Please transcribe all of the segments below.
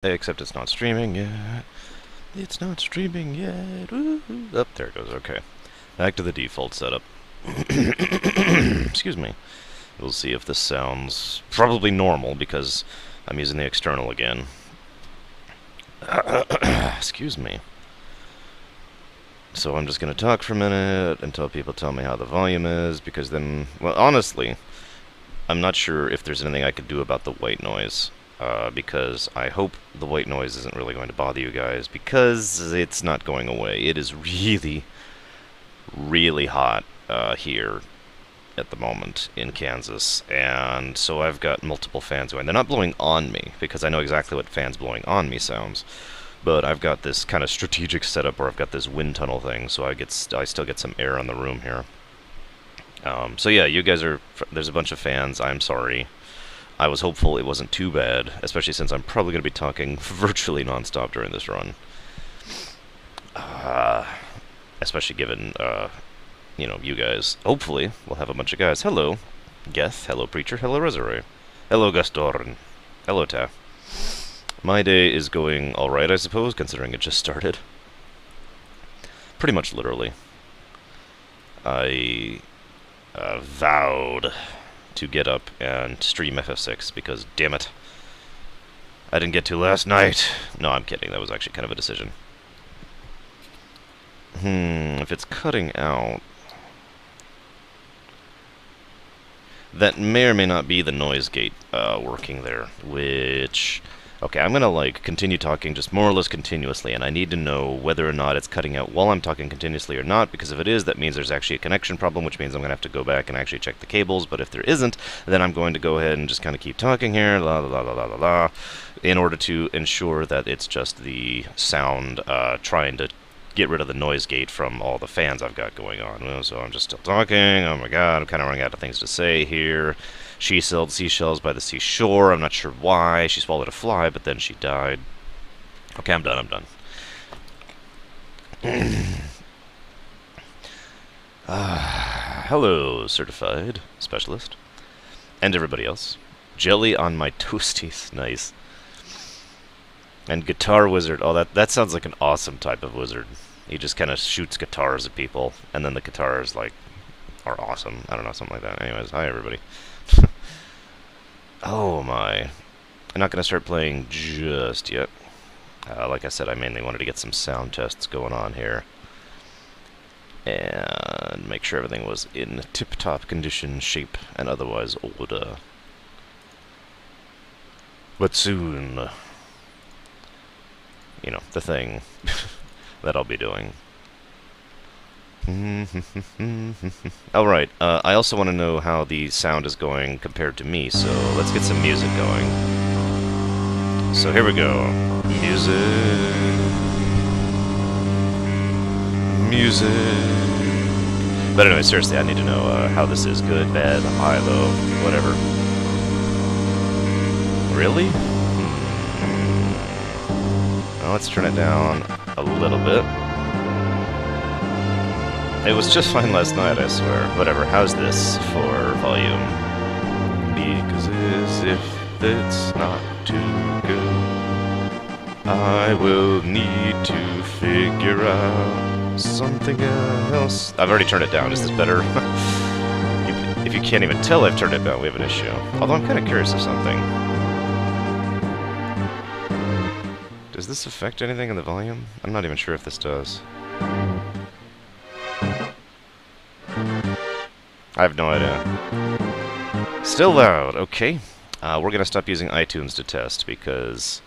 Except it's not streaming yet. It's not streaming yet. Woo-hoo. Oh, there it goes. Okay. Back to the default setup. Excuse me. We'll see if this sounds probably normal because I'm using the external again. Excuse me. So I'm just going to talk for a minute until people tell me how the volume is, because then, well, honestly, I'm not sure if there's anything I could do about the white noise. Because I hope the white noise isn't really going to bother you guys, because it's not going away. It is really, really hot here at the moment in Kansas, and so I've got multiple fans going. They're not blowing on me, because I know exactly what fans blowing on me sounds, but I've got this kind of strategic setup where I've got this wind tunnel thing, so I still get some air on the room here. So yeah, you guys there's a bunch of fans. I'm sorry. I was hopeful it wasn't too bad, especially since I'm probably going to be talking virtually nonstop during this run. Especially given, you know, you guys. Hopefully, we'll have a bunch of guys. Hello, Geth. Hello, Preacher. Hello, Resurrey. Hello, Gastorn. Hello, Ta. My day is going alright, I suppose, considering it just started. Pretty much literally. I vowed to get up and stream FF6 because, damn it, I didn't get to last night. No, I'm kidding. That was actually kind of a decision. If it's cutting out, that may or may not be the noise gate working there, which... Okay, I'm gonna, like, continue talking just more or less continuously, and I need to know whether or not it's cutting out while I'm talking continuously or not, because if it is, that means there's actually a connection problem, which means I'm gonna have to go back and actually check the cables, but if there isn't, then I'm going to go ahead and just kind of keep talking here, la la la la la la, in order to ensure that it's just the sound trying to get rid of the noise gate from all the fans I've got going on. So I'm just still talking. Oh my god, I'm kind of running out of things to say here. She sold seashells by the seashore. I'm not sure why. She swallowed a fly, but then she died. Okay, I'm done. Hello, certified specialist. And everybody else. Jelly on my toasties. Nice. And guitar wizard. Oh, that sounds like an awesome type of wizard. He just kind of shoots guitars at people, and then the guitars, like, are awesome. I don't know, something like that. Anyways, hi everybody. Oh my. I'm not going to start playing just yet. Like I said, I mainly wanted to get some sound tests going on here. And make sure everything was in tip-top condition, shape, and otherwise order. But soon, you know, the thing that I'll be doing. Alright, I also want to know how the sound is going compared to me, so let's get some music going. So here we go. Music. But anyway, seriously, I need to know how this is. Good, bad, high, low, whatever. Really? Well, let's turn it down a little bit. It was just fine last night, I swear. Whatever, how's this for volume? Because if it's not too good, I will need to figure out something else. I've already turned it down. Is this better? If you can't even tell I've turned it down, we have an issue. Although I'm kind of curious of something. Does this affect anything in the volume? I'm not even sure if this does. I have no idea. Still loud, okay. We're gonna stop using iTunes to test because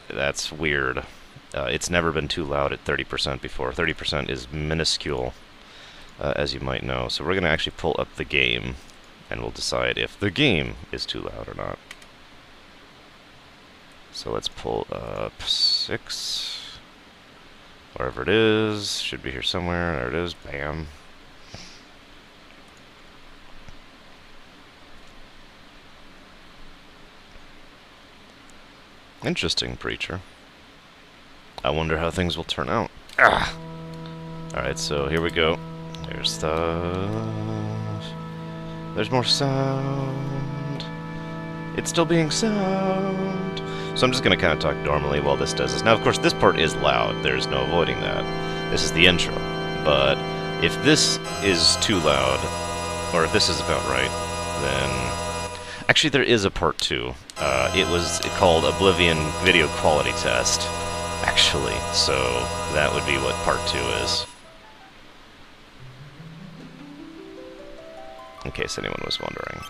that's weird. It's never been too loud at 30% before. 30% is minuscule, as you might know. So we're gonna actually pull up the game, and we'll decide if the game is too loud or not. So let's pull up 6. Wherever it is, should be here somewhere. There it is. Bam. Interesting, Preacher. I wonder how things will turn out. Ah! Alright, so here we go. There's stuff. There's more sound. It's still being sound. So I'm just going to kind of talk normally while this does this. Now, of course, this part is loud. There's no avoiding that. This is the intro. But if this is too loud, or if this is about right, then... Actually, there is a part 2. It was called Oblivion Video Quality Test, actually. So that would be what part 2 is. In case anyone was wondering.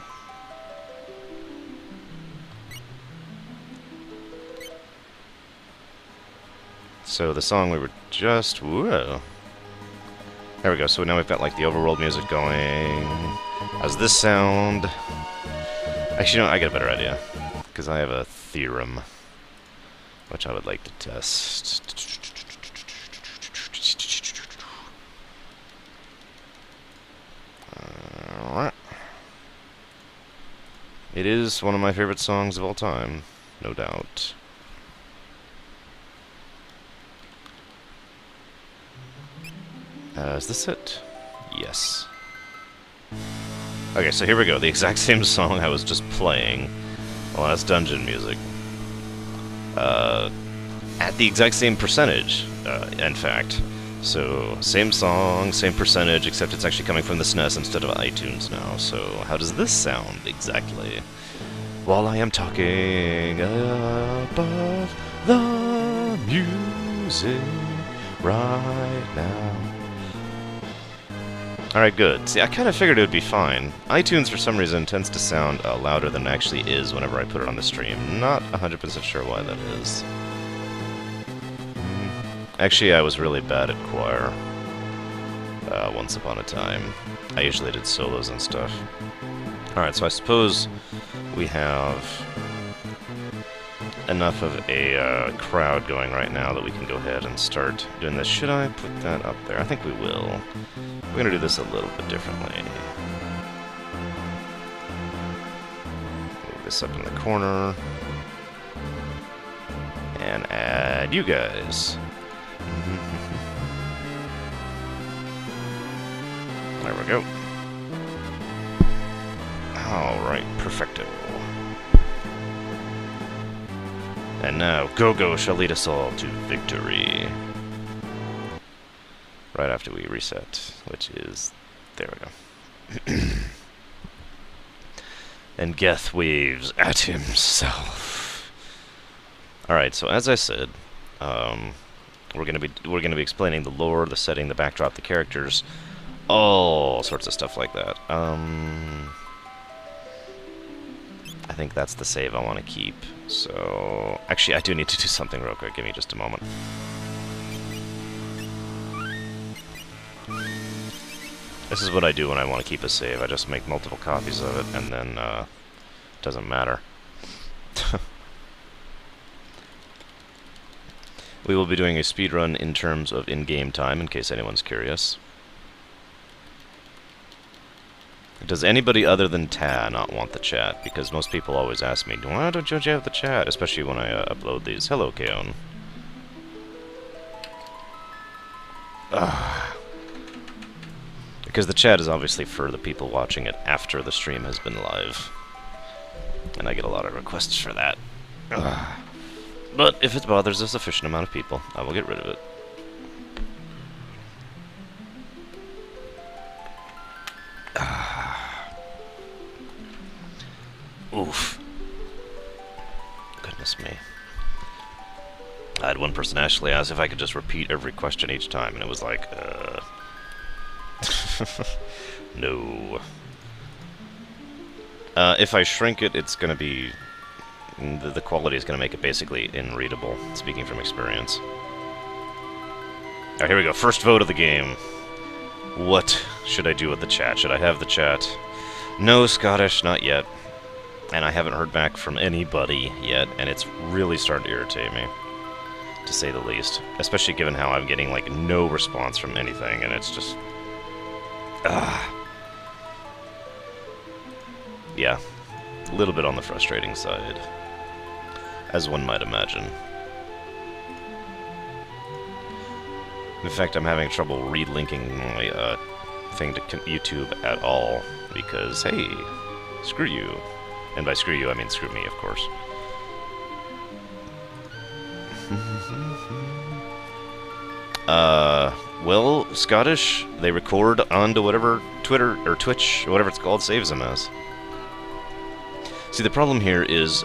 So the song we were just... Whoa. There we go. So now we've got like the overworld music going. How's this sound? Actually, no, I get a better idea. Because I have a theorem. Which I would like to test. Alright. It is one of my favorite songs of all time. No doubt. Is this it? Yes. Okay, so here we go. The exact same song I was just playing. Well, that's dungeon music. At the exact same percentage, in fact. So, same song, same percentage, except it's actually coming from the SNES instead of iTunes now. So, how does this sound exactly? While I am talking above the music right now. Alright, good. See, I kind of figured it would be fine. iTunes, for some reason, tends to sound louder than it actually is whenever I put it on the stream. Not 100% sure why that is. Actually, I was really bad at choir. Once upon a time. I usually did solos and stuff. Alright, so I suppose we have enough of a crowd going right now that we can go ahead and start doing this. Should I put that up there? I think we will. We're going to do this a little bit differently. Move this up in the corner. And add you guys. There we go. Alright, perfecto. And now, Go-Go shall lead us all to victory. Right after we reset, which is... There we go. And Geth waves at himself. Alright, so as I said, we're gonna be explaining the lore, the setting, the backdrop, the characters, all sorts of stuff like that. I think that's the save I want to keep. So, actually, I do need to do something real quick. Give me just a moment. This is what I do when I want to keep a save. I just make multiple copies of it, and then, it doesn't matter. We will be doing a speedrun in terms of in-game time, in case anyone's curious. Does anybody other than Ta not want the chat? Because most people always ask me, why don't you have the chat? Especially when I upload these. Hello, Kaon. Because the chat is obviously for the people watching it after the stream has been live. And I get a lot of requests for that. But if it bothers a sufficient amount of people, I will get rid of it. Oof. Goodness me. I had one person actually ask if I could just repeat every question each time, and it was like, no. If I shrink it, it's gonna be... The quality is gonna make it basically unreadable, speaking from experience. Alright, here we go. First vote of the game. What should I do with the chat? Should I have the chat? No, Scottish, not yet. And I haven't heard back from anybody yet, and it's really starting to irritate me, to say the least. Especially given how I'm getting, like, no response from anything, and it's just... Yeah, a little bit on the frustrating side, as one might imagine. In fact, I'm having trouble relinking my thing to YouTube at all, because, hey, screw you. And by screw you, I mean screw me, of course. Well, Scottish, they record onto whatever Twitter, or Twitch, or whatever it's called, saves them as. See, the problem here is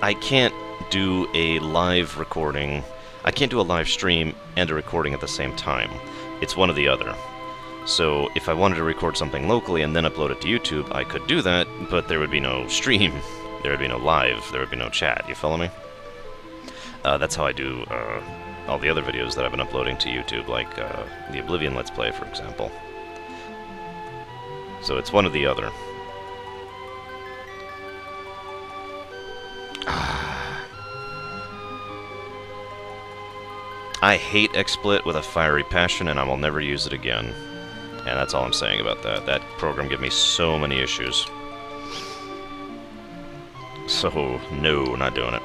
I can't do a live recording. I can't do a live stream and a recording at the same time. It's one or the other. So if I wanted to record something locally and then upload it to YouTube, I could do that, but there would be no stream. There would be no live. There would be no chat. You follow me? That's how I do all the other videos that I've been uploading to YouTube, like the Oblivion Let's Play, for example. So it's one or the other. I hate XSplit with a fiery passion, and I will never use it again. And that's all I'm saying about that. That program gave me so many issues. So, no, not doing it.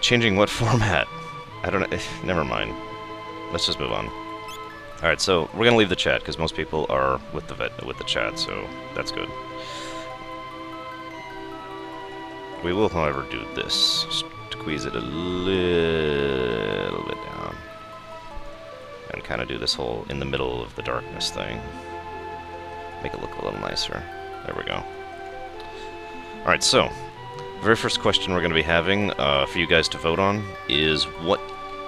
Changing what format? I don't know. Never mind. Let's just move on. Alright, so we're gonna leave the chat, because most people are with the chat, so that's good. We will, however, do this. Squeeze it a little bit down. And kind of do this whole in the middle of the darkness thing. Make it look a little nicer. There we go. Alright, so, very first question we're going to be having for you guys to vote on is what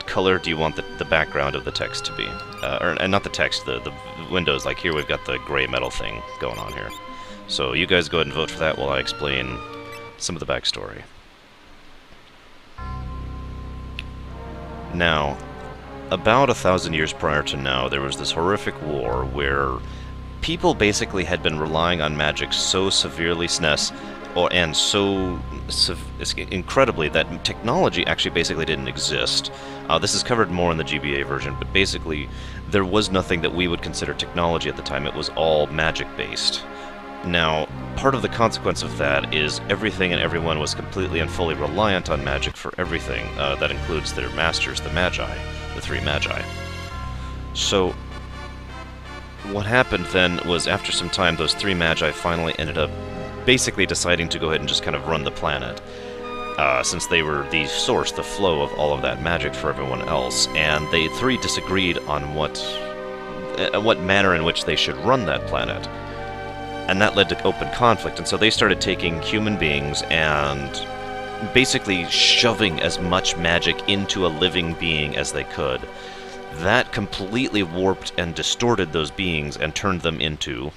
color do you want the background of the text to be? And not the text, the windows. Like here we've got the gray metal thing going on here. So you guys go ahead and vote for that while I explain some of the backstory. Now, about 1,000 years prior to now, there was this horrific war where people basically had been relying on magic so severely, and so incredibly that technology actually basically didn't exist. This is covered more in the GBA version, but basically there was nothing that we would consider technology at the time. It was all magic-based. Now, part of the consequence of that is everything and everyone was completely and fully reliant on magic for everything. That includes their masters, the Magi, the three Magi. So, what happened then was after some time, those three Magi finally ended up basically deciding to go ahead and just kind of run the planet. Since they were the source, the flow of all of that magic for everyone else. And they three disagreed on what manner in which they should run that planet. And that led to open conflict, and so they started taking human beings and basically shoving as much magic into a living being as they could. That completely warped and distorted those beings and turned them into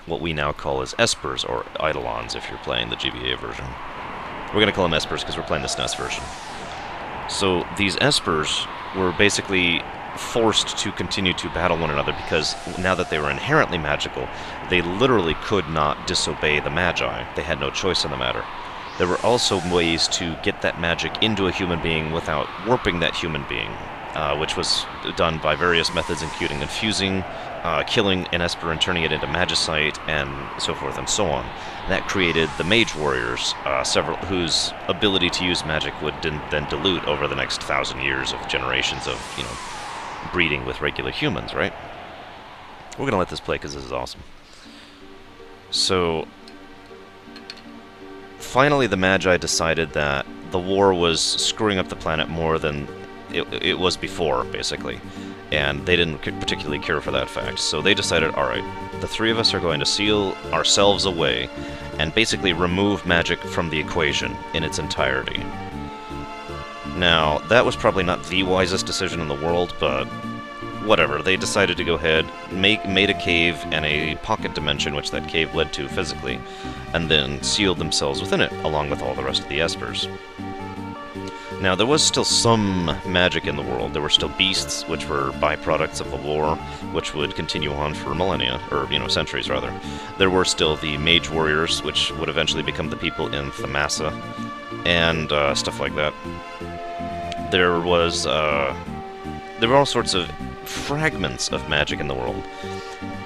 what we now call as Espers, or Eidolons if you're playing the GBA version. We're going to call them Espers because we're playing the SNES version. So these Espers were basically forced to continue to battle one another because now that they were inherently magical, they literally could not disobey the Magi. They had no choice in the matter. There were also ways to get that magic into a human being without warping that human being, which was done by various methods, including infusing, killing an Esper and turning it into magicite, and so forth and so on. That created the Mage Warriors, whose ability to use magic would then dilute over the next 1,000 years of generations of, breeding with regular humans, right? We're gonna let this play because this is awesome. So, finally the Magi decided that the war was screwing up the planet more than it was before, basically. And they didn't particularly care for that fact. So they decided, alright, the three of us are going to seal ourselves away and basically remove magic from the equation in its entirety. Now, that was probably not the wisest decision in the world, but whatever. They decided to go ahead, made a cave and a pocket dimension, which that cave led to physically, and then sealed themselves within it, along with all the rest of the Espers. Now, there was still some magic in the world. There were still beasts, which were byproducts of the war, which would continue on for millennia, or, centuries, rather. There were still the Mage Warriors, which would eventually become the people in Thamasa, and stuff like that. There were all sorts of fragments of magic in the world,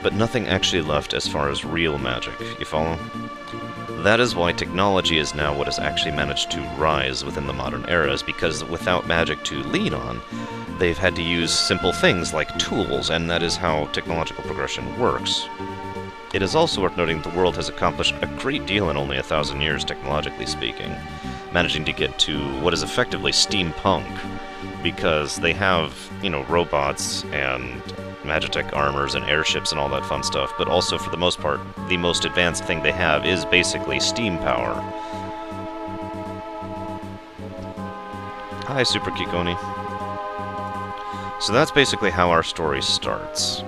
but nothing actually left as far as real magic, you follow? That is why technology is now what has actually managed to rise within the modern eras, because without magic to lean on, they've had to use simple things like tools, and that is how technological progression works. It is also worth noting the world has accomplished a great deal in only 1,000 years, technologically speaking, managing to get to what is effectively steampunk, because they have, you know, robots and Magitech armors and airships and all that fun stuff, but also, for the most part, the most advanced thing they have is basically steam power. Hi, Super Kikoni. So that's basically how our story starts.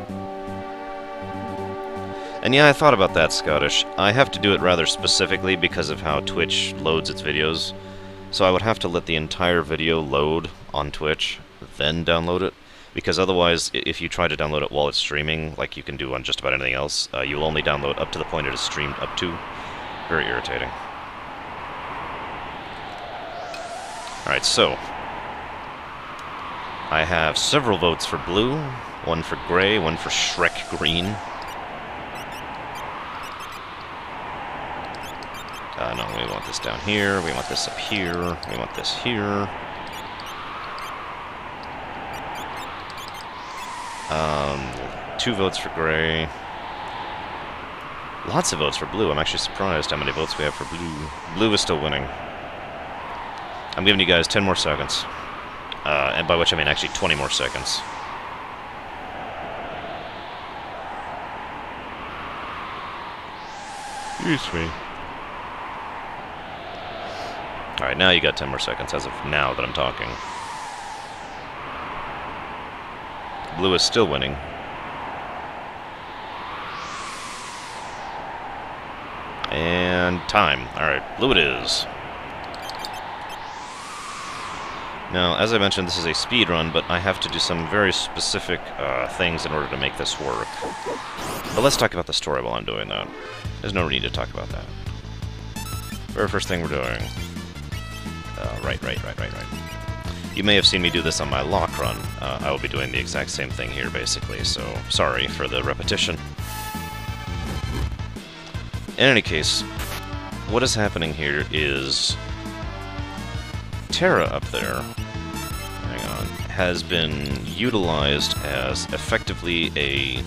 And yeah, I thought about that, Scottish. I have to do it rather specifically because of how Twitch loads its videos. So I would have to let the entire video load on Twitch, then download it. Because otherwise, if you try to download it while it's streaming, like you can do on just about anything else, you'll only download up to the point it is streamed up to. Very irritating. Alright, so I have several votes for blue, one for gray, one for Shrek green. No, we want this down here, we want this up here, we want this here. 2 votes for gray. Lots of votes for blue. I'm actually surprised how many votes we have for blue. Blue is still winning. I'm giving you guys 10 more seconds. And by which I mean actually 20 more seconds. Excuse me. Alright, now you got 10 more seconds as of now that I'm talking. Blue is still winning. And time. Alright, blue it is. Now, as I mentioned, this is a speed run, but I have to do some very specific things in order to make this work. But let's talk about the story while I'm doing that. There's no need to talk about that. Very first thing we're doing. Right. You may have seen me do this on my lock run. I will be doing the exact same thing here, basically, so sorry for the repetition. In any case, what is happening here is Terra up there, hang on, has been utilized as effectively a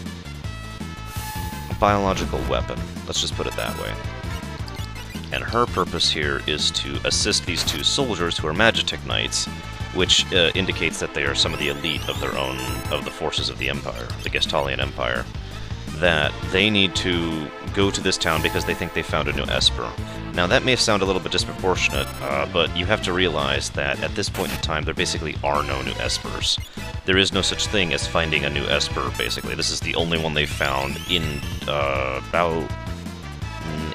biological weapon. Let's just put it that way. And her purpose here is to assist these 2 soldiers who are Magitech Knights, which indicates that they are some of the elite of their own, of the forces of the Empire, the Gestalian Empire, that they need to go to this town because they think they found a new Esper. Now that may sound a little bit disproportionate, but you have to realize that at this point in time there basically are no new Espers. There is no such thing as finding a new Esper, basically. This is the only one they've found in about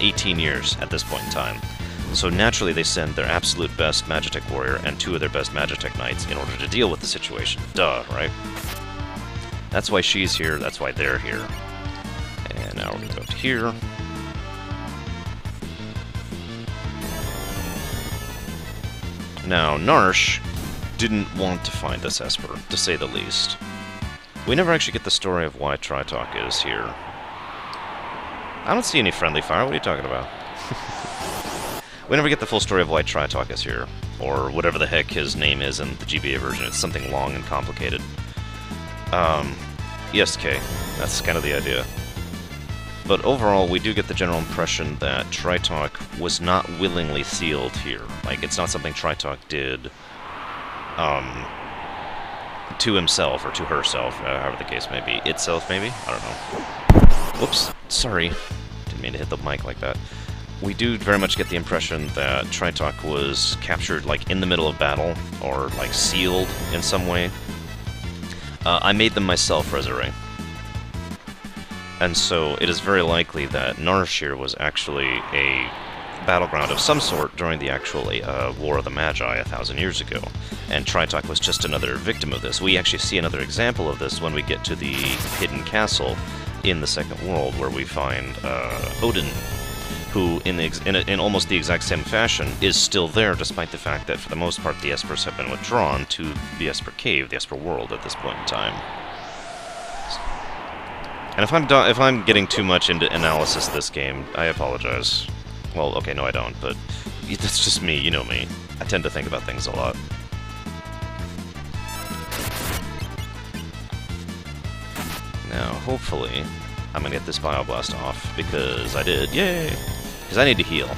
18 years at this point in time. So naturally they send their absolute best Magitech warrior and 2 of their best Magitech Knights in order to deal with the situation. Duh, right? That's why she's here, that's why they're here. And now we're going to go up to here. Now, Narshe didn't want to find this Esper, to say the least. We never actually get the story of why Tritalk is here. I don't see any friendly fire, what are you talking about? We never get the full story of why Tritalk is here, or whatever the heck his name is in the GBA version. It's something long and complicated. Yes, Kay, that's kind of the idea. But overall, we do get the general impression that Tritalk was not willingly sealed here. Like, it's not something Tritalk did to himself, or to herself, however the case may be. Itself, maybe? I don't know. Whoops, sorry. Didn't mean to hit the mic like that. We do very much get the impression that Tritalk was captured, like, in the middle of battle, or, like, sealed in some way. I made them myself, Resurrect. And so it is very likely that Narshe was actually a battleground of some sort during the actual War of the Magi 1,000 years ago. And Tritalk was just another victim of this. We actually see another example of this when we get to the hidden castle in the Second World, where we find Odin, who, in almost the exact same fashion, is still there, despite the fact that, for the most part, the Espers have been withdrawn to the Esper Cave, the Esper World, at this point in time. And if I'm getting too much into analysis of this game, I apologize. Well, okay, no I don't, but that's just me, you know me. I tend to think about things a lot. Now, hopefully, I'm gonna get this Bioblast off, because I did. Yay! Because I need to heal.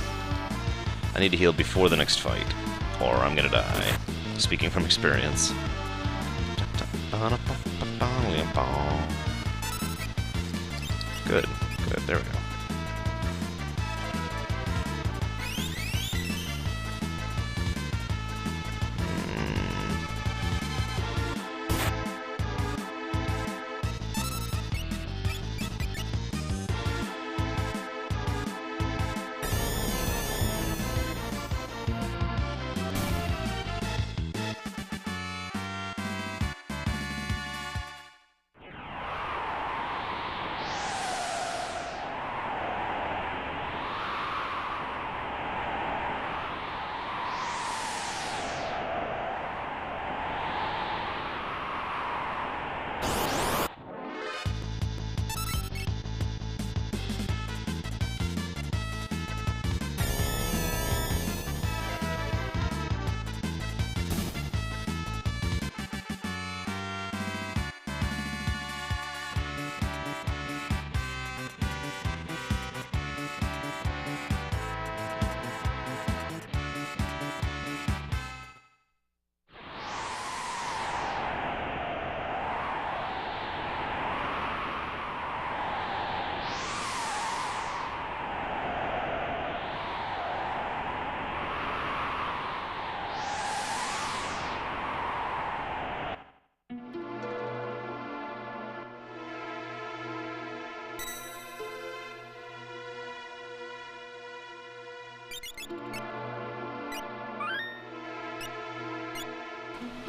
I need to heal before the next fight, or I'm gonna die. Speaking from experience. Good, good, there we go.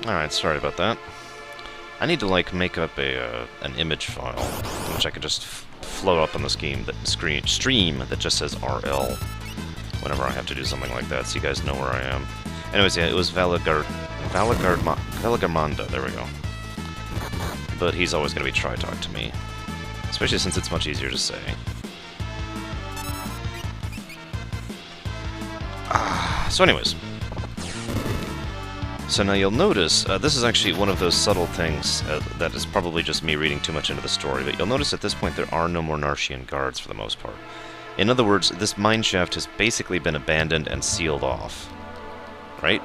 Alright, sorry about that. I need to, like, make up an image file, which I can just float up on the stream that just says RL whenever I have to do something like that, so you guys know where I am. Anyways, yeah, it was Valagarmanda, there we go. But he's always going to be Tri-Talk to me, especially since it's much easier to say. So anyways. So now you'll notice, this is actually one of those subtle things that is probably just me reading too much into the story, but you'll notice at this point there are no more Narshian guards for the most part. In other words, this mineshaft has basically been abandoned and sealed off. Right?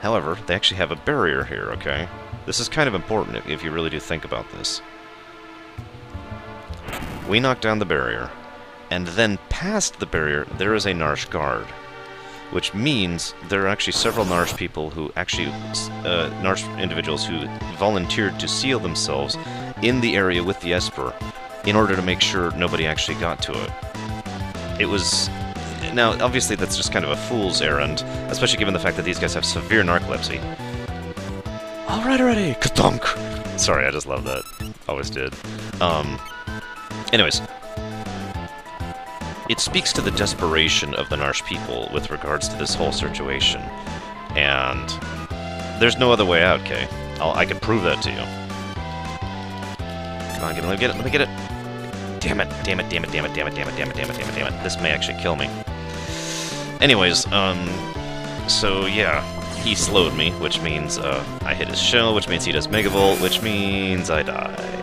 However, they actually have a barrier here, okay? This is kind of important if you really do think about this. We knocked down the barrier, and then past the barrier there is a Narshe guard. Which means there are actually several Narshe people who actually, Narshe individuals who volunteered to seal themselves in the area with the Esper in order to make sure nobody actually got to it. It was... Now, obviously that's just kind of a fool's errand, especially given the fact that these guys have severe narcolepsy. Alright already! Ka-thunk! Sorry, I just love that. Always did. Anyways. It speaks to the desperation of the Narshe people with regards to this whole situation. And there's no other way out, Kay. I can prove that to you. Come on, let me get it, let me get it. Damn it, damn it, damn it, damn it, damn it, damn it, damn it, damn it, damn it, damn it. This may actually kill me. Anyways, so yeah, he slowed me, which means I hit his shell, which means he does Megavolt, which means I die.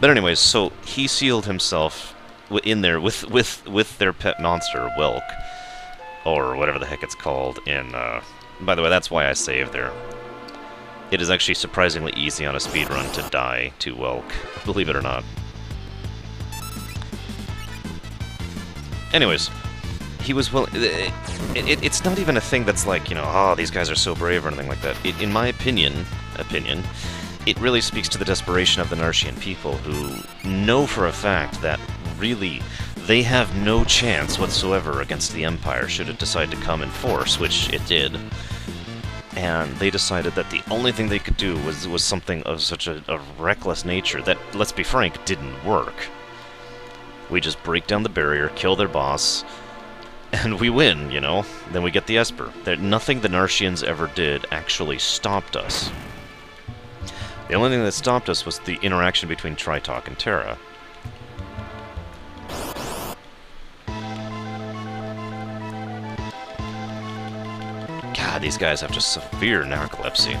But anyways, so he sealed himself in there with their pet monster, Welk, or whatever the heck it's called. In by the way, that's why I saved there. It is actually surprisingly easy on a speedrun to die to Welk, believe it or not. Anyways, he was willing. It's not even a thing that's like, you know, oh, these guys are so brave or anything like that. In my opinion, it really speaks to the desperation of the Narshian people, who know for a fact that, really, they have no chance whatsoever against the Empire should it decide to come in force, which it did. And they decided that the only thing they could do was something of such a reckless nature that, let's be frank, didn't work. We just break down the barrier, kill their boss, and we win, you know? Then we get the Esper. Nothing the Narshians ever did actually stopped us. The only thing that stopped us was the interaction between Tri-Talk and Terra. God, these guys have just severe narcolepsy.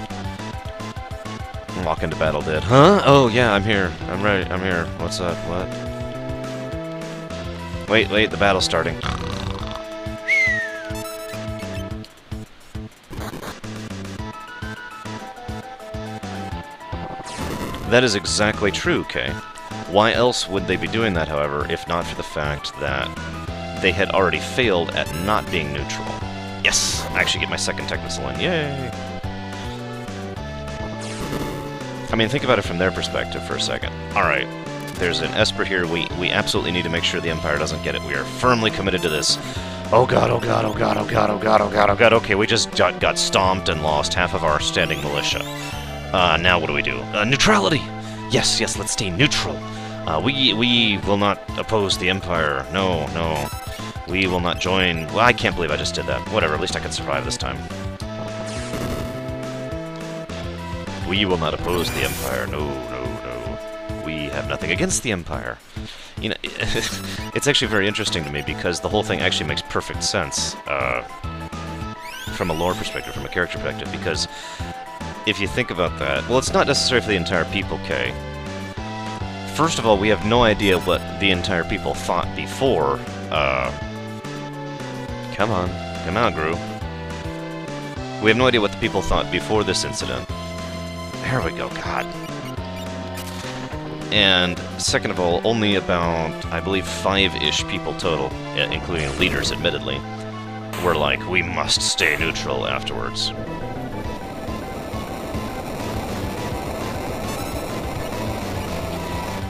Walk into battle dead. Huh? Oh, yeah, I'm here. I'm ready. I'm here. What's up? What? Wait, the battle's starting. That is exactly true, Kay. Why else would they be doing that, however, if not for the fact that they had already failed at not being neutral? Yes! I actually get my second tech missile in. Yay! I mean, think about it from their perspective for a second. Alright, there's an Esper here. We absolutely need to make sure the Empire doesn't get it. We are firmly committed to this. Oh god, oh god, oh god, oh god, oh god, oh god, oh god. Okay, we just got stomped and lost half of our standing militia. Now what do we do? Neutrality! Yes, let's stay neutral. We will not oppose the Empire. No. We will not join... Well, I can't believe I just did that. Whatever, at least I can survive this time. We will not oppose the Empire. No. We have nothing against the Empire. You know, it's actually very interesting to me because the whole thing actually makes perfect sense from a lore perspective, from a character perspective, because if you think about that, well, it's not necessarily for the entire people, Kay. First of all, we have no idea what the entire people thought before. Come on, Gru. We have no idea what the people thought before this incident. There we go, God. And second of all, only about, I believe, 5-ish people total, including leaders, admittedly, were like, we must stay neutral afterwards.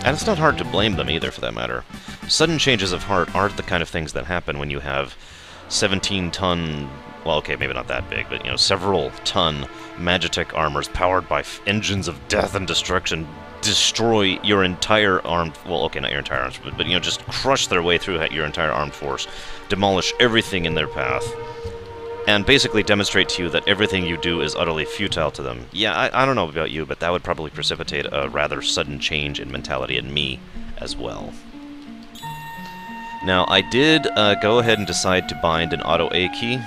And it's not hard to blame them either, for that matter. Sudden changes of heart aren't the kind of things that happen when you have 17-ton... Well, okay, maybe not that big, but, you know, several-ton Magitech armors powered by engines of death and destruction destroy your entire armed... Well, okay, not your entire armed force, but, you know, just crush their way through your entire armed force, demolish everything in their path, and basically demonstrate to you that everything you do is utterly futile to them. Yeah, I don't know about you, but that would probably precipitate a rather sudden change in mentality in me as well. Now, I did go ahead and decide to bind an auto A key.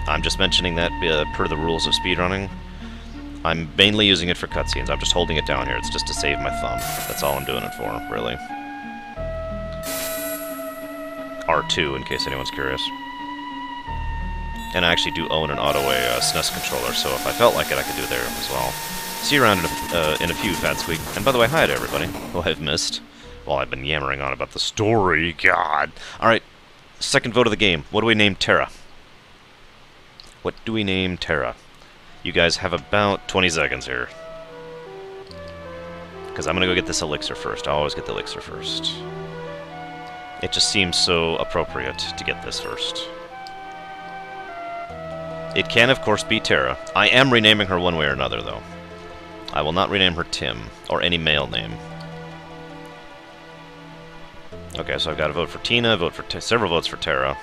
I'm just mentioning that per the rules of speedrunning. I'm mainly using it for cutscenes. I'm just holding it down here. It's just to save my thumb. That's all I'm doing it for, really. R2, in case anyone's curious. And I actually do own an auto-A SNES controller, so if I felt like it, I could do it there as well. See you around in a few, Fat Squeak. And by the way, hi to everybody who I've missed while I've been yammering on about the story. God. Alright, second vote of the game. What do we name Terra? What do we name Terra? You guys have about 20 seconds here. Because I'm going to go get this elixir first. I always get the elixir first. It just seems so appropriate to get this first. It can, of course, be Terra. I am renaming her one way or another, though. I will not rename her Tim, or any male name. Okay, so I've got a vote for Tina, several votes for Terra.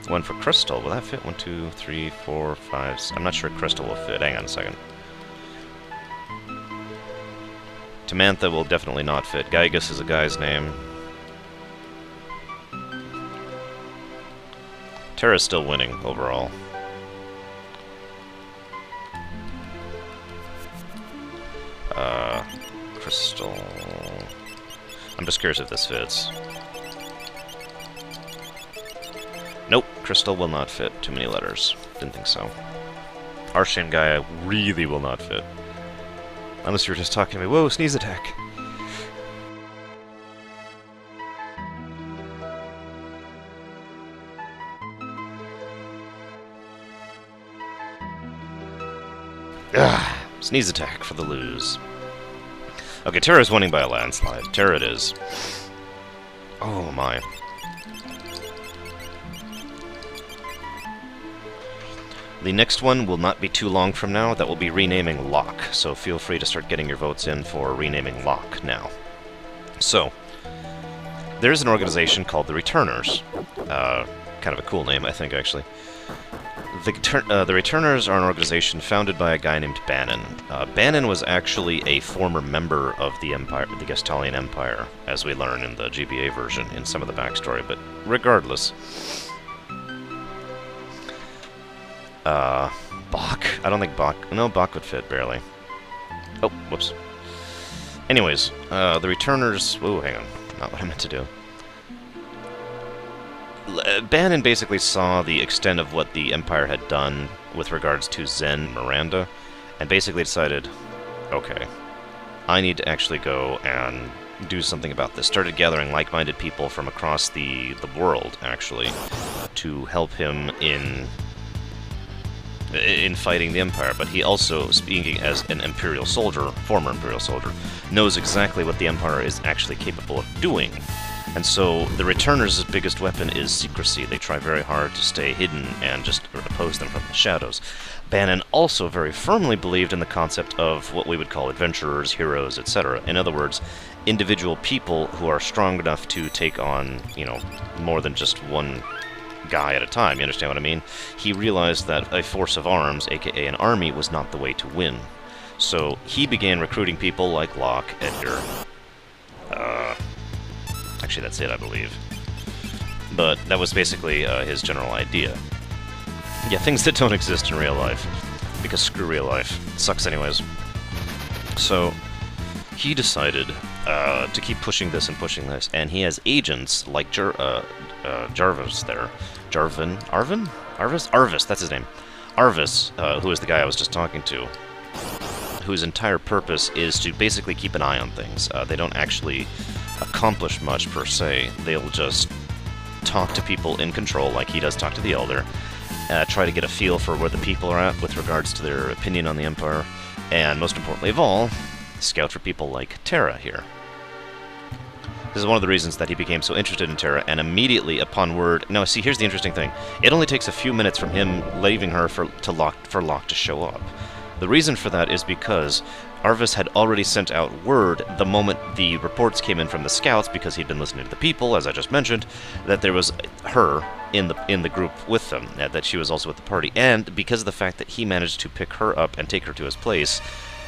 One for Crystal. Will that fit? 1, 2, 3, 4, 5... I'm not sure Crystal will fit. Hang on a second. Tamantha will definitely not fit. Gygus is a guy's name. Terra's still winning, overall. Crystal... I'm just curious if this fits. Nope, Crystal will not fit. Too many letters. Didn't think so. Arshe and Gaia really will not fit. Unless you were just talking to me. Whoa, sneeze attack! Ah, sneeze attack for the lose. Okay, Terra's winning by a landslide. Terra it is. Oh my. The next one will not be too long from now. That will be renaming Locke, so feel free to start getting your votes in for renaming Locke now. So, there's an organization called the Returners. Kind of a cool name, I think, actually. The Returners are an organization founded by a guy named Bannon. Bannon was actually a former member of the Empire, the Gestalian Empire, as we learn in the GBA version in some of the backstory, but regardless. Bach? I don't think Bach... No, Bach would fit, barely. Oh, whoops. Anyways, the returners... Whoa, hang on. Not what I meant to do. Bannon basically saw the extent of what the Empire had done with regards to Zen and Miranda, and basically decided, okay, I need to actually go and do something about this. Started gathering like-minded people from across the world, actually, to help him in fighting the Empire. But he also, speaking as an Imperial soldier, former Imperial soldier, knows exactly what the Empire is actually capable of doing. And so the Returners' biggest weapon is secrecy. They try very hard to stay hidden and just oppose them from the shadows. Bannon also very firmly believed in the concept of what we would call adventurers, heroes, etc. In other words, individual people who are strong enough to take on, you know, more than just one guy at a time. You understand what I mean? He realized that a force of arms, aka an army, was not the way to win. So he began recruiting people like Locke, Edgar, actually, that's it, I believe. But that was basically his general idea. Yeah, things that don't exist in real life. Because screw real life. It sucks anyways. So, he decided to keep pushing this and pushing this, and he has agents like Jarvis there. Arvis, that's his name. Arvis, who is the guy I was just talking to, whose entire purpose is to basically keep an eye on things. They don't actually accomplish much per se. They'll just talk to people in control, like he does talk to the Elder, try to get a feel for where the people are at with regards to their opinion on the Empire, and most importantly of all, scout for people like Terra here. This is one of the reasons that he became so interested in Terra, and immediately upon word... Now, see, here's the interesting thing. It only takes a few minutes from him leaving her for Locke to show up. The reason for that is because Arvis had already sent out word the moment the reports came in from the scouts, because he'd been listening to the people, as I just mentioned, that there was her in the group with them, that she was also at the party, and because of the fact that he managed to pick her up and take her to his place,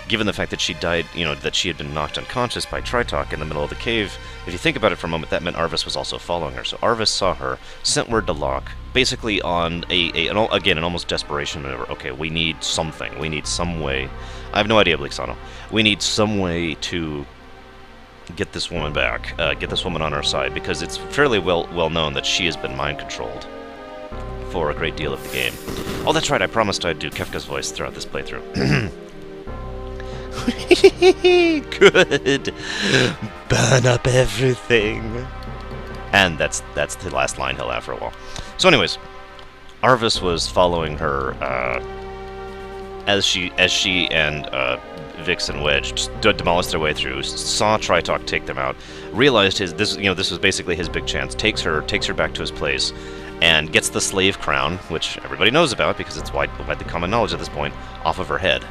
given the fact that she died, you know, that she had been knocked unconscious by Tritok in the middle of the cave, if you think about it for a moment, that meant Arvis was also following her. So Arvis saw her, sent word to Locke, basically on an almost desperation maneuver. Okay, we need something. We need some way. I have no idea, Blixano. We need some way to get this woman back, get this woman on our side, because it's fairly well known that she has been mind-controlled for a great deal of the game. Oh, that's right, I promised I'd do Kefka's voice throughout this playthrough. Good. Burn up everything. And that's the last line he'll have for a while. So anyways, Arvis was following her as she and Vix and Wedge just demolished their way through, saw Tritok take them out, realized this was basically his big chance, takes her back to his place, and gets the slave crown, which everybody knows about because it's widely common knowledge at this point, off of her head.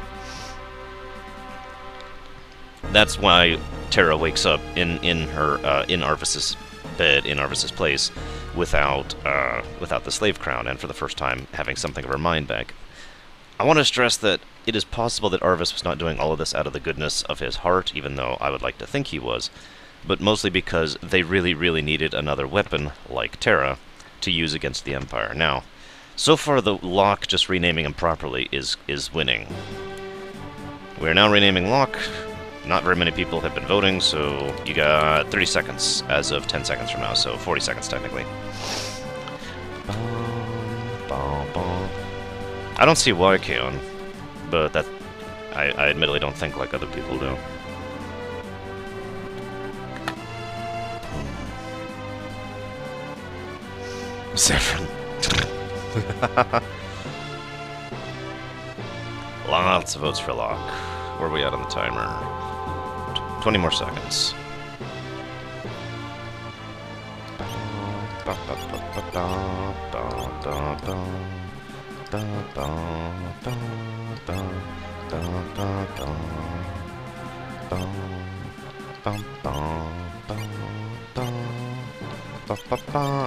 That's why Terra wakes up in Arvis's bed, in Arvis's place, without the slave crown, and for the first time having something of her mind back. I want to stress that it is possible that Arvis was not doing all of this out of the goodness of his heart, even though I would like to think he was, but mostly because they really, really needed another weapon, like Terra, to use against the Empire. Now, so far the Locke just renaming him properly is winning. We are now renaming Locke. Not very many people have been voting, so you got 30 seconds as of 10 seconds from now, so 40 seconds technically. I don't see why, Kaon, but that I admittedly don't think like other people do. Saffron. Lots of votes for Locke. Where are we at on the timer? 20 more seconds.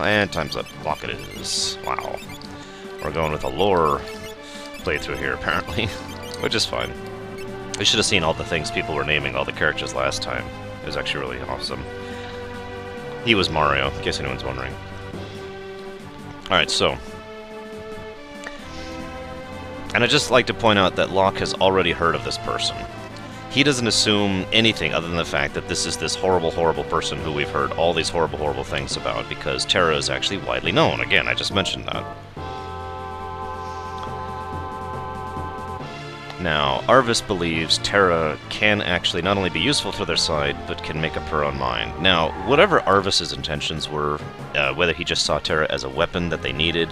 And time's up. Lock it is. Wow. We're going with a lore playthrough here, apparently, which is fine. We should have seen all the things people were naming all the characters last time. It was actually really awesome. He was Mario, in case anyone's wondering. Alright, so. And I'd just like to point out that Locke has already heard of this person. He doesn't assume anything other than the fact that this is this horrible, horrible person who we've heard all these horrible, horrible things about, because Terra is actually widely known. Again, I just mentioned that. Now, Arvis believes Terra can actually not only be useful for their side, but can make up her own mind. Now, whatever Arvis's intentions were, whether he just saw Terra as a weapon that they needed,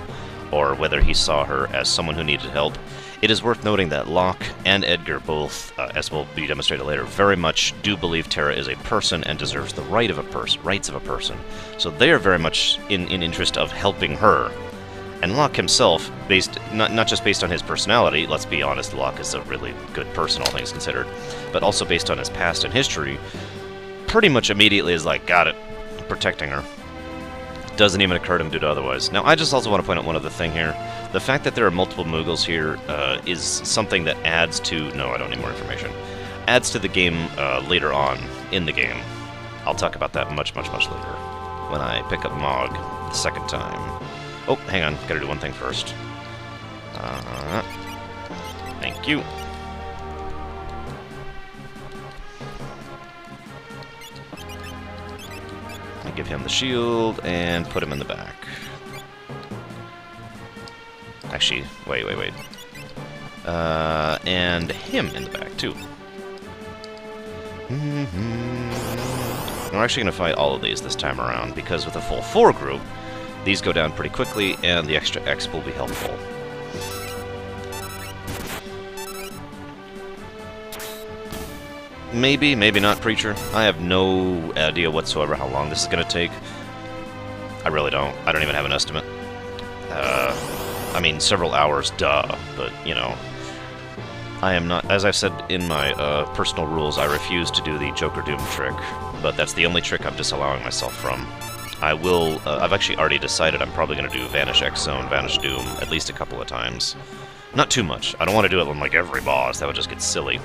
or whether he saw her as someone who needed help, it is worth noting that Locke and Edgar both, as will be demonstrated later, very much do believe Terra is a person and deserves the rights of a person. So they are very much in interest of helping her. And Locke himself, not just based on his personality, let's be honest, Locke is a really good person, all things considered, but also based on his past and history, pretty much immediately is like, got it, protecting her. Doesn't even occur to him to do otherwise. Now, I just also want to point out one other thing here. The fact that there are multiple Mughals here is something that adds to... No, I don't need more information. Adds to the game later on in the game. I'll talk about that much, much, much later when I pick up Mog the second time. Oh, hang on. Gotta do one thing first. Thank you. I give him the shield and put him in the back. Actually, wait. And him in the back, too. We're actually going to fight all of these this time around, because with a full 4 group, these go down pretty quickly, and the extra X will be helpful. Maybe, maybe not, Preacher. I have no idea whatsoever how long this is going to take. I really don't. I don't even have an estimate. I mean, several hours, duh, but, you know. I am not, as I've said in my personal rules, I refuse to do the Joker Doom trick, but that's the only trick I'm disallowing myself from. I will, I've actually already decided I'm probably going to do Vanish X Zone, Vanish Doom, at least a couple of times. Not too much. I don't want to do it on, like, every boss. That would just get silly.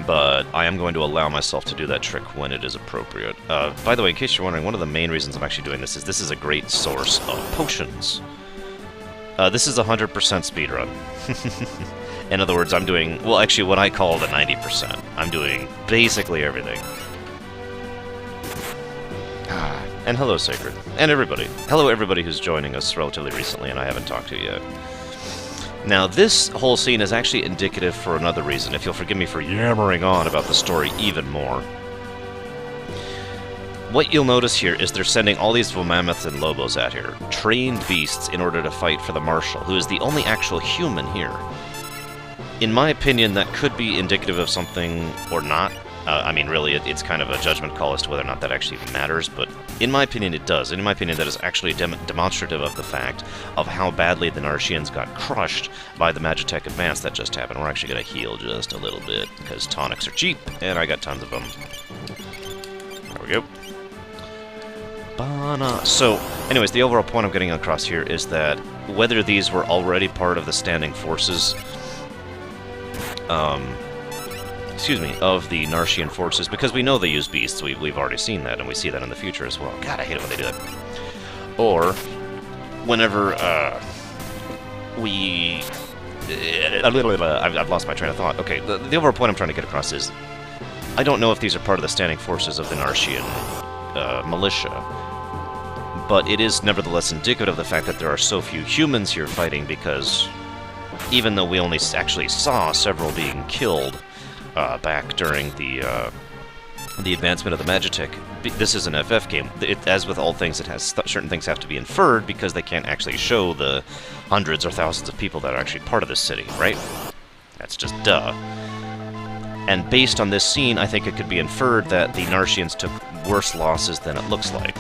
But I am going to allow myself to do that trick when it is appropriate. By the way, in case you're wondering, one of the main reasons I'm actually doing this is a great source of potions. This is 100% speedrun. In other words, I'm doing, well, actually, what I call the 90%. I'm doing basically everything. And hello, Sacred. And everybody. Hello, everybody who's joining us relatively recently and I haven't talked to yet. Now, this whole scene is actually indicative for another reason, if you'll forgive me for yammering on about the story even more. What you'll notice here is they're sending all these Vomammoths and Lobos at here, trained beasts, in order to fight for the Marshal, who is the only actual human here. In my opinion, that could be indicative of something or not. I mean, really, it's kind of a judgment call as to whether or not that actually matters, but in my opinion, it does. In my opinion, that is actually demonstrative of the fact of how badly the Narshians got crushed by the Magitech advance that just happened. We're actually going to heal just a little bit, because tonics are cheap, and I got tons of them. There we go. So, anyways, the overall point I'm getting across here is that whether these were already part of the standing forces, of the Narshian forces, because we know they use beasts, we've already seen that, and we see that in the future as well. God, I hate it when they do that. Or, whenever, I've lost my train of thought. Okay, the overall point I'm trying to get across is, I don't know if these are part of the standing forces of the Narshian militia, but it is nevertheless indicative of the fact that there are so few humans here fighting, because even though we only actually saw several being killed back during the advancement of the Magitech, this is an FF game. As with all things, it has certain things have to be inferred, because they can't actually show the hundreds or thousands of people that are actually part of this city, right? That's just duh. And based on this scene, I think it could be inferred that the Narshians took worse losses than it looks like.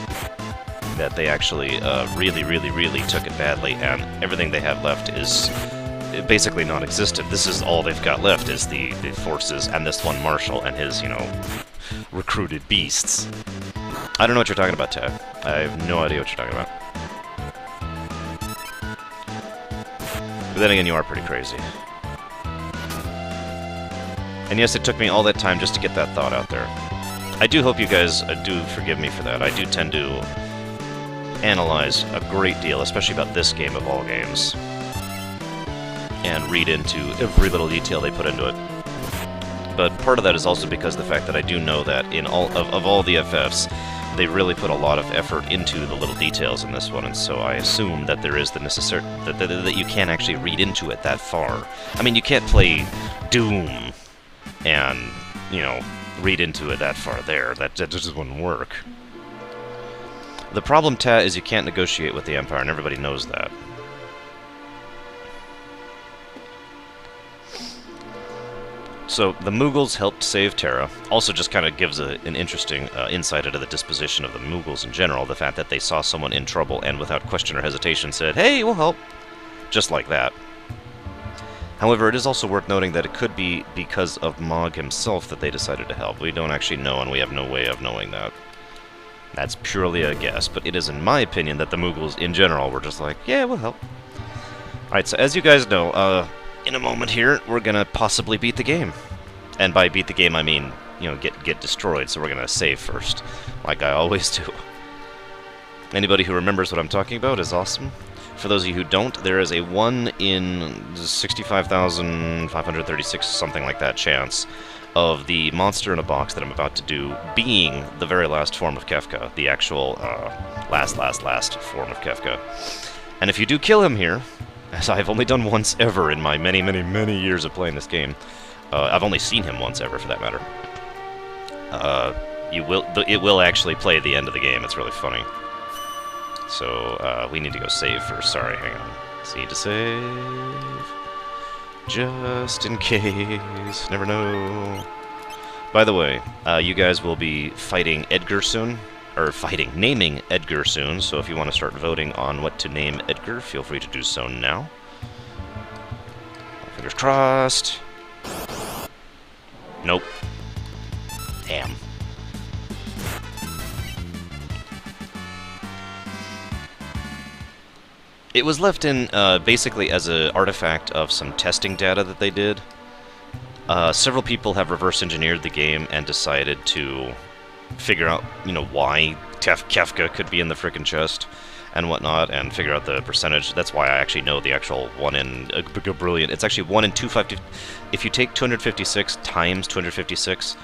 That they actually really took it badly, and everything they have left is basically non-existent. This is all they've got left, is the forces and this one Marshal and his, you know, recruited beasts. I don't know what you're talking about, Ted. I have no idea what you're talking about. But then again, you are pretty crazy. And yes, it took me all that time just to get that thought out there. I do hope you guys do forgive me for that. I do tend to analyze a great deal, especially about this game of all games, and read into every little detail they put into it. But part of that is also because of the fact that I do know that in all the FFs, they really put a lot of effort into the little details in this one, and so I assume that there is the necessary that you can't actually read into it that far. I mean, you can't play Doom and, you know, read into it that far there. That just wouldn't work. The problem, Tat, is you can't negotiate with the Empire, and everybody knows that. So, the Mughals helped save Terra. Also just kind of gives an interesting insight into the disposition of the Mughals in general, the fact that they saw someone in trouble and without question or hesitation said, "Hey, we'll help." Just like that. However, it is also worth noting that it could be because of Mog himself that they decided to help. We don't actually know, and we have no way of knowing that. That's purely a guess, but it is in my opinion that the Mughals in general were just like, yeah, we'll help. Alright, so as you guys know, in a moment here, we're gonna possibly beat the game. And by beat the game, I mean, you know, get destroyed, so we're gonna save first, like I always do. Anybody who remembers what I'm talking about is awesome. For those of you who don't, there is a 1 in 65,536, something like that, chance of the monster in a box that I'm about to do being the very last form of Kefka, the actual last form of Kefka. And if you do kill him here, as I've only done once ever in my many years of playing this game, I've only seen him once ever, for that matter. It will actually play the end of the game. It's really funny. So we need to go save first. Sorry, hang on. So need to save, just in case. Never know. By the way, you guys will be fighting Edgar soon. Or naming Edgar soon, so if you want to start voting on what to name Edgar, feel free to do so now. Fingers crossed. Nope. Damn. It was left in basically as an artifact of some testing data that they did. Several people have reverse engineered the game and decided to figure out, you know, why Kefka could be in the frickin' chest and whatnot, and figure out the percentage. That's why I actually know the actual 1 in... brilliant. It's actually 1 in 250... If you take 256 times 256,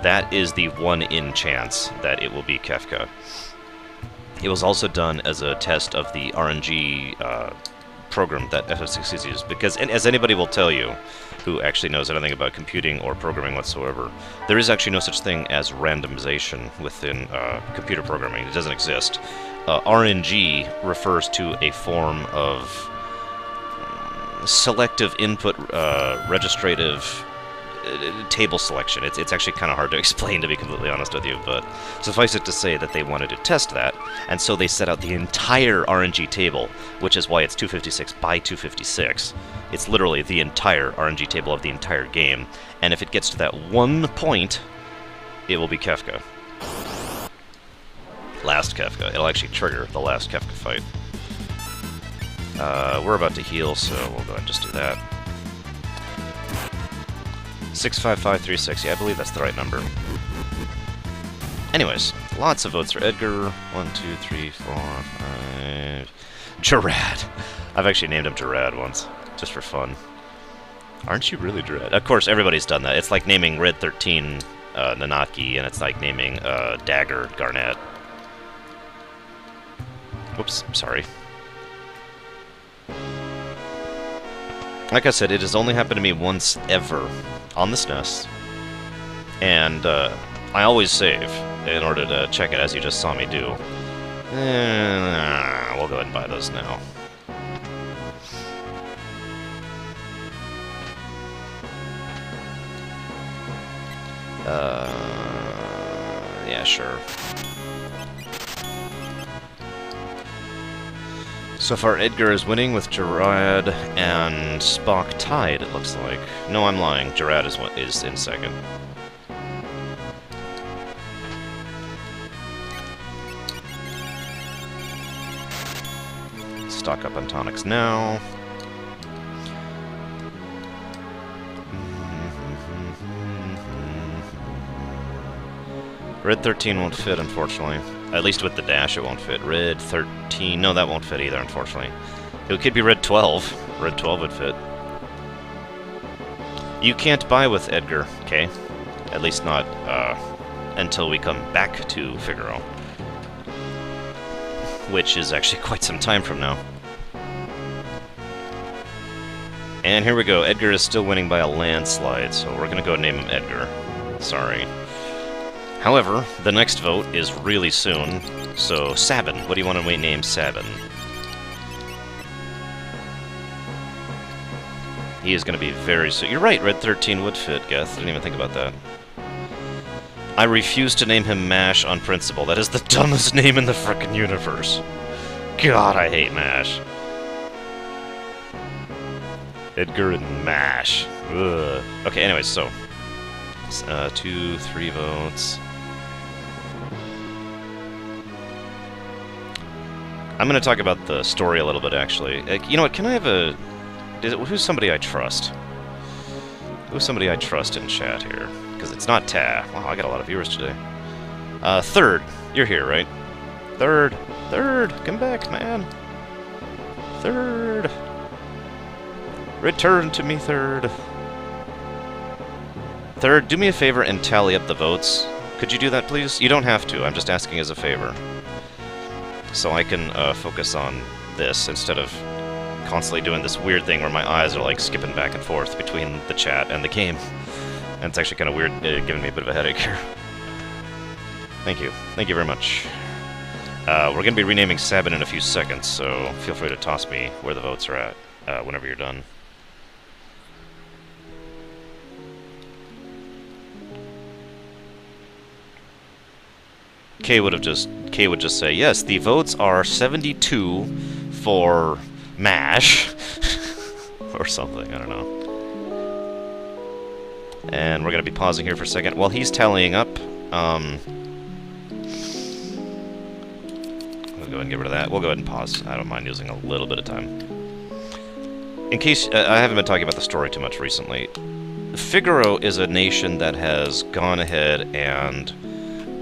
that is the 1 in chance that it will be Kefka. It was also done as a test of the RNG program that FF6 used, because, and as anybody will tell you, who actually knows anything about computing or programming whatsoever, there is actually no such thing as randomization within computer programming. It doesn't exist. RNG refers to a form of selective input registrative table selection. It's actually kind of hard to explain, to be completely honest with you, but suffice it to say that they wanted to test that, and so they set out the entire RNG table, which is why it's 256 by 256. It's literally the entire RNG table of the entire game, and if it gets to that 1 point, it will be Kefka. Last Kefka. It'll actually trigger the last Kefka fight. We're about to heal, so we'll go ahead and just do that. 65536, yeah, I believe that's the right number. Anyways, lots of votes for Edgar. 1, 2, 3, 4, 5... Gerad! I've actually named him Gerad once, just for fun. Aren't you really Gerad? Of course, everybody's done that. It's like naming Red 13 Nanaki, and it's like naming Dagger Garnet. Whoops, sorry. Like I said, it has only happened to me once ever on the SNES, and I always save in order to check it, as you just saw me do. We'll go ahead and buy those now. Yeah, sure. So far, Edgar is winning with Gerard and Spock tied, it looks like. No, I'm lying. Gerard is in second. Stock up on tonics now. Red 13 won't fit, unfortunately. At least with the dash, it won't fit. Red 13... No, that won't fit either, unfortunately. It could be Red 12. Red 12 would fit. You can't buy with Edgar, okay? At least not until we come back to Figaro. Which is actually quite some time from now. And here we go. Edgar is still winning by a landslide, so we're gonna go name him Edgar. Sorry. However, the next vote is really soon, so Sabin. What do you want to name Sabin? He is going to be very soon. You're right, Red 13 would fit, Geth. I didn't even think about that. I refuse to name him MASH on principle. That is the dumbest name in the frickin' universe. God, I hate MASH. Edgar and MASH. Ugh. Okay, anyways, so... 2, 3 votes. I'm going to talk about the story a little bit, actually. You know what, can I have a... who's somebody I trust? Who's somebody I trust in chat here? Because it's not Ta. Wow, I got a lot of viewers today. Third. You're here, right? Third. Third. Come back, man. Third. Return to me, Third. Third, do me a favor and tally up the votes. Could you do that, please? You don't have to. I'm just asking as a favor. So I can focus on this instead of constantly doing this weird thing where my eyes are like skipping back and forth between the chat and the game. And it's actually kind of weird, giving me a bit of a headache here. Thank you. Thank you very much. We're going to be renaming Sabin in a few seconds, so feel free to toss me where the votes are at whenever you're done. Kay would just say, yes, the votes are 72 for MASH. Or something, I don't know. And we're going to be pausing here for a second. While he's tallying up, we'll go ahead and get rid of that. We'll go ahead and pause. I don't mind using a little bit of time. In case, I haven't been talking about the story too much recently. Figaro is a nation that has gone ahead and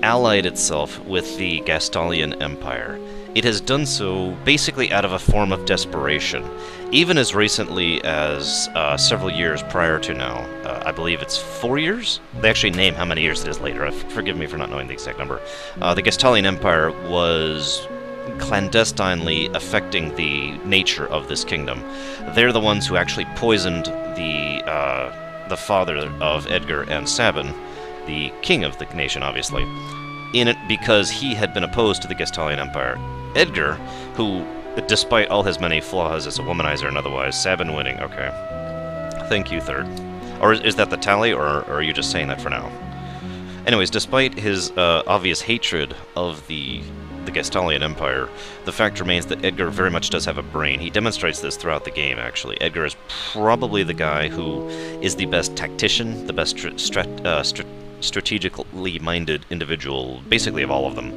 allied itself with the Gastalian Empire. It has done so basically out of a form of desperation. Even as recently as several years prior to now, I believe it's 4 years? They actually name how many years it is later. Forgive me for not knowing the exact number. The Gastalian Empire was clandestinely affecting the nature of this kingdom. They're the ones who actually poisoned the father of Edgar and Sabin, the king of the nation, obviously, in it because he had been opposed to the Gastalian Empire. Edgar, who, despite all his many flaws as a womanizer and otherwise, Sabin winning, okay. Thank you, Third. Or is that the tally, or are you just saying that for now? Anyways, despite his obvious hatred of the Gastalian Empire, the fact remains that Edgar very much does have a brain. He demonstrates this throughout the game, actually. Edgar is probably the guy who is the best tactician, the best strategically minded individual, basically of all of them.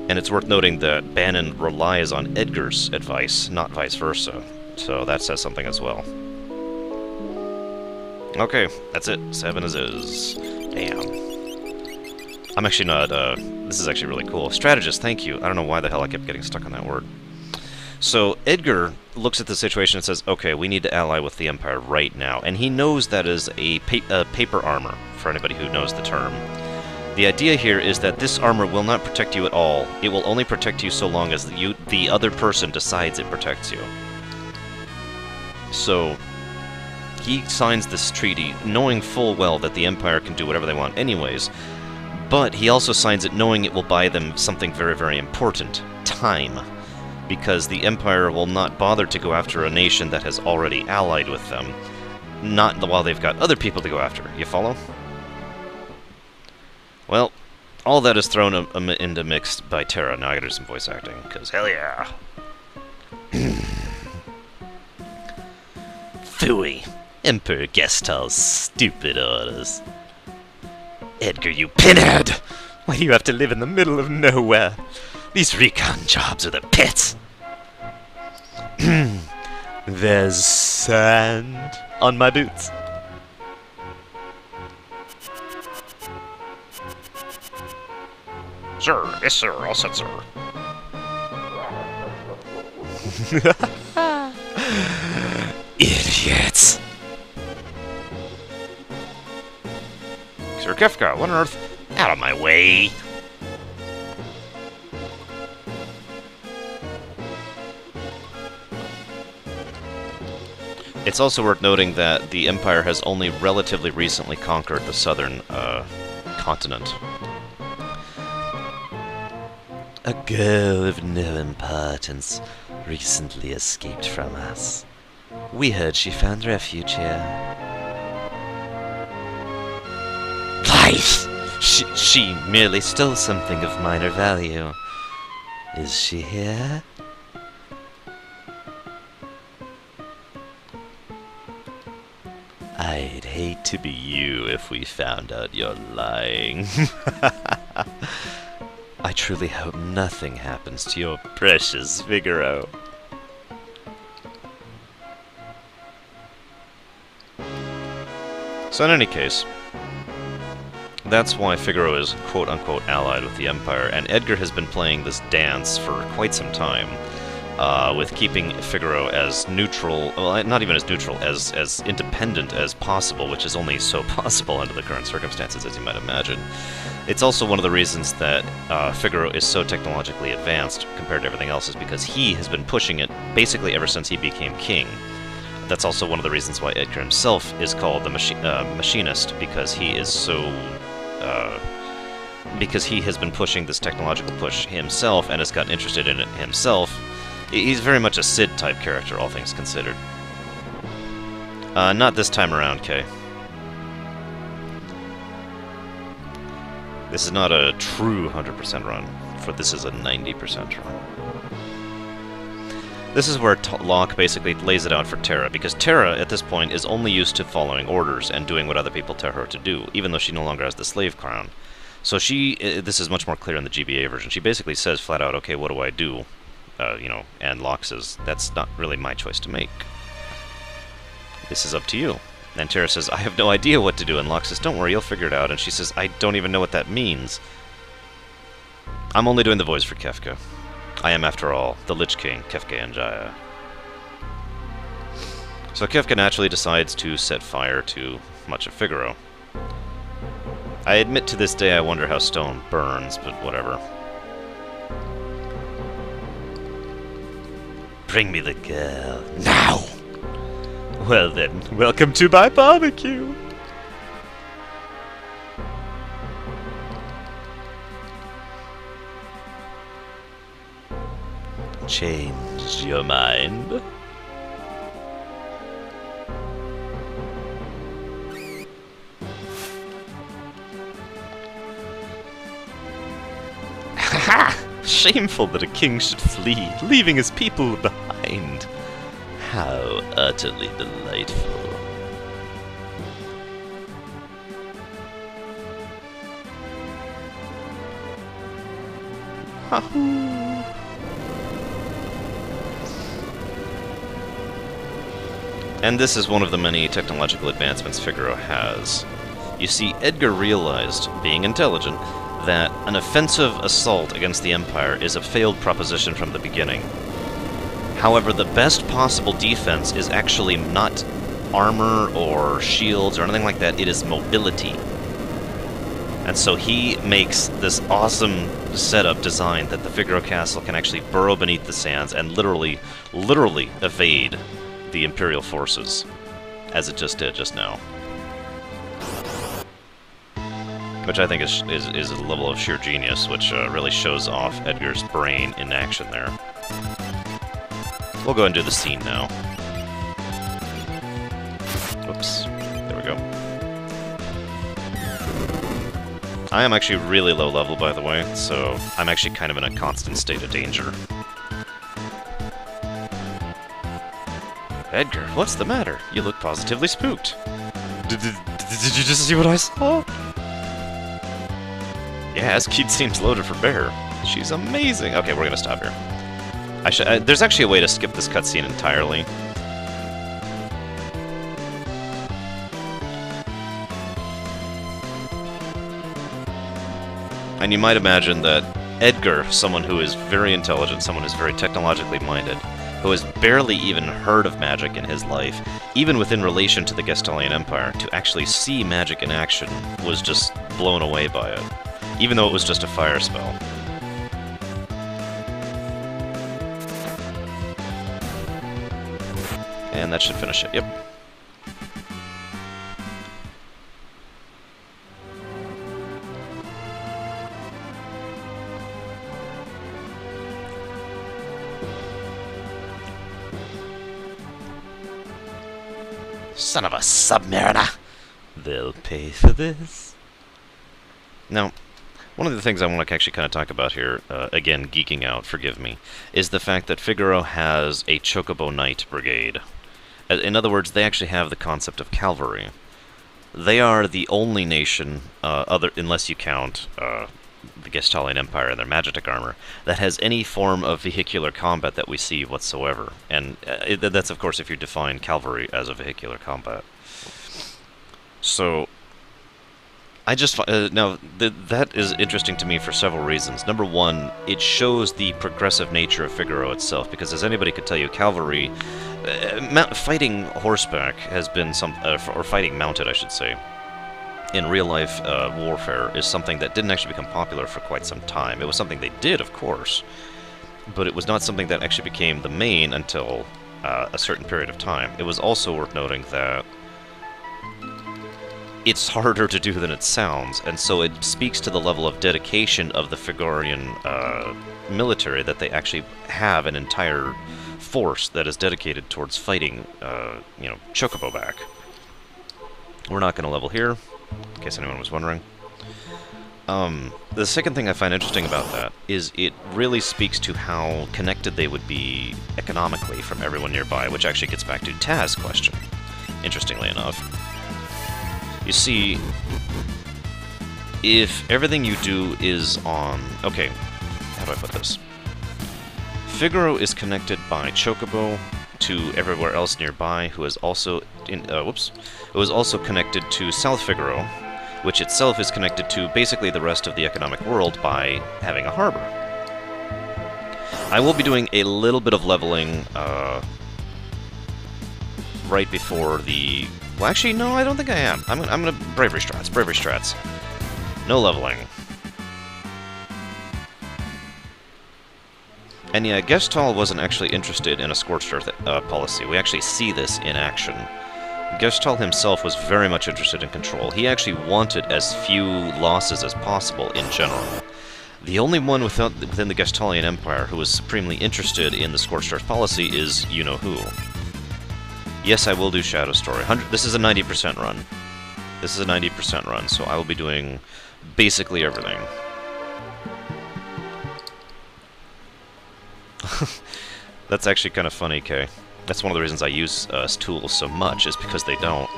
And it's worth noting that Bannon relies on Edgar's advice, not vice versa. So that says something as well. Okay, that's it. 7 is. Damn. I'm actually not, this is actually really cool. Strategist, thank you. I don't know why the hell I kept getting stuck on that word. So, Edgar looks at the situation and says, okay, we need to ally with the Empire right now. And he knows that is a paper armor, for anybody who knows the term. The idea here is that this armor will not protect you at all. It will only protect you so long as the other person decides it protects you. So, he signs this treaty knowing full well that the Empire can do whatever they want anyways, but he also signs it knowing it will buy them something very, very important. Time. Because the Empire will not bother to go after a nation that has already allied with them. Not while they've got other people to go after. You follow? Well, all that is thrown into mix by Terra. Now I gotta do some voice acting, because hell yeah! Phooey. Emperor Gestal's stupid orders. Edgar, you pinhead! Why do you have to live in the middle of nowhere? These recon jobs are the pits! There's sand on my boots. Sir, yes sir, all set sir. Idiots! Kefka, what on earth? Out of my way! It's also worth noting that the Empire has only relatively recently conquered the southern continent. A girl of no importance recently escaped from us. We heard she found refuge here. Lies! She merely stole something of minor value. Is she here? I'd hate to be you if we found out you're lying. I truly hope nothing happens to your precious Figaro. So in any case, that's why Figaro is quote-unquote allied with the Empire, and Edgar has been playing this dance for quite some time, with keeping Figaro as neutral, well, not even as neutral, as independent as possible, which is only so possible under the current circumstances, as you might imagine. It's also one of the reasons that Figaro is so technologically advanced compared to everything else, is because he has been pushing it basically ever since he became king. That's also one of the reasons why Edgar himself is called the machinist, because he is so... because he has been pushing this technological push himself and has gotten interested in it himself. He's very much a Sid-type character, all things considered. Not this time around, Kay. This is not a true 100% run, for this is a 90% run. This is where Locke basically lays it out for Terra, because Terra, at this point, is only used to following orders and doing what other people tell her to do, even though she no longer has the slave crown. So she, this is much more clear in the GBA version, she basically says flat out, okay, what do I do? You know, and Locke says, that's not really my choice to make. This is up to you. And Terra says, I have no idea what to do, and Locke says, don't worry, you'll figure it out, and she says, I don't even know what that means. I'm only doing the voice for Kefka. I am, after all, the Lich King, Kefka and Jaya. So Kefka naturally decides to set fire to much of Figaro. I admit to this day I wonder how stone burns, but whatever. Bring me the girl, now! Well then, welcome to my barbecue! Change your mind? Ha! Shameful that a king should flee, leaving his people behind. How utterly delightful. Hahoo! And this is one of the many technological advancements Figaro has. You see, Edgar realized, being intelligent, that an offensive assault against the Empire is a failed proposition from the beginning. However, the best possible defense is actually not armor or shields or anything like that, it is mobility. And so he makes this awesome setup design that the Figaro Castle can actually burrow beneath the sands and literally evade the Imperial forces, as it just did just now. Which I think is a level of sheer genius, which really shows off Edgar's brain in action there. We'll go and do the scene now. Whoops. There we go. I am actually really low level, by the way, so I'm actually kind of in a constant state of danger. Edgar, what's the matter? You look positively spooked. Did you just see what I saw? Yeah, Eskeed seems loaded for bear. She's amazing. Okay, we're gonna stop here. There's actually a way to skip this cutscene entirely. And you might imagine that Edgar, someone who is very intelligent, someone who's very technologically minded, who has barely even heard of magic in his life, even within relation to the Gestalian Empire, to actually see magic in action was just blown away by it, even though it was just a fire spell. And that should finish it, yep. Son of a Submariner! They'll pay for this. Now, one of the things I want to actually kind of talk about here, again, geeking out, forgive me, is the fact that Figaro has a Chocobo Knight Brigade. In other words, they actually have the concept of cavalry. They are the only nation, unless you count the Gestalian Empire and their Magitech armor, that has any form of vehicular combat that we see whatsoever. And that's, of course, if you define cavalry as a vehicular combat. So, I just now that is interesting to me for several reasons. Number one, it shows the progressive nature of Figaro itself, because as anybody could tell you, cavalry, fighting horseback has been or fighting mounted, I should say, in real-life warfare is something that didn't actually become popular for quite some time. It was something they did, of course, but it was not something that actually became the main until a certain period of time. It was also worth noting that it's harder to do than it sounds, and so it speaks to the level of dedication of the Figarian military, that they actually have an entire force that is dedicated towards fighting, Chocobo back. We're not going to level here, in case anyone was wondering. The second thing I find interesting about that is it really speaks to how connected they would be economically from everyone nearby, which actually gets back to Taz's question, interestingly enough. You see, if everything you do is on... Okay, how do I put this? Figaro is connected by Chocobo to everywhere else nearby, who is also who is also connected to South Figaro, which itself is connected to basically the rest of the economic world by having a harbor. I will be doing a little bit of leveling right before the... Well, actually, no, I don't think I am. I'm gonna bravery strats. No leveling. And yeah, Gestalt wasn't actually interested in a Scorched Earth policy. We actually see this in action. Gestalt himself was very much interested in control. He actually wanted as few losses as possible in general. The only one within the Gestalian Empire who was supremely interested in the Scorched Earth policy is you-know-who. Yes, I will do Shadow Story. This is a 90% run. This is a 90% run, so I will be doing basically everything. That's actually kind of funny, Kay. That's one of the reasons I use tools so much, is because they don't.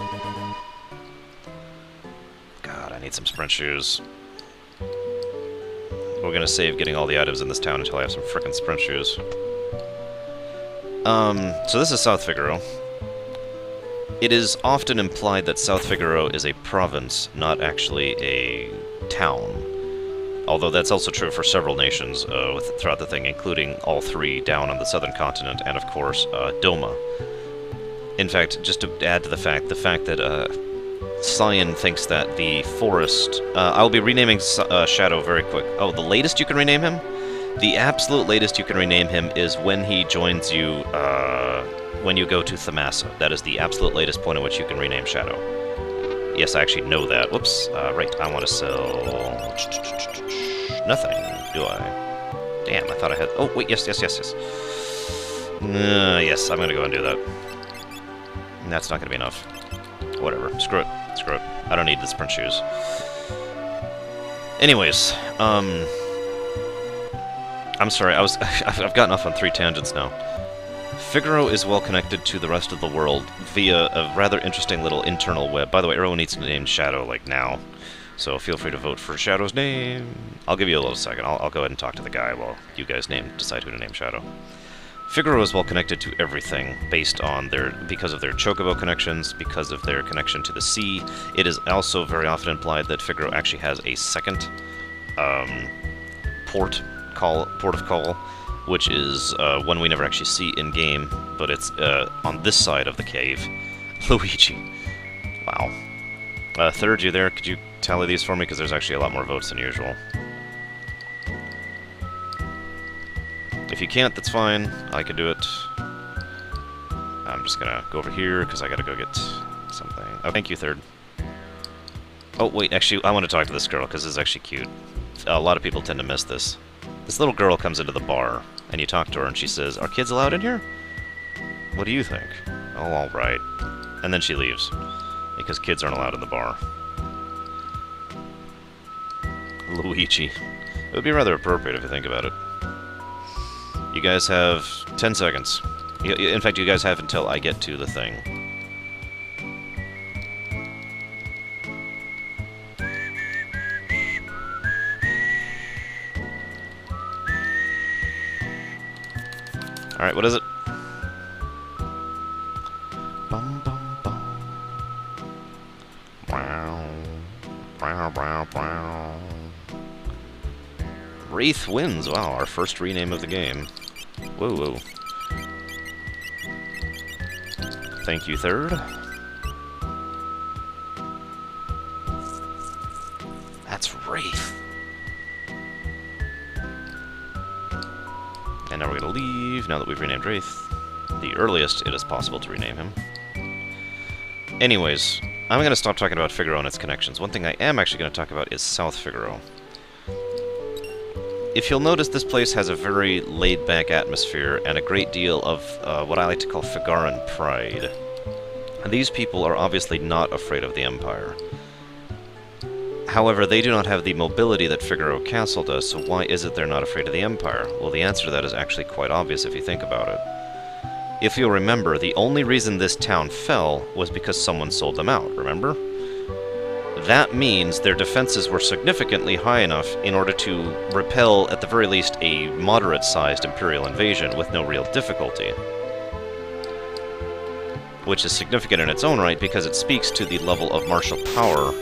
God, I need some sprint shoes. We're gonna save getting all the items in this town until I have some frickin' sprint shoes. So this is South Figaro. It is often implied that South Figaro is a province, not actually a town. Although that's also true for several nations throughout the thing, including all three down on the southern continent, and of course, Doma. In fact, just to add to the fact that Cyan thinks that the forest... I'll be renaming Shadow very quick. Oh, the latest you can rename him? The absolute latest you can rename him is when he joins you, when you go to Thamasa. That is the absolute latest point at which you can rename Shadow. Yes, I actually know that. Whoops. Right, I want to sell... Nothing, do I? Damn, I thought I had... Oh, wait, yes. Yes, I'm gonna go and do that. That's not gonna be enough. Whatever. Screw it. I don't need the sprint shoes. Anyways, I'm sorry, I've gotten off on 3 tangents now. Figaro is well connected to the rest of the world via a rather interesting little internal web. By the way, everyone needs to name Shadow, like, now. So feel free to vote for Shadow's name. I'll give you a little second. I'll go ahead and talk to the guy while you guys decide who to name Shadow. Figaro is well connected to everything based on because of their Chocobo connections, because of their connection to the sea. It is also very often implied that Figaro actually has a second port of call which is one we never actually see in-game, but it's on this side of the cave. Luigi. Wow. Third, you there? Could you tally these for me? Because there's actually a lot more votes than usual. If you can't, that's fine. I can do it. I'm just gonna go over here, because I gotta go get something. Oh, thank you, third. Oh, wait, actually, I want to talk to this girl, because this is actually cute. A lot of people tend to miss this. This little girl comes into the bar, and you talk to her, and she says, "Are kids allowed in here?" "What do you think?" "Oh, all right." And then she leaves, because kids aren't allowed in the bar. Luigi. It would be rather appropriate if you think about it. You guys have 10 seconds. In fact, you guys have until I get to the thing. Alright, what is it? Bum, bum, bum. Wow. Wow, wow, wow. Wraith wins. Wow, our first rename of the game. Whoa, whoa. Thank you, third. That's Wraith. And now we're going to leave, now that we've renamed Wraith. The earliest it is possible to rename him. Anyways, I'm going to stop talking about Figaro and its connections. One thing I am actually going to talk about is South Figaro. If you'll notice, this place has a very laid-back atmosphere and a great deal of what I like to call Figaran pride. And these people are obviously not afraid of the Empire. However, they do not have the mobility that Figaro Castle does, so why is it they're not afraid of the Empire? Well, the answer to that is actually quite obvious if you think about it. If you'll remember, the only reason this town fell was because someone sold them out, remember? That means their defenses were significantly high enough in order to repel, at the very least, a moderate-sized Imperial invasion with no real difficulty. Which is significant in its own right because it speaks to the level of martial power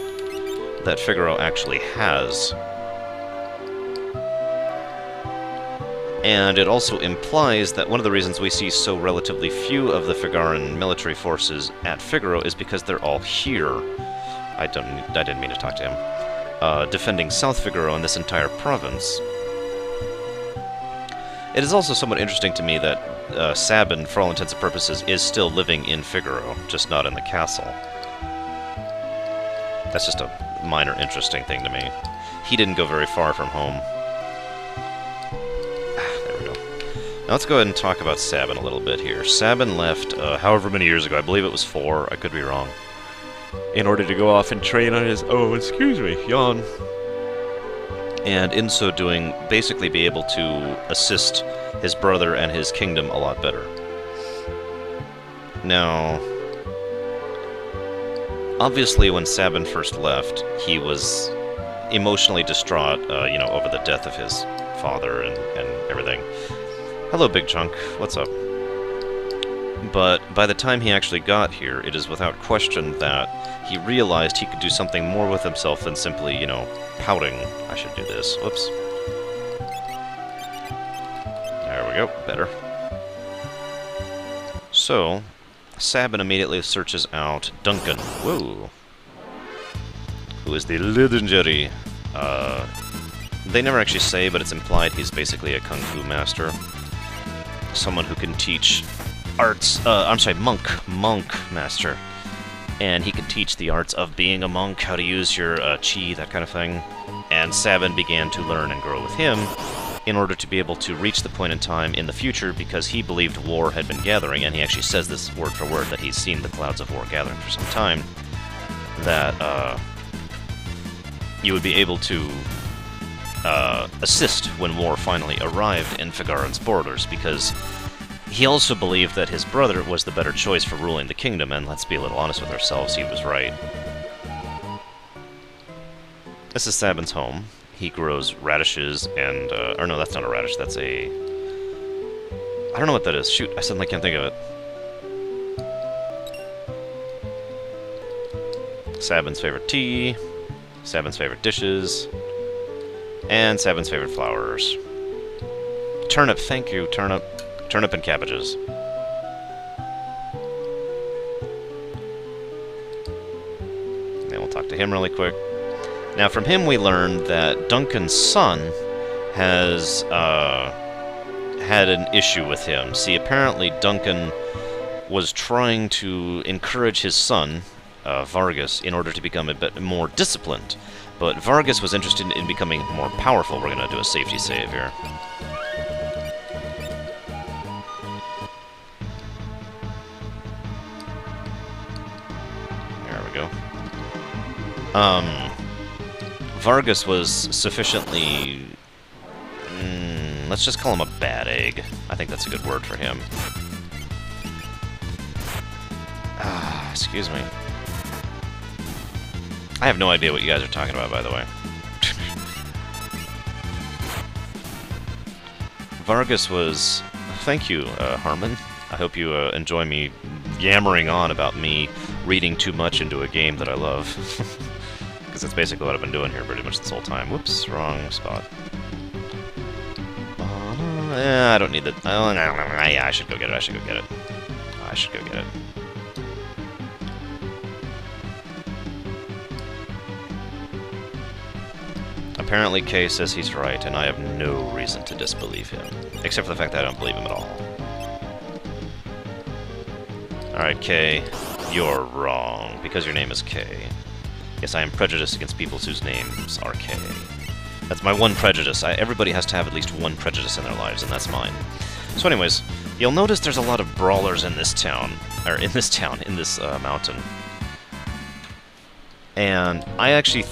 that Figaro actually has. And it also implies that one of the reasons we see so relatively few of the Figaran military forces at Figaro is because they're all here. I didn't mean to talk to him. Defending South Figaro in this entire province. It is also somewhat interesting to me that Sabin, for all intents and purposes, is still living in Figaro, just not in the castle. That's just a minor interesting thing to me. He didn't go very far from home. There we go. Now let's go ahead and talk about Sabin a little bit here. Sabin left however many years ago, I believe it was 4, I could be wrong, in order to go off and train on his, yawn. And in so doing, basically be able to assist his brother and his kingdom a lot better. Now, obviously when Sabin first left, he was emotionally distraught, over the death of his father and everything. Hello, Big Chunk. What's up? But by the time he actually got here, it is without question that he realized he could do something more with himself than simply, pouting. I should do this. Whoops. There we go. Better. So, Sabin immediately searches out Duncan. Whoa. Who is the legendary... they never actually say, but it's implied he's basically a kung fu master. Someone who can teach arts... monk master. And he can teach the arts of being a monk, how to use your chi, that kind of thing. And Sabin began to learn and grow with him in order to be able to reach the point in time in the future, because he believed war had been gathering, and he actually says this word for word, that he's seen the clouds of war gathering for some time, that you would be able to assist when war finally arrived in Figaran's borders, because he also believed that his brother was the better choice for ruling the kingdom, and let's be a little honest with ourselves, he was right. This is Sabin's home. He grows radishes and, or no, that's not a radish, that's a... I don't know what that is. Shoot, I suddenly can't think of it. Sabin's favorite tea, Sabin's favorite dishes, and Sabin's favorite flowers. turnip, thank you, turnip. Turnip and cabbages. Then we'll talk to him really quick. Now, from him we learned that Duncan's son has had an issue with him. See, apparently Duncan was trying to encourage his son, Vargas, in order to become a bit more disciplined. But Vargas was interested in becoming more powerful. We're going to do a safety save here. There we go. Vargas was sufficiently... let's just call him a bad egg. I think that's a good word for him. Excuse me. I have no idea what you guys are talking about, by the way. Vargas was... Thank you, Harmon. I hope you enjoy me yammering on about me reading too much into a game that I love. Because that's basically what I've been doing here pretty much this whole time. Whoops, wrong spot. I don't need that. Oh, no, yeah, I should go get it. I should go get it. I should go get it. Apparently Kay says he's right, and I have no reason to disbelieve him. Except for the fact that I don't believe him at all. Alright, Kay, you're wrong, because your name is Kay. Yes, I am prejudiced against people whose names are Kay. That's my one prejudice. Everybody has to have at least one prejudice in their lives, and that's mine. So anyways, you'll notice there's a lot of brawlers in this town, in this mountain. And I actually,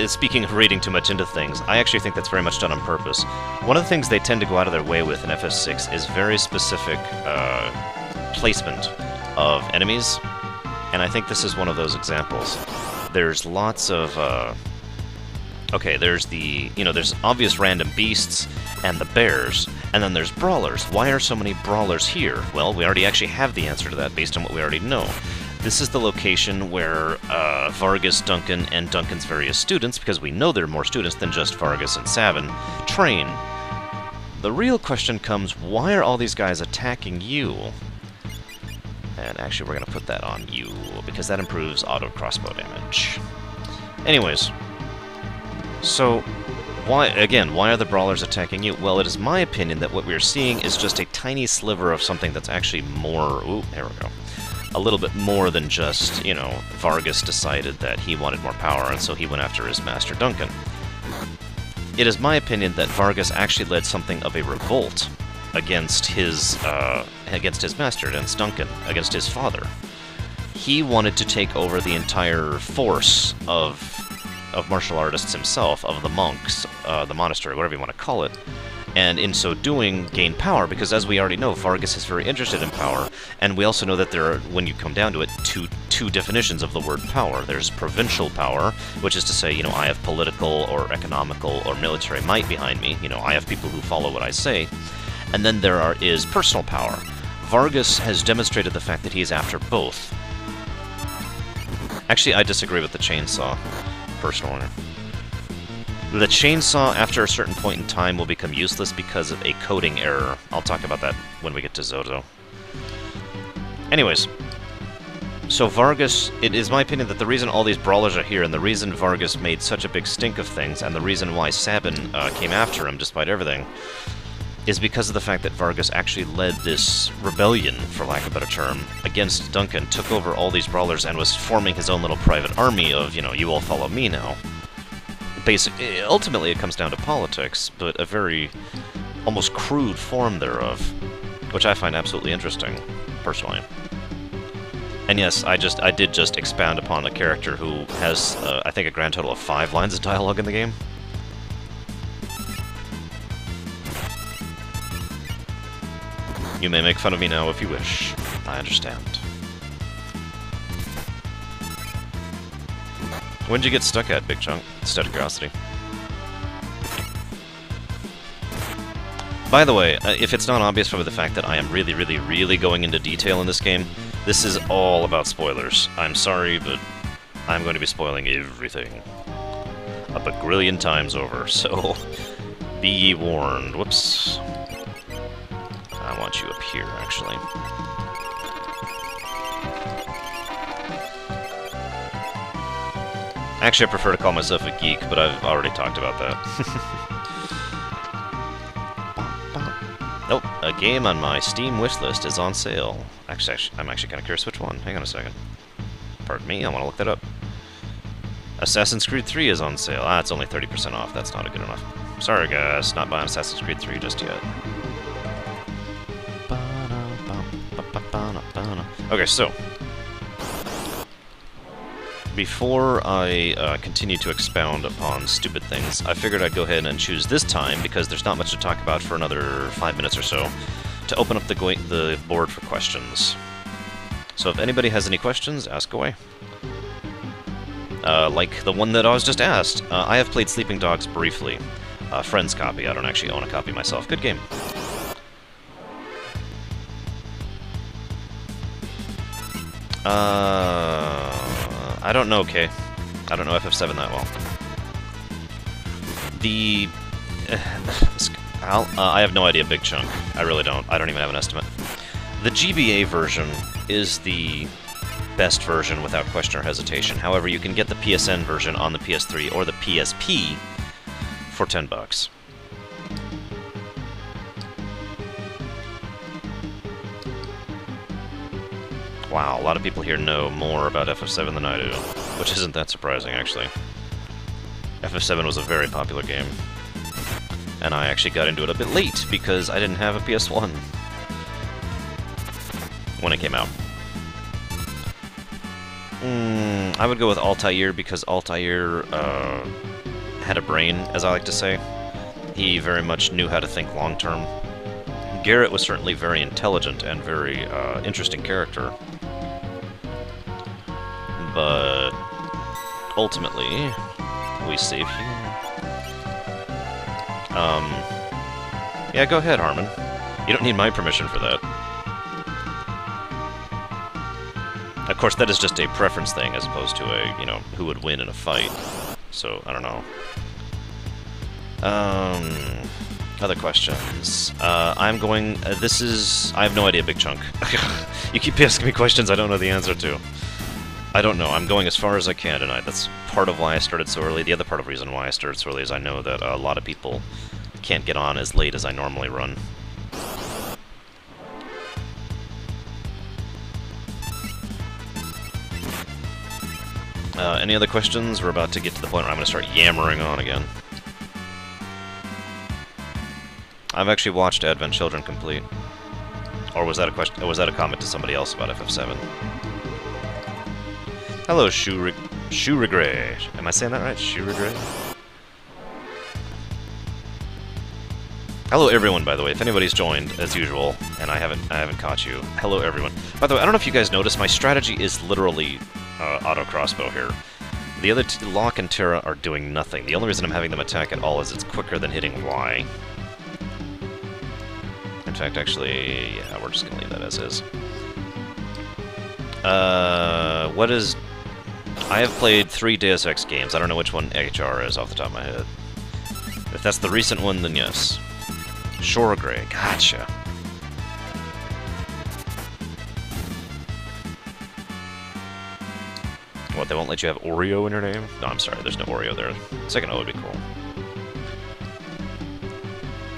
speaking of reading too much into things, I actually think that's very much done on purpose. One of the things they tend to go out of their way with in FF6 is very specific placement of enemies, and I think this is one of those examples. There's lots of, okay, there's there's obvious random beasts and the bears, and then there's brawlers. Why are so many brawlers here? Well, we already actually have the answer to that based on what we already know. This is the location where Vargas, Duncan, and Duncan's various students, because we know there are more students than just Vargas and Savin, train. The real question comes, why are all these guys attacking you? And actually, we're going to put that on you, because that improves auto crossbow damage. Anyways, so, why are the brawlers attacking you? Well, it is my opinion that what we're seeing is just a tiny sliver of something that's actually more... Ooh, there we go. A little bit more than just, Vargas decided that he wanted more power, and so he went after his master Duncan. It is my opinion that Vargas actually led something of a revolt against his master, against Duncan, against his father. He wanted to take over the entire force of martial artists himself, of the monks, the monastery, whatever you want to call it, and in so doing, gain power, because as we already know, Vargas is very interested in power, and we also know that there are, when you come down to it, two definitions of the word power. There's provincial power, which is to say, I have political or economical or military might behind me, I have people who follow what I say, and then there is personal power. Vargas has demonstrated the fact that he is after both. Actually, I disagree with the chainsaw, personally. The chainsaw, after a certain point in time, will become useless because of a coding error. I'll talk about that when we get to Zoto. Anyways, so Vargas, it is my opinion that the reason all these brawlers are here, and the reason Vargas made such a big stink of things, and the reason why Sabin came after him despite everything, is because of the fact that Vargas actually led this rebellion, for lack of a better term, against Duncan, took over all these brawlers, and was forming his own little private army of, you all follow me now. Ultimately, it comes down to politics, but a very almost crude form thereof, which I find absolutely interesting, personally. And yes, I did just expound upon a character who has, I think, a grand total of 5 lines of dialogue in the game. You may make fun of me now if you wish. I understand. When'd you get stuck at, Big Chunk? Just out of curiosity. By the way, if it's not obvious from the fact that I am really, really, really going into detail in this game, this is all about spoilers. I'm sorry, but I'm going to be spoiling everything. A bagrillion times over, so be ye warned. Whoops. I want you up here, actually. Actually, I prefer to call myself a geek, but I've already talked about that. Nope, a game on my Steam wishlist is on sale. Actually, I'm actually kind of curious which one. Hang on a second. Pardon me, I want to look that up. Assassin's Creed 3 is on sale. Ah, it's only 30% off. That's not good enough. Sorry, guys, not buying Assassin's Creed 3 just yet. Okay, so before I continue to expound upon stupid things, I figured I'd go ahead and choose this time, because there's not much to talk about for another 5 minutes or so, to open up the board for questions. So if anybody has any questions, ask away. Like the one that I was just asked. I have played Sleeping Dogs briefly. Friend's copy. I don't actually own a copy myself. Good game. I don't know, Kay. I don't know FF7 that well. I have no idea, Big Chunk. I really don't. I don't even have an estimate. The GBA version is the best version without question or hesitation. However, you can get the PSN version on the PS3 or the PSP for $10. Wow, a lot of people here know more about FF7 than I do, which isn't that surprising, actually. FF7 was a very popular game, and I actually got into it a bit late because I didn't have a PS1 when it came out. I would go with Altair because Altair had a brain, as I like to say. He very much knew how to think long-term. Garrett was certainly very intelligent and very interesting character. But ultimately, we save you. Yeah, go ahead, Harmon. You don't need my permission for that. Of course, that is just a preference thing as opposed to a, you know, who would win in a fight. So, I don't know. Other questions. I'm going... I have no idea, Big Chunk. You keep asking me questions I don't know the answer to. I don't know. I'm going as far as I can tonight. That's part of why I started so early. The other part of the reason why I started so early is I know that a lot of people can't get on as late as I normally run. Any other questions? We're about to get to the point where I'm going to start yammering on again. I've actually watched Advent Children complete. Or was that a question? Or was that a comment to somebody else about FF7? Hello, Shurigre. Am I saying that right? Shurigre? Hello, everyone. By the way, if anybody's joined as usual, and I haven't caught you. Hello, everyone. By the way, I don't know if you guys noticed, my strategy is literally auto crossbow here. The other Locke and Terra are doing nothing. The only reason I'm having them attack at all is it's quicker than hitting Y. In fact, actually, yeah, we're just gonna leave that as is. What is... I have played 3 Deus Ex games. I don't know which one HR is off the top of my head. If that's the recent one, then yes. Shoragray, gotcha. What, they won't let you have Oreo in your name? No, I'm sorry, there's no Oreo there. Second O would be cool.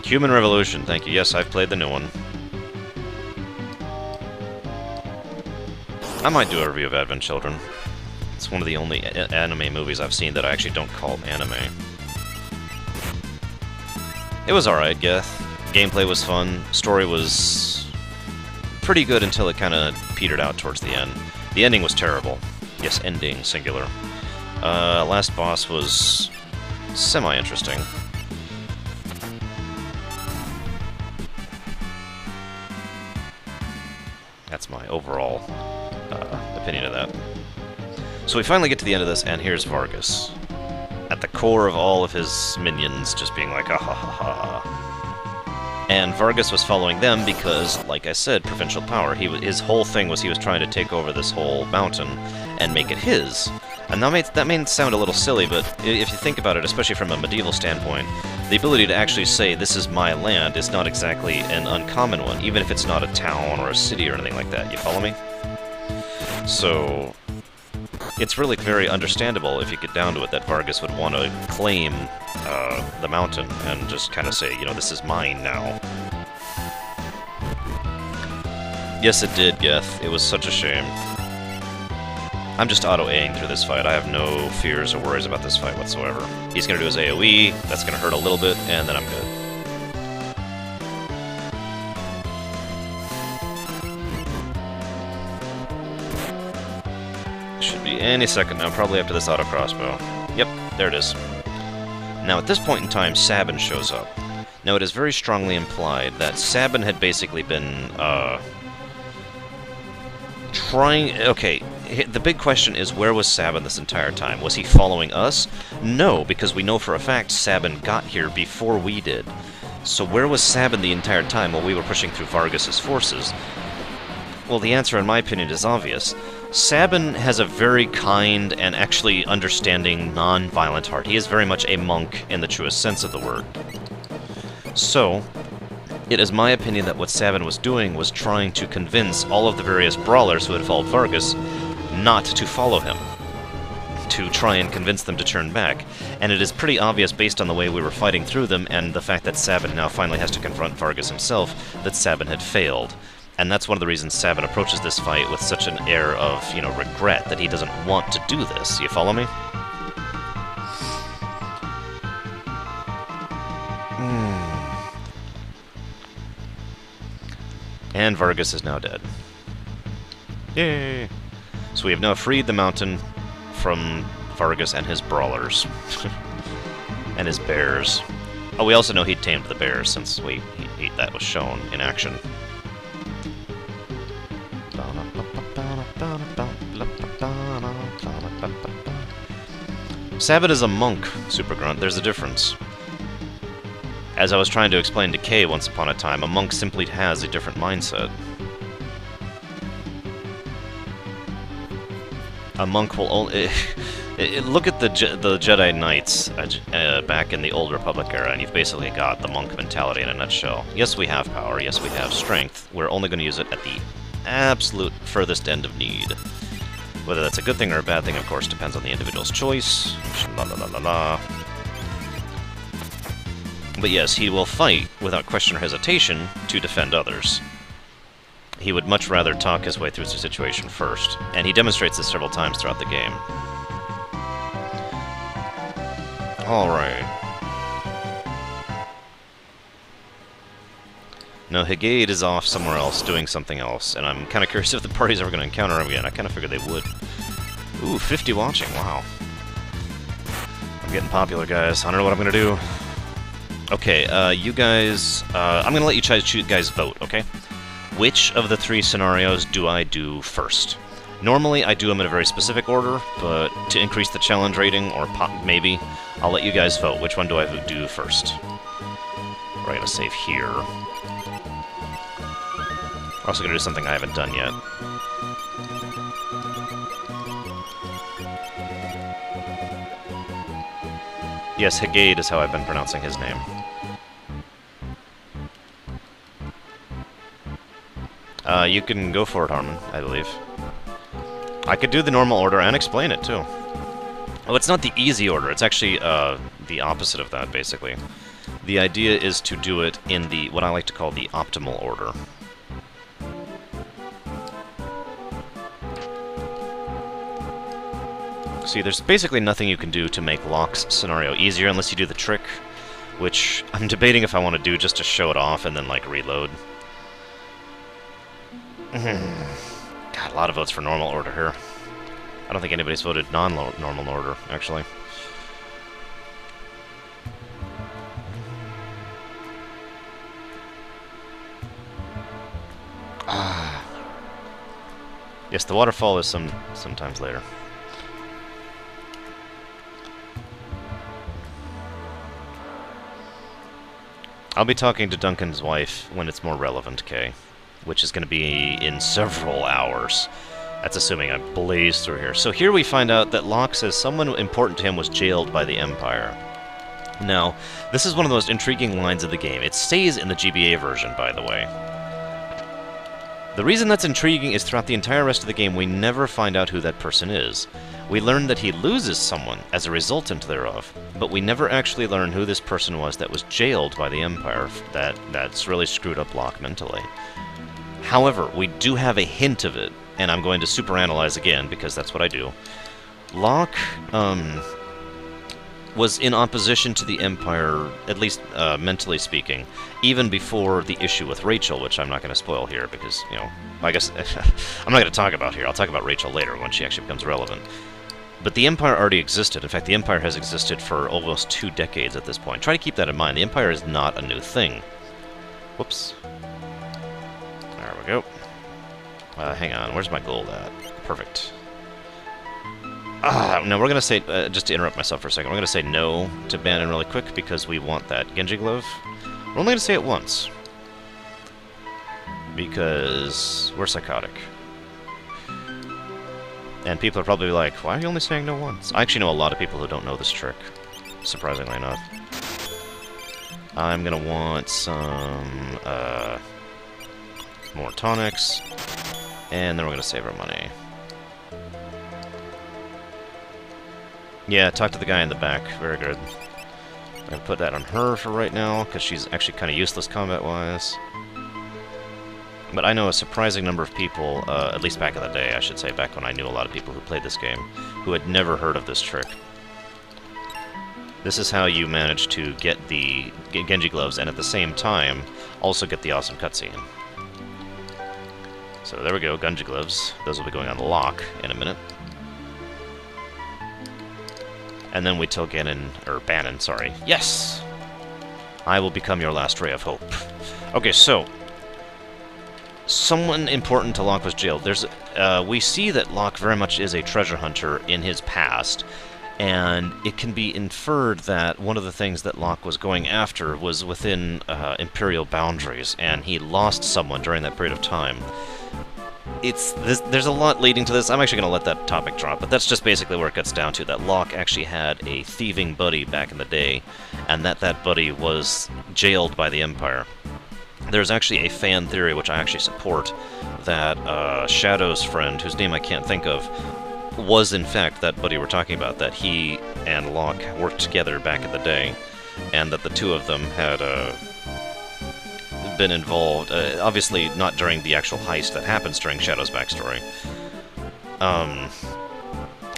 Human Revolution, thank you. Yes, I've played the new one. I might do a review of Advent Children. It's one of the only anime movies I've seen that I actually don't call anime. It was alright, Geth. Gameplay was fun. Story was pretty good until it kind of petered out towards the end. The ending was terrible. Yes, ending, singular. Last boss was semi-interesting. That's my overall opinion of that. So we finally get to the end of this, and here's Vargas. At the core of all of his minions just being like, ah ha ha ha. And Vargas was following them because, like I said, provincial power. His whole thing was he was trying to take over this whole mountain and make it his. And that may sound a little silly, but if you think about it, especially from a medieval standpoint, the ability to actually say, this is my land, is not exactly an uncommon one, even if it's not a town or a city or anything like that. You follow me? So, it's really very understandable, if you get down to it, that Vargas would want to claim the mountain and just kind of say, you know, this is mine now. Yes, it did, Geth. It was such a shame. I'm just auto-Aing through this fight. I have no fears or worries about this fight whatsoever. He's going to do his AoE, that's going to hurt a little bit, and then I'm good. Should be any second now, probably after this auto-crossbow. Yep, there it is. Now, at this point in time, Sabin shows up. Now, it is very strongly implied that Sabin had basically been, okay, the big question is, where was Sabin this entire time? Was he following us? No, because we know for a fact Sabin got here before we did. So where was Sabin the entire time while we were pushing through Vargas's forces? Well, the answer, in my opinion, is obvious. Sabin has a very kind and actually understanding, non-violent heart. He is very much a monk in the truest sense of the word. So, it is my opinion that what Sabin was doing was trying to convince all of the various brawlers who had followed Vargas not to follow him, to try and convince them to turn back. And it is pretty obvious, based on the way we were fighting through them, and the fact that Sabin now finally has to confront Vargas himself, that Sabin had failed. And that's one of the reasons Sabin approaches this fight with such an air of, you know, regret, that he doesn't want to do this. You follow me? And Vargas is now dead. Yay! So we have now freed the mountain from Vargas and his brawlers. And his bears. Oh, we also know he tamed the bears, since that was shown in action. Sabin is a monk, Super Grunt. There's a difference. As I was trying to explain to Kay once upon a time, a monk simply has a different mindset. A monk will only... Look at the Jedi Knights back in the Old Republic era, and you've basically got the monk mentality in a nutshell. Yes, we have power. Yes, we have strength. We're only going to use it at the absolute furthest end of need. Whether that's a good thing or a bad thing, of course, depends on the individual's choice. La la la la la. But yes, he will fight, without question or hesitation, to defend others. He would much rather talk his way through the situation first, and he demonstrates this several times throughout the game. Alright. Now, Higade is off somewhere else, doing something else, and I'm kind of curious if the party's ever going to encounter him again. I kind of figured they would. Ooh, 50 watching, wow. I'm getting popular, guys. I don't know what I'm going to do. Okay, you guys... I'm going to let you guys vote, okay? Which of the three scenarios do I do first? Normally, I do them in a very specific order, but to increase the challenge rating, or maybe, I'll let you guys vote. Which one do I do first? We're going to save here. We're also going to do something I haven't done yet. Yes, Higade is how I've been pronouncing his name. You can go for it, Harmon, I believe. I could do the normal order and explain it, too. Oh, it's not the easy order. It's actually the opposite of that, basically. The idea is to do it in the what I like to call the optimal order. See, there's basically nothing you can do to make Locke's scenario easier unless you do the trick, which I'm debating if I want to do just to show it off and then, like, reload. God, a lot of votes for normal order here. I don't think anybody's voted non-normal order, actually. Yes, the waterfall is sometimes later. I'll be talking to Duncan's wife when it's more relevant, Kay, which is going to be in several hours. That's assuming I blaze through here. So here we find out that Locke says someone important to him was jailed by the Empire. Now, this is one of the most intriguing lines of the game. It stays in the GBA version, by the way. The reason that's intriguing is throughout the entire rest of the game, we never find out who that person is. We learn that he loses someone as a resultant thereof, but we never actually learn who this person was that was jailed by the Empire. That's really screwed up Locke mentally. However, we do have a hint of it, and I'm going to superanalyze again, because that's what I do. Locke, was in opposition to the Empire, at least mentally speaking, even before the issue with Rachel, which I'm not going to spoil here because, you know, I guess I'm not going to talk about here. I'll talk about Rachel later when she actually becomes relevant. But the Empire already existed. In fact, the Empire has existed for almost 2 decades at this point. Try to keep that in mind. The Empire is not a new thing. Whoops. There we go. Hang on. Where's my gold at? Perfect. Now we're going to say, just to interrupt myself for a second, we're going to say no to Bannon really quick because we want that Genji Glove. We're only going to say it once. Because we're psychotic. And people are probably like, why are you only saying no once? I actually know a lot of people who don't know this trick, surprisingly enough. I'm going to want some more tonics, and then we're going to save our money. Yeah, talk to the guy in the back. Very good. I'm going to put that on her for right now, because she's actually kind of useless combat-wise. But I know a surprising number of people, at least back in the day, I should say, back when I knew a lot of people who played this game, who had never heard of this trick. This is how you manage to get the Genji Gloves, and at the same time, also get the awesome cutscene. So there we go, Genji Gloves. Those will be going on the lock in a minute. And then we tell Bannon, sorry. Yes! I will become your last ray of hope. Okay, so someone important to Locke was jailed. We see that Locke very much is a treasure hunter in his past, and it can be inferred that one of the things that Locke was going after was within Imperial boundaries, and he lost someone during that period of time. There's a lot leading to this. I'm actually going to let that topic drop, but that's just basically where it gets down to, that Locke actually had a thieving buddy back in the day, and that buddy was jailed by the Empire. There's actually a fan theory, which I actually support, that Shadow's friend, whose name I can't think of, was in fact that buddy we're talking about, that he and Locke worked together back in the day, and that the two of them had been involved, obviously not during the actual heist that happens during Shadow's backstory,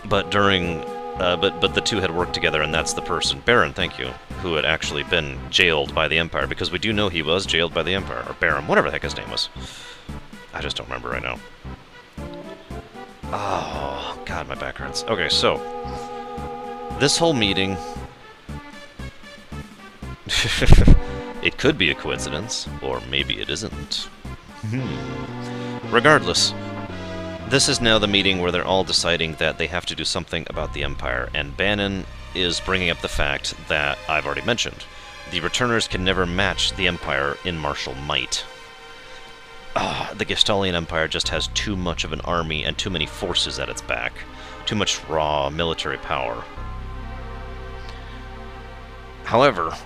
but during, but the two had worked together, and that's the person, Baron, thank you, who had actually been jailed by the Empire, because we do know he was jailed by the Empire, or Baron, whatever the heck his name was. I just don't remember right now. Oh, God, my back hurts. Okay, so, this whole meeting... It could be a coincidence, or maybe it isn't. Regardless, this is now the meeting where they're all deciding that they have to do something about the Empire, and Bannon is bringing up the fact that I've already mentioned. The Returners can never match the Empire in martial might. The Gestalian Empire just has too much of an army and too many forces at its back. Too much raw military power. However,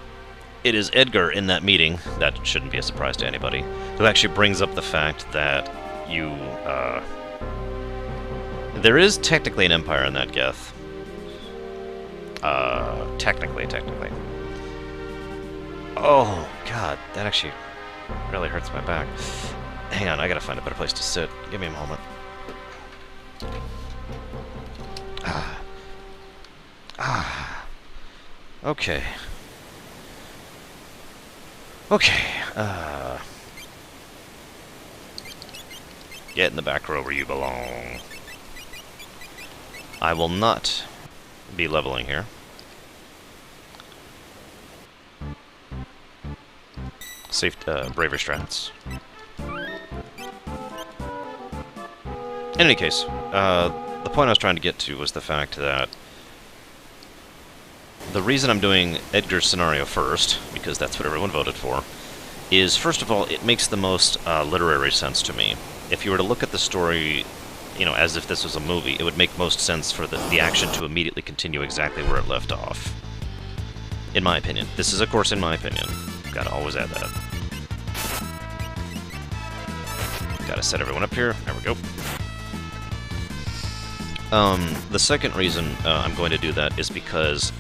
it is Edgar in that meeting, that shouldn't be a surprise to anybody, who actually brings up the fact that there is technically an empire in that Geth. Technically. Oh, God, that actually really hurts my back. Hang on, I gotta find a better place to sit. Give me a moment. Okay. Okay, get in the back row where you belong. I will not be leveling here. Safe, bravery strats. In any case, the point I was trying to get to was the fact that the reason I'm doing Edgar's scenario first, because that's what everyone voted for, is, first of all, it makes the most literary sense to me. If you were to look at the story you know, as if this was a movie, it would make most sense for the action to immediately continue exactly where it left off. In my opinion. This is, of course, in my opinion. Gotta always add that. Gotta set everyone up here. There we go. The second reason I'm going to do that is because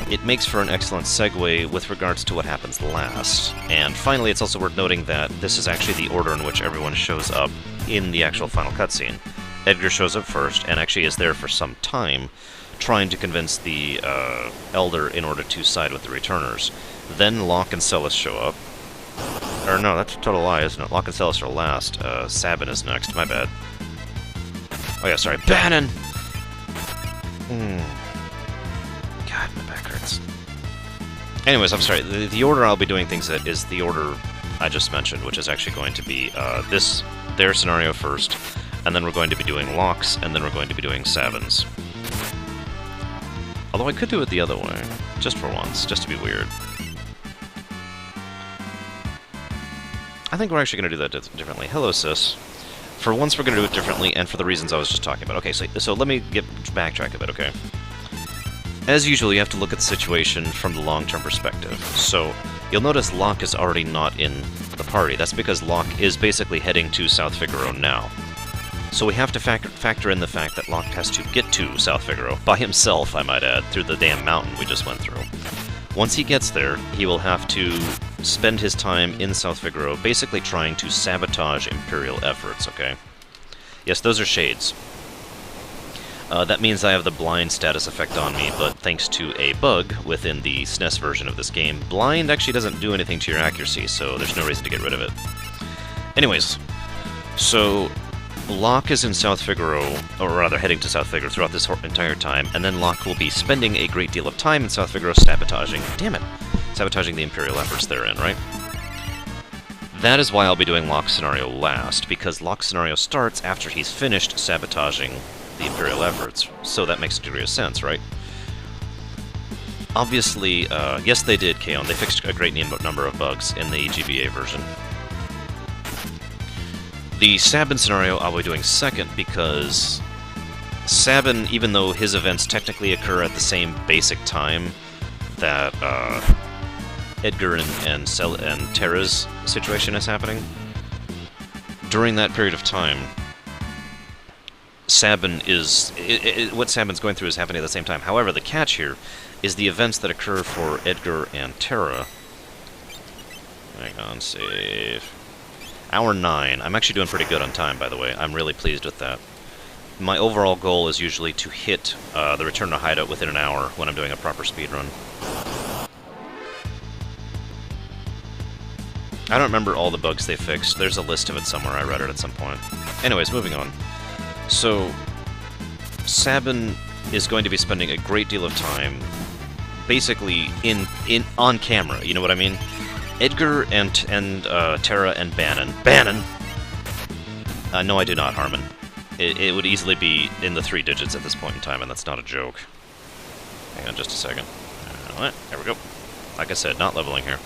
it makes for an excellent segue with regards to what happens last. And finally, it's also worth noting that this is actually the order in which everyone shows up in the actual final cutscene. Edgar shows up first, and actually is there for some time, trying to convince the Elder in order to side with the Returners. Then Locke and Celes show up. Or no, that's a total lie, isn't it? Locke and Celes are last. Sabin is next, my bad. Oh yeah, sorry, Bannon! God, my back hurts. Anyways, I'm sorry, the order I'll be doing things in is the order I just mentioned, which is actually going to be their scenario first, and then we're going to be doing Locke's, and then we're going to be doing Sabin's. Although I could do it the other way, just for once, just to be weird. I think we're actually going to do that differently. Hello, sis. For once, we're going to do it differently, and for the reasons I was just talking about. Okay, so let me backtrack a bit, okay? As usual, you have to look at the situation from the long-term perspective. So, you'll notice Locke is already not in the party. That's because Locke is basically heading to South Figaro now. So we have to factor in the fact that Locke has to get to South Figaro, by himself, I might add, through the damn mountain we just went through. Once he gets there, he will have to spend his time in South Figaro basically trying to sabotage Imperial efforts, okay? Yes, those are shades. That means I have the blind status effect on me, but thanks to a bug within the SNES version of this game, blind actually doesn't do anything to your accuracy, so there's no reason to get rid of it. Anyways, so Locke is in South Figaro, or rather heading to South Figaro throughout this entire time, and then Locke will be spending a great deal of time in South Figaro sabotaging the Imperial efforts therein, right? That is why I'll be doing Locke's scenario last, because Locke's scenario starts after he's finished sabotaging the Imperial efforts, so that makes a degree of sense, right? Obviously, yes they did, Kaon. They fixed a great number of bugs in the GBA version. The Sabin scenario I'll be doing second because Sabin, even though his events technically occur at the same basic time that Edgar and Terra's situation is happening, during that period of time, Sabin is... what Sabin's going through is happening at the same time. However, the catch here is the events that occur for Edgar and Terra. Hang on, save... Hour 9. I'm actually doing pretty good on time, by the way. I'm really pleased with that. My overall goal is usually to hit the return to hideout within an hour when I'm doing a proper speedrun. I don't remember all the bugs they fixed. There's a list of it somewhere. I read it at some point. Anyways, moving on. So, Sabin is going to be spending a great deal of time basically on camera, you know what I mean? Edgar and Terra and Bannon. Bannon! No, I do not, Harmon. It would easily be in the 3 digits at this point in time, and that's not a joke. Hang on just a second. There we go. Like I said, not leveling here.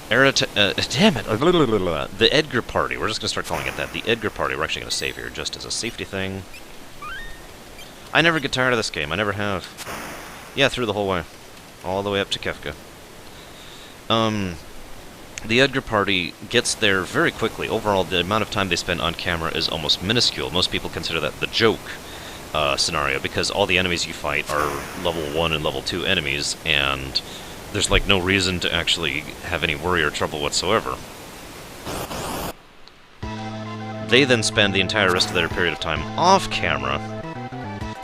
Damn it! The Edgar Party. We're just going to start calling it that. The Edgar Party. We're actually going to save here just as a safety thing. I never get tired of this game. I never have. Yeah, through the whole way. All the way up to Kefka. The Edgar Party gets there very quickly. Overall, the amount of time they spend on camera is almost minuscule. Most people consider that the joke scenario, because all the enemies you fight are level 1 and level 2 enemies, and there's like no reason to actually have any worry or trouble whatsoever. They then spend the entire rest of their period of time off camera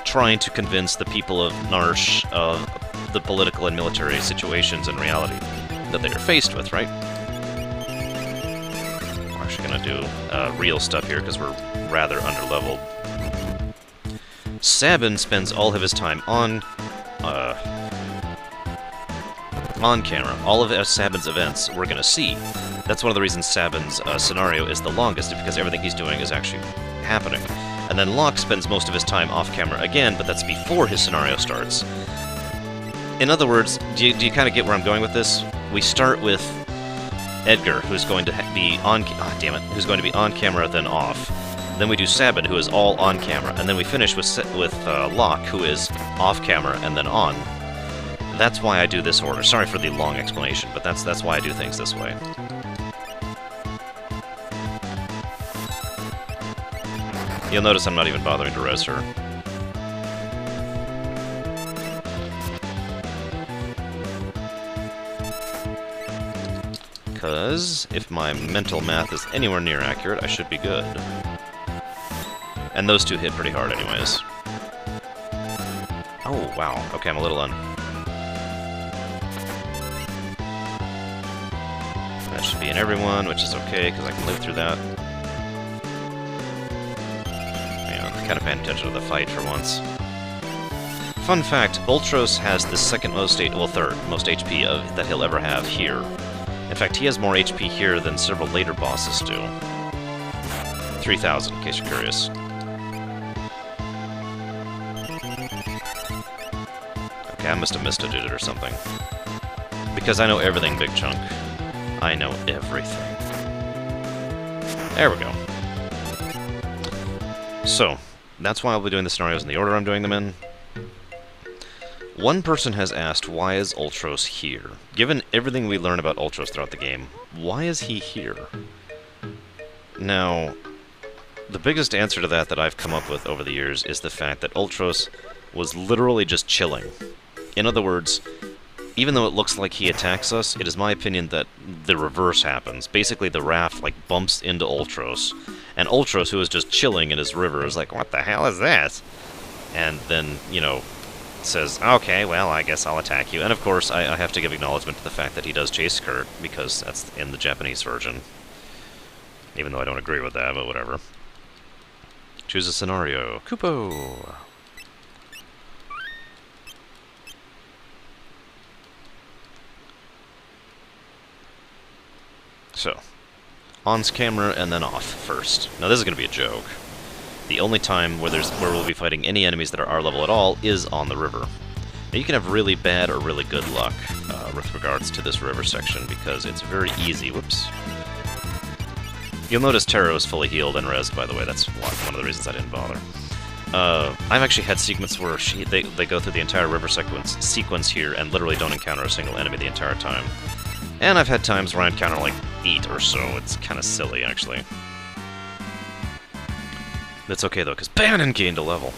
trying to convince the people of Narshe of the political and military situations and reality that they are faced with, right? We're actually going to do real stuff here because we're rather underleveled. Sabin spends all of his time on camera. All of Sabin's events we're going to see. That's one of the reasons Sabin's scenario is the longest, because everything he's doing is actually happening. And then Locke spends most of his time off camera again, but that's before his scenario starts. In other words, do you kind of get where I'm going with this? We start with Edgar, who's going to be on... who's going to be on camera, then off. Then we do Sabin, who is all on camera, and then we finish with Locke, who is off camera and then on. That's why I do this order. Sorry for the long explanation, but that's why I do things this way. You'll notice I'm not even bothering to res her. Because if my mental math is anywhere near accurate, I should be good. And those two hit pretty hard anyways. Oh, wow. Okay, I'm a little That should be in everyone, which is okay, because I can live through that. Man, I'm kind of paying attention to the fight for once. Fun fact, Ultros has the second most, third most HP that he'll ever have here. In fact, he has more HP here than several later bosses do. 3,000, in case you're curious. Okay, I must have missed a dude or something. Because I know everything, Big Chunk. I know everything. There we go. So, that's why I'll be doing the scenarios in the order I'm doing them in. One person has asked, why is Ultros here? Given everything we learn about Ultros throughout the game, why is he here? Now, the biggest answer to that I've come up with over the years is the fact that Ultros was literally just chilling. In other words, even though it looks like he attacks us, it is my opinion that the reverse happens. Basically, the raft, like, bumps into Ultros, and Ultros, who is just chilling in his river, is like, what the hell is this? And then, you know, says, okay, well, I guess I'll attack you. And of course, I have to give acknowledgement to the fact that he does chase Kurt, because that's in the Japanese version. Even though I don't agree with that, but whatever. Choose a scenario. Kupo! So, on camera and then off first. Now this is going to be a joke. The only time where we'll be fighting any enemies that are our level at all is on the river. Now you can have really bad or really good luck with regards to this river section, because it's very easy. Whoops. You'll notice Taro is fully healed and rezzed, by the way. That's one of the reasons I didn't bother. I've actually had sequences where they go through the entire river sequence here and literally don't encounter a single enemy the entire time. And I've had times where I encounter like 8 or so. It's kind of silly, actually. That's okay, though, because Bannon gained a level.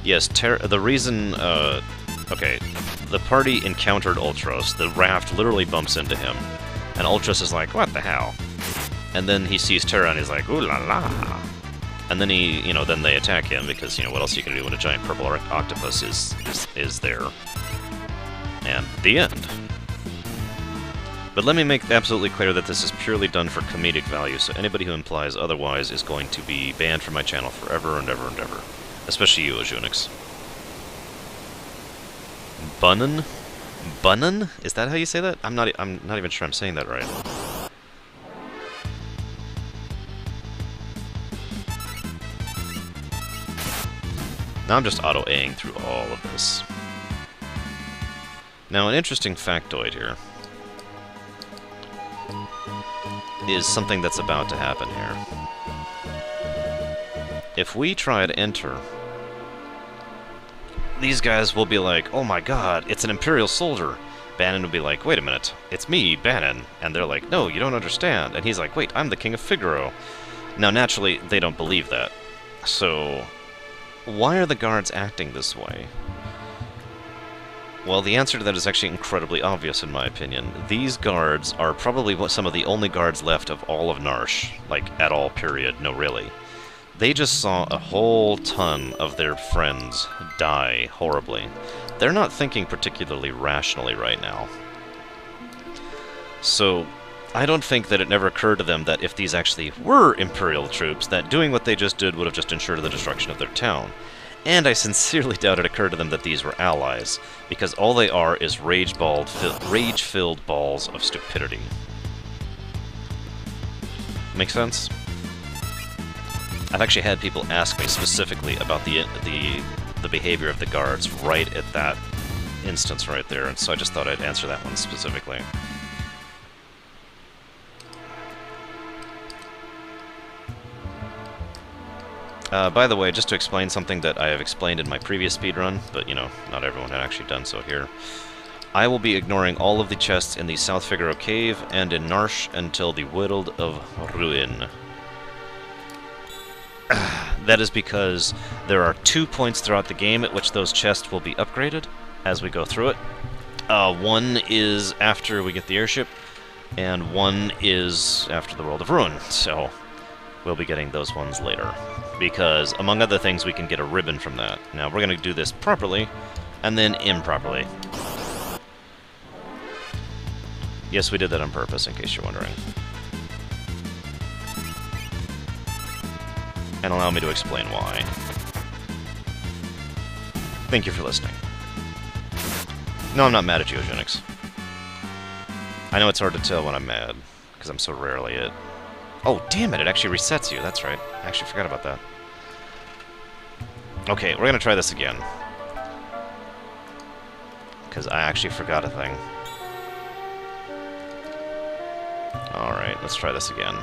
Yes, the reason, okay, the party encountered Ultros. The raft literally bumps into him. And Ultros is like, what the hell? And then he sees Terra and he's like, ooh la la. And then then they attack him because, what else you can do when a giant purple octopus is there. And the end. But let me make absolutely clear that this is purely done for comedic value, so anybody who implies otherwise is going to be banned from my channel forever and ever and ever. Especially you, Ojunix. Bunnan? Bunnan? Is that how you say that? I'm not even sure I'm saying that right. Now I'm just auto-Aing through all of this. Now, an interesting factoid here is something that's about to happen here. If we try to enter, these guys will be like, oh my god, it's an Imperial soldier. Bannon will be like, wait a minute, it's me, Bannon. And they're like, no, you don't understand. And he's like, wait, I'm the King of Figaro. Now, naturally, they don't believe that. So, why are the guards acting this way? Well, the answer to that is actually incredibly obvious, in my opinion. These guards are probably some of the only guards left of all of Narshe. Like, at all, period. No, really. They just saw a whole ton of their friends die horribly. They're not thinking particularly rationally right now. So, I don't think that it never occurred to them that if these actually were Imperial troops, that doing what they just did would have just ensured the destruction of their town. And I sincerely doubt it occurred to them that these were allies, because all they are is rage-filled balls of stupidity. Make sense? I've actually had people ask me specifically about the behavior of the guards right at that instance right there, and so I just thought I'd answer that one specifically. By the way, just to explain something that I have explained in my previous speedrun, but, you know, not everyone had actually done so here. I will be ignoring all of the chests in the South Figaro Cave and in Narshe until the World of Ruin. That is because there are 2 points throughout the game at which those chests will be upgraded as we go through it. One is after we get the airship, and one is after the World of Ruin, so we'll be getting those ones later. Because, among other things, we can get a ribbon from that. Now, we're going to do this properly, and then improperly. Yes, we did that on purpose, in case you're wondering. And allow me to explain why. Thank you for listening. No, I'm not mad at you, Eugenics. I know it's hard to tell when I'm mad, because I'm so rarely it. Oh, damn it, it actually resets you, that's right. I actually forgot about that. Okay, we're gonna try this again. Because I actually forgot a thing. Alright, let's try this again.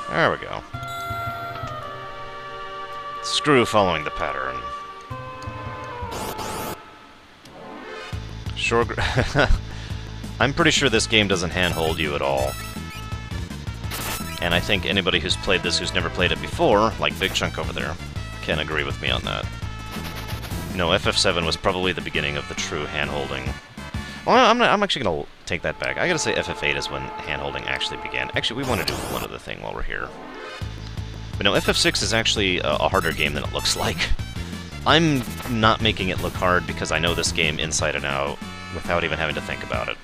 There we go. Screw following the pattern. Sure. I'm pretty sure this game doesn't handhold you at all. And I think anybody who's played this who's never played it before, like Big Chunk over there, can agree with me on that. No, FF7 was probably the beginning of the true handholding. Well, I'm actually going to take that back. I gotta say FF8 is when handholding actually began. Actually, we want to do one other thing while we're here. But no, FF6 is actually a harder game than it looks like. I'm not making it look hard because I know this game inside and out without even having to think about it.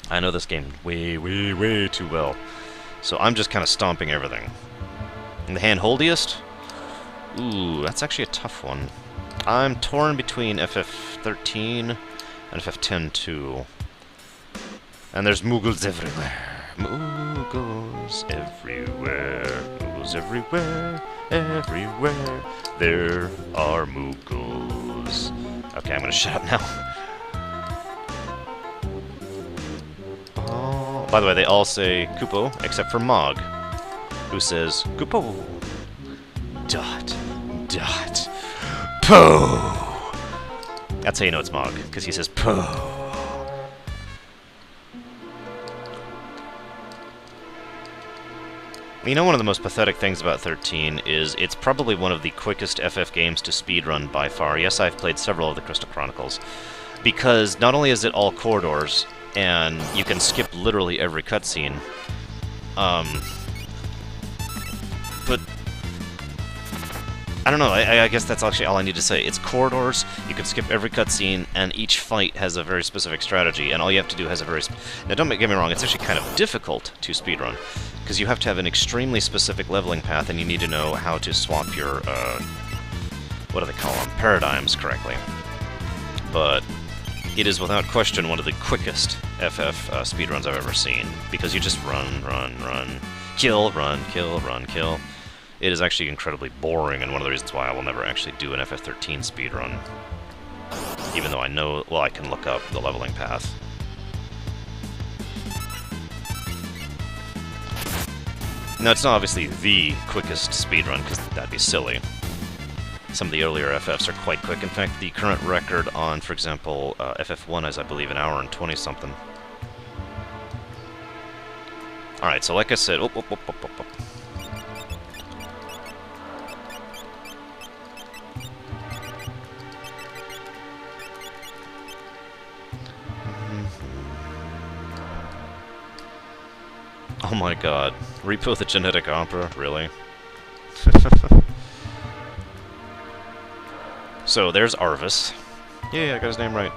I know this game way, way, way too well. So I'm just kind of stomping everything. And the handholdiest? Ooh, that's actually a tough one. I'm torn between FF13 and FF10 too. And there's Moogles everywhere. Moogles everywhere. Moogles everywhere. Everywhere. There are Moogles. Okay, I'm gonna shut up now. Oh, by the way, they all say Kupo, except for Mog, who says Kupo. Dot. Dot. Po. That's how you know it's Mog, because he says po. You know, one of the most pathetic things about 13 is it's probably one of the quickest FF games to speedrun by far. Yes, I've played several of the Crystal Chronicles, because not only is it all corridors, and you can skip literally every cutscene, but I don't know, I guess that's actually all I need to say. It's corridors, you can skip every cutscene, and each fight has a very specific strategy, and all you have to do has a very... Now, don't get me wrong, it's actually kind of difficult to speedrun, because you have to have an extremely specific leveling path, and you need to know how to swap your, what do they call them? Paradigms correctly. But it is without question one of the quickest FF speedruns I've ever seen, because you just run, run, run, kill, run, kill, run, kill. It is actually incredibly boring, and one of the reasons why I will never actually do an FF13 speedrun. Even though I know, well, I can look up the leveling path. Now, it's not obviously the quickest speedrun, because that'd be silly. Some of the earlier FFs are quite quick. In fact, the current record on, for example, FF1 is, I believe, 1 hour and 20-something. Alright, so like I said... Oh my god. Repo the Genetic Opera? Really? So, there's Arvis. Yeah, I got his name right.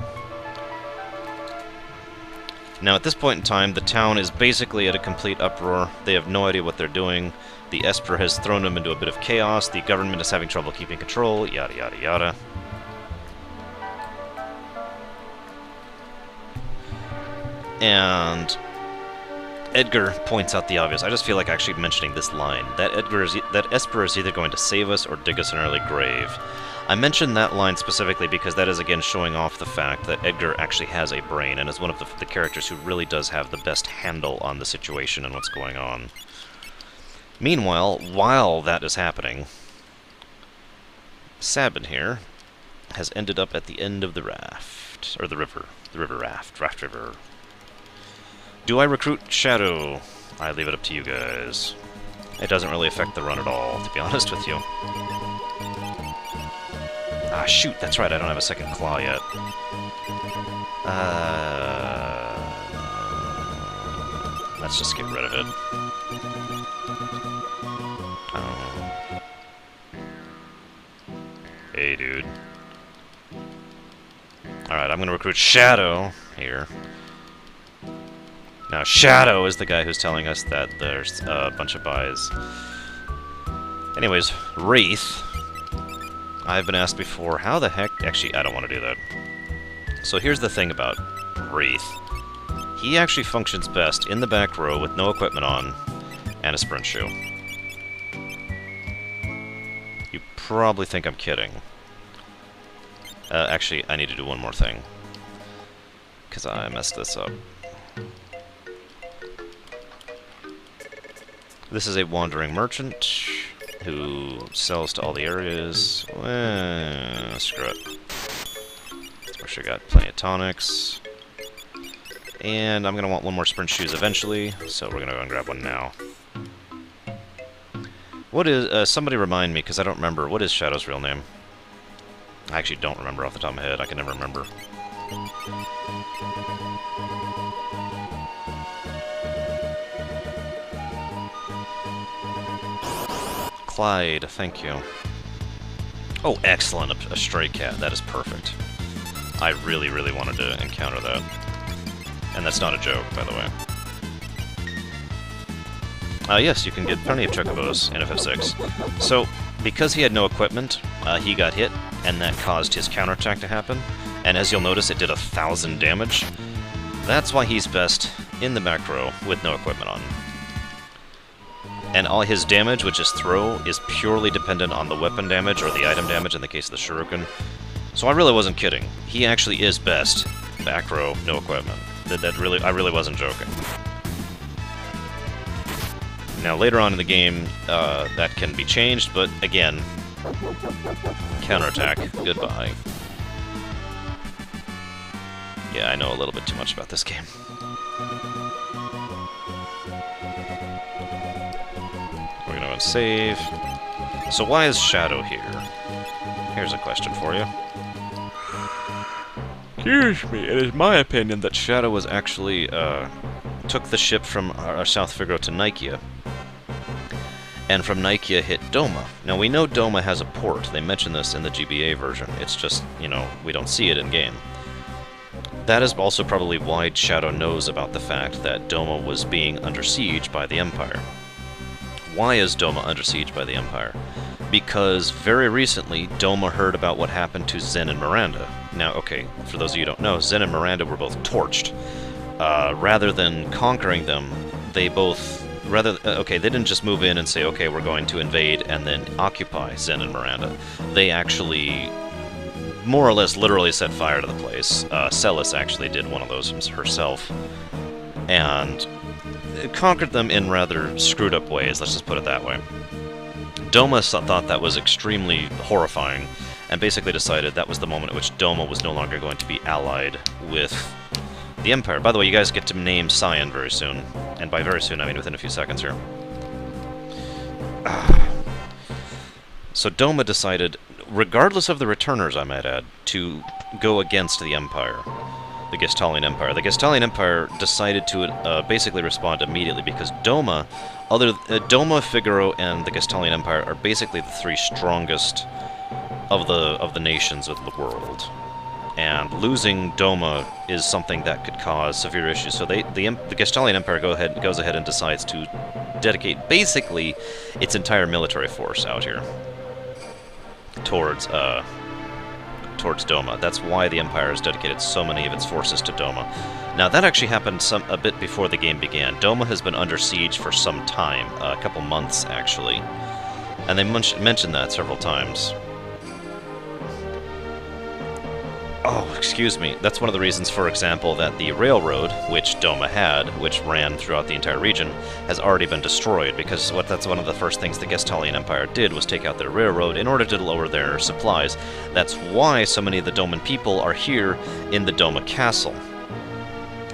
Now, at this point in time, the town is basically at a complete uproar. They have no idea what they're doing. The Esper has thrown them into a bit of chaos. The government is having trouble keeping control. Yada, yada, yada. And Edgar points out the obvious. I just feel like actually mentioning this line. That Esper is either going to save us or dig us an early grave. I mentioned that line specifically because that is again showing off the fact that Edgar actually has a brain and is one of the characters who really does have the best handle on the situation and what's going on. Meanwhile, while that is happening, Sabin here has ended up at the end of the raft, or the river raft, raft river. Do I recruit Shadow? I leave it up to you guys. It doesn't really affect the run at all, to be honest with you. Ah, shoot, that's right, I don't have a second claw yet. Let's just get rid of it. Oh. Hey, dude. Alright, I'm gonna recruit Shadow here. Now, Shadow is the guy who's telling us that there's a bunch of buys. Anyways, Wraith. I've been asked before, how the heck... Actually, I don't want to do that. So here's the thing about Wraith. He actually functions best in the back row with no equipment on and a sprint shoe. You probably think I'm kidding. Actually, I need to do one more thing. Because I messed this up. This is a wandering merchant who sells to all the areas. Screw it. We should got plenty of tonics. And I'm going to want one more sprint shoes eventually, so we're going to go and grab one now. What is... somebody remind me, because I don't remember. What is Shadow's real name? I actually don't remember off the top of my head. I can never remember. Clyde, thank you. Oh, excellent. A stray cat. That is perfect. I really, really wanted to encounter that. And that's not a joke, by the way. Yes, you can get plenty of chocobos in FF6. So, because he had no equipment, he got hit, and that caused his counterattack to happen. And as you'll notice, it did 1,000 damage. That's why he's best in the back row with no equipment on. And all his damage, which is throw, is purely dependent on the weapon damage or the item damage in the case of the shuriken. So I really wasn't kidding. He actually is best back row, no equipment. I really wasn't joking. Now later on in the game, that can be changed, but again, counterattack, goodbye. Yeah, I know a little bit too much about this game. We're gonna go and save. So why is Shadow here? Here's a question for you. Excuse me, it is my opinion that Shadow was actually, took the ship from South Figaro to Nicaea, and from Nicaea hit Doma. Now, we know Doma has a port. They mention this in the GBA version. It's just, you know, we don't see it in-game. That is also probably why Shadow knows about the fact that Doma was being under siege by the Empire. Why is Doma under siege by the Empire? Because very recently, Doma heard about what happened to Zen and Miranda. Now, okay, for those of you who don't know, Zen and Miranda were both torched. Rather than conquering them, they both... they didn't just move in and say, okay, we're going to invade and then occupy Zen and Miranda. They actually, more or less, literally set fire to the place. Celes actually did one of those herself. And conquered them in rather screwed up ways, let's just put it that way. Doma thought that was extremely horrifying, and basically decided that was the moment at which Doma was no longer going to be allied with the Empire. By the way, you guys get to name Cyan very soon. And by very soon, I mean within a few seconds here. So Doma decided, regardless of the returners, I might add, to go against the Empire. The Gestalian Empire. The Gestalian Empire decided to basically respond immediately because Doma, Doma, Figaro, and the Gestalian Empire are basically the three strongest of the nations of the world. And losing Doma is something that could cause severe issues. So the Gestalian Empire goes ahead and decides to dedicate basically its entire military force out here towards Doma. That's why the Empire has dedicated so many of its forces to Doma. Now that actually happened a bit before the game began. Doma has been under siege for some time, a couple months actually, and they mentioned that several times. Oh, excuse me. That's one of the reasons, for example, that the railroad, which Doma had, which ran throughout the entire region, has already been destroyed, because that's one of the first things the Gestalian Empire did, was take out their railroad in order to lower their supplies. That's why so many of the Doman people are here in the Doma castle,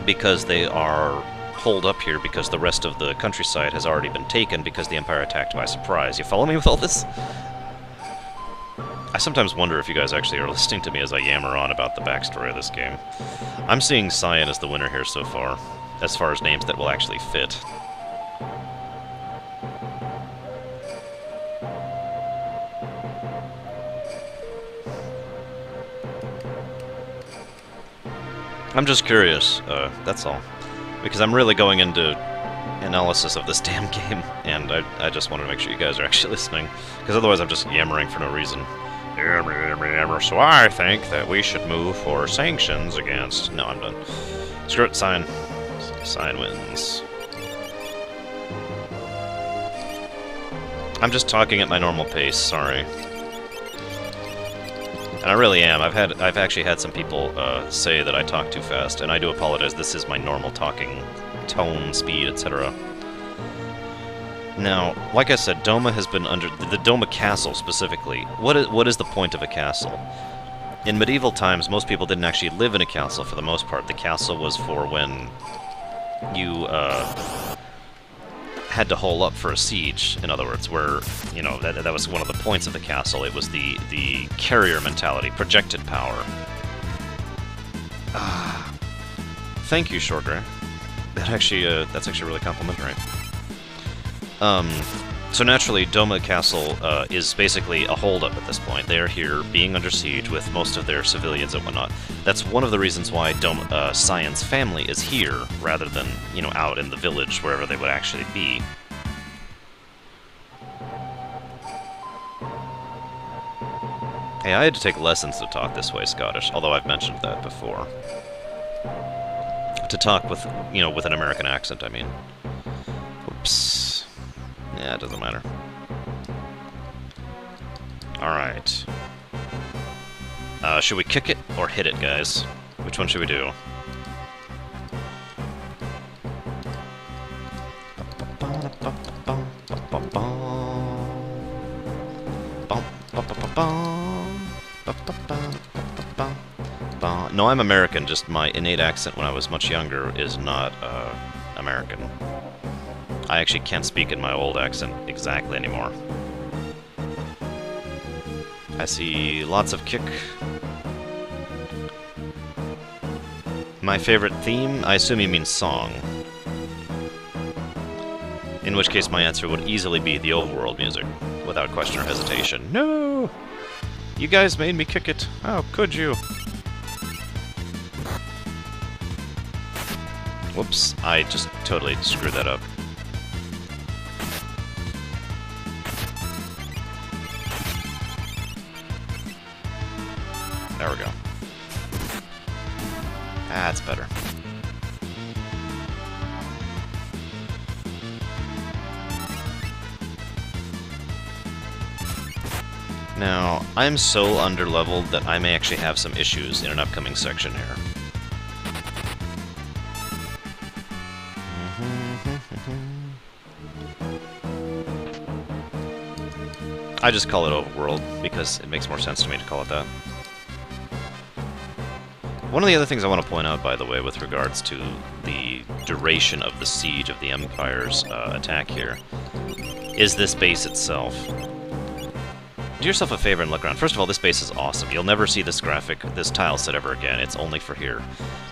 because they are holed up here because the rest of the countryside has already been taken because the Empire attacked by surprise. You follow me with all this? I sometimes wonder if you guys actually are listening to me as I yammer on about the backstory of this game. I'm seeing Cyan as the winner here so far as names that will actually fit. I'm just curious, that's all. Because I'm really going into analysis of this damn game, and I just want to make sure you guys are actually listening. Because otherwise I'm just yammering for no reason. So I think that we should move for sanctions against... No, I'm done. Screw it, Cyan. Cyan wins. I'm just talking at my normal pace, sorry. And I really am. I've actually had some people say that I talk too fast, and I do apologize. This is my normal talking tone, speed, etc. Now, like I said, Doma has been under... The Doma castle, specifically. What is the point of a castle? In medieval times, most people didn't actually live in a castle for the most part. The castle was for when you had to hole up for a siege, in other words, where, you know, that was one of the points of the castle. It was the carrier mentality, projected power. Thank you, Shortray. That's actually really complimentary. So naturally, Doma Castle is basically a holdup at this point. They are here, being under siege with most of their civilians and whatnot. That's one of the reasons why Cyan's family is here, rather than, you know, out in the village, wherever they would actually be. Hey, I had to take lessons to talk this way, Scottish, although I've mentioned that before. To talk with, you know, with an American accent, I mean. Oops. Yeah, it doesn't matter. Alright. Should we kick it or hit it, guys? Which one should we do? No, I'm American, just my innate accent when I was much younger is not, American. I actually can't speak in my old accent exactly anymore. I see lots of kick. My favorite theme? I assume you mean song. In which case my answer would easily be the overworld music, without question or hesitation. No! You guys made me kick it. How could you? Whoops, I just totally screwed that up. There we go. That's better. Now, I'm so underleveled that I may actually have some issues in an upcoming section here. I just call it Overworld, because it makes more sense to me to call it that. One of the other things I want to point out, by the way, with regards to the duration of the siege of the Empire's attack here, is this base itself. Do yourself a favor and look around. First of all, this base is awesome. You'll never see this graphic, this tile set ever again. It's only for here.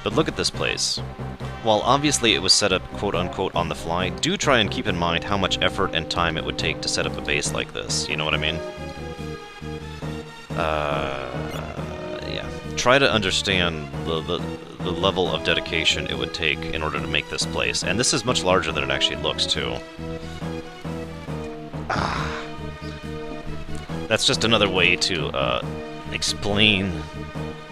But look at this place. While obviously it was set up quote-unquote on the fly, do try and keep in mind how much effort and time it would take to set up a base like this. You know what I mean? Yeah. Try to understand the level of dedication it would take in order to make this place. And this is much larger than it actually looks, too. That's just another way to explain,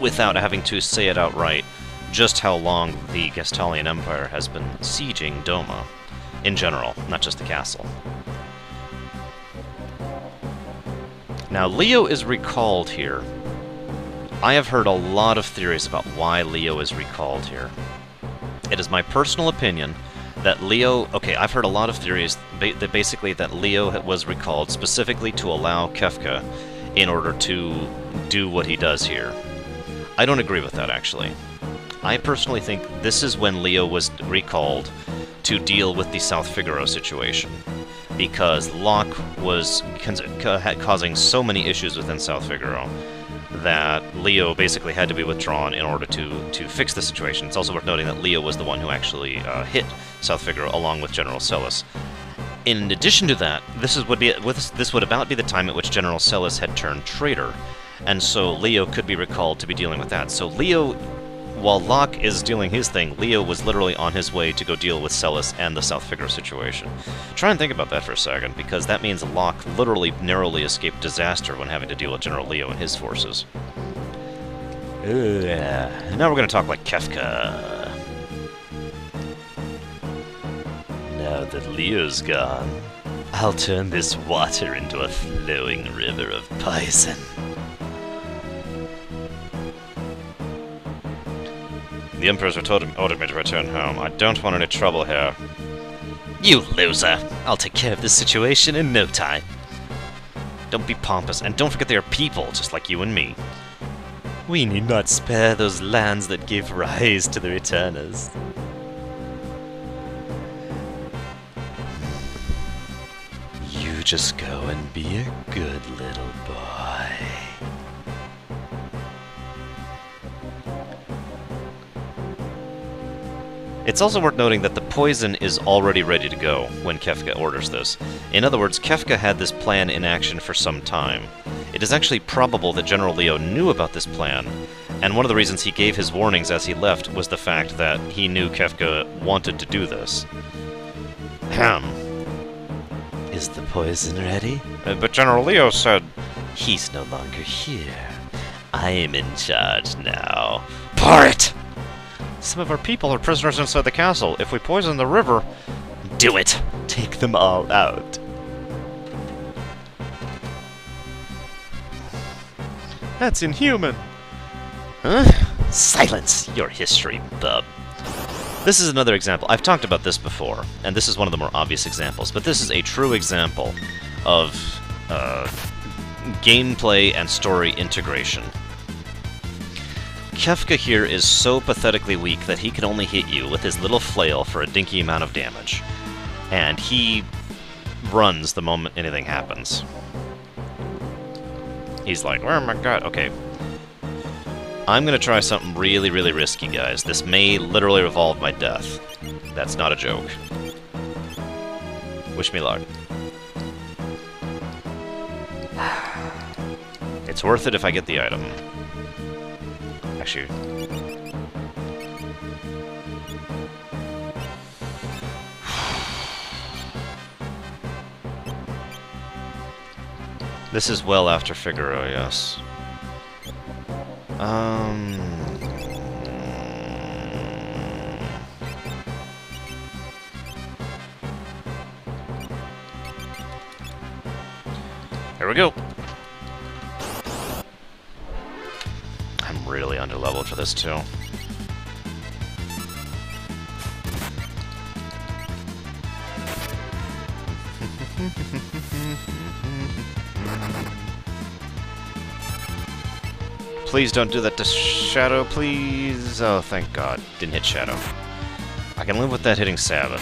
without having to say it outright, just how long the Gestalian Empire has been sieging Doma, in general, not just the castle. Now, Leo is recalled here I have heard a lot of theories about why Leo is recalled here. It is my personal opinion that Leo... Okay, I've heard a lot of theories that basically that Leo was recalled specifically to allow Kefka in order to do what he does here. I don't agree with that, actually. I personally think this is when Leo was recalled to deal with the South Figaro situation, because Locke was causing so many issues within South Figaro that Leo basically had to be withdrawn in order to fix the situation. It's also worth noting that Leo was the one who actually hit South Figaro along with General Celes. In addition to that, this would about be the time at which General Celes had turned traitor, and so Leo could be recalled to be dealing with that. So Leo, while Locke is doing his thing, Leo was literally on his way to go deal with Celes and the South Figaro situation. Try and think about that for a second, because that means Locke literally narrowly escaped disaster when having to deal with General Leo and his forces. Now we're going to talk like Kefka. Now that Leo's gone, I'll turn this water into a flowing river of poison. The Emperor's ordered me to return home. I don't want any trouble here. You loser! I'll take care of this situation in no time. Don't be pompous, and don't forget they are people, just like you and me. We need not spare those lands that gave rise to the returners. You just go and be a good little boy. It's also worth noting that the poison is already ready to go when Kefka orders this. In other words, Kefka had this plan in action for some time. It is actually probable that General Leo knew about this plan, and one of the reasons he gave his warnings as he left was the fact that he knew Kefka wanted to do this. Ahem. Is the poison ready? But General Leo said... He's no longer here. I am in charge now. Pour it! Some of our people are prisoners inside the castle. If we poison the river... Do it! Take them all out. That's inhuman! Huh? Silence your history, bub. This is another example. I've talked about this before, and this is one of the more obvious examples, but this is a true example of gameplay and story integration. Kefka here is so pathetically weak that he can only hit you with his little flail for a dinky amount of damage. And he runs the moment anything happens. He's like, oh my god, okay. I'm gonna try something really, really risky, guys. This may literally involve my death. That's not a joke. Wish me luck. It's worth it if I get the item. Actually... This is well after Figaro, yes. Here we go. I'm really underleveled for this too. Please don't do that to Shadow, please. Oh, thank God. Didn't hit Shadow. I can live with that hitting Sabin.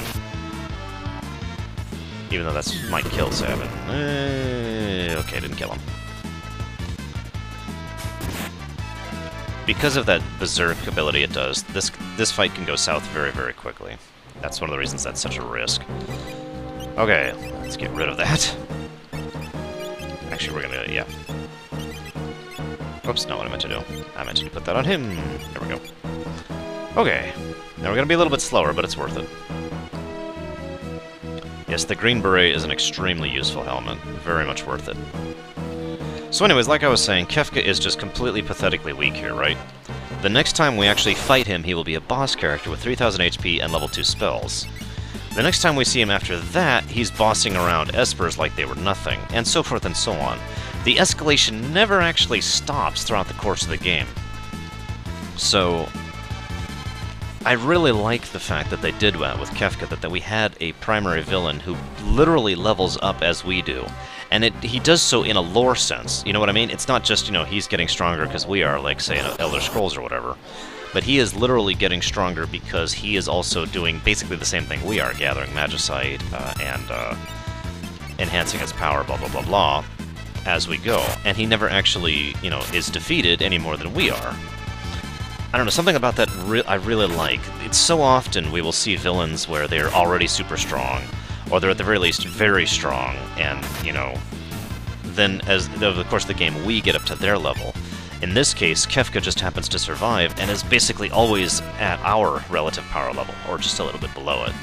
Even though that might kill Sabin. Okay, didn't kill him. Because of that Berserk ability it does, this fight can go south very, very quickly. That's one of the reasons that's such a risk. Okay, let's get rid of that. Actually, we're gonna, yeah. Oops, not what I meant to do. I meant to put that on him. There we go. Okay. Now we're gonna be a little bit slower, but it's worth it. Yes, the Green Beret is an extremely useful helmet. Very much worth it. So anyways, like I was saying, Kefka is just completely pathetically weak here, right? The next time we actually fight him, he will be a boss character with 3000 HP and level 2 spells. The next time we see him after that, he's bossing around Espers like they were nothing, and so forth and so on. the escalation never actually stops throughout the course of the game. So, I really like the fact that they did that with Kefka, that we had a primary villain who literally levels up as we do. And he does so in a lore sense, you know what I mean? It's not just, you know, he's getting stronger because we are, like, say, in Elder Scrolls or whatever. But he is literally getting stronger because he is also doing basically the same thing we are, gathering Magicite and enhancing his power, blah, blah, blah, blah, as we go. And he never actually, you know, is defeated any more than we are. I don't know, something about that I really like. It's so often we will see villains where they're already super strong, or they're at the very least very strong, and, you know, then as over the course of the game we get up to their level. In this case, Kefka just happens to survive and is basically always at our relative power level, or just a little bit below it.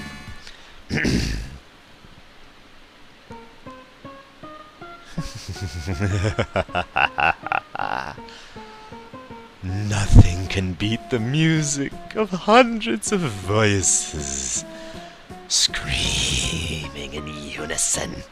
Nothing can beat the music of hundreds of voices screaming in unison.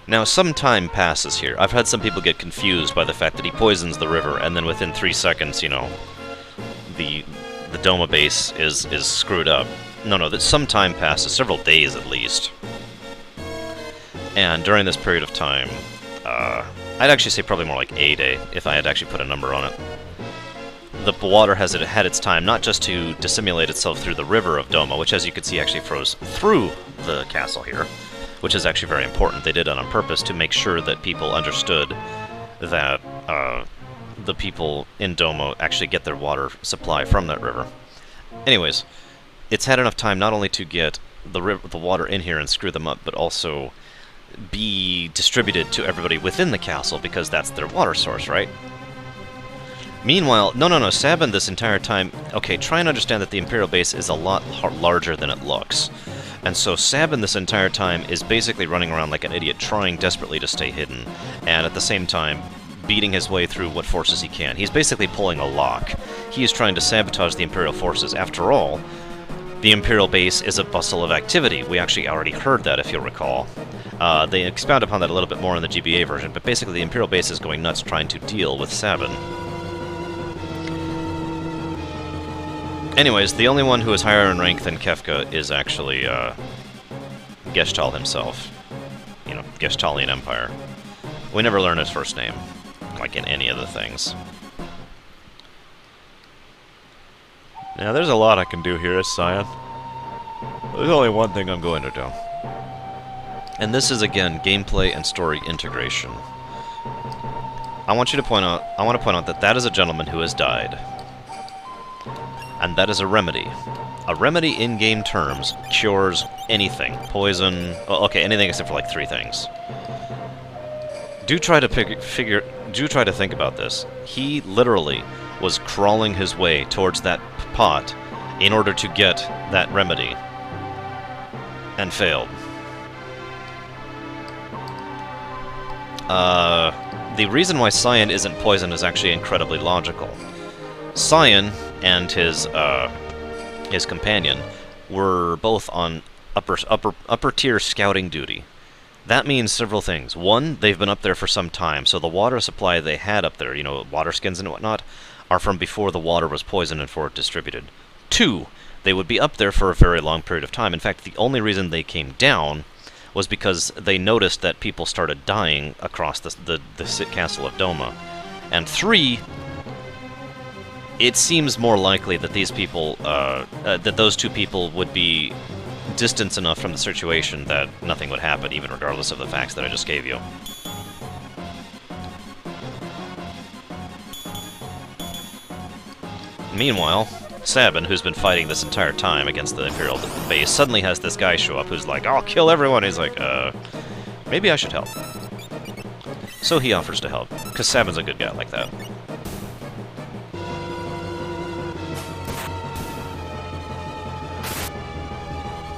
Now, some time passes here. I've had some people get confused by the fact that he poisons the river, and then within 3 seconds, you know, the Doma base is screwed up. No, that some time passes, several days at least. And during this period of time, I'd actually say probably more like a day, if I had actually put a number on it. The water has had its time not just to dissimulate itself through the river of Doma, which as you can see actually froze through the castle here, which is actually very important. They did it on purpose to make sure that people understood that the people in Doma actually get their water supply from that river. Anyways, it's had enough time not only to get the water in here and screw them up, but also be distributed to everybody within the castle, because that's their water source, right? Meanwhile, no, Sabin this entire time... Okay, try and understand that the Imperial base is a lot larger than it looks. And so Sabin this entire time is basically running around like an idiot, trying desperately to stay hidden, and at the same time beating his way through what forces he can. He's basically pulling a lock. He is trying to sabotage the Imperial forces. After all, the Imperial base is a bustle of activity. We actually already heard that, if you'll recall. They expound upon that a little bit more in the GBA version, but basically the Imperial base is going nuts trying to deal with Sabin. Anyways, the only one who is higher in rank than Kefka is actually Geshtal himself. You know, Geshtalian Empire. We never learn his first name, like in any of the things. Now, there's a lot I can do here as Scion. There's only one thing I'm going to do. And this is, again, gameplay and story integration. I want to point out that that is a gentleman who has died. And that is a remedy. A remedy in game terms cures anything. Poison, well, okay, anything except for like 3 things. Do try to think about this. He literally was crawling his way towards that pot in order to get that remedy, and failed. The reason why Cyan isn't poisoned is actually incredibly logical. Cyan and his companion were both on upper tier scouting duty. That means several things. One, they've been up there for some time, so the water supply they had up there, you know, water skins and whatnot, are from before the water was poisoned and for it distributed. 2, they would be up there for a very long period of time. In fact, the only reason they came down was because they noticed that people started dying across the castle of Doma. And 3, it seems more likely that these people, that those 2 people would be distant enough from the situation that nothing would happen, even regardless of the facts that I just gave you. Meanwhile, Sabin, who's been fighting this entire time against the Imperial base, suddenly has this guy show up who's like, "I'll kill everyone." He's like, maybe I should help. So he offers to help, because Sabin's a good guy like that.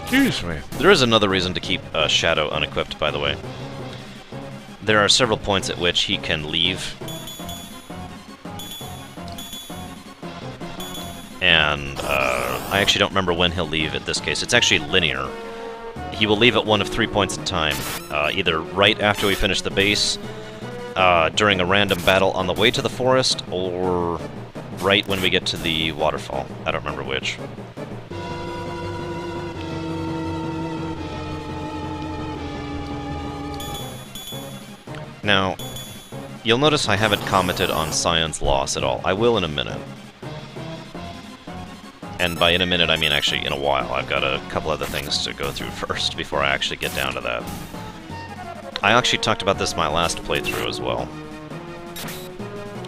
Excuse me. There is another reason to keep Shadow unequipped, by the way. There are several points at which he can leave and I actually don't remember when he'll leave at this case. It's actually linear. He will leave at one of 3 points in time, either right after we finish the base, during a random battle on the way to the forest, or right when we get to the waterfall. I don't remember which. Now, you'll notice I haven't commented on Cyan's loss at all. I will in a minute. And by in a minute, I mean actually in a while. I've got a couple other things to go through first before I actually get down to that. I actually talked about this my last playthrough as well.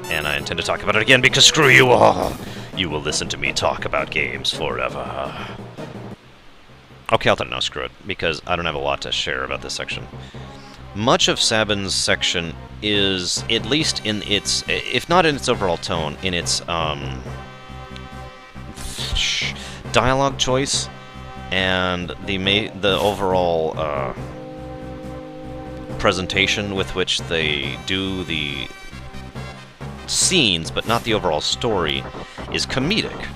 And I intend to talk about it again because screw you all! You will listen to me talk about games forever. Okay, I'll tell you now, screw it, because I don't have a lot to share about this section. Much of Sabin's section is, at least in its, if not in its overall tone, in its dialogue choice and the overall presentation with which they do the scenes, but not the overall story, is comedic.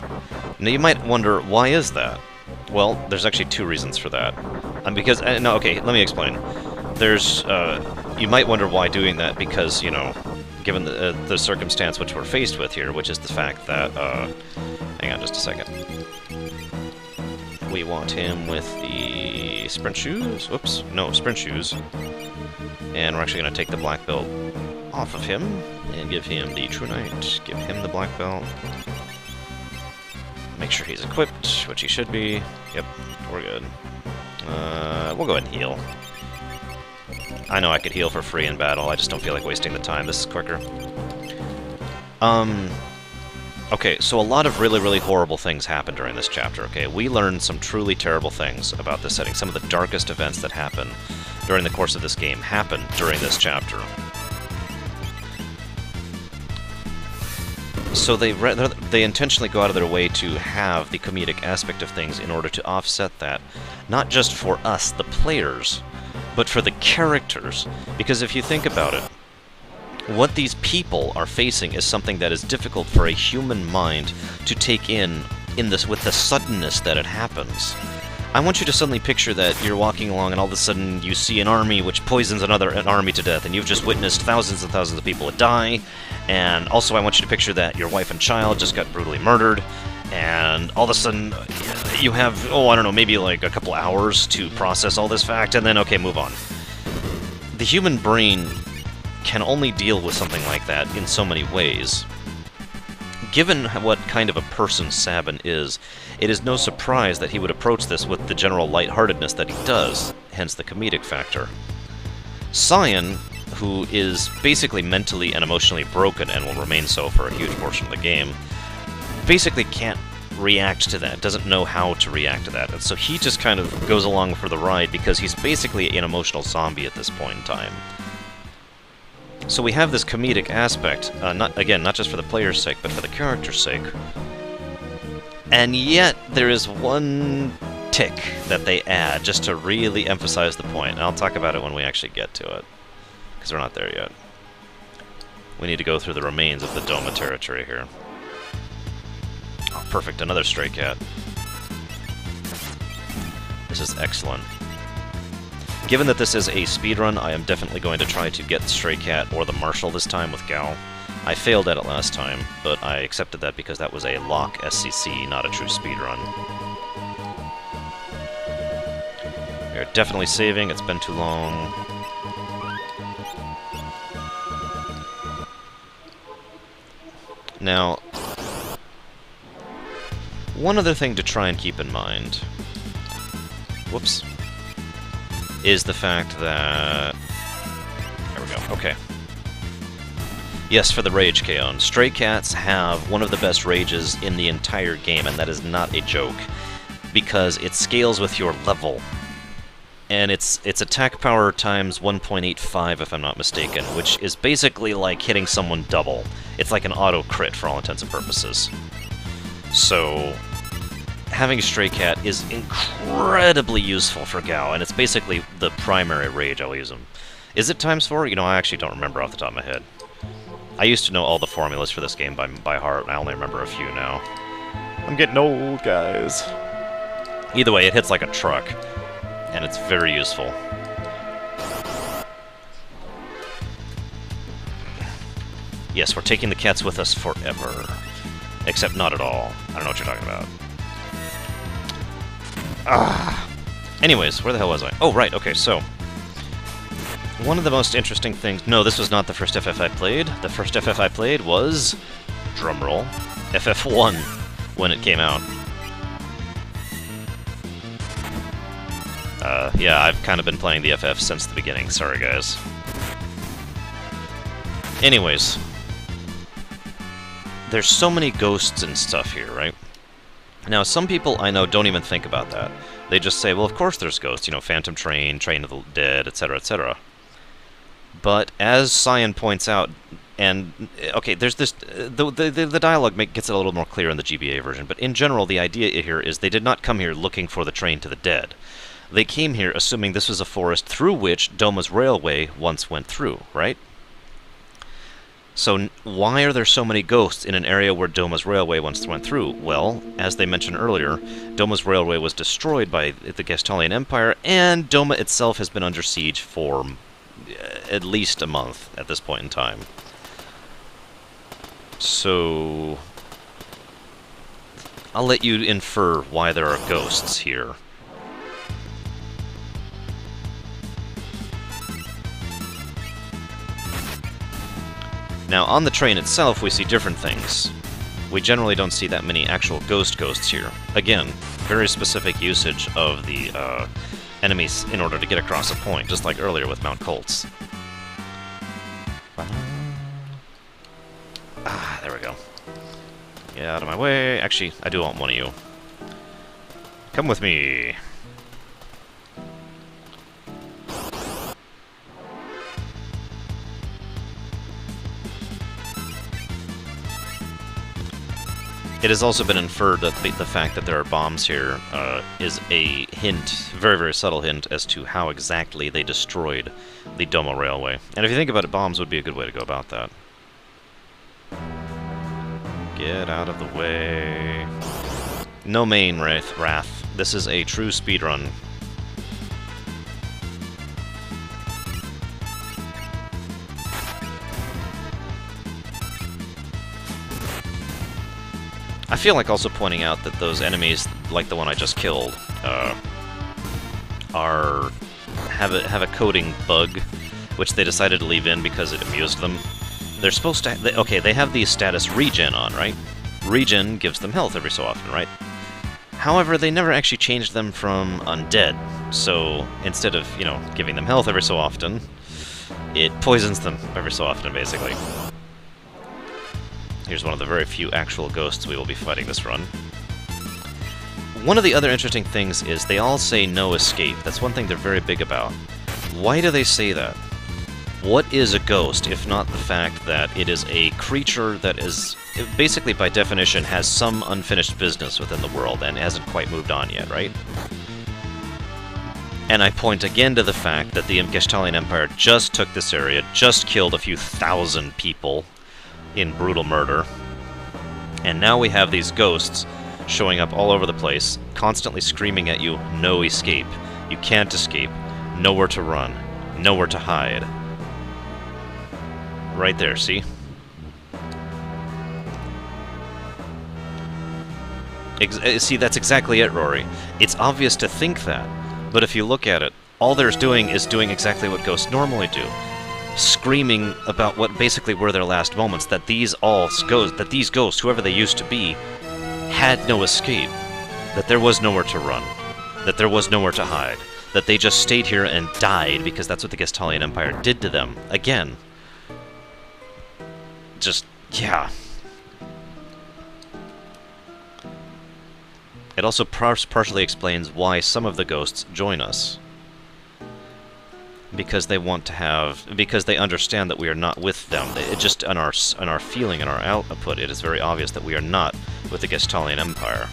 Now you might wonder, why is that? Well, there's actually two reasons for that. Because, no, okay, let me explain. There's, you might wonder why doing that, because, you know, given the circumstance which we're faced with here, which is the fact that, hang on just a second. We want him with the sprint shoes? Whoops, no, sprint shoes. And we're actually going to take the black belt off of him, and give him the True Knight, give him the black belt. Make sure he's equipped, which he should be. Yep, we're good. We'll go ahead and heal. I know I could heal for free in battle, I just don't feel like wasting the time. This is quicker. Okay, so a lot of really, really horrible things happen during this chapter, okay? We learned some truly terrible things about this setting. Some of the darkest events that happen during the course of this game happen during this chapter. So they intentionally go out of their way to have the comedic aspect of things in order to offset that, not just for us, the players, but for the characters. Because if you think about it, what these people are facing is something that is difficult for a human mind to take in this with the suddenness that it happens. I want you to suddenly picture that you're walking along and all of a sudden you see an army which poisons an army to death, and you've just witnessed thousands and thousands of people die. And also I want you to picture that your wife and child just got brutally murdered, and all of a sudden you have, oh, I don't know, maybe like a couple hours to process all this fact, and then, okay, move on. The human brain can only deal with something like that in so many ways. Given what kind of a person Sabin is, it is no surprise that he would approach this with the general lightheartedness that he does, hence the comedic factor. Cyan, who is basically mentally and emotionally broken and will remain so for a huge portion of the game, basically can't react to that, doesn't know how to react to that, and so he just kind of goes along for the ride because he's basically an emotional zombie at this point in time. So we have this comedic aspect, not just for the player's sake, but for the character's sake. And yet, there is one tick that they add just to really emphasize the point, and I'll talk about it when we actually get to it, because we're not there yet. We need to go through the remains of the Doma territory here. Oh, perfect, another stray cat. This is excellent. Given that this is a speedrun, I am definitely going to try to get the Stray Cat or the Marshal this time with Gao. I failed at it last time, but I accepted that because that was a lock SCC, not a true speedrun. We're definitely saving, it's been too long. Now, one other thing to try and keep in mind. Whoops. Is the fact that... There we go, okay. Yes, for the Rage Kaon. Stray Cats have one of the best rages in the entire game, and that is not a joke, because it scales with your level. And it's attack power times 1.85, if I'm not mistaken, which is basically like hitting someone double. It's like an auto crit for all intents and purposes. So having a Stray Cat is incredibly useful for Gao, and it's basically the primary rage I'll use him. Is it times 4? You know, I actually don't remember off the top of my head. I used to know all the formulas for this game by heart, and I only remember a few now. I'm getting old, guys. Either way, it hits like a truck, and it's very useful. Yes, we're taking the cats with us forever. Except not at all. I don't know what you're talking about. Anyways, where the hell was I? Oh, right, okay, so... one of the most interesting things... No, this was not the first FF I played. The first FF I played was... drumroll. FF1, when it came out. Yeah, I've kind of been playing the FF since the beginning. Sorry, guys. Anyways... there's so many ghosts and stuff here, right? Now, some people I know don't even think about that. They just say, well, of course there's ghosts, you know, Phantom Train, Train of the Dead, etc., etc. But as Cyan points out, and, okay, there's this, the dialogue gets it a little more clear in the GBA version, but in general, the idea here is they did not come here looking for the train to the dead. They came here assuming this was a forest through which Doma's railway once went through, right? So why are there so many ghosts in an area where Doma's railway once went through? Well, as they mentioned earlier, Doma's railway was destroyed by the Gestalian Empire, and Doma itself has been under siege for at least a month at this point in time. So... I'll let you infer why there are ghosts here. Now, on the train itself, we see different things. We generally don't see that many actual ghosts here. Again, very specific usage of the enemies in order to get across a point, just like earlier with Mount Colts. Ah, there we go. Get out of my way. Actually, I do want one of you. Come with me. It has also been inferred that the fact that there are bombs here is a hint, very, very subtle hint, as to how exactly they destroyed the Doma Railway. And if you think about it, bombs would be a good way to go about that. Get out of the way. No main wrath. This is a true speedrun. I feel like also pointing out that those enemies, like the one I just killed, have a coding bug, which they decided to leave in because it amused them. They're supposed to... okay, they have the status regen on, right? Regen gives them health every so often, right? However, they never actually changed them from undead. So, instead of, you know, giving them health every so often, it poisons them every so often, basically. Here's one of the very few actual ghosts we will be fighting this run. One of the other interesting things is they all say no escape. That's one thing they're very big about. Why do they say that? What is a ghost, if not the fact that it is a creature that is, basically by definition, has some unfinished business within the world and hasn't quite moved on yet, right? And I point again to the fact that the Gestalian Empire just took this area, just killed a few thousand people in brutal murder, and now we have these ghosts showing up all over the place, constantly screaming at you, no escape. You can't escape. Nowhere to run. Nowhere to hide. Right there, see? See, that's exactly it, Rory. It's obvious to think that, but if you look at it, all there's doing is doing exactly what ghosts normally do. Screaming about what basically were their last moments, that these ghosts, whoever they used to be, had no escape, that there was nowhere to run, that there was nowhere to hide, that they just stayed here and died because that's what the Gestalian Empire did to them. Again. Just, yeah. It also partially explains why some of the ghosts join us. Because they want to have, because they understand that we are not with them. It just, on our feeling, in our output, it is very obvious that we are not with the Gestalian Empire.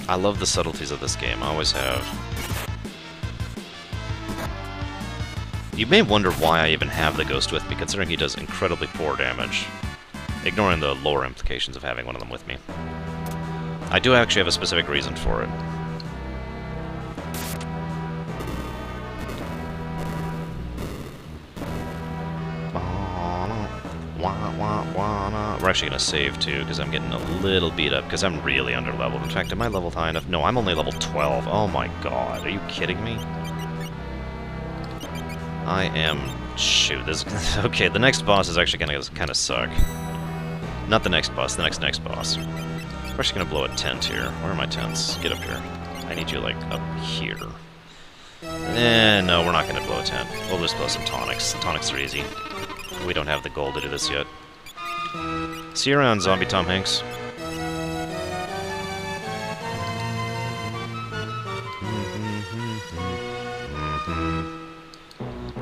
I love the subtleties of this game, I always have. You may wonder why I even have the Ghost with me, considering he does incredibly poor damage. Ignoring the lore implications of having one of them with me. I do actually have a specific reason for it. We're actually going to save, too, because I'm getting a little beat up, because I'm really under-leveled. In fact, am I leveled high enough? No, I'm only level 12. Oh my god, are you kidding me? I am... Shoot, this... Okay, the next boss is actually going to kind of suck. Not the next boss, the next boss. We're actually going to blow a tent here. Where are my tents? Get up here. I need you, like, up here. No, we're not going to blow a tent. We'll just blow some tonics. Tonics are easy. We don't have the gold to do this yet. See you around, Zombie Tom Hanks.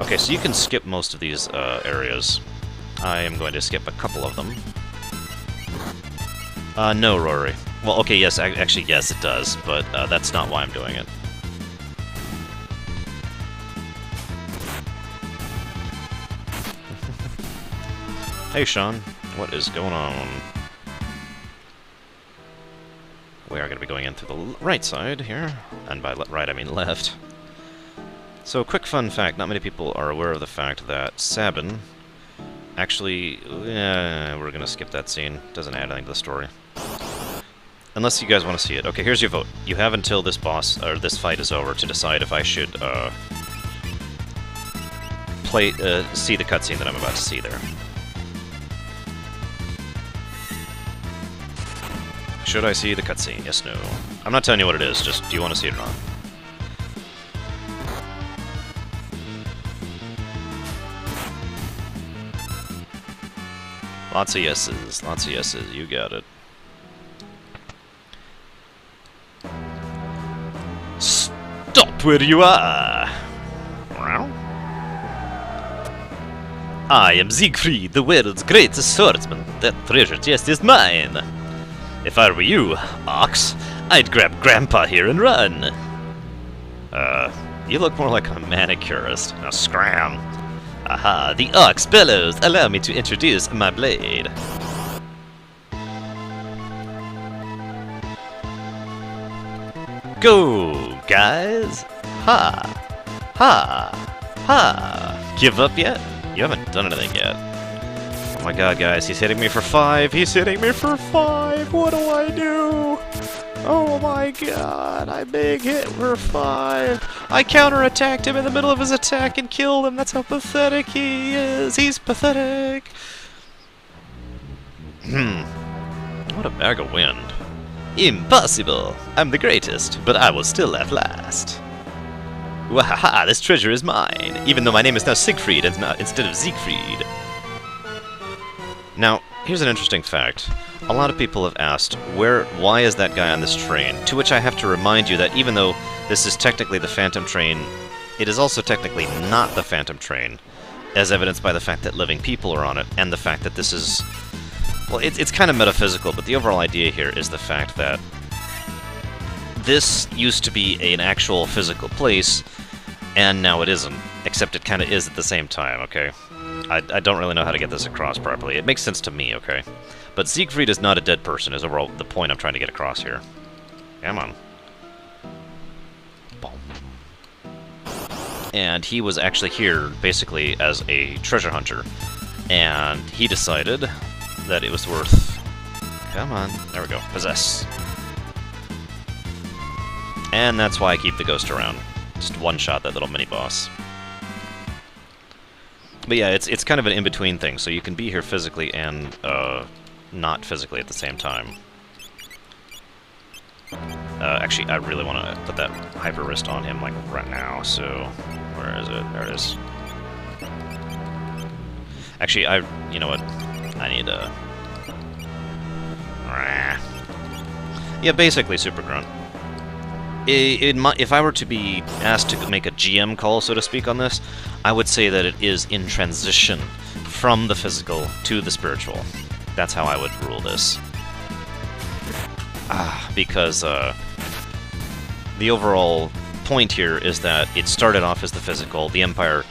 Okay, so you can skip most of these areas. I am going to skip a couple of them. No, Rory. Well, okay, yes, actually, yes, it does, but that's not why I'm doing it. Hey, Sean. What is going on? We are going to be going in through the right side here. And by right, I mean left. So, quick fun fact. Not many people are aware of the fact that Sabin actually... we're going to skip that scene. Doesn't add anything to the story. Unless you guys want to see it. Okay, here's your vote. You have until this boss, or this fight is over to decide if I should, see the cutscene that I'm about to see there. Should I see the cutscene? Yes, no. I'm not telling you what it is, just do you want to see it or not? Lots of yeses, you got it. Stop where you are! I am Siegfried, the world's greatest swordsman. That treasure chest is mine! If I were you, Ox, I'd grab Grandpa here and run. You look more like a manicurist. Now scram. Aha, the Ox bellows. Allow me to introduce my blade. Go, guys. Ha. Ha. Ha. Give up yet? You haven't done anything yet. Oh my god, guys, he's hitting me for 5! He's hitting me for 5! What do I do? Oh my god, I big hit for 5! I counterattacked him in the middle of his attack and killed him! That's how pathetic he is! He's pathetic! What a bag of wind. Impossible! I'm the greatest, but I will still at last. Wahaha, this treasure is mine, even though my name is now Siegfried instead of Siegfried. Now, here's an interesting fact. A lot of people have asked, why is that guy on this train? To which I have to remind you that even though this is technically the Phantom Train, it is also technically not the Phantom Train, as evidenced by the fact that living people are on it, and the fact that this is... Well, it's kind of metaphysical, but the overall idea here is the fact that this used to be an actual physical place, and now it isn't, except it kind of is at the same time, okay? I don't really know how to get this across properly. It makes sense to me, okay? But Siegfried is not a dead person, is overall the point I'm trying to get across here. Come on. Boom. And he was actually here, basically, as a treasure hunter. And he decided that it was worth... Come on. There we go. Possess. And that's why I keep the ghost around. Just one-shot that little mini-boss. But yeah, it's kind of an in-between thing, so you can be here physically and not physically at the same time. Actually, I really want to put that hyper wrist on him like right now, so where is it? There it is. Actually, you know what? I need a... Yeah, basically Super Grunt. If I were to be asked to make a GM call, so to speak, on this, I would say that it is in transition from the physical to the spiritual. That's how I would rule this. Because the overall point here is that it started off as the physical, the Empire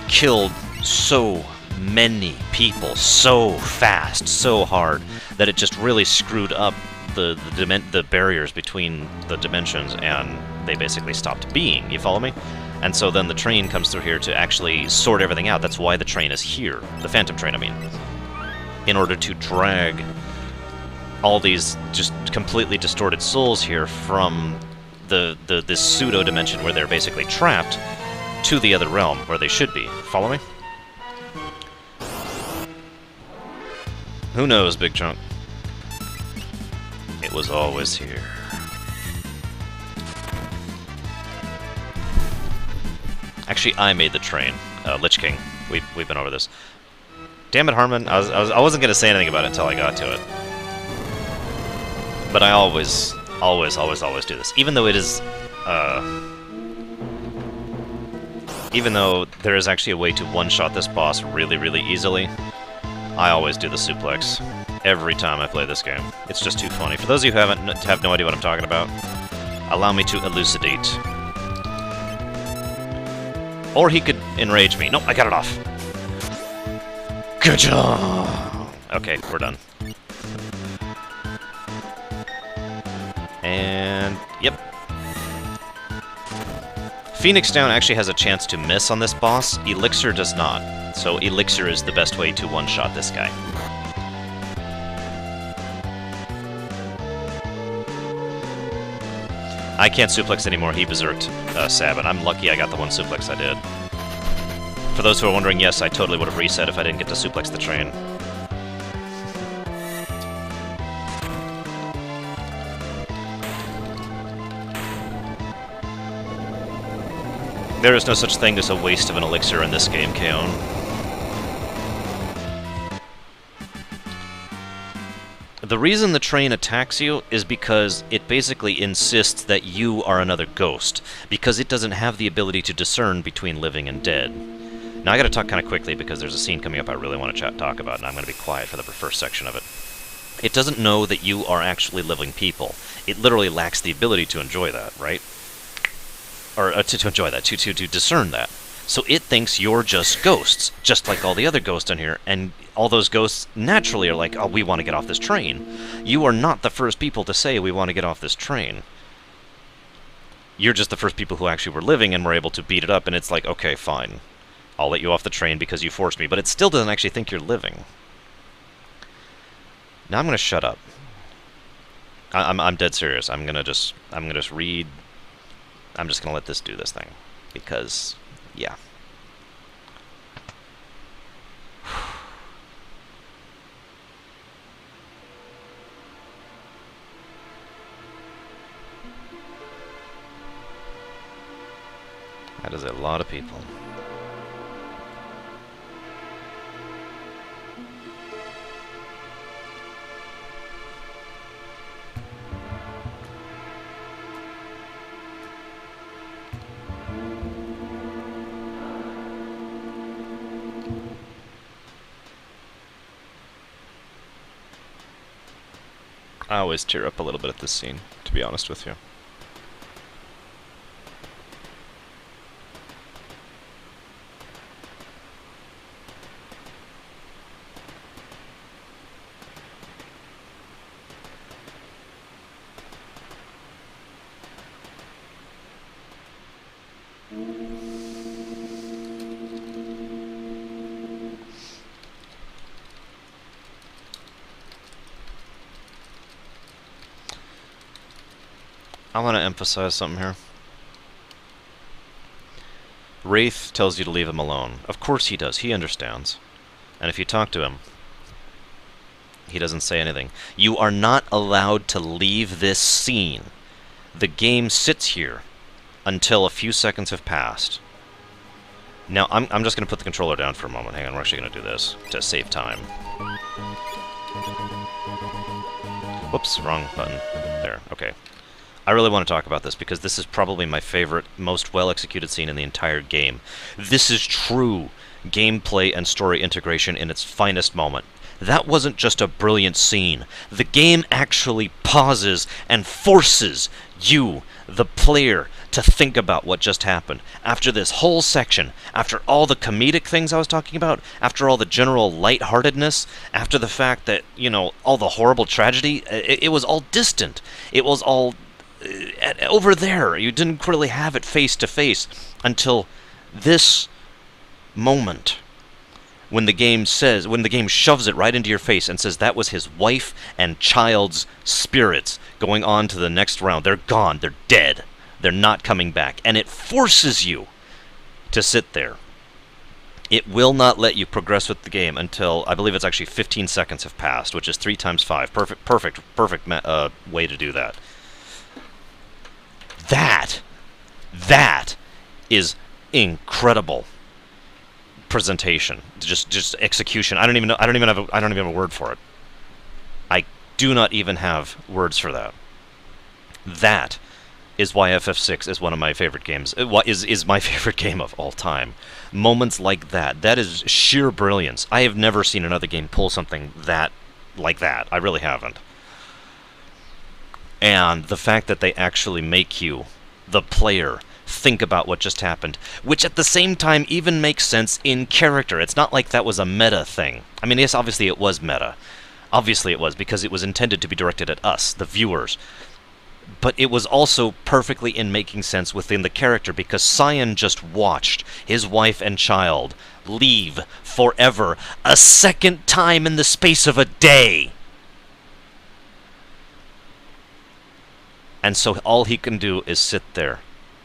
killed so many people so fast, so hard, that it just really screwed up the barriers between the dimensions, and they basically stopped being. You follow me? And so then the train comes through here to actually sort everything out. That's why the train is here. The Phantom Train, I mean. In order to drag all these just completely distorted souls here from this pseudo-dimension where they're basically trapped to the other realm where they should be. Follow me? Who knows, Big Chunk? It was always here. Actually, I made the train. Lich King. We've been over this. Damn it, Harmon. I wasn't going to say anything about it until I got to it. But I always do this. Even though it is... even though there is actually a way to one-shot this boss really, really easily, I always do the suplex. Every time I play this game. It's just too funny. For those of you who have no idea what I'm talking about, allow me to elucidate. Or he could enrage me. Nope, I got it off. Good job! Okay, we're done. And... yep. Phoenix Down actually has a chance to miss on this boss. Elixir does not. So Elixir is the best way to one-shot this guy. I can't suplex anymore. He berserked Sabin. I'm lucky I got the one suplex I did. For those who are wondering, yes, I totally would have reset if I didn't get to suplex the train. There is no such thing as a waste of an elixir in this game, Kaon. The reason the train attacks you is because it basically insists that you are another ghost, because it doesn't have the ability to discern between living and dead. Now I gotta talk kind of quickly because there's a scene coming up I really want to talk about, and I'm gonna be quiet for the first section of it. It doesn't know that you are actually living people. It literally lacks the ability to enjoy that, right? Or to enjoy that, to discern that. So it thinks you're just ghosts, just like all the other ghosts on here, and all those ghosts naturally are like, oh, we want to get off this train. You are not the first people to say we want to get off this train. You're just the first people who actually were living and were able to beat it up, and it's like, okay, fine. I'll let you off the train because you forced me, but it still doesn't actually think you're living. Now I'm going to shut up. I'm dead serious. I'm gonna just read. I'm just going to let this do this thing. Because, yeah. That is a lot of people. I always tear up a little bit at this scene, to be honest with you. I want to emphasize something here. Wraith tells you to leave him alone. Of course he does. He understands. And if you talk to him, he doesn't say anything. You are not allowed to leave this scene. The game sits here until a few seconds have passed. Now, I'm just going to put the controller down for a moment. Hang on, we're actually going to do this to save time. Whoops, wrong button. There, okay. I really want to talk about this because this is probably my favorite, most well-executed scene in the entire game. This is true gameplay and story integration in its finest moment. that wasn't just a brilliant scene. The game actually pauses and forces you, the player, to think about what just happened. After this whole section, after all the comedic things I was talking about, after all the general lightheartedness, after the fact that, you know, all the horrible tragedy, it was all distant. It was all over there. You didn't really have it face to face until this moment. When the game shoves it right into your face and says that was his wife and child's spirits going on to the next round. They're gone. They're dead. They're not coming back. And it forces you to sit there. It will not let you progress with the game until, I believe it's actually 15 seconds have passed, which is 3 times 5. Perfect way to do that. That is incredible presentation. Just execution. I don't even have a word for it. I do not even have words for that. That is why FF6 is one of my favorite games. Is my favorite game of all time. Moments like that. That is sheer brilliance. I have never seen another game pull something like that. I really haven't. And the fact that they actually make you, the player, think about what just happened, which at the same time even makes sense in character. It's not like that was a meta thing. I mean, yes, obviously it was meta. Obviously it was, because it was intended to be directed at us, the viewers. But it was also perfectly in making sense within the character, because Cyan just watched his wife and child leave forever a second time in the space of a day. And so all he can do is sit there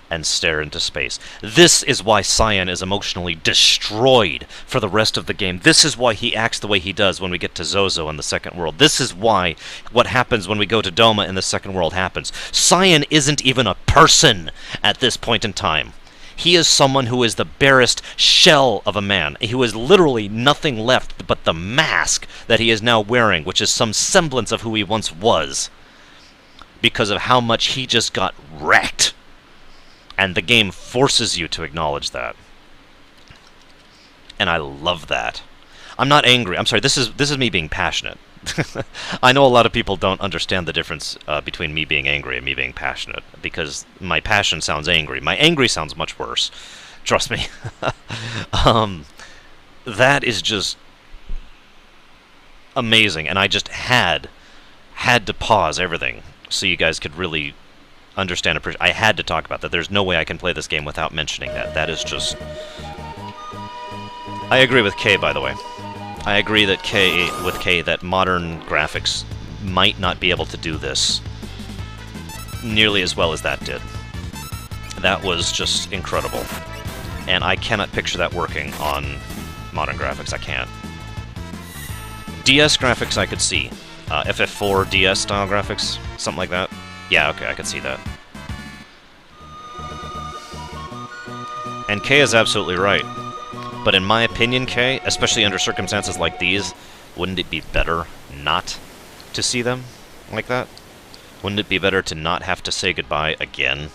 and stare into space. This is why Cyan is emotionally destroyed for the rest of the game. This is why he acts the way he does when we get to Zozo in the second world. This is why what happens when we go to Doma in the second world happens. Cyan isn't even a person at this point in time. He is someone who is the barest shell of a man, who is literally nothing left but the mask that he is now wearing, which is some semblance of who he once was, because of how much he just got wrecked. And the game forces you to acknowledge that. And I love that. I'm not angry. I'm sorry, this is me being passionate. I know a lot of people don't understand the difference between me being angry and me being passionate, because my passion sounds angry. My angry sounds much worse. Trust me. That is just amazing, and I just had to pause everything so you guys could really understand, appreciate. I had to talk about that. There's no way I can play this game without mentioning that. That is just... I agree with Kay, by the way. I agree that with Kay that modern graphics might not be able to do this nearly as well as that did. That was just incredible. And I cannot picture that working on modern graphics. I can't. DS graphics I could see. FF4 DS style graphics, something like that. Yeah, okay, I could see that. And Kay is absolutely right. But in my opinion, Kay, especially under circumstances like these, wouldn't it be better not to see them like that? Wouldn't it be better to not have to say goodbye again?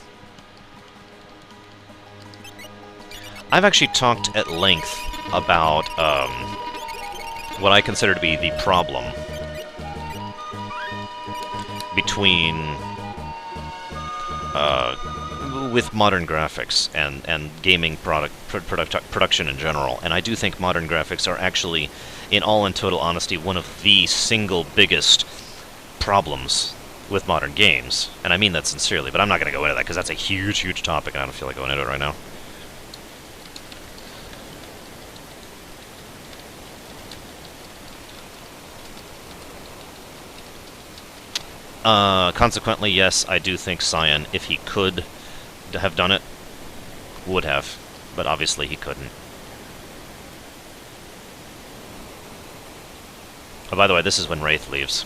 I've actually talked at length about what I consider to be the problem between with modern graphics and gaming production in general. And I do think modern graphics are actually, in all and total honesty, one of the single biggest problems with modern games. And I mean that sincerely, but I'm not going to go into that because that's a huge, huge topic and I don't feel like going into it right now. Consequently, yes, I do think Cyan, if he could have done it, would have. But obviously he couldn't. Oh, by the way, this is when Wraith leaves.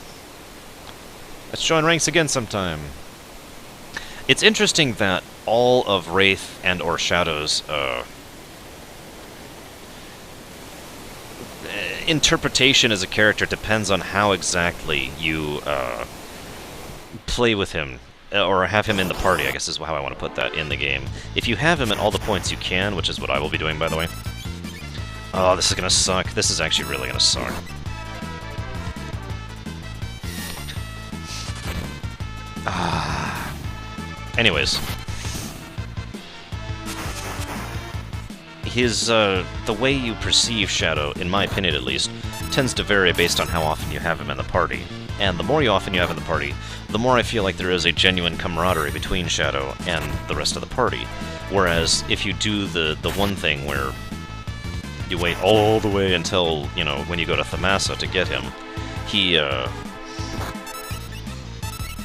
Let's join ranks again sometime. It's interesting that all of Wraith and or Shadow's interpretation as a character depends on how exactly you play with him, or have him in the party, I guess is how I want to put that, in the game. If you have him at all the points you can, which is what I will be doing, by the way. Oh, this is gonna suck. This is actually really gonna suck. Anyways. The way you perceive Shadow, in my opinion at least, tends to vary based on how often you have him in the party. And the more often you have in the party, the more I feel like there is a genuine camaraderie between Shadow and the rest of the party. Whereas, if you do the one thing where you wait all the way until, you know, when you go to Thamasa to get him,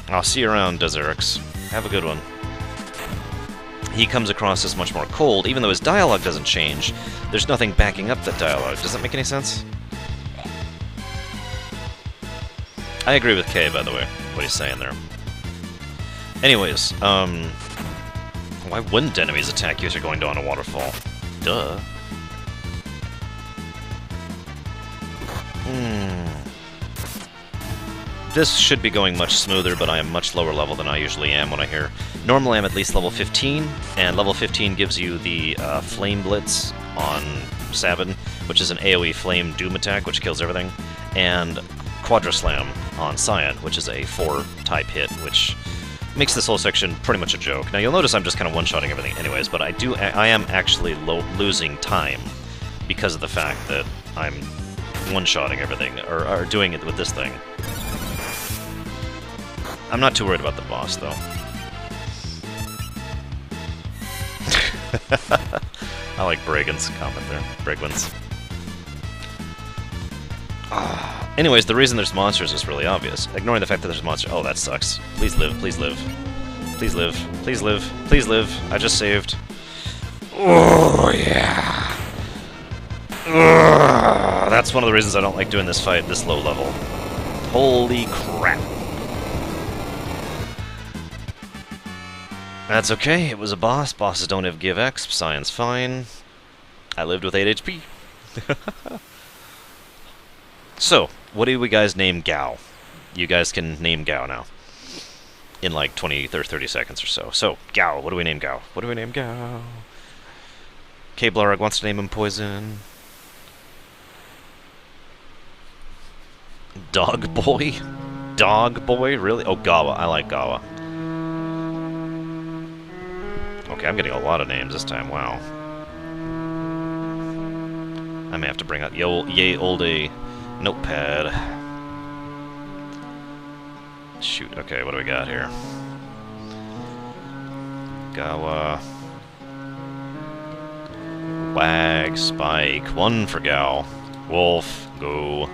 I'll see you around, Deserix. Have a good one. He comes across as much more cold, even though his dialogue doesn't change. There's nothing backing up that dialogue. Does that make any sense? I agree with Kay, by the way, what he's saying there. Anyways, why wouldn't enemies attack you as you're going down a waterfall? Duh. This should be going much smoother, but I am much lower level than I usually am when I hear. Normally I'm at least level 15, and level 15 gives you the Flame Blitz on Sabin, which is an AoE Flame Doom attack, which kills everything, and Quadra Slam on Cyan, which is a 4-type hit, which makes this whole section pretty much a joke. Now you'll notice I'm just kind of one-shotting everything anyways, but I am actually losing time because of the fact that I'm one-shotting everything, or doing it with this thing. I'm not too worried about the boss, though. I like Bragan's comment there. Bragwins. Anyways, the reason there's monsters is really obvious. Ignoring the fact that there's monsters. Oh, that sucks. Please live, please live. Please live, please live, please live. I just saved. Oh, yeah. That's one of the reasons I don't like doing this fight this low level. Holy crap. That's okay, it was a boss. Bosses don't have give X, Cyan's fine. I lived with 8 HP. So, what do we guys name Gao? You guys can name Gao now. In like 20 or 30 seconds or so. So, Gao, what do we name Gao? What do we name Gao? K-Blarg wants to name him Poison. Dog Boy? Dog Boy? Really? Oh, Gawa. I like Gawa. Okay, I'm getting a lot of names this time, wow. I may have to bring out yay old a notepad. Shoot, okay, what do we got here? Gawa. Wag, Spike, 1 for Gao. Wolf, go.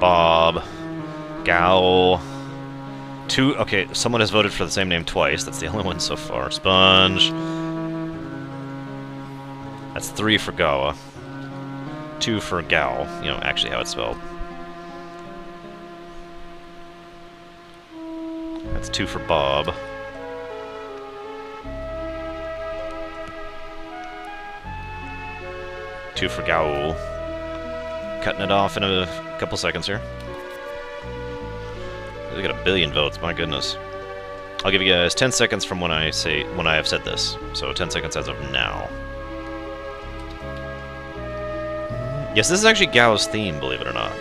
Bob, Gao. 2, okay, someone has voted for the same name twice. That's the only one so far. Sponge. That's 3 for Gawa. 2 for Gao. You know, actually how it's spelled. That's 2 for Bob. Two for Gao. Cutting it off in a couple seconds here. We got a billion votes, my goodness. I'll give you guys 10 seconds from when I have said this. So 10 seconds as of now. Yes, this is actually Gao's theme, believe it or not.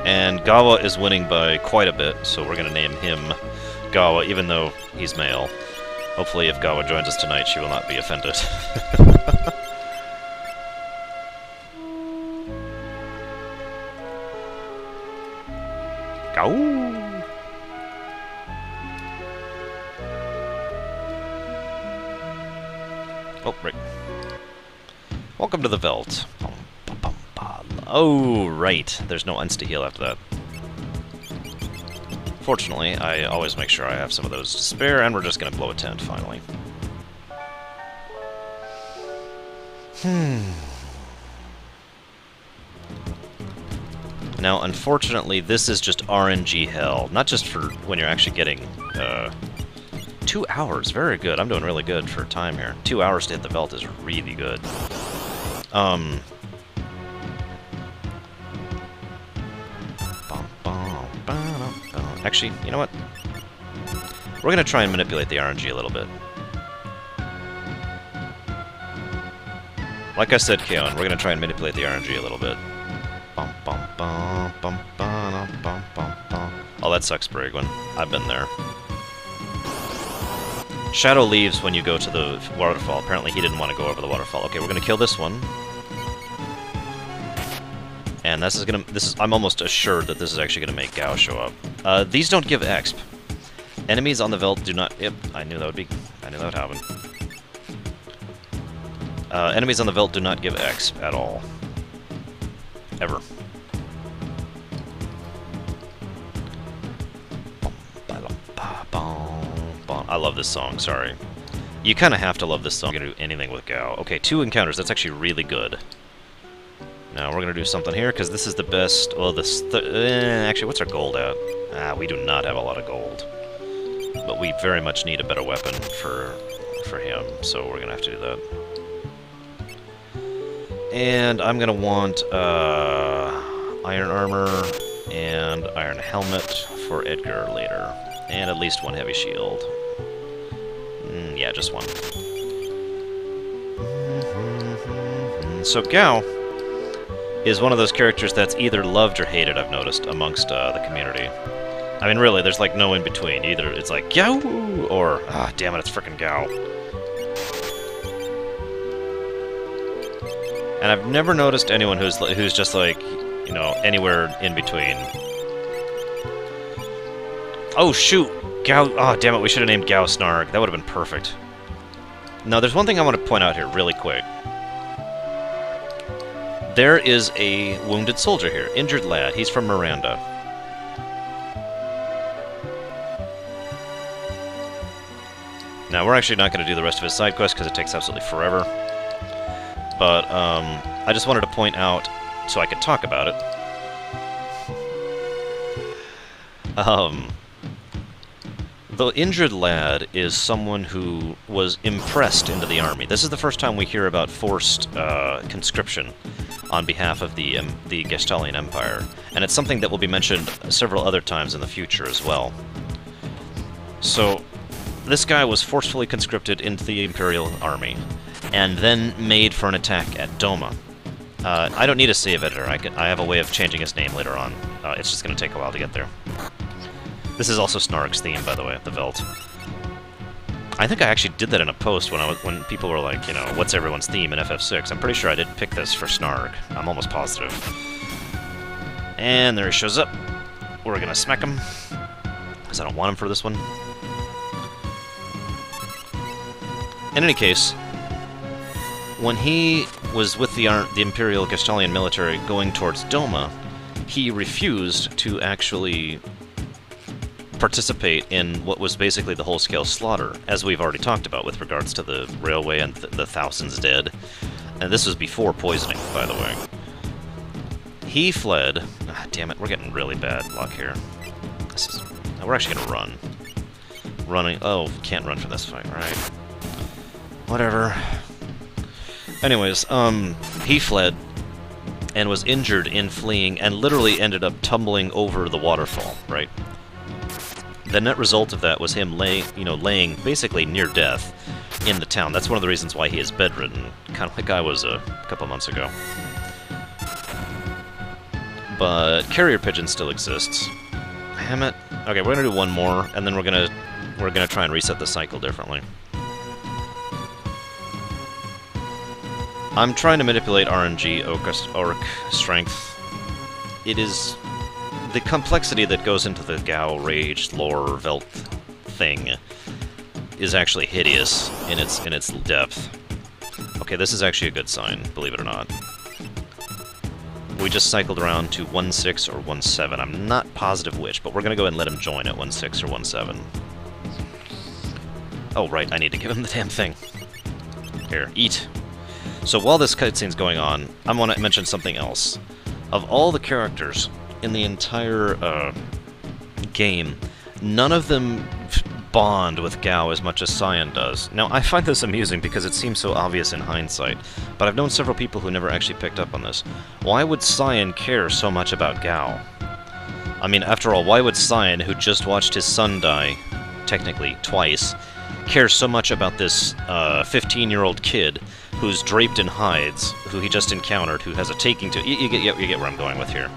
And Gawa is winning by quite a bit, so we're going to name him Gawa, even though he's male. Hopefully, if Gawa joins us tonight, she will not be offended. Gao! Oh, right. Welcome to the Veld. Oh, right. There's no insta-heal after that. Fortunately, I always make sure I have some of those to spare, and we're just going to blow a tent, finally. Now, unfortunately, this is just RNG hell. Not just for when you're actually getting, 2 hours. Very good. I'm doing really good for time here. 2 hours to hit the Veld is really good. Actually, you know what? We're going to try and manipulate the RNG a little bit. Like I said, Keon, we're gonna try and manipulate the RNG a little bit. Bum, bum, bum, bum, bum, bum, bum, bum. Oh, that sucks, Brigwin. I've been there. Shadow leaves when you go to the waterfall. Apparently he didn't want to go over the waterfall. Okay, we're gonna kill this one. And I'm almost assured that this is actually gonna make Gao show up. These don't give exp. Enemies on the Veldt do not... Yep, I knew that would happen. Enemies on the Veldt do not give exp at all. Ever. I love this song, sorry. You kind of have to love this song to do anything with Gao. Okay, 2 encounters, that's actually really good. Now we're going to do something here, because this is the best... Well, actually, what's our gold at? We do not have a lot of gold. But we very much need a better weapon for him, so we're going to have to do that. And I'm going to want iron armor and iron helmet for Edgar later. And at least 1 heavy shield. Yeah, just 1. So Gao is one of those characters that's either loved or hated, I've noticed, amongst the community. I mean, really, there's like no in-between. Either it's like, Gao, or, ah, damn it, it's frickin' Gao. And I've never noticed anyone who's just like, you know, anywhere in between. Oh, shoot! Gao... Oh, damn it, we should have named Gao Snarg. That would have been perfect. Now, there's one thing I want to point out here really quick. There is a wounded soldier here. Injured lad. He's from Miranda. Now, we're actually not going to do the rest of his side quest because it takes absolutely forever. But, I just wanted to point out so I could talk about it. The injured lad is someone who was impressed into the army. This is the first time we hear about forced conscription on behalf of the Gestalian Empire, and it's something that will be mentioned several other times in the future as well. So, this guy was forcefully conscripted into the Imperial army, and then made for an attack at Doma. I don't need a save editor. I have a way of changing his name later on. It's just going to take a while to get there. This is also Snarg's theme, by the way, at the Veldt. I think I actually did that in a post when people were like, you know, what's everyone's theme in FF6? I'm pretty sure I did pick this for Snarg. I'm almost positive. And there he shows up. We're gonna smack him, because I don't want him for this one. In any case, when he was with the Imperial Gestalian military going towards Doma, he refused to actually participate in what was basically the whole-scale slaughter, as we've already talked about with regards to the railway and the thousands dead. And this was before poisoning, by the way. He fled... Ah, damn it, we're getting really bad luck here. We're actually gonna run. Running... Oh, can't run for this fight, right? Whatever. Anyways, he fled and was injured in fleeing and literally ended up tumbling over the waterfall, right? The net result of that was him laying basically near death in the town. That's one of the reasons why he is bedridden, kind of like I was a couple months ago. But carrier pigeon still exists. Damn it. Okay, we're gonna do one more, and then we're gonna try and reset the cycle differently. I'm trying to manipulate RNG Orc strength. It is... The complexity that goes into the Gao Rage lore Veldt thing is actually hideous in its depth. Okay, this is actually a good sign, believe it or not. We just cycled around to 1.6 or 1.7. I'm not positive which, but we're gonna go ahead and let him join at 1.6 or 1.7. Oh, right, I need to give him the damn thing. Here, eat. So while this cutscene's going on, I want to mention something else. Of all the characters in the entire game, none of them bond with Gao as much as Cyan does. Now, I find this amusing because it seems so obvious in hindsight, but I've known several people who never actually picked up on this. Why would Cyan care so much about Gao? I mean, after all, why would Cyan, who just watched his son die technically twice, cares so much about this 15-year-old kid who's draped in hides, who he just encountered, who has a taking to... You get where I'm going with here.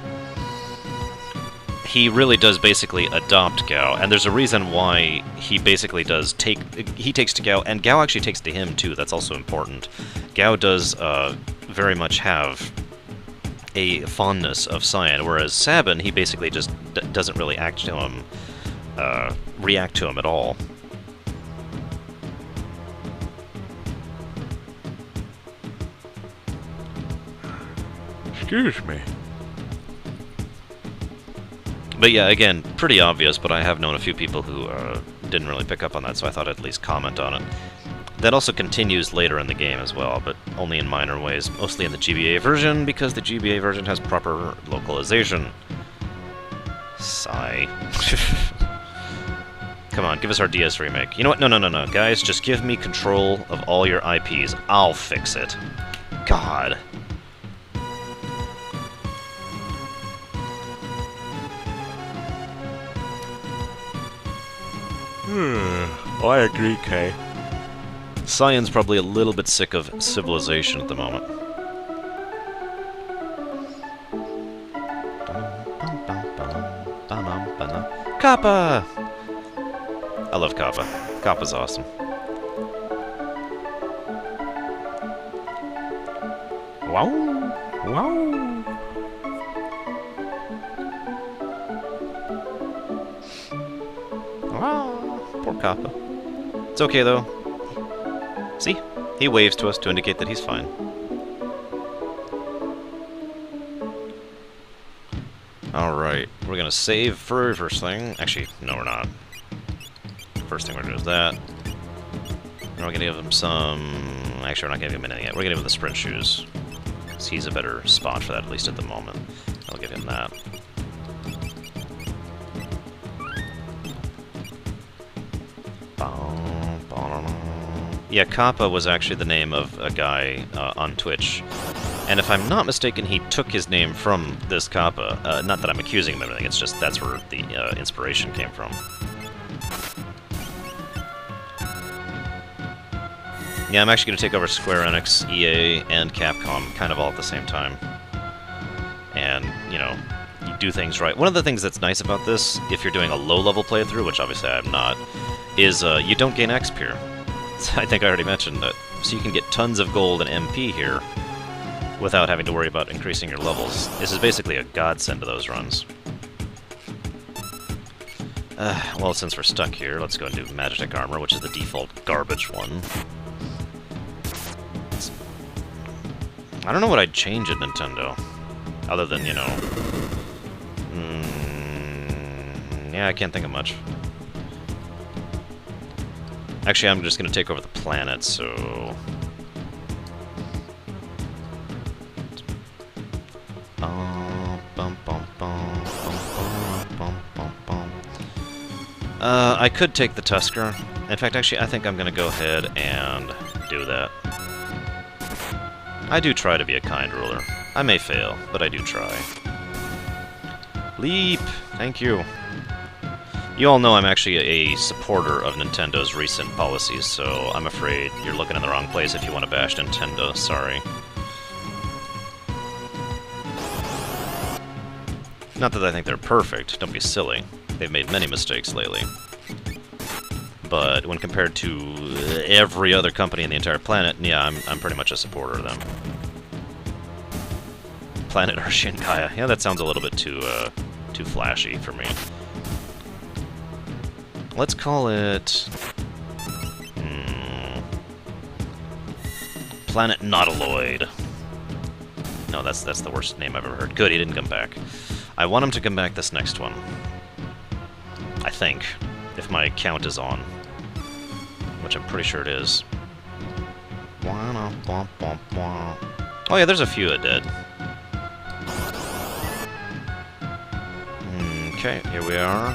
He really does basically adopt Gao, and there's a reason why he basically does take... He takes to Gao, and Gao actually takes to him, too. That's also important. Gao does very much have a fondness of Cyan, whereas Sabin, he basically just doesn't really react to him at all. Excuse me. But yeah, again, pretty obvious, but I have known a few people who didn't really pick up on that, so I thought I'd at least comment on it. That also continues later in the game as well, but only in minor ways, mostly in the GBA version, because the GBA version has proper localization. Sigh. Come on, give us our DS remake. You know what? No, guys, just give me control of all your IPs. I'll fix it. God. I agree, Kay. Cyan's probably a little bit sick of civilization at the moment. Kappa! I love Kappa. Kappa's awesome. Wow! Wow! Poor Kappa. It's okay, though. See? He waves to us to indicate that he's fine. Alright, we're gonna save for first thing. Actually, no, we're not. First thing we're gonna do is that. And we're gonna give him some... Actually, we're not gonna give him anything yet. We're gonna give him the sprint shoes. Because he's a better spot for that, at least at the moment. I'll give him that. Yeah, Kappa was actually the name of a guy on Twitch. And if I'm not mistaken, he took his name from this Kappa. Not that I'm accusing him of anything, it's just that's where the inspiration came from. Yeah, I'm actually going to take over Square Enix, EA, and Capcom kind of all at the same time. And, you know, you do things right. One of the things that's nice about this, if you're doing a low-level playthrough, which obviously I'm not, is you don't gain XP here. I think I already mentioned that. So you can get tons of gold and MP here without having to worry about increasing your levels. This is basically a godsend to those runs. Well, since we're stuck here, let's go and do Magitech Armor, which is the default garbage one. I don't know what I'd change at Nintendo. Other than, you know... yeah, I can't think of much. Actually, I'm just going to take over the planet, so... I could take the Tusker. In fact, actually, I think I'm going to go ahead and do that. I do try to be a kind ruler. I may fail, but I do try. Leap! Thank you. You all know I'm actually a supporter of Nintendo's recent policies, so I'm afraid you're looking in the wrong place if you want to bash Nintendo. Sorry. Not that I think they're perfect. Don't be silly. They've made many mistakes lately. But when compared to every other company in the entire planet, yeah, I'm pretty much a supporter of them. Planet Arshe and Gaia. Yeah, that sounds a little bit too flashy for me. Let's call it... Planet Nautiloid. No, that's the worst name I've ever heard. Good, he didn't come back. I want him to come back this next one. I think. If my count is on. Which I'm pretty sure it is. Oh yeah, there's a few that did. Okay, here we are.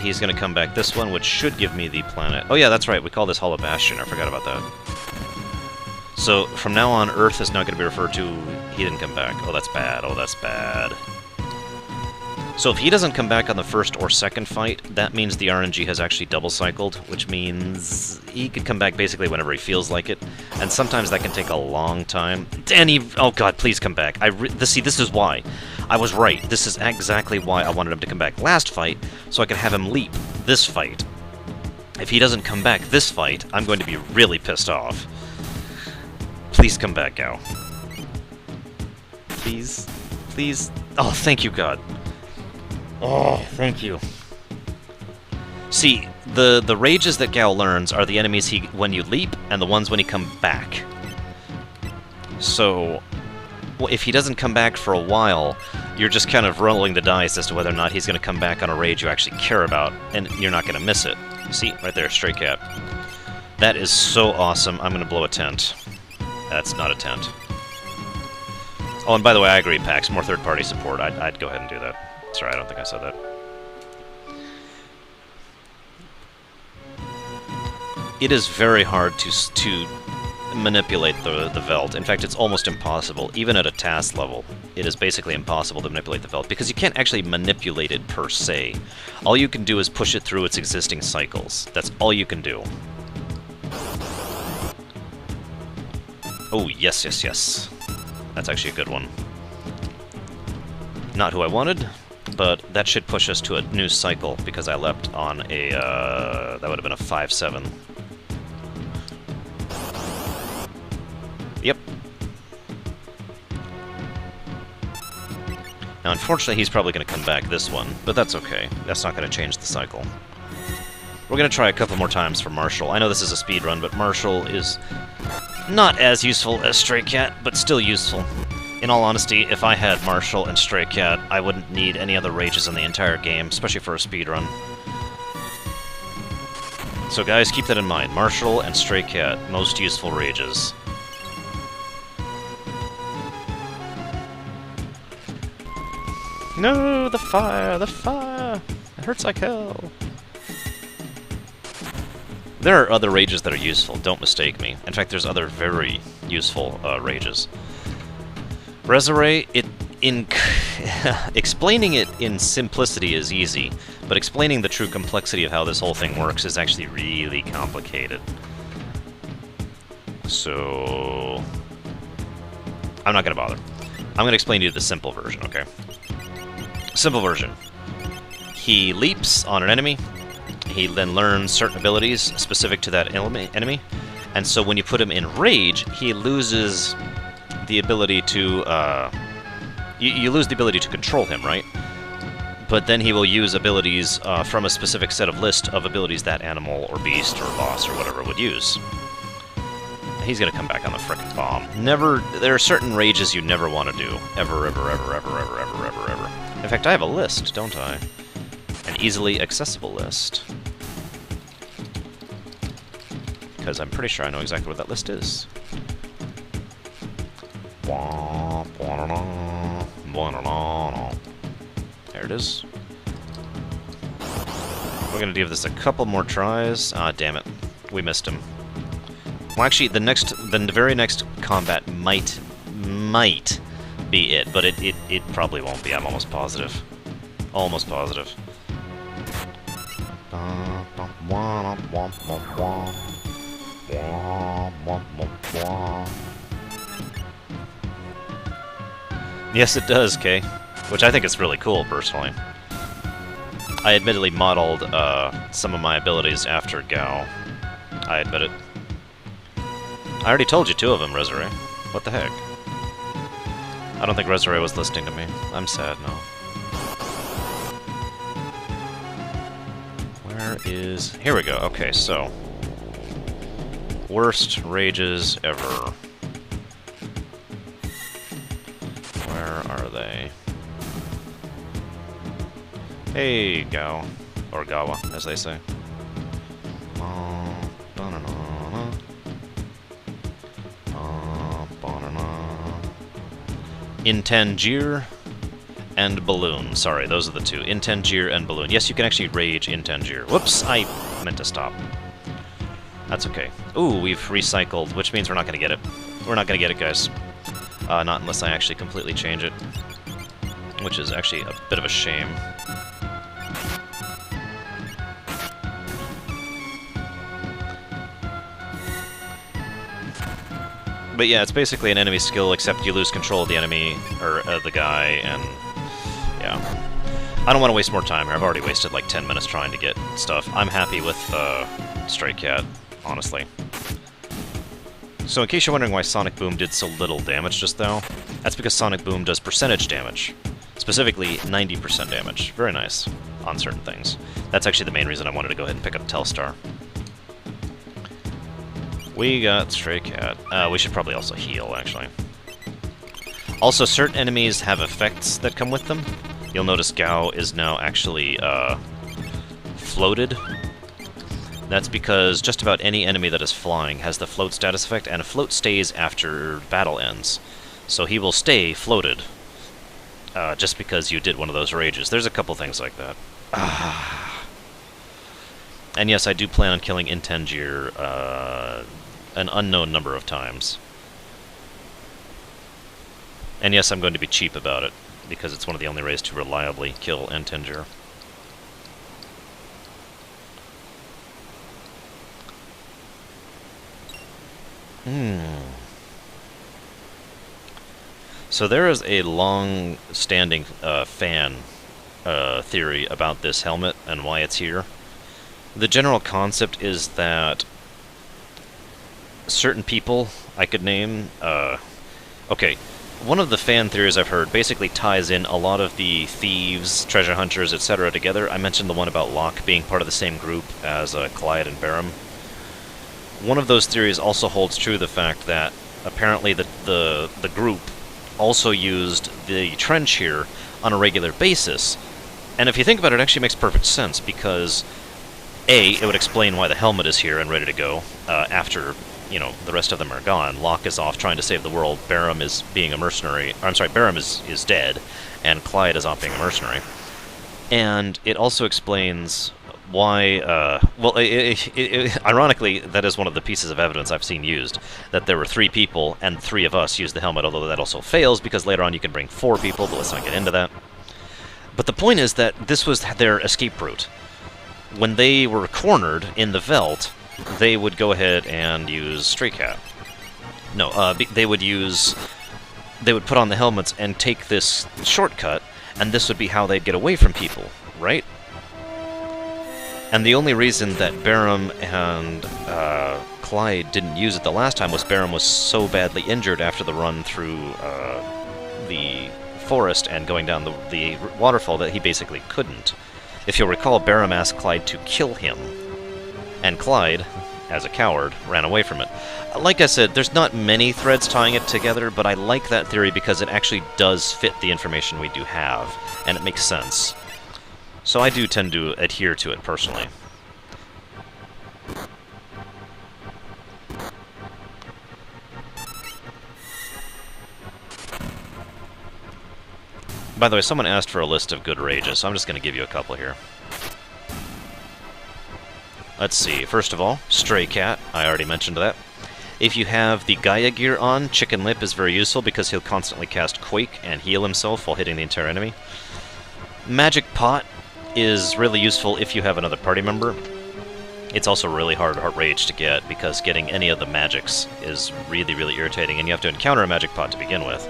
He's gonna come back this one, which should give me the planet. Oh yeah, that's right, we call this Hollow Bastion, I forgot about that. So, from now on, Earth is not gonna be referred to... He didn't come back. Oh, that's bad. Oh, that's bad. So if he doesn't come back on the first or second fight, that means the RNG has actually double-cycled, which means he could come back basically whenever he feels like it, and sometimes that can take a long time. Danny, oh god, please come back. See, this is why. I was right. This is exactly why I wanted him to come back last fight, so I could have him leap this fight. If he doesn't come back this fight, I'm going to be really pissed off. Please come back, Gao. Please. Please. Oh, thank you, God. Oh, thank you. See, the rages that Gao learns are the enemies when you leap, and the ones when he come back. So, if he doesn't come back for a while, you're just kind of rolling the dice as to whether or not he's going to come back on a rage you actually care about, and you're not going to miss it. See, right there, stray cat. That is so awesome. I'm going to blow a tent. That's not a tent. Oh, and by the way, I agree, Pax. More third-party support. I'd go ahead and do that. Sorry, I don't think I said that. It is very hard to manipulate the Veld. In fact, it's almost impossible. Even at a task level, it is basically impossible to manipulate the Veld, because you can't actually manipulate it per se. All you can do is push it through its existing cycles. That's all you can do. Oh, yes, yes, yes. That's actually a good one. Not who I wanted, but that should push us to a new cycle, because I leapt on a, that would have been a 5-7. Yep. Now, unfortunately, he's probably going to come back this one, but that's okay. That's not going to change the cycle. We're going to try a couple more times for Marshall. I know this is a speed run, but Marshall is not as useful as Stray Cat, but still useful. In all honesty, if I had Marshall and Stray Cat, I wouldn't need any other rages in the entire game, especially for a speedrun. So guys, keep that in mind. Marshall and Stray Cat, most useful rages. No, the fire, the fire! It hurts like hell. There are other rages that are useful, don't mistake me. In fact, there's other very useful rages. Resurrect, explaining it in simplicity is easy, but explaining the true complexity of how this whole thing works is actually really complicated. So, I'm not going to bother. I'm going to explain to you the simple version, okay? Simple version. He leaps on an enemy. He then learns certain abilities specific to that enemy, and so when you put him in rage, he loses the ability to, you lose the ability to control him, right? But then he will use abilities from a specific set of list of abilities that animal or beast or boss or whatever would use. He's gonna come back on the frickin' bomb. Never, there are certain rages you never want to do. Ever, ever, ever, ever, ever, ever, ever, ever. In fact, I have a list, don't I? An easily accessible list. Because I'm pretty sure I know exactly what that list is. There it is. We're gonna give this a couple more tries. Ah, damn it. We missed him. Well, actually, the very next combat might be it, but it probably won't be. I'm almost positive. Almost positive. Yes, it does, Kay. Which I think is really cool, personally. I admittedly modeled some of my abilities after Gao. I admit it. I already told you 2 of them, Resurrect. What the heck? I don't think Resurrect was listening to me. I'm sad, no. Where is... Here we go. Okay, so... Worst rages ever. Where are they? Hey, Gao. Or Gawa, as they say. Intangier and Balloon. Sorry, those are the 2. Intangier and Balloon. Yes, you can actually rage Intangier. Whoops, I meant to stop. That's okay. Ooh, we've recycled, which means we're not going to get it. We're not going to get it, guys. Not unless I actually completely change it. which is actually a bit of a shame. But yeah, it's basically an enemy skill, except you lose control of the enemy, or the guy, and yeah. I don't want to waste more time here. I've already wasted like 10 minutes trying to get stuff. I'm happy with Stray Cat, honestly. So in case you're wondering why Sonic Boom did so little damage just now, that's because Sonic Boom does percentage damage. Specifically, 90% damage. Very nice on certain things. That's actually the main reason I wanted to go ahead and pick up Telstar. We got Stray Cat. We should probably also heal, actually. Also, certain enemies have effects that come with them. You'll notice Gao is now actually floated. That's because just about any enemy that is flying has the float status effect, and a float stays after battle ends. So he will stay floated, just because you did one of those rages. There's a couple things like that. And yes, I do plan on killing Intengir an unknown number of times. And yes, I'm going to be cheap about it, because it's one of the only ways to reliably kill Intengir. So there is a long-standing fan theory about this helmet and why it's here. The general concept is that certain people I could name... okay, one of the fan theories I've heard basically ties in a lot of the thieves, treasure hunters, etc. together. I mentioned the one about Locke being part of the same group as Clyde and Barum. One of those theories also holds true the fact that apparently the group also used the trench here on a regular basis. And if you think about it, it actually makes perfect sense, because A, it would explain why the helmet is here and ready to go after, you know, the rest of them are gone. Locke is off trying to save the world, Barum is being a mercenary, or, I'm sorry, Barum is dead, and Clyde is off being a mercenary. And it also explains why, well, ironically, that is one of the pieces of evidence I've seen used, that there were 3 people, and 3 of us used the helmet, although that also fails, because later on you can bring 4 people, but let's not get into that. But the point is that this was their escape route. When they were cornered in the Veldt, they would go ahead and use Stray Cat. No, they would put on the helmets and take this shortcut, and this would be how they'd get away from people, right? And the only reason that Barum and Clyde didn't use it the last time was Barum was so badly injured after the run through the forest and going down the waterfall that he basically couldn't. If you'll recall, Barum asked Clyde to kill him, and Clyde, as a coward, ran away from it. Like I said, there's not many threads tying it together, but I like that theory because it actually does fit the information we do have, and it makes sense. So I do tend to adhere to it personally. By the way, someone asked for a list of good rages, so I'm just going to give you a couple here. Let's see, first of all, Stray Cat, I already mentioned that. If you have the Gaia gear on, Chicken Lip is very useful because he'll constantly cast Quake and heal himself while hitting the entire enemy. Magic Pot is really useful if you have another party member. It's also really hard rage to get, because getting any of the magics is really, really irritating, and you have to encounter a Magic Pot to begin with.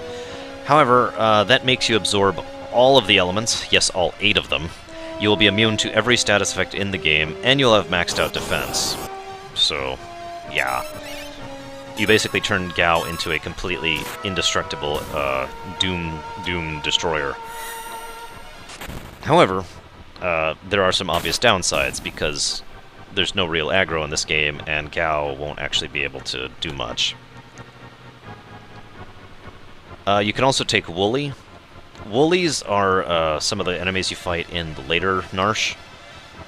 However, that makes you absorb all of the elements, yes, all 8 of them. You will be immune to every status effect in the game, and you'll have maxed out defense. So, yeah. You basically turn Gao into a completely indestructible Doom Destroyer. However, there are some obvious downsides, because there's no real aggro in this game, and Gao won't actually be able to do much. You can also take Wooly. Woolies are some of the enemies you fight in the later Narshe.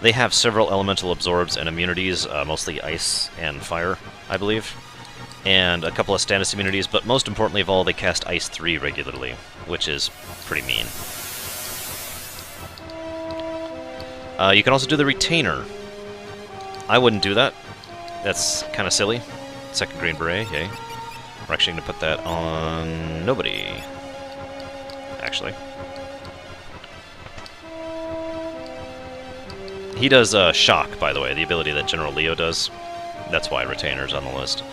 They have several elemental absorbs and immunities, mostly ice and fire, I believe, and a couple of status immunities, but most importantly of all, they cast Ice 3 regularly, which is pretty mean. You can also do the Retainer. I wouldn't do that. That's kind of silly. Second Green Beret, yay. We're actually going to put that on nobody, actually. He does Shock, by the way, the ability that General Leo does. That's why Retainer's on the list.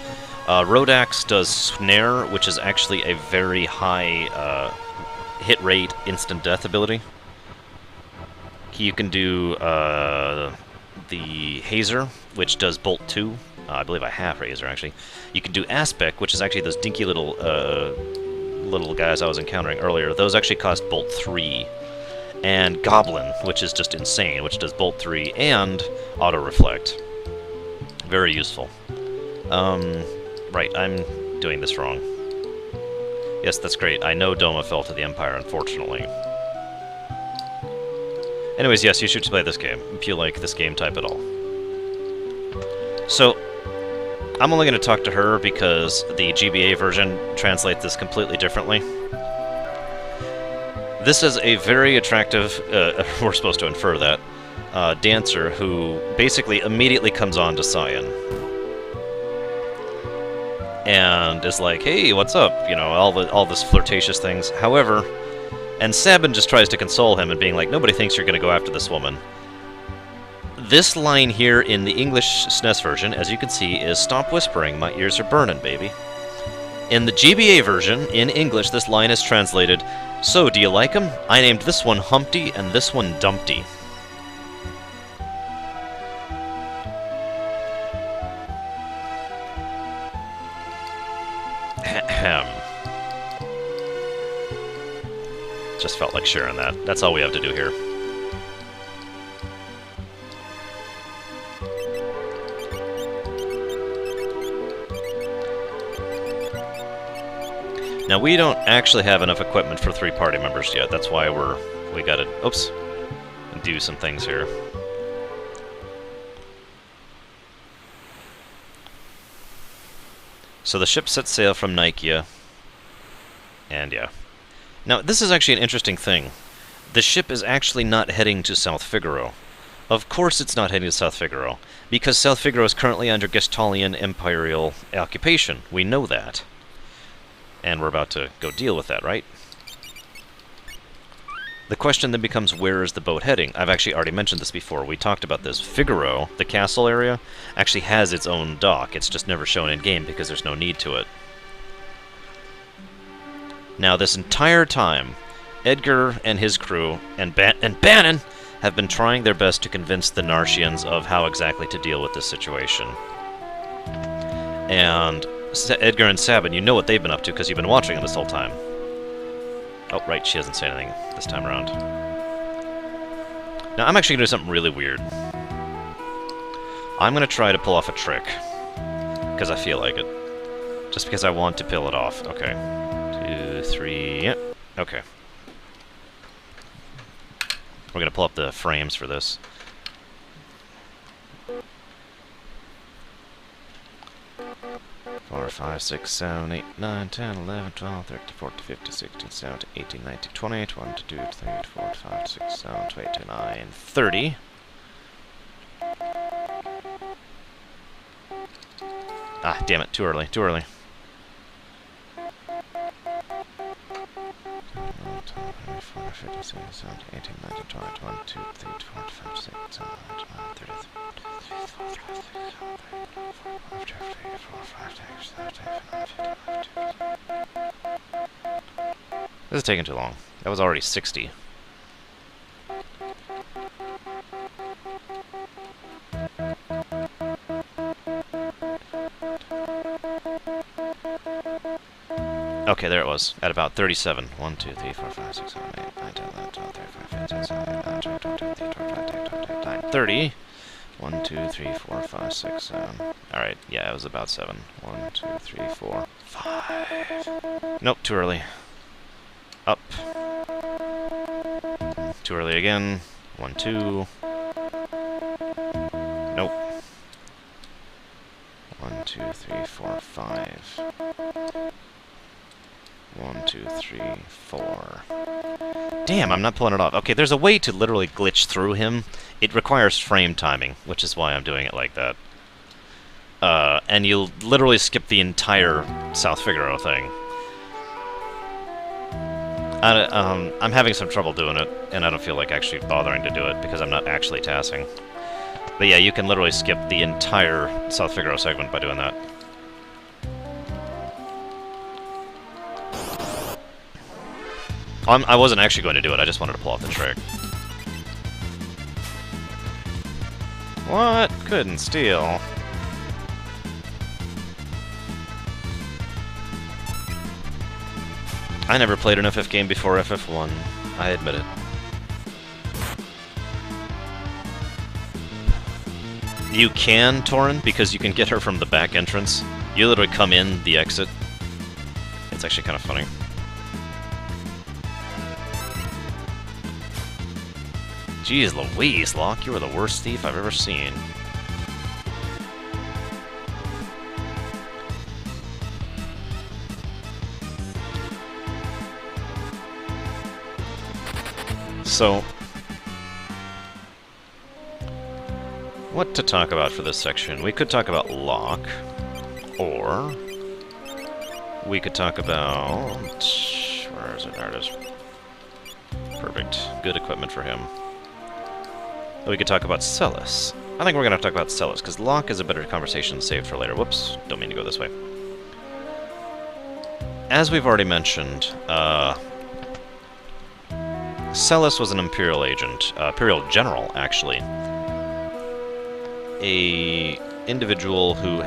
Rodax does Snare, which is actually a very high hit rate instant death ability. You can do the Hazer, which does Bolt 2. I believe I have Hazer, actually. You can do Aspect, which is actually those dinky little guys I was encountering earlier. Those actually cost Bolt 3. And Goblin, which is just insane, which does Bolt 3 and Auto Reflect. Very useful. Right, I'm doing this wrong. Yes, that's great. I know Doma fell to the Empire, unfortunately. Anyways, yes, you should play this game, if you like this game type at all. So, I'm only going to talk to her because the GBA version translates this completely differently. This is a very attractive, we're supposed to infer that, dancer who basically immediately comes on to Cyan. And is like, hey, what's up? You know, all this flirtatious things. However, and Sabin just tries to console him and being like, nobody thinks you're going to go after this woman. This line here in the English SNES version, as you can see, is stop whispering, my ears are burning, baby. In the GBA version, in English, this line is translated, so, do you like him? I named this one Humpty and this one Dumpty. Ahem. Just felt like sharing that. That's all we have to do here. Now, we don't actually have enough equipment for 3 party members yet. That's why we gotta, oops, do some things here. So the ship sets sail from Nicaea, and yeah. Now, this is actually an interesting thing. The ship is actually not heading to South Figaro. Of course it's not heading to South Figaro, because South Figaro is currently under Gestalian Imperial occupation. We know that. And we're about to go deal with that, right? The question then becomes, where is the boat heading? I've actually already mentioned this before. We talked about this. Figaro, the castle area, actually has its own dock. It's just never shown in-game because there's no need to it. Now, this entire time, Edgar and his crew and Bannon have been trying their best to convince the Narshians of how exactly to deal with this situation. And Edgar and Sabin, you know what they've been up to because you've been watching them this whole time. Oh, right, she hasn't said anything this time around. Now, I'm actually going to do something really weird. I'm going to try to pull off a trick. Because I feel like it. Just because I want to pull it off. Okay. 2, 3, yeah. Okay. We're going to pull up the frames for this. Four, 5, 6, 7, 8, 9, 10, 11, 12, 13, 14, 15, 16, 17, 18, 19, 20, 21, 22, 23, 24, 25, 26, 27, 28, 29, 30. Ah, damn it, too early, too early. 15, 16, 17, 18, 19, 20, 21, 22, 23, 24, 25, 26, 27, 29, 30. This is taking too long. That was already 60. Okay, there it was. At about 37. 1, 2, 3, 4, 5, 6, 7, 8, 9, 10, 11, 12, 13, 14, 15, 16, 17, 18, 19, 20, 21, 22, 23, 24, 25, 26, 27, 28, 29, 30. 1, 2, 3, 4, 5, 6, 7. Alright, yeah, it was about 7. 1, 2, 3, 4, 5. Nope, too early. Up. Too early again. 1, 2. Nope. 1, 2, 3, 4, 5. 1, 2, 3, 4. Damn, I'm not pulling it off. Okay, there's a way to literally glitch through him. It requires frame timing, which is why I'm doing it like that. And you'll literally skip the entire South Figaro thing. I'm having some trouble doing it, and I don't feel like actually bothering to do it because I'm not actually tassing. But yeah, you can literally skip the entire South Figaro segment by doing that. I wasn't actually going to do it, I just wanted to pull off the trick. What? Couldn't steal. I never played an FF game before FF1. I admit it. You can, Torin, because you can get her from the back entrance. You literally come in the exit. It's actually kind of funny. Jeez Louise, Locke, you were the worst thief I've ever seen. So, what to talk about for this section? We could talk about Locke, or we could talk about... where is it? There it is. Perfect. Good equipment for him. We could talk about Celes. I think we're going to talk about Celes, because Locke is a better conversation saved for later. Whoops, don't mean to go this way. As we've already mentioned, Celes was an Imperial agent, Imperial general, actually. A individual who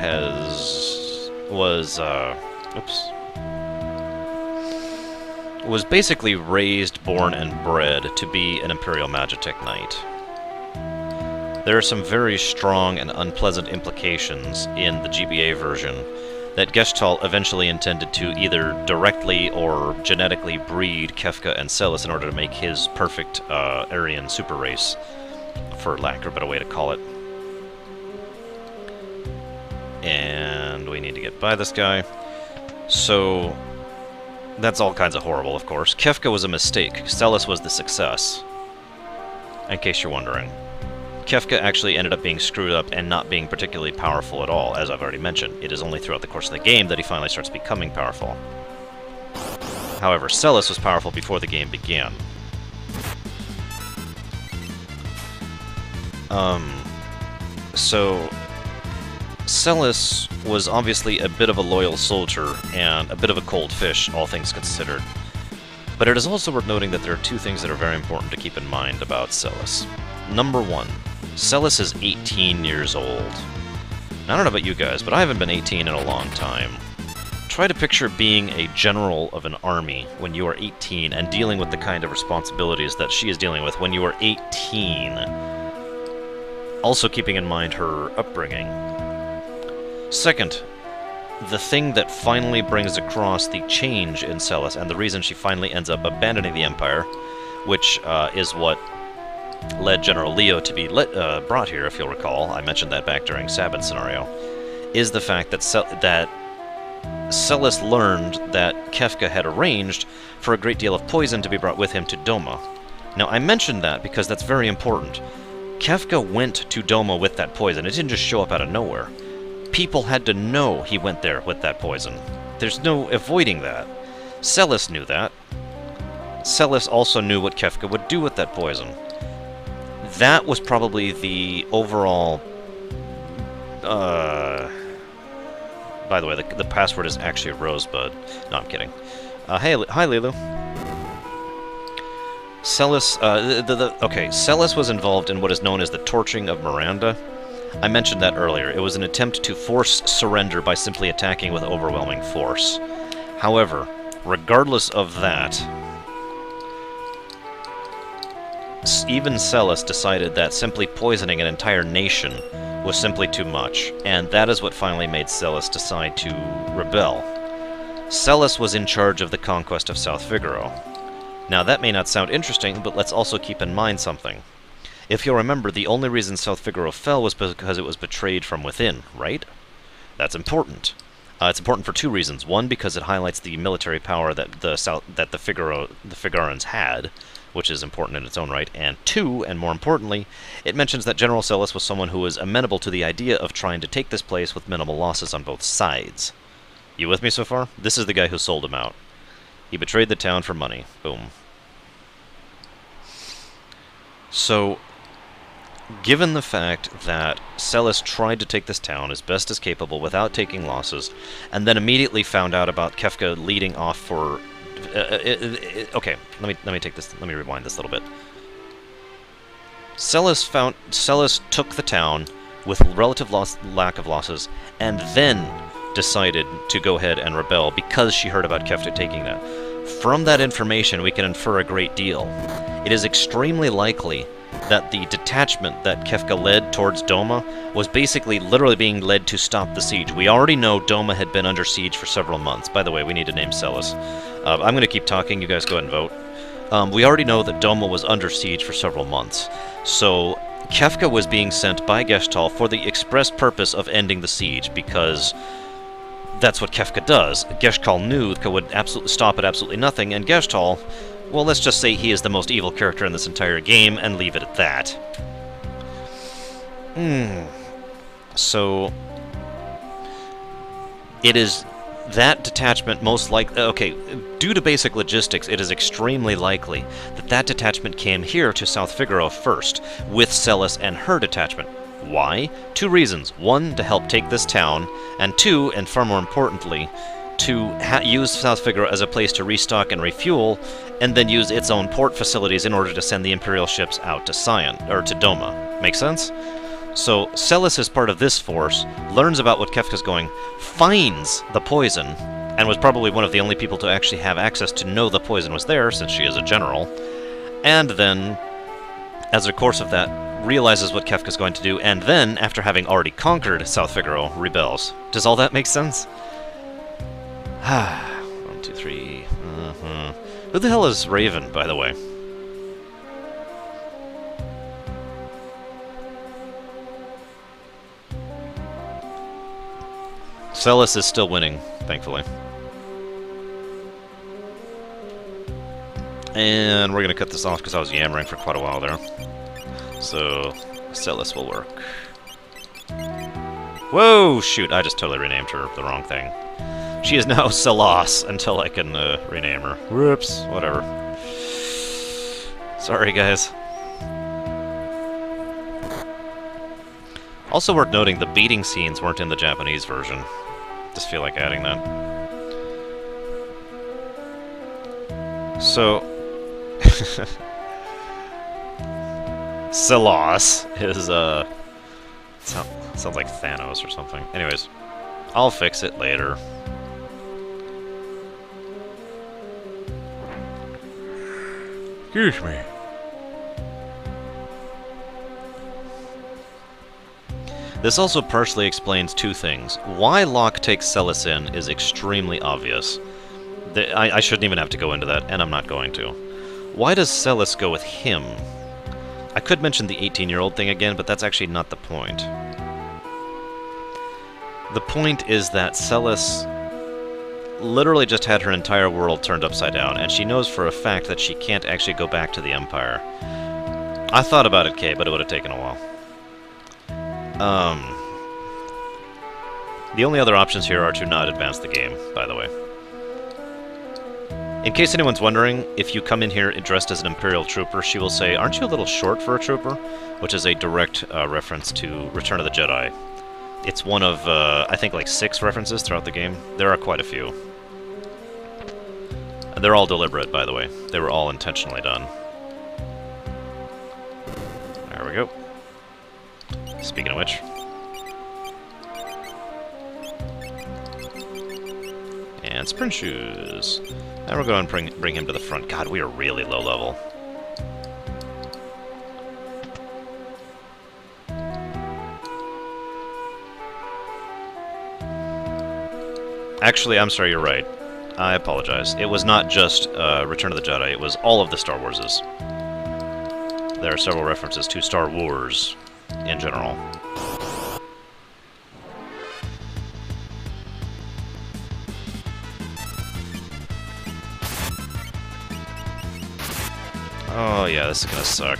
was basically raised, born, and bred to be an Imperial Magitech Knight. There are some very strong and unpleasant implications in the GBA version that Gestalt eventually intended to either directly or genetically breed Kefka and Celes in order to make his perfect Aryan super race, for lack of a better way to call it. And we need to get by this guy. So, that's all kinds of horrible, of course. Kefka was a mistake. Celes was the success. In case you're wondering. Kefka actually ended up being screwed up and not being particularly powerful at all, as I've already mentioned. It is only throughout the course of the game that he finally starts becoming powerful. However, Celes was powerful before the game began. So, Celes was obviously a bit of a loyal soldier and a bit of a cold fish, all things considered. But it is also worth noting that there are two things that are very important to keep in mind about Celes. Number one, Celes is 18 years old. Now, I don't know about you guys, but I haven't been 18 in a long time. Try to picture being a general of an army when you are 18 and dealing with the kind of responsibilities that she is dealing with when you are 18. Also keeping in mind her upbringing. Second, the thing that finally brings across the change in Celes and the reason she finally ends up abandoning the Empire, which is what led General Leo to be brought here, if you'll recall. I mentioned that back during Sabin's scenario, is the fact that Celes learned that Kefka had arranged for a great deal of poison to be brought with him to Doma. Now, I mentioned that because that's very important. Kefka went to Doma with that poison. It didn't just show up out of nowhere. People had to know he went there with that poison. There's no avoiding that. Celes knew that. Celes also knew what Kefka would do with that poison. That was probably the overall... by the way, the password is actually Rosebud. No, I'm kidding. Hey, hi, Lilu. Celes, okay, Celes was involved in what is known as the torching of Miranda. I mentioned that earlier. It was an attempt to force surrender by simply attacking with overwhelming force. However, regardless of that, even Celes decided that simply poisoning an entire nation was simply too much, and that is what finally made Celes decide to rebel. Celes was in charge of the conquest of South Figaro. Now, that may not sound interesting, but let's also keep in mind something. If you'll remember, the only reason South Figaro fell was because it was betrayed from within, right? That's important. It's important for two reasons. One, because it highlights the military power that the Figarans had, which is important in its own right, and two, and more importantly, it mentions that General Celes was someone who was amenable to the idea of trying to take this place with minimal losses on both sides. You with me so far? This is the guy who sold him out. He betrayed the town for money. Boom. So, given the fact that Celes tried to take this town as best as capable without taking losses, and then immediately found out about Kefka leading off for... okay, let me take this. Let me rewind this a little bit. Celes took the town with relative lack of losses, and then decided to go ahead and rebel because she heard about Kefka taking that. From that information, we can infer a great deal. It is extremely likely that the detachment that Kefka led towards Doma was basically literally being led to stop the siege. We already know Doma had been under siege for several months. By the way, we need to name Celes. I'm going to keep talking. You guys go ahead and vote. We already know that Doma was under siege for several months. So Kefka was being sent by Geshtal for the express purpose of ending the siege, because that's what Kefka does. Geshtal knew Kefka would absolutely stop at absolutely nothing, and Geshtal, well, let's just say he is the most evil character in this entire game, and leave it at that. So it is that detachment most likely... Okay, due to basic logistics, it is extremely likely that that detachment came here to South Figaro first, with Celes and her detachment. Why? Two reasons. One, to help take this town, and two, and far more importantly, to use South Figaro as a place to restock and refuel, and then use its own port facilities in order to send the Imperial ships out to to Doma. Make sense? So Celes is part of this force, learns about what Kefka's going, finds the poison, and was probably one of the only people to actually have access to know the poison was there, since she is a general, and then, as a course of that, realizes what Kefka's going to do, and then, after having already conquered South Figaro, rebels. Does all that make sense? 1, 2, 3... Who the hell is Raven, by the way? Celes is still winning, thankfully. And we're going to cut this off because I was yammering for quite a while there. So, Celes will work. Whoa, shoot, I just totally renamed her the wrong thing. She is now Celes until I can rename her. Whoops, whatever. Sorry, guys. Also worth noting, the beating scenes weren't in the Japanese version. Just feel like adding that. So... Celes is, sounds like Thanos or something. Anyways, I'll fix it later. Excuse me. This also partially explains two things. Why Locke takes Celes in is extremely obvious. I shouldn't even have to go into that, and I'm not going to. Why does Celes go with him? I could mention the 18-year-old thing again, but that's actually not the point. The point is that Celes literally just had her entire world turned upside down, and she knows for a fact that she can't actually go back to the Empire. I thought about it, Kay, but it would have taken a while. The only other options here are to not advance the game, by the way. In case anyone's wondering, if you come in here dressed as an Imperial trooper, she will say, "Aren't you a little short for a trooper?" Which is a direct reference to Return of the Jedi. It's one of, I think, like 6 references throughout the game. There are quite a few. And they're all deliberate, by the way. They were all intentionally done. There we go. Speaking of which... And sprint shoes. Now we're going to bring him to the front. God, we are really low level. Actually, I'm sorry, you're right. I apologize. It was not just Return of the Jedi, it was all of the Star Warses. There are several references to Star Wars in general. Oh yeah, this is gonna suck.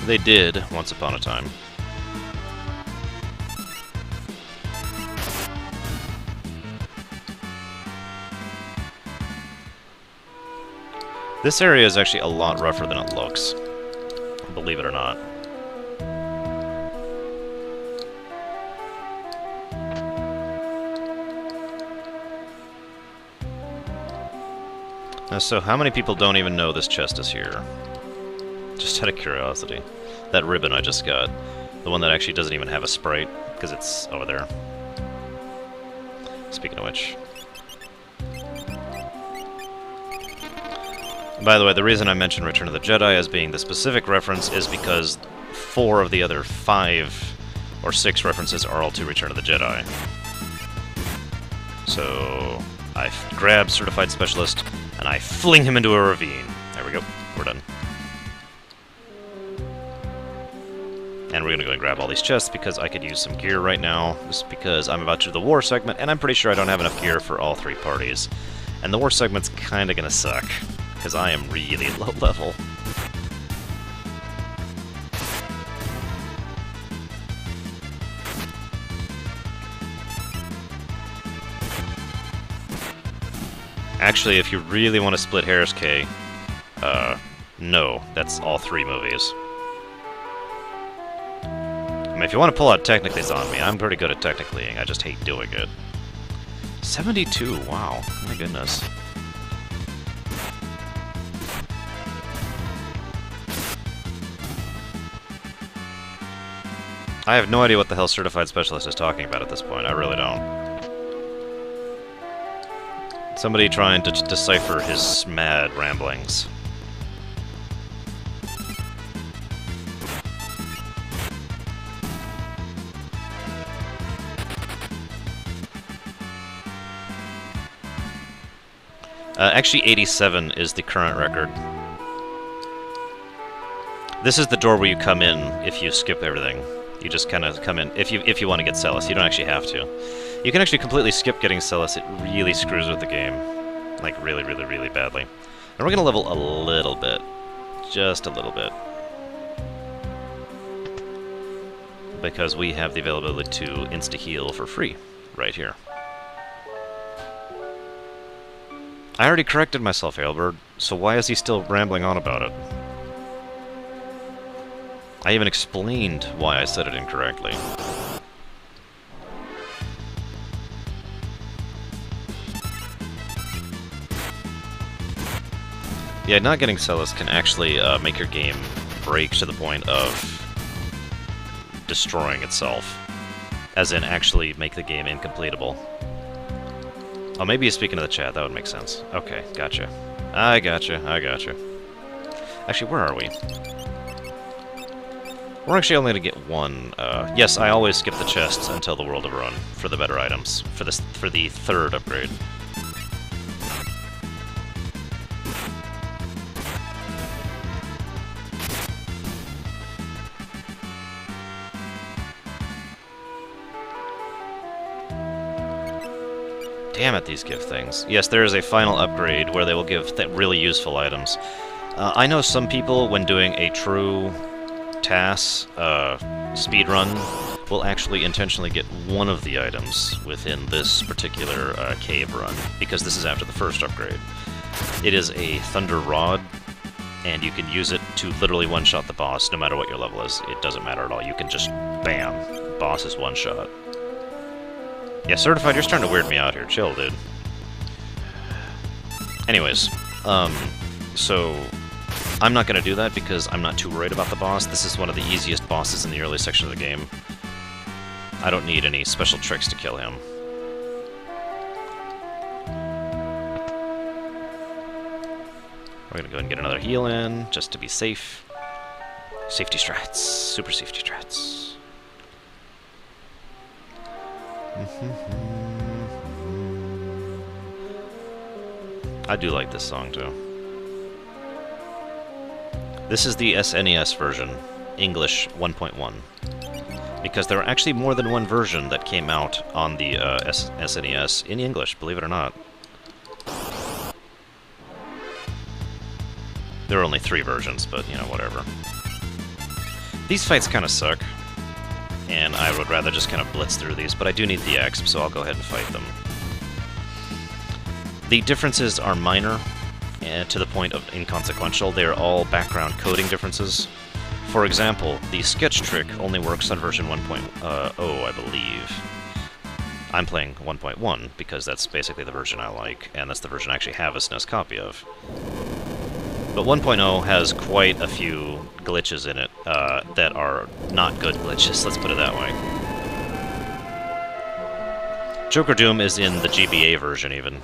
They did, once upon a time. This area is actually a lot rougher than it looks, believe it or not. So how many people don't even know this chest is here? Just out of curiosity. That ribbon I just got. The one that actually doesn't even have a sprite, because it's over there. Speaking of which. By the way, the reason I mentioned Return of the Jedi as being the specific reference is because 4 of the other 5 or 6 references are all to Return of the Jedi. So I grab Certified Specialist, and I fling him into a ravine. There we go. We're done. And we're gonna go and grab all these chests because I could use some gear right now, just because I'm about to do the war segment, and I'm pretty sure I don't have enough gear for all 3 parties. And the war segment's kinda gonna suck, because I am really low level. Actually, if you really want to split hairs, K, no, that's all 3 movies. I mean, if you want to pull out technicals on me, I'm pretty good at technicallying, I just hate doing it. 72, wow, my goodness. I have no idea what the hell Certified Specialist is talking about at this point, I really don't. Somebody trying to decipher his mad ramblings. Actually, 87 is the current record. This is the door where you come in if you skip everything. You just kind of come in if you want to get Celes. You don't actually have to. You can actually completely skip getting Celes. It really screws with the game, like really, really, really badly. And we're gonna level a little bit, just a little bit, because we have the availability to insta heal for free right here. I already corrected myself, Ailbird, so why is he still rambling on about it? I even explained why I said it incorrectly. Yeah, not getting Celes can actually make your game break to the point of destroying itself. As in, actually make the game incompletable. Oh, maybe he's speaking to the chat, that would make sense. Okay, gotcha. I gotcha. Actually, where are we? We're actually only going to get 1. Yes, I always skip the chests until the World of Run for the better items, for the 3rd upgrade. Damn it, these give things. Yes, there is a final upgrade where they will give really useful items. I know some people, when doing a true TAS speedrun, will actually intentionally get one of the items within this particular cave run, because this is after the 1st upgrade. It is a Thunder Rod, and you can use it to literally one-shot the boss, no matter what your level is. It doesn't matter at all. You can just, bam, boss is one-shot. Yeah, Certified, you're starting to weird me out here. Chill, dude. Anyways, so I'm not going to do that because I'm not too worried about the boss. This is one of the easiest bosses in the early section of the game. I don't need any special tricks to kill him. We're going to go and get another heal in, just to be safe. Safety strats. Super safety strats. I do like this song, too. This is the SNES version, English 1.1. Because there are actually more than one version that came out on the SNES in English, believe it or not. There are only 3 versions, but, you know, whatever. These fights kind of suck, and I would rather just kind of blitz through these, but I do need the exp, so I'll go ahead and fight them. The differences are minor. to the point of inconsequential. They're all background coding differences. For example, the sketch trick only works on version 1.0, I believe. I'm playing 1.1 because that's basically the version I like, and that's the version I actually have a SNES copy of. But 1.0 has quite a few glitches in it that are not good glitches, let's put it that way. Joker Doom is in the GBA version, even.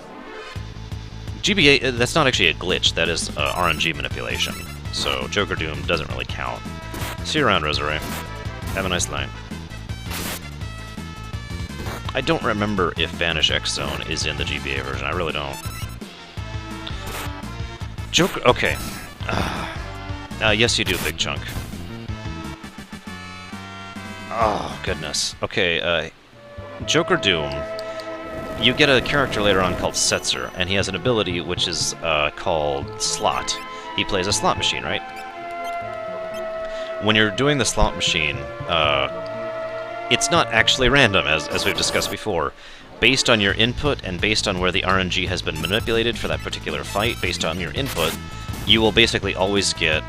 GBA, that's not actually a glitch, that is RNG manipulation. So Joker Doom doesn't really count. See you around, Resurrect. Have a nice night. I don't remember if Vanish X Zone is in the GBA version. I really don't. Joker... Okay. Yes, you do, Big Chunk. Oh, goodness. Okay, Joker Doom. You get a character later on called Setzer, and he has an ability which is called Slot. He plays a slot machine, right? When you're doing the slot machine, it's not actually random, as we've discussed before. Based on your input and based on where the RNG has been manipulated for that particular fight, based on your input, you will basically always get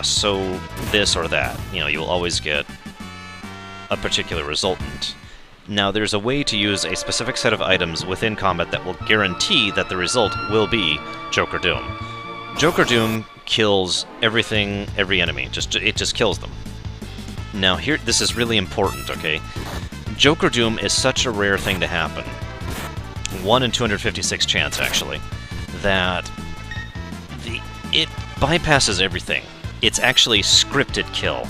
so this or that. You know, you will always get a particular resultant. Now, there's a way to use a specific set of items within combat that will guarantee that the result will be Joker Doom. Joker Doom kills everything, every enemy. It just kills them. Now, here, this is really important, okay? Joker Doom is such a rare thing to happen, 1 in 256 chance, actually, that it bypasses everything. It's actually scripted kill.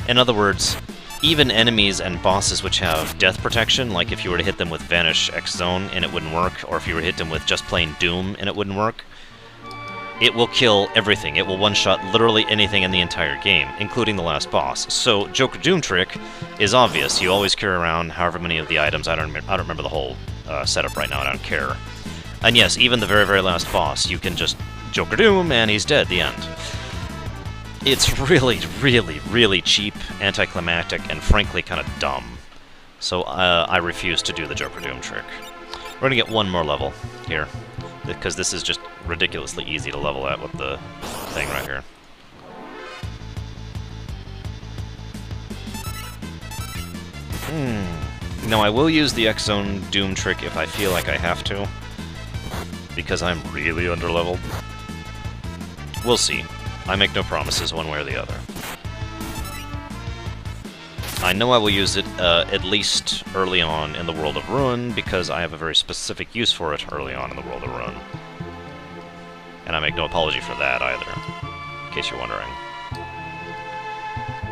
In other words, even enemies and bosses which have death protection, like if you were to hit them with Vanish X Zone and it wouldn't work, or if you were to hit them with just plain Doom and it wouldn't work, it will kill everything. It will one-shot literally anything in the entire game, including the last boss. So, Joker Doom trick is obvious. You always carry around however many of the items. I don't remember the whole setup right now. I don't care. And yes, even the very, very last boss, you can just Joker Doom and he's dead at the end. It's really, really, really cheap, anticlimactic, and frankly kind of dumb. So I refuse to do the Joker Doom trick. We're gonna get one more level here, because this is just ridiculously easy to level at with the thing right here. Now, I will use the X-Zone Doom trick if I feel like I have to, because I'm really underleveled. We'll see. I make no promises one way or the other. I know I will use it at least early on in the World of Ruin, because I have a very specific use for it early on in the World of Ruin. And I make no apology for that either, in case you're wondering.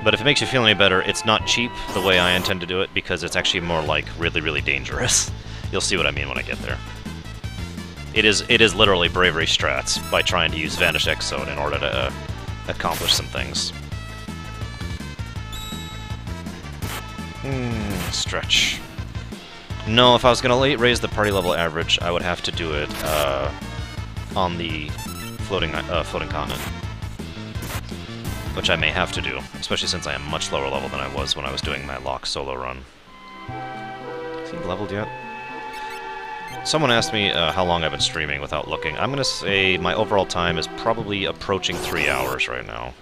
But if it makes you feel any better, it's not cheap the way I intend to do it, because it's actually more like really, really dangerous. You'll see what I mean when I get there. It is literally bravery strats by trying to use Vanish X Zone in order to accomplish some things. Stretch. No, if I was gonna raise the party level average, I would have to do it on the floating continent, which I may have to do, especially since I am much lower level than I was when I was doing my lock solo run. Is he leveled yet? Someone asked me how long I've been streaming without looking. I'm gonna say my overall time is probably approaching 3 hours right now.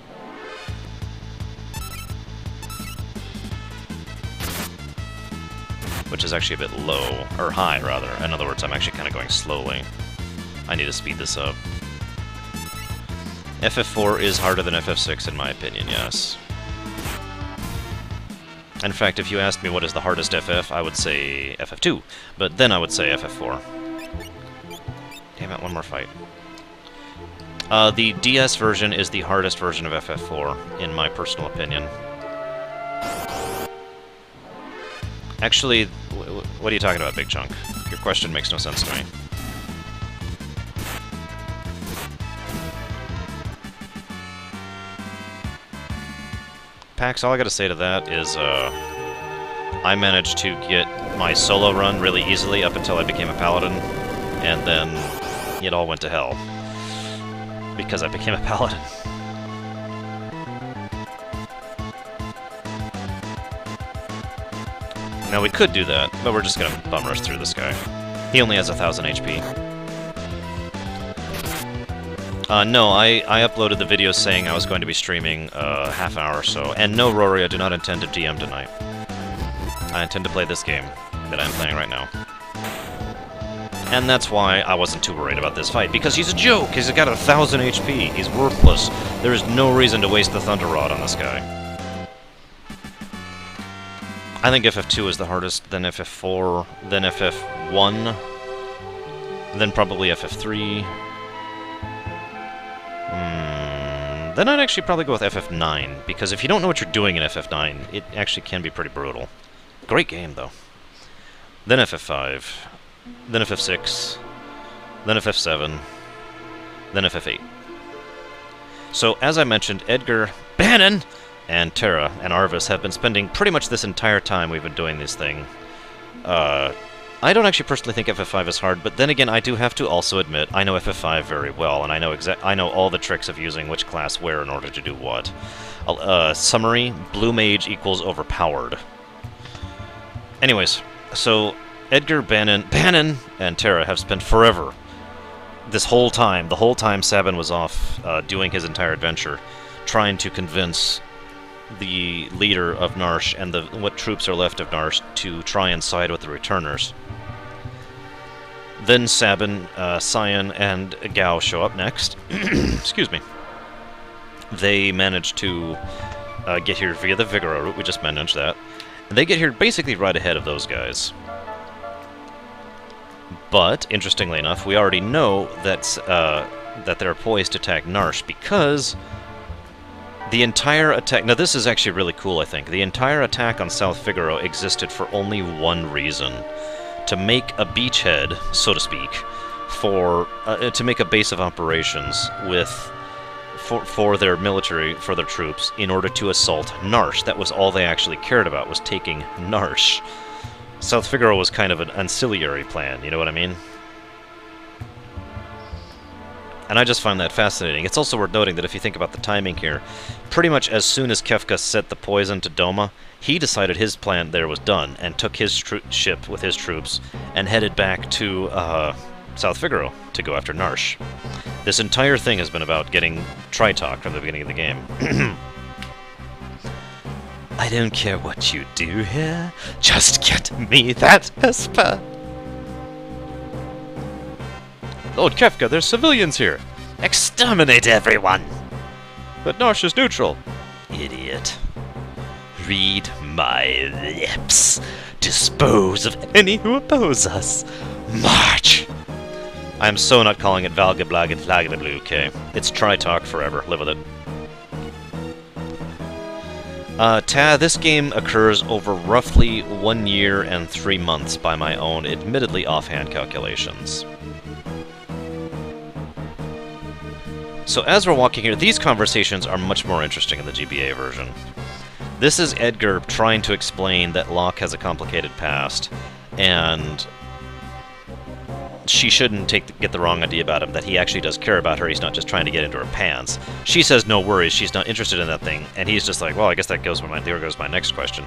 Which is actually a bit low, or high, rather. In other words, I'm actually kind of going slowly. I need to speed this up. FF4 is harder than FF6, in my opinion, yes. In fact, if you asked me what is the hardest FF, I would say FF2, but then I would say FF4. Damn it, one more fight. The DS version is the hardest version of FF4, in my personal opinion. Actually, what are you talking about, Big Chunk? Your question makes no sense to me. Pax, all I gotta say to that is, I managed to get my solo run really easily up until I became a paladin, and then it all went to hell. Because I became a paladin. Now, we could do that, but we're just gonna bum rush through this guy. He only has 1000 HP. No, I uploaded the video saying I was going to be streaming half an hour or so. And no, Rory, I do not intend to DM tonight. I intend to play this game that I'm playing right now. And that's why I wasn't too worried about this fight, because he's a joke! He's got 1,000 HP, he's worthless. There is no reason to waste the Thunder Rod on this guy. I think FF2 is the hardest, then FF4, then FF1, then probably FF3. Then I'd actually probably go with FF9, because if you don't know what you're doing in FF9, it actually can be pretty brutal. Great game, though. Then FF5, then FF6, then FF7, then FF8. So, as I mentioned, Edgar, Bannon, and Terra and Arvis have been spending pretty much this entire time we've been doing this thing. I don't actually personally think FF5 is hard, but then again, I do have to also admit, I know FF5 very well, and I know all the tricks of using which class where in order to do what. Summary, Blue Mage equals overpowered. Anyways, so Edgar, Bannon, and Terra have spent forever, this whole time, the whole time Sabin was off doing his entire adventure, trying to convince the leader of Narshe and what troops are left of Narshe to try and side with the returners. Then Sabin, Cyan, and Gao show up next. Excuse me. They manage to get here via the Figaro route, we just managed that. They get here basically right ahead of those guys. But, interestingly enough, we already know that they're poised to attack Narshe because the entire attack... Now, this is actually really cool, I think. The entire attack on South Figaro existed for only one reason. To make a beachhead, so to speak, to make a base of operations for their military, for their troops, in order to assault Narshe. That was all they actually cared about, was taking Narshe. South Figaro was kind of an ancillary plan, you know what I mean? And I just find that fascinating. It's also worth noting that if you think about the timing here, pretty much as soon as Kefka set the poison to Doma, he decided his plan there was done, and took his ship with his troops, and headed back to South Figaro to go after Narshe. This entire thing has been about getting Tritalk from the beginning of the game. I don't care what you do here, just get me that Esper! Lord Kefka, there's civilians here! Exterminate everyone! But Narshe is neutral! Idiot. Read my lips. Dispose of any who oppose us. March! I am so not calling it Valgablag and Flagablu, okay? It's Tritalk forever. Live with it. This game occurs over roughly 1 year and 3 months by my own, admittedly offhand calculations. So as we're walking here, these conversations are much more interesting in the GBA version. This is Edgar trying to explain that Locke has a complicated past, and she shouldn't get the wrong idea about him, that he actually does care about her, he's not just trying to get into her pants. She says no worries, she's not interested in that thing, and he's just like, well, I guess there goes my next question.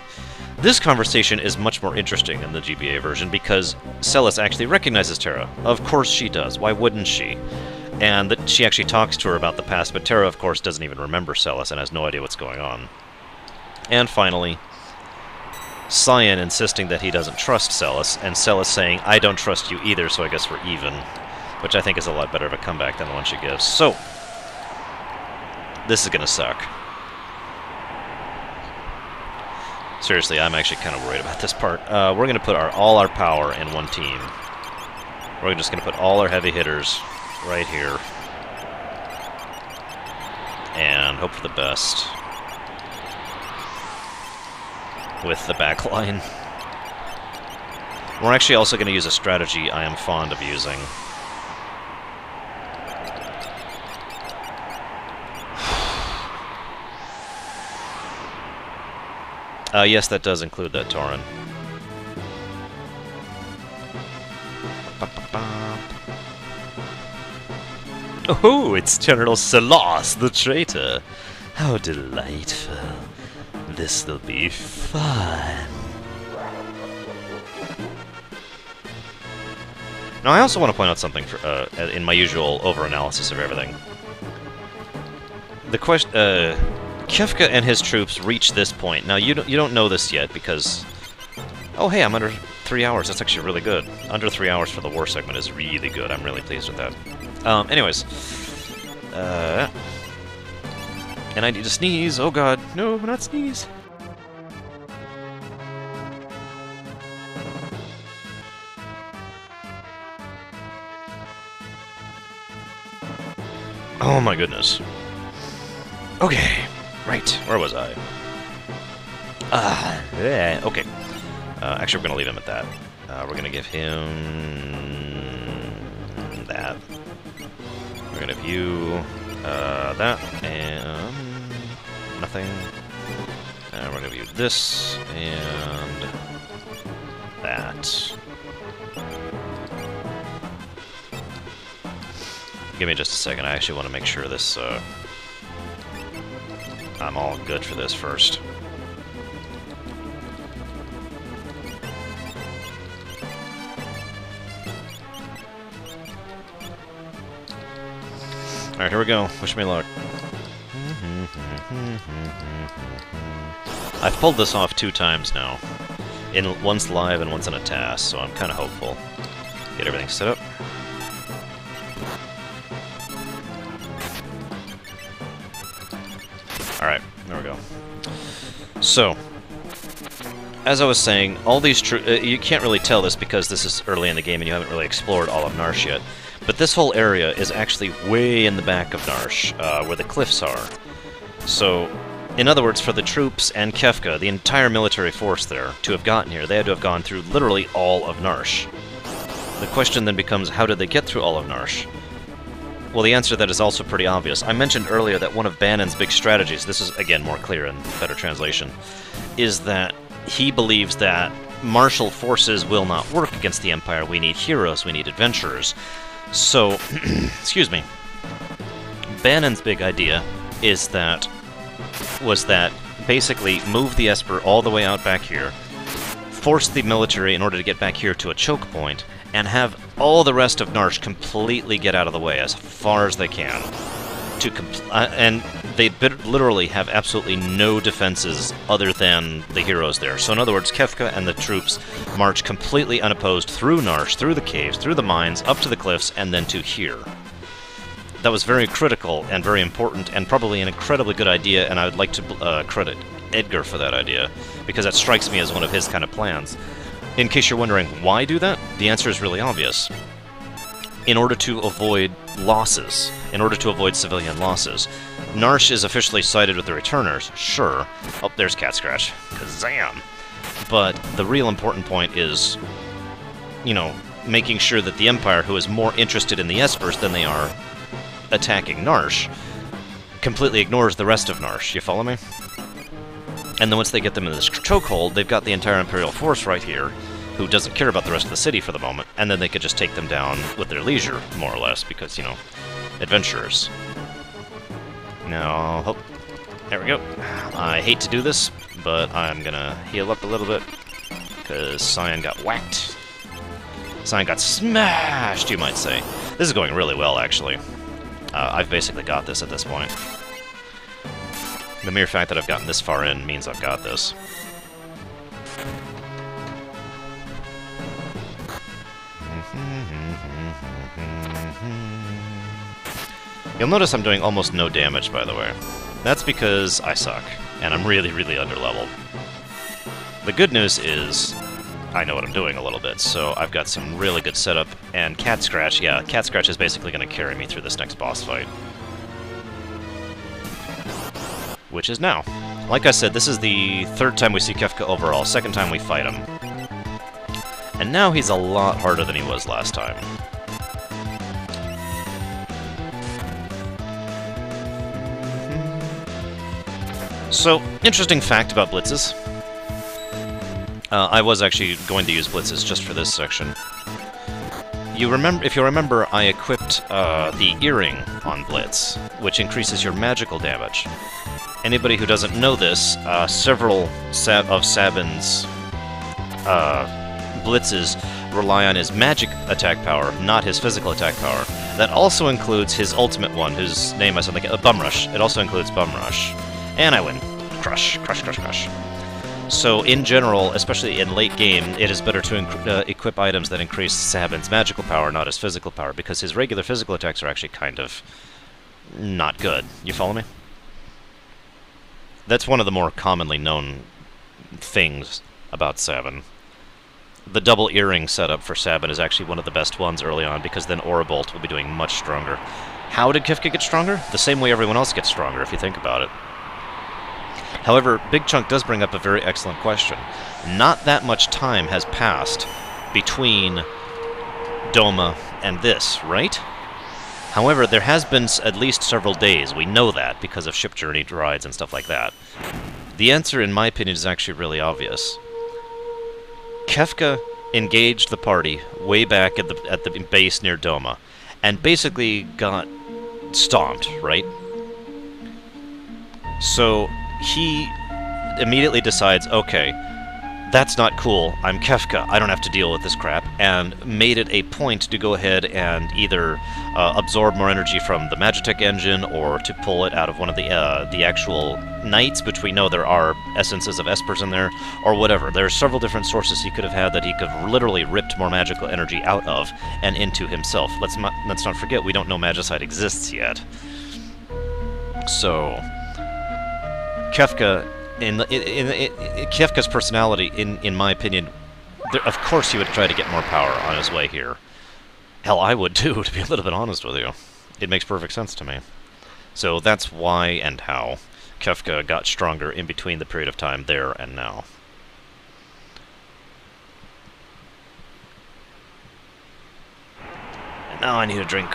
This conversation is much more interesting in the GBA version, because Celes actually recognizes Terra. Of course she does, why wouldn't she? And that she actually talks to her about the past, but Terra, of course, doesn't even remember Celes and has no idea what's going on. And finally, Cyan insisting that he doesn't trust Celes, and Celes saying, I don't trust you either, so I guess we're even. Which I think is a lot better of a comeback than the one she gives. So, this is gonna suck. Seriously, I'm actually kind of worried about this part. We're gonna put all our power in one team. We're just gonna put all our heavy hitters right here. And hope for the best with the back line. We're actually also going to use a strategy I am fond of using. Yes, that does include that Tauren. Oh, it's General Celes, the traitor. How delightful. This'll be fun. Now, I also want to point out something in my usual over-analysis of everything. the question, Kefka and his troops reach this point. Now, you don't know this yet, because... Oh, hey, I'm under 3 hours. That's actually really good. Under 3 hours for the war segment is really good. I'm really pleased with that. Anyways. And I need to sneeze. Oh, God. No, not sneeze. Oh, my goodness. Okay. Right. Where was I? Yeah, okay. Actually, we're going to leave him at that. We're going to give him... that. We're going to give you... that, and... nothing. And we're going to give you this, and... that. Give me just a second. I actually want to make sure this, I'm all good for this first. Alright, here we go. Wish me luck. I've pulled this off 2 times now. Once live and once in a task, so I'm kind of hopeful. Get everything set up. Alright, there we go. So, as I was saying, all these you can't really tell this because this is early in the game and you haven't really explored all of Narshe yet. But this whole area is actually way in the back of Narshe, where the cliffs are. So, in other words, for the troops and Kefka, the entire military force there, to have gotten here, they had to have gone through literally all of Narshe. The question then becomes, how did they get through all of Narshe? Well, the answer to that is also pretty obvious. I mentioned earlier that one of Bannon's big strategies, this is, again, more clear and better translation, is that he believes that martial forces will not work against the Empire. We need heroes, we need adventurers. So, excuse me, Bannon's big idea was that basically move the Esper all the way out back here, force the military in order to get back here to a choke point, and have all the rest of Narshe completely get out of the way as far as they can. And they literally have absolutely no defenses other than the heroes there. So in other words, Kefka and the troops march completely unopposed through Narshe, through the caves, through the mines, up to the cliffs, and then to here. That was very critical and very important, and probably an incredibly good idea, and I would like to credit Edgar for that idea, because that strikes me as one of his kind of plans. In case you're wondering why do that, the answer is really obvious. In order to avoid losses, in order to avoid civilian losses. Narshe is officially sided with the returners, sure. Oh, there's Cat Scratch. Kazam! But the real important point is, you know, making sure that the Empire, who is more interested in the Espers than they are attacking Narshe, completely ignores the rest of Narshe. You follow me? And then once they get them in this chokehold, they've got the entire Imperial force right here, who doesn't care about the rest of the city for the moment, and then they could just take them down with their leisure, more or less, because, you know, adventurers. Now, there we go. I hate to do this, but I'm gonna heal up a little bit, because Cyan got whacked. Cyan got smashed, you might say. This is going really well, actually. I've basically got this at this point. The mere fact that I've gotten this far in means I've got this. You'll notice I'm doing almost no damage, by the way. That's because I suck, and I'm really, really underleveled. The good news is, I know what I'm doing a little bit, so I've got some really good setup, and Cat Scratch, yeah, Cat Scratch is basically going to carry me through this next boss fight. Which is now. Like I said, this is the 3rd time we see Kefka overall, 2nd time we fight him. And now he's a lot harder than he was last time. So, interesting fact about blitzes. I was actually going to use blitzes just for this section. If you remember, I equipped the earring on Blitz, which increases your magical damage. Anybody who doesn't know this, several of Sabin's blitzes rely on his magic attack power, not his physical attack power. That also includes his ultimate one, whose name I said like Bum Rush. It also includes Bum Rush. And I win. Crush, crush, crush, crush. So in general, especially in late game, it is better to equip items that increase Sabin's magical power, not his physical power, because his regular physical attacks are actually kind of not good. You follow me? That's one of the more commonly known things about Sabin. The double earring setup for Sabin is actually one of the best ones early on, because then Aura Bolt will be doing much stronger. How did Kefka get stronger? The same way everyone else gets stronger, if you think about it. However, Big Chunk does bring up a very excellent question. Not that much time has passed between Doma and this, right? However, there has been at least several days. We know that because of ship journey rides and stuff like that. The answer, in my opinion, is actually really obvious. Kefka engaged the party way back at the base near Doma, and basically got stomped, right? So he immediately decides, okay, that's not cool, I'm Kefka, I don't have to deal with this crap, and made it a point to go ahead and either absorb more energy from the Magitech engine, or to pull it out of one of the actual knights, which we know there are essences of espers in there, or whatever. There are several different sources he could have had that he could have literally ripped more magical energy out of and into himself. Let's not forget, we don't know Magicite exists yet. So Kefka, Kefka's personality, in my opinion, of course he would try to get more power on his way here. Hell, I would too, to be a little bit honest with you. It makes perfect sense to me. So that's why and how Kefka got stronger in between the period of time there and now. And now I need a drink.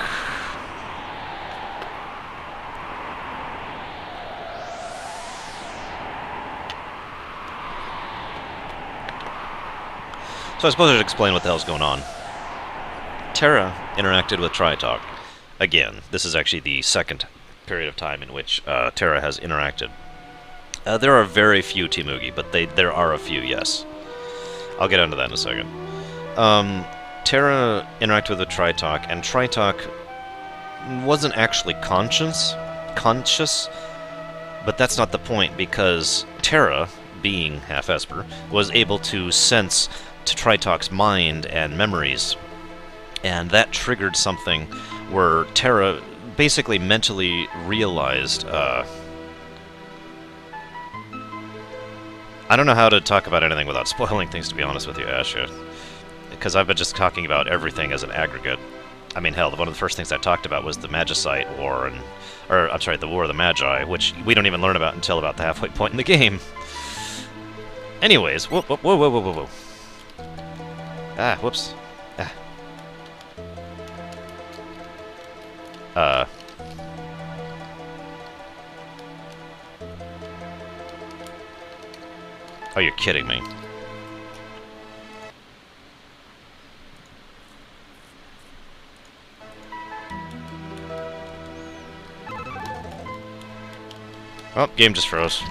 So I suppose I should explain what the hell's going on. Terra interacted with Tritalk. Again, this is actually the second period of time in which Terra has interacted. There are very few Timugi, but there are a few, yes. I'll get into that in a second. Terra interacted with Tritalk, and Tritalk wasn't actually conscious, but that's not the point, because Terra, being half Esper, was able to sense to Tritalk's mind and memories, and that triggered something where Terra basically mentally realized, I don't know how to talk about anything without spoiling things, to be honest with you, Asha, because I've been just talking about everything as an aggregate. I mean, hell, one of the first things I talked about was the Magicite War, or I'm sorry, the War of the Magi, which we don't even learn about until about the halfway point in the game. Anyways, whoa, whoa, whoa, whoa, whoa, whoa. Ah, whoops. Ah. Oh, you're kidding me. Oh, game just froze.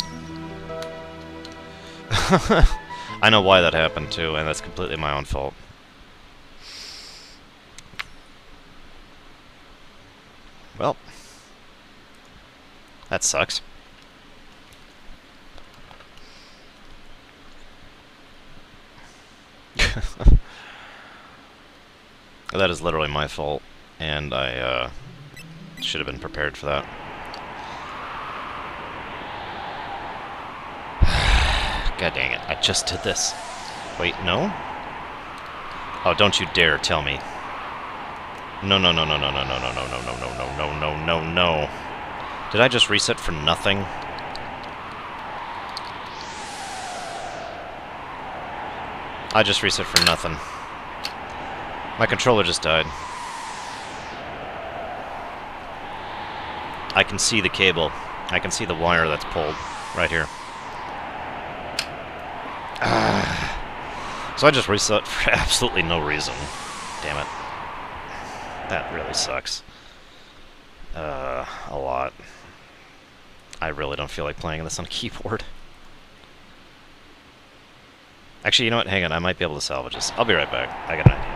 I know why that happened too, and that's completely my own fault. Well, that sucks. That is literally my fault, and I should have been prepared for that. God dang it, I just did this. Wait, no? Oh, don't you dare tell me. No, no, no, no, no, no, no, no, no, no, no, no, no, no, no, no, no. Did I just reset for nothing? I just reset for nothing. My controller just died. I can see the cable. I can see the wire that's pulled right here. So I just reset for absolutely no reason. Damn it. That really sucks. A lot. I really don't feel like playing this on a keyboard. Actually, you know what? Hang on. I might be able to salvage this. I'll be right back. I got an idea.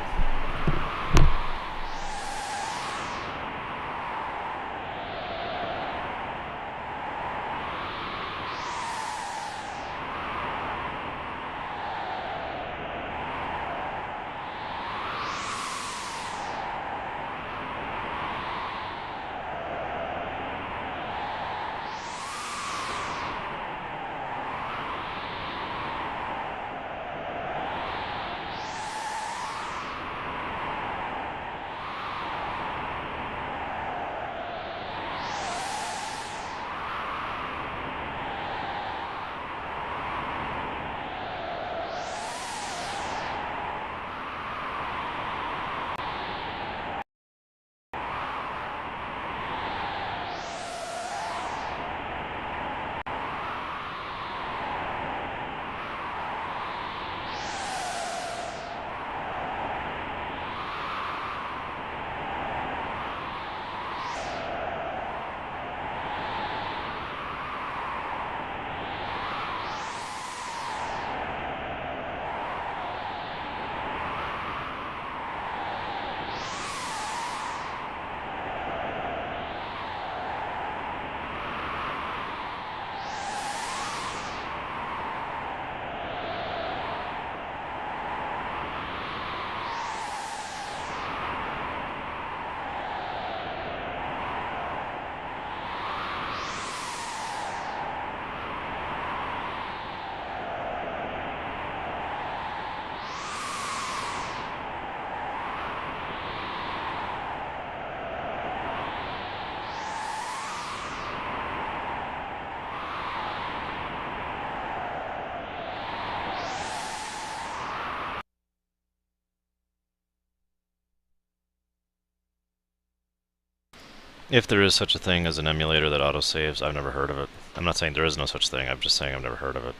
If there is such a thing as an emulator that autosaves, I've never heard of it. I'm not saying there is no such thing, I'm just saying I've never heard of it.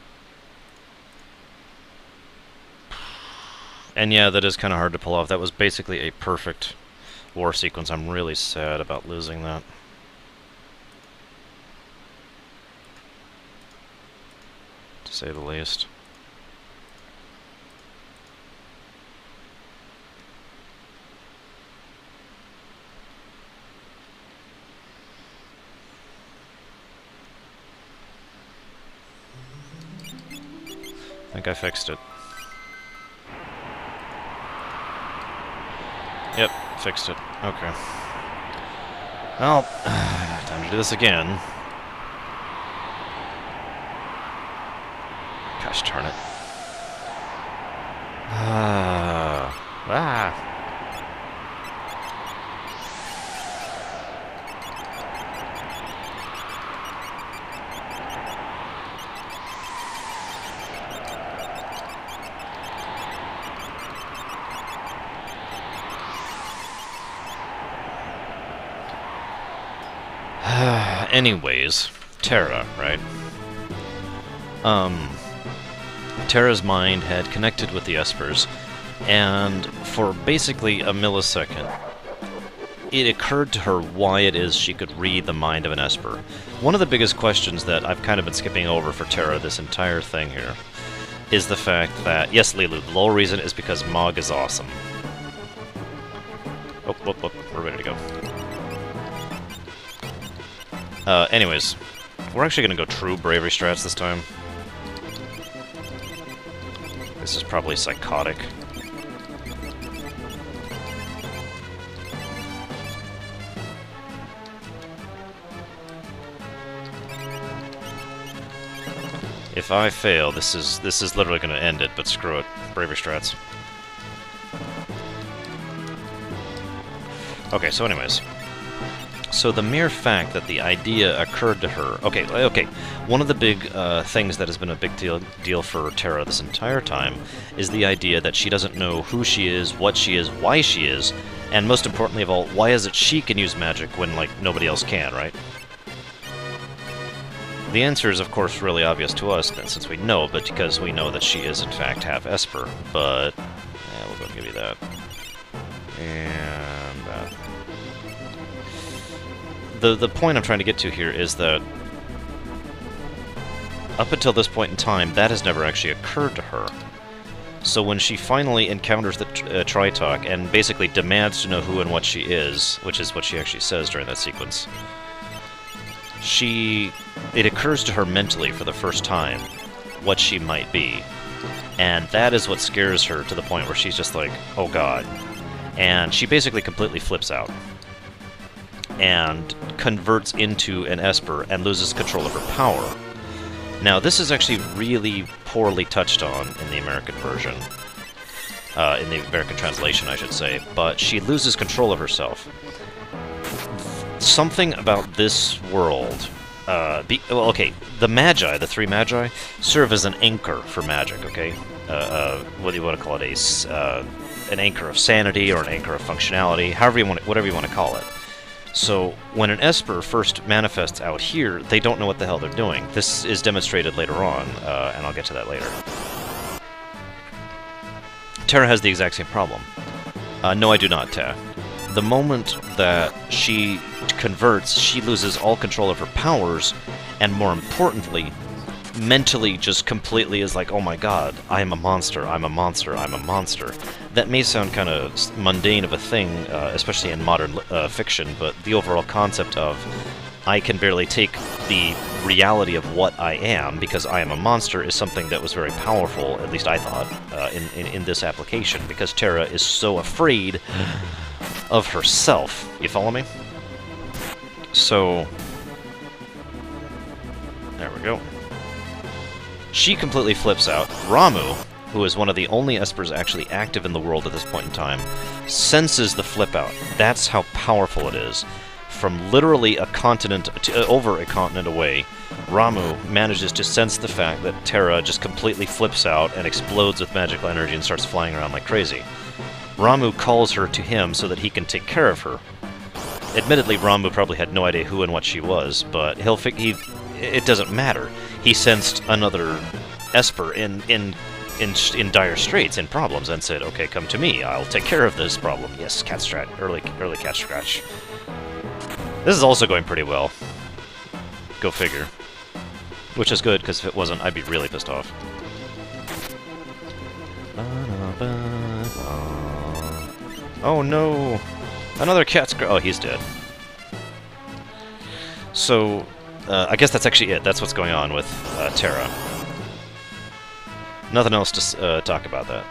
And yeah, that is kind of hard to pull off. That was basically a perfect war sequence. I'm really sad about losing that. To say the least. I think I fixed it. Yep, fixed it. Okay. Well, time to do this again. Gosh darn it. Anyways, Terra, right? Terra's mind had connected with the Espers, and for basically a millisecond, it occurred to her why it is she could read the mind of an Esper. One of the biggest questions that I've kind of been skipping over for Terra this entire thing here is the fact that, yes, Lilu, the low reason is because Mog is awesome. Oh, we're ready to go. Anyways, we're actually going to go true bravery strats this time. This is probably psychotic. If I fail, this is literally going to end it, but screw it. Bravery strats. Okay, so anyways. So the mere fact that the idea occurred to her... Okay. One of the big things that has been a big deal for Terra this entire time is the idea that she doesn't know who she is, what she is, why she is, and most importantly of all, why is it she can use magic when, like, nobody else can, right? The answer is, of course, really obvious to us, since we know, but because we know that she is, in fact, half Esper. But, yeah, we'll go and give you that. And that. The point I'm trying to get to here is that up until this point in time, that has never actually occurred to her. So when she finally encounters the Tritalk and basically demands to know who and what she is, which is what she actually says during that sequence, it occurs to her mentally for the first time what she might be. And that is what scares her to the point where she's just like, oh god. And she basically completely flips out and converts into an Esper and loses control of her power. Now, this is actually really poorly touched on in the American version. In the American translation, I should say. But she loses control of herself. Something about this world... the Magi, the three Magi, serve as an anchor for magic, okay? What do you want to call it? An anchor of sanity or an anchor of functionality, whatever you want to call it. So, when an Esper first manifests out here, they don't know what the hell they're doing. This is demonstrated later on, and I'll get to that later. Terra has the exact same problem. No, I do not, Ta. The moment that she converts, she loses all control of her powers, and more importantly, mentally just completely is like, oh my god, I am a monster, I'm a monster, I'm a monster. That may sound kind of mundane of a thing, especially in modern fiction, but the overall concept of I can barely take the reality of what I am because I am a monster is something that was very powerful, at least I thought, in this application, because Terra is so afraid of herself. You follow me? So, there we go. She completely flips out. Ramu, who is one of the only Espers actually active in the world at this point in time, senses the flip out. That's how powerful it is. From literally a continent over a continent away, Ramu manages to sense the fact that Terra just completely flips out and explodes with magical energy and starts flying around like crazy. Ramu calls her to him so that he can take care of her. admittedly, Rambu probably had no idea who and what she was, but it doesn't matter. He sensed another Esper in dire straits, in problems, and said, "Okay, come to me. I'll take care of this problem." Yes, cat strat, early cat scratch. This is also going pretty well. Go figure. Which is good, because if it wasn't, I'd be really pissed off. Oh no! Another cat scratch. Oh, he's dead. So, I guess that's actually it. That's what's going on with Terra. Nothing else to talk about that.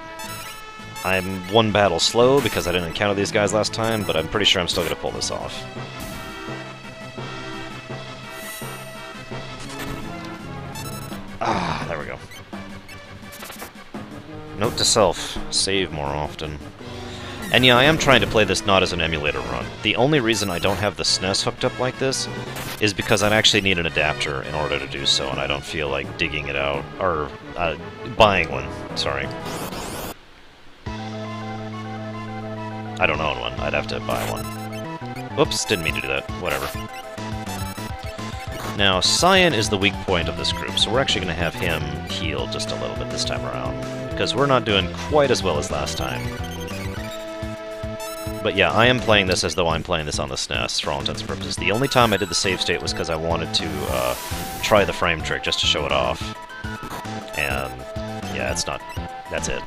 I'm one battle slow because I didn't encounter these guys last time, but I'm pretty sure I'm still going to pull this off. Ah, there we go. Note to self, save more often. And yeah, I am trying to play this not as an emulator run. The only reason I don't have the SNES hooked up like this is because I'd actually need an adapter in order to do so, and I don't feel like digging it out, or buying one, sorry. I don't own one, I'd have to buy one. Whoops, didn't mean to do that, whatever. Now, Cyan is the weak point of this group, so we're actually going to have him heal just a little bit this time around, because we're not doing quite as well as last time. But yeah, I am playing this as though I'm playing this on the SNES, for all intents and purposes. The only time I did the save state was because I wanted to try the frame trick, just to show it off. And yeah, it's not... that's it.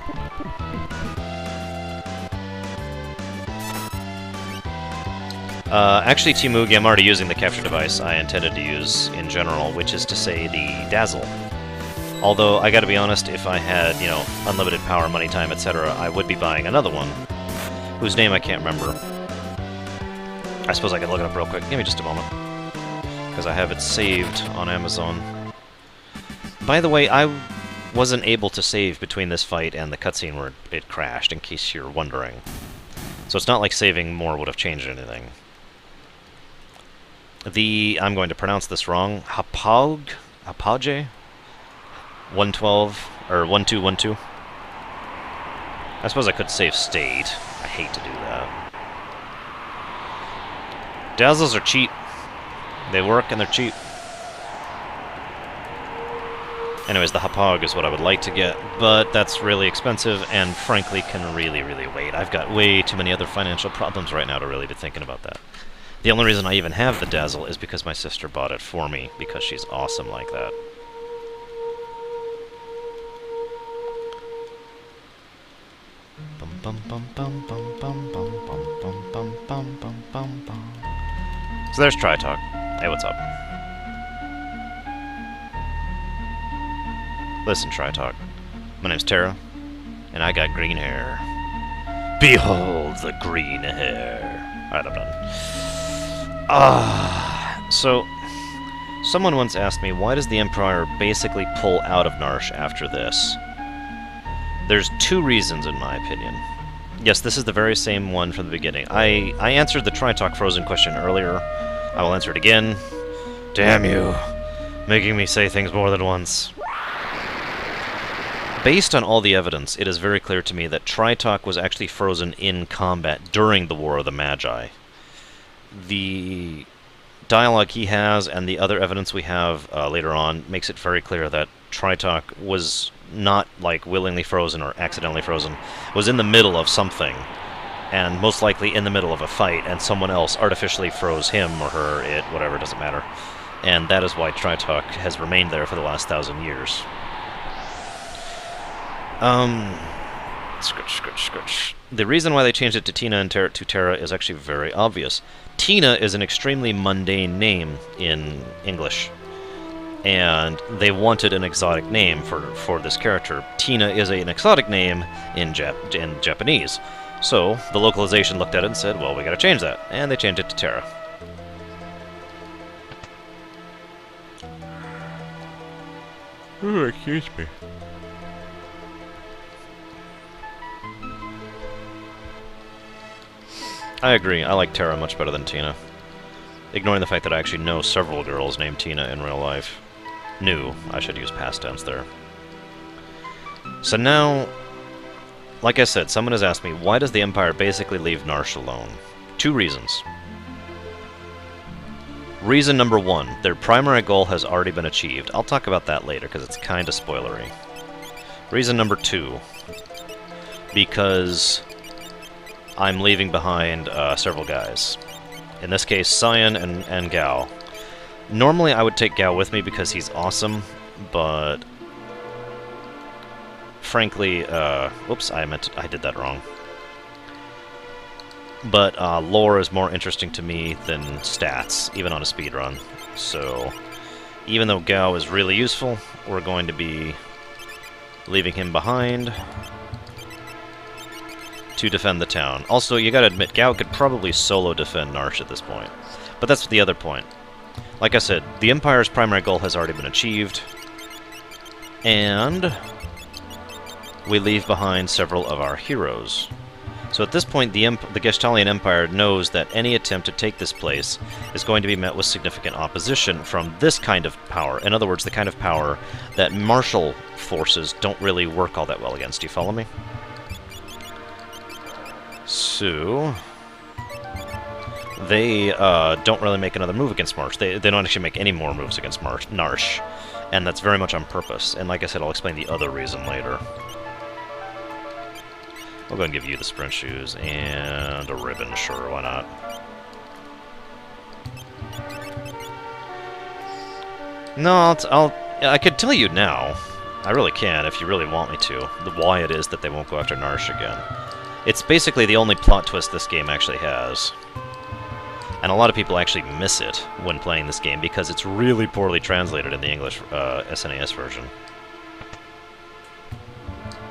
Actually, Timugi, I'm already using the capture device I intended to use in general, which is to say the Dazzle. Although, I gotta be honest, if I had, you know, unlimited power, money, time, etc., I would be buying another one, whose name I can't remember. I suppose I can look it up real quick. Give me just a moment. Because I have it saved on Amazon. By the way, I wasn't able to save between this fight and the cutscene where it crashed, in case you're wondering. So it's not like saving more would have changed anything. I'm going to pronounce this wrong, Hapauge? 112, or 1212. I suppose I could save state. I hate to do that. Dazzles are cheap. They work and they're cheap. Anyways, the Hapag is what I would like to get, but that's really expensive and frankly can really, really wait. I've got way too many other financial problems right now to really be thinking about that. The only reason I even have the Dazzle is because my sister bought it for me, because she's awesome like that. So there's Tri-Talk. Hey, what's up? Listen, Tri-Talk. My name's Terra, and I got green hair. Behold the green hair. Alright, I'm done. So, someone once asked me, why does the Empire basically pull out of Narshe after this? There's two reasons, in my opinion. Yes, this is the very same one from the beginning. I answered the Tri-Talk Frozen question earlier. I will answer it again. Damn you, making me say things more than once. Based on all the evidence, it is very clear to me that Tri-Talk was actually frozen in combat during the War of the Magi. The dialogue he has and the other evidence we have later on makes it very clear that Tri-Talk was not, like, willingly frozen or accidentally frozen, was in the middle of something, and most likely in the middle of a fight, and someone else artificially froze him or her, it, whatever, doesn't matter. And that is why Tri-Talk has remained there for the last 1,000 years. Scratch. The reason why they changed it to Tina and to Terra is actually very obvious. Tina is an extremely mundane name in English, and they wanted an exotic name for this character. Tina is an exotic name in Japanese. So, the localization looked at it and said, well, we gotta change that. And they changed it to Terra. Ooh, excuse me. I agree. I like Terra much better than Tina. Ignoring the fact that I actually know several girls named Tina in real life. Knew. I should use past tense there. So now, like I said, someone has asked me, why does the Empire basically leave Narshe alone? Two reasons. Reason number 1, their primary goal has already been achieved. I'll talk about that later, because it's kind of spoilery. Reason number 2, because I'm leaving behind several guys. In this case, Cyan and Gao. Normally I would take Gao with me because he's awesome, but frankly, whoops, I did that wrong. But lore is more interesting to me than stats, even on a speedrun. So, even though Gao is really useful, we're going to be leaving him behind to defend the town. Also, you gotta admit, Gao could probably solo defend Narshe at this point. But that's the other point. Like I said, the Empire's primary goal has already been achieved, and we leave behind several of our heroes. So at this point, the Gestalian Empire knows that any attempt to take this place is going to be met with significant opposition from this kind of power. In other words, the kind of power that martial forces don't really work all that well against. Do you follow me? So they don't really make another move against Marsh. They don't actually make any more moves against Narshe, and that's very much on purpose. And like I said, I'll explain the other reason later. I'll go and give you the sprint shoes and a ribbon, sure, why not? No, I could tell you now. I really can, if you really want me to, why it is that they won't go after Narshe again. It's basically the only plot twist this game actually has. And a lot of people actually miss it when playing this game because it's really poorly translated in the English SNES version.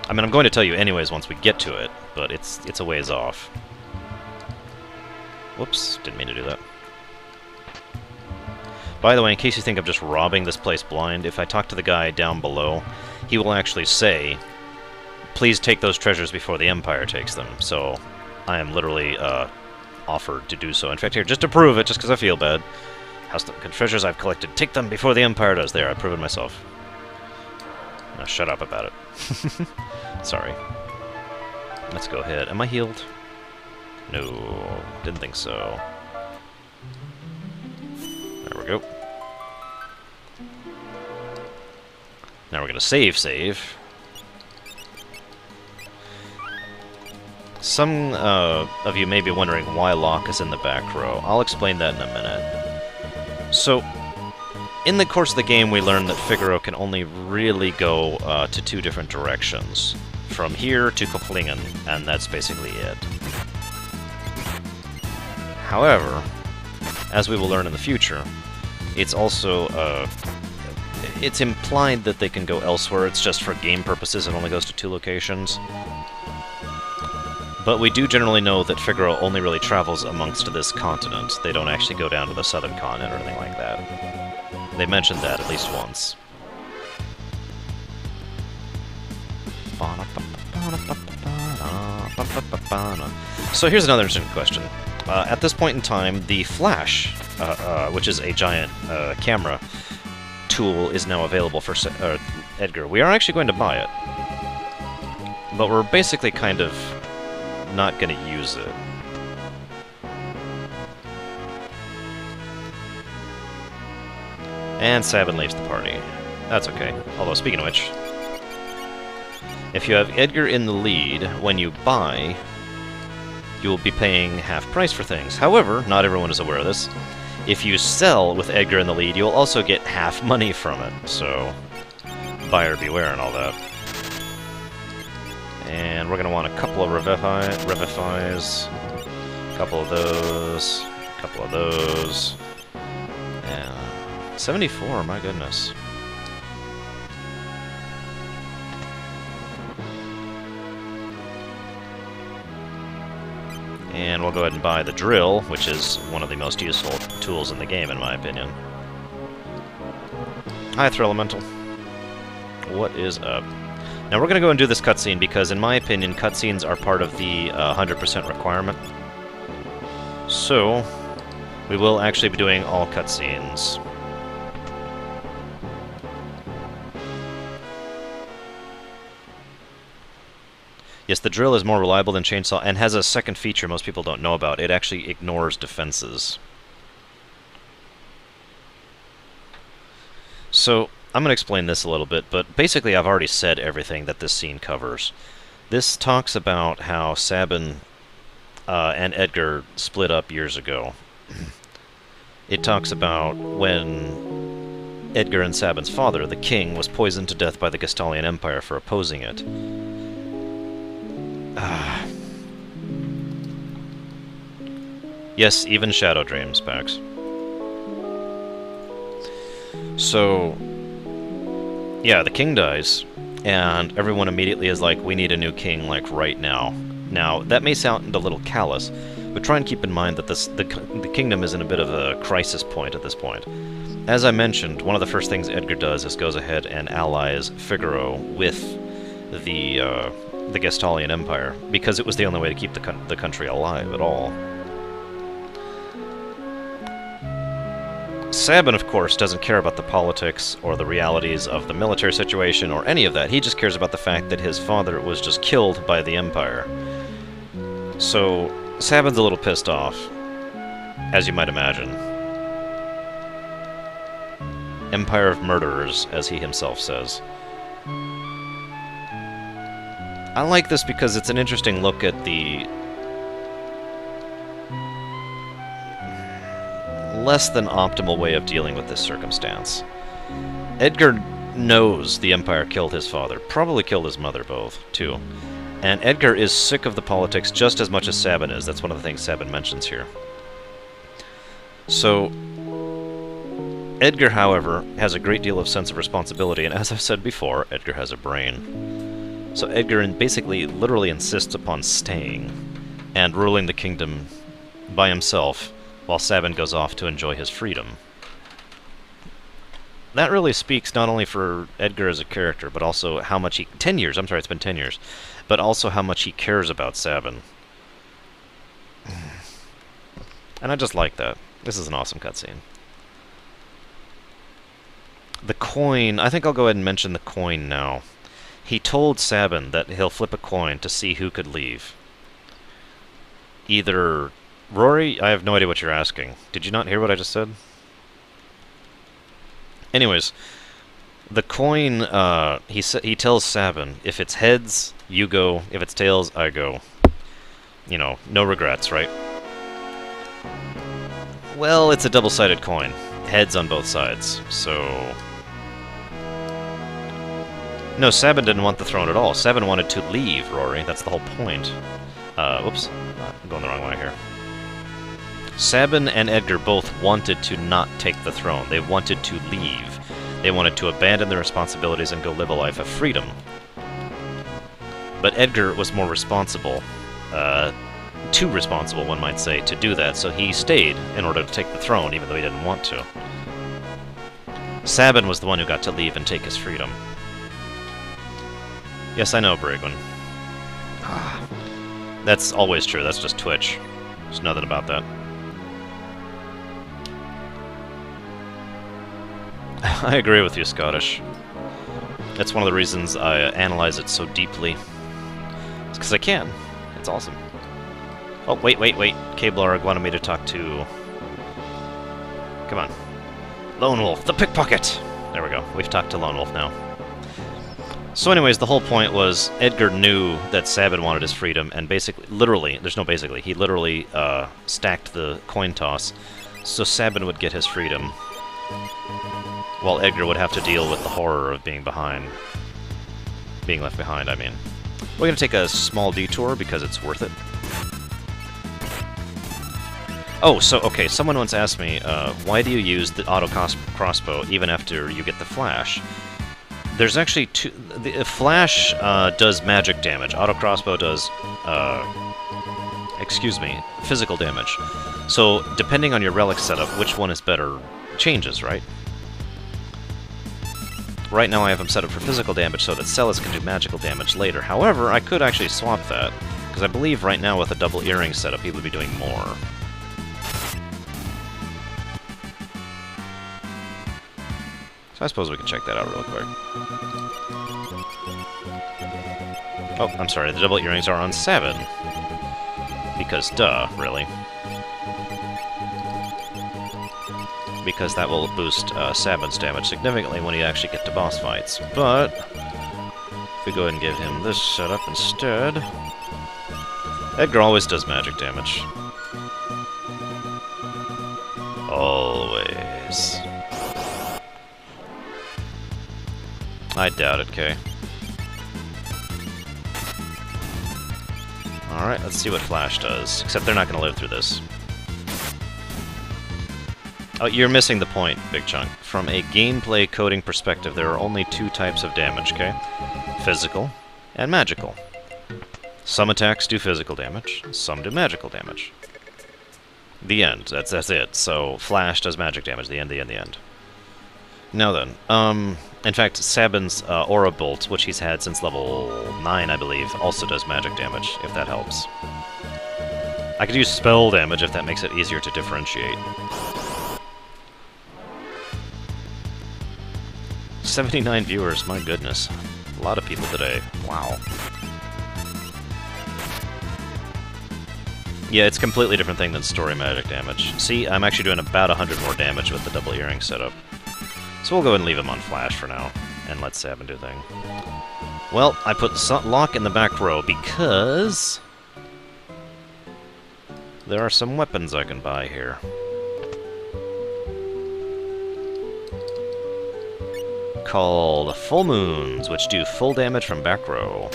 I mean, I'm going to tell you anyways once we get to it, but it's a ways off. Whoops, didn't mean to do that. By the way, in case you think I'm just robbing this place blind, if I talk to the guy down below, he will actually say, please take those treasures before the Empire takes them. So I am literally offered to do so. In fact, here, just to prove it, just because I feel bad, the treasures I've collected, take them before the Empire does. There, I've proven myself. Now shut up about it. Sorry. Let's go ahead. Am I healed? No, didn't think so. There we go. Now we're going to save. Some of you may be wondering why Locke is in the back row. I'll explain that in a minute. So, in the course of the game, we learn that Figaro can only really go to 2 different directions. From here to Koplingen, and that's basically it. However, as we will learn in the future, it's also it's implied that they can go elsewhere. It's just for game purposes, it only goes to 2 locations. But we do generally know that Figaro only really travels amongst this continent. They don't actually go down to the southern continent or anything like that. They mentioned that at least once. So here's another interesting question. At this point in time, the Flash, which is a giant camera tool, is now available for Edgar. We are actually going to buy it, but we're basically kind of not going to use it. And Sabin leaves the party. That's okay. Although, speaking of which, if you have Edgar in the lead, when you buy, you will be paying half price for things. However, not everyone is aware of this. If you sell with Edgar in the lead, you'll also get half money from it. So, buyer beware and all that. And we're going to want a couple of Revifies, a couple of those, a couple of those. Yeah. 74, my goodness. And we'll go ahead and buy the drill, which is one of the most useful tools in the game, in my opinion. Hi, Thrill Elemental. What is up? Now we're going to go and do this cutscene because, in my opinion, cutscenes are part of the 100% requirement. So, we will actually be doing all cutscenes. Yes, the drill is more reliable than Chainsaw and has a second feature most people don't know about. It actually ignores defenses. So, I'm going to explain this a little bit, but basically I've already said everything that this scene covers. This talks about how Sabin and Edgar split up years ago. It talks about when Edgar and Sabin's father, the king, was poisoned to death by the Gestalian Empire for opposing it. Yes, even Shadow Dreams, Pax. So, yeah, the king dies, and everyone immediately is like, we need a new king, like, right now. Now, that may sound a little callous, but try and keep in mind that the kingdom is in a bit of a crisis point at this point. As I mentioned, one of the first things Edgar does is goes ahead and allies Figaro with the Gestalian Empire, because it was the only way to keep the country alive at all. Sabin, of course, doesn't care about the politics or the realities of the military situation or any of that. He just cares about the fact that his father was just killed by the Empire. So, Sabin's a little pissed off, as you might imagine. Empire of murderers, as he himself says. I like this because it's an interesting look at the less than optimal way of dealing with this circumstance. Edgar knows the Empire killed his father, probably killed his mother both, too. And Edgar is sick of the politics just as much as Sabin is. That's one of the things Sabin mentions here. So, Edgar, however, has a great deal of sense of responsibility, and as I've said before, Edgar has a brain. So Edgar basically literally insists upon staying and ruling the kingdom by himself, while Sabin goes off to enjoy his freedom. That really speaks not only for Edgar as a character, but also how much he... 10 years, I'm sorry, it's been 10 years. But also how much he cares about Sabin. And I just like that. This is an awesome cutscene. The coin... I think I'll go ahead and mention the coin now. He told Sabin that he'll flip a coin to see who could leave. Either... Rory, I have no idea what you're asking. Did you not hear what I just said? Anyways, the coin, he tells Sabin, if it's heads, you go. If it's tails, I go. You know, no regrets, right? Well, it's a double-sided coin. Heads on both sides, so... No, Sabin didn't want the throne at all. Sabin wanted to leave, Rory. That's the whole point. Whoops. I'm going the wrong way here. Sabin and Edgar both wanted to not take the throne. They wanted to leave. They wanted to abandon their responsibilities and go live a life of freedom. But Edgar was more responsible, too responsible, one might say, to do that, so he stayed in order to take the throne, even though he didn't want to. Sabin was the one who got to leave and take his freedom. Yes, I know, Brigwin. That's always true, that's just Twitch. There's nothing about that. I agree with you, Scottish. That's one of the reasons I analyze it so deeply. It's because I can. It's awesome. Oh, wait. Cablar wanted me to talk to... Come on. Lone Wolf, the pickpocket! There we go. We've talked to Lone Wolf now. So anyways, the whole point was Edgar knew that Sabin wanted his freedom, and basically, literally, there's no basically, he literally stacked the coin toss so Sabin would get his freedom, while Edgar would have to deal with the horror of being behind. Being left behind, I mean. We're going to take a small detour because it's worth it. Oh, so, okay, someone once asked me, why do you use the auto crossbow even after you get the flash? There's actually two... The flash does magic damage. Auto crossbow does, physical damage. So, depending on your relic setup, which one is better changes, right? Right now I have them set up for physical damage so that Celes can do magical damage later. However, I could actually swap that, because I believe right now with a double earring setup he would be doing more. So I suppose we can check that out real quick. Oh, I'm sorry, the double earrings are on Sabin. Because duh, really. because that will boost Sabin's damage significantly when you actually get to boss fights. But if we go ahead and give him this setup instead, Edgar always does magic damage. Always. I doubt it, Kay. Alright, let's see what Flash does. Except they're not going to live through this. Oh, you're missing the point, Big Chunk. From a gameplay coding perspective, there are only two types of damage, okay? Physical and magical. Some attacks do physical damage, some do magical damage. The end. That's it. So, Flash does magic damage. The end. Now then, in fact, Sabin's Aura Bolt, which he's had since level 9, I believe, also does magic damage, if that helps. I could use spell damage if that makes it easier to differentiate. 79 viewers, my goodness. A lot of people today. Wow. Yeah, it's a completely different thing than story magic damage. See, I'm actually doing about 100 more damage with the double earring setup. So we'll go ahead and leave him on Flash for now, and let Sabin do thing. Well, I put Locke in the back row because there are some weapons I can buy here. Called Full Moons, which do full damage from back row.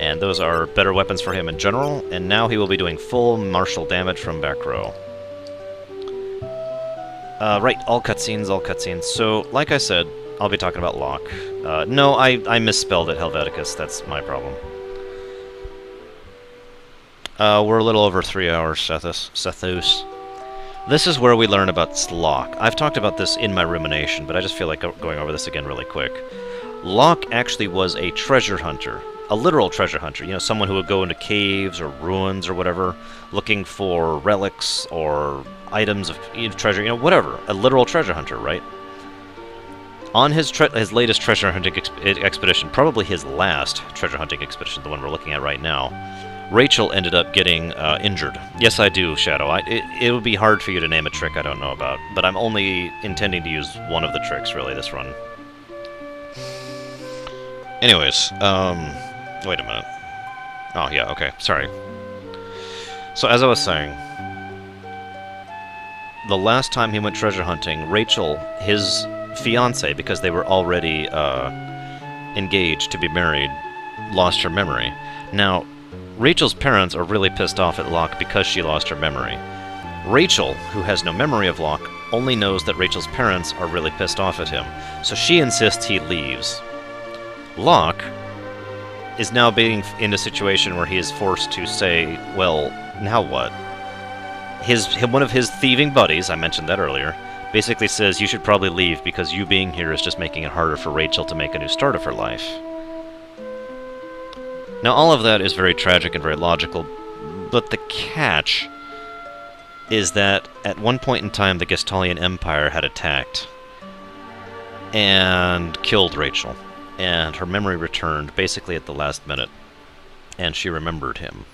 And those are better weapons for him in general, and now he will be doing full martial damage from back row. Right, all cutscenes. So, like I said, I'll be talking about Locke. No, I misspelled it, Helveticus, that's my problem. We're a little over 3 hours, Sethos. This is where we learn about Locke. I've talked about this in my rumination, but I just feel like going over this again really quick. Locke actually was a treasure hunter. A literal treasure hunter, you know, someone who would go into caves or ruins or whatever, looking for relics or items of treasure, you know, whatever. A literal treasure hunter, right? On his latest treasure hunting expedition, probably his last treasure hunting expedition, the one we're looking at right now, Rachel ended up getting injured. Yes, I do, Shadow. It would be hard for you to name a trick I don't know about, but I'm only intending to use one of the tricks, really, this run. Anyways, wait a minute. Oh, yeah, okay, sorry. So, as I was saying, the last time he went treasure hunting, Rachel, his fiancée, because they were already engaged to be married, lost her memory. Now, Rachel's parents are really pissed off at Locke because she lost her memory. Rachel, who has no memory of Locke, only knows that Rachel's parents are really pissed off at him, so she insists he leaves. Locke is now being in a situation where he is forced to say, well, now what? One of his thieving buddies, I mentioned that earlier, basically says you should probably leave because you being here is just making it harder for Rachel to make a new start of her life. Now, all of that is very tragic and very logical, but the catch is that at one point in time the Gestalian Empire had attacked and killed Rachel, and her memory returned basically at the last minute, and she remembered him.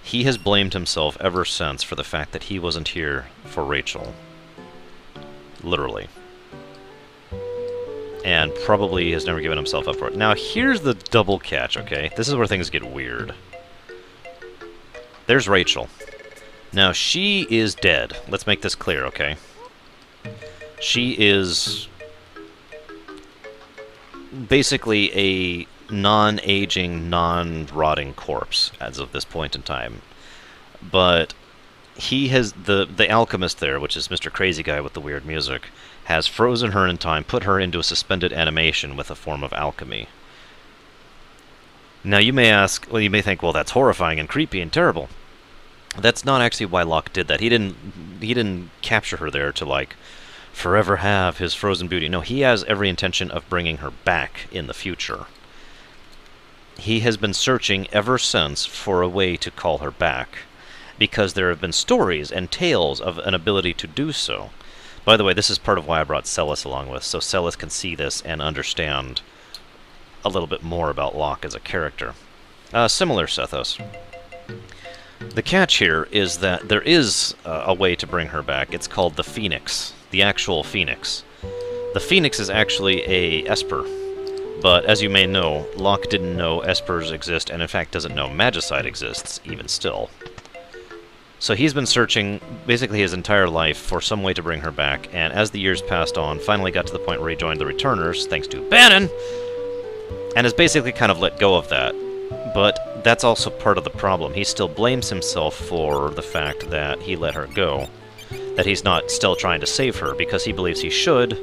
He has blamed himself ever since for the fact that he wasn't here for Rachel. Literally. And probably has never given himself up for it. Now, here's the double catch, okay? This is where things get weird. There's Rachel. Now, she is dead. Let's make this clear, okay? She is basically a non-aging, non-rotting corpse as of this point in time. But he has, the alchemist there, which is Mr. Crazy Guy with the weird music, has frozen her in time, put her into a suspended animation with a form of alchemy. Now you may ask, well, you may think, well, that's horrifying and creepy and terrible. That's not actually why Locke did that. He didn't capture her there to, like, forever have his frozen beauty. No, he has every intention of bringing her back in the future. He has been searching ever since for a way to call her back, because there have been stories and tales of an ability to do so. By the way, this is part of why I brought Celes along with, so Celes can see this and understand a little bit more about Locke as a character. Similar, Sethos. The catch here is that there is a way to bring her back. It's called the Phoenix, the actual Phoenix. The Phoenix is actually a Esper, but as you may know, Locke didn't know Espers exist, and in fact doesn't know Magicite exists, even still. So he's been searching basically his entire life for some way to bring her back, and as the years passed on, finally got to the point where he joined the Returners, thanks to Bannon, and has basically kind of let go of that. But that's also part of the problem. He still blames himself for the fact that he let her go, that he's not still trying to save her, because he believes he should.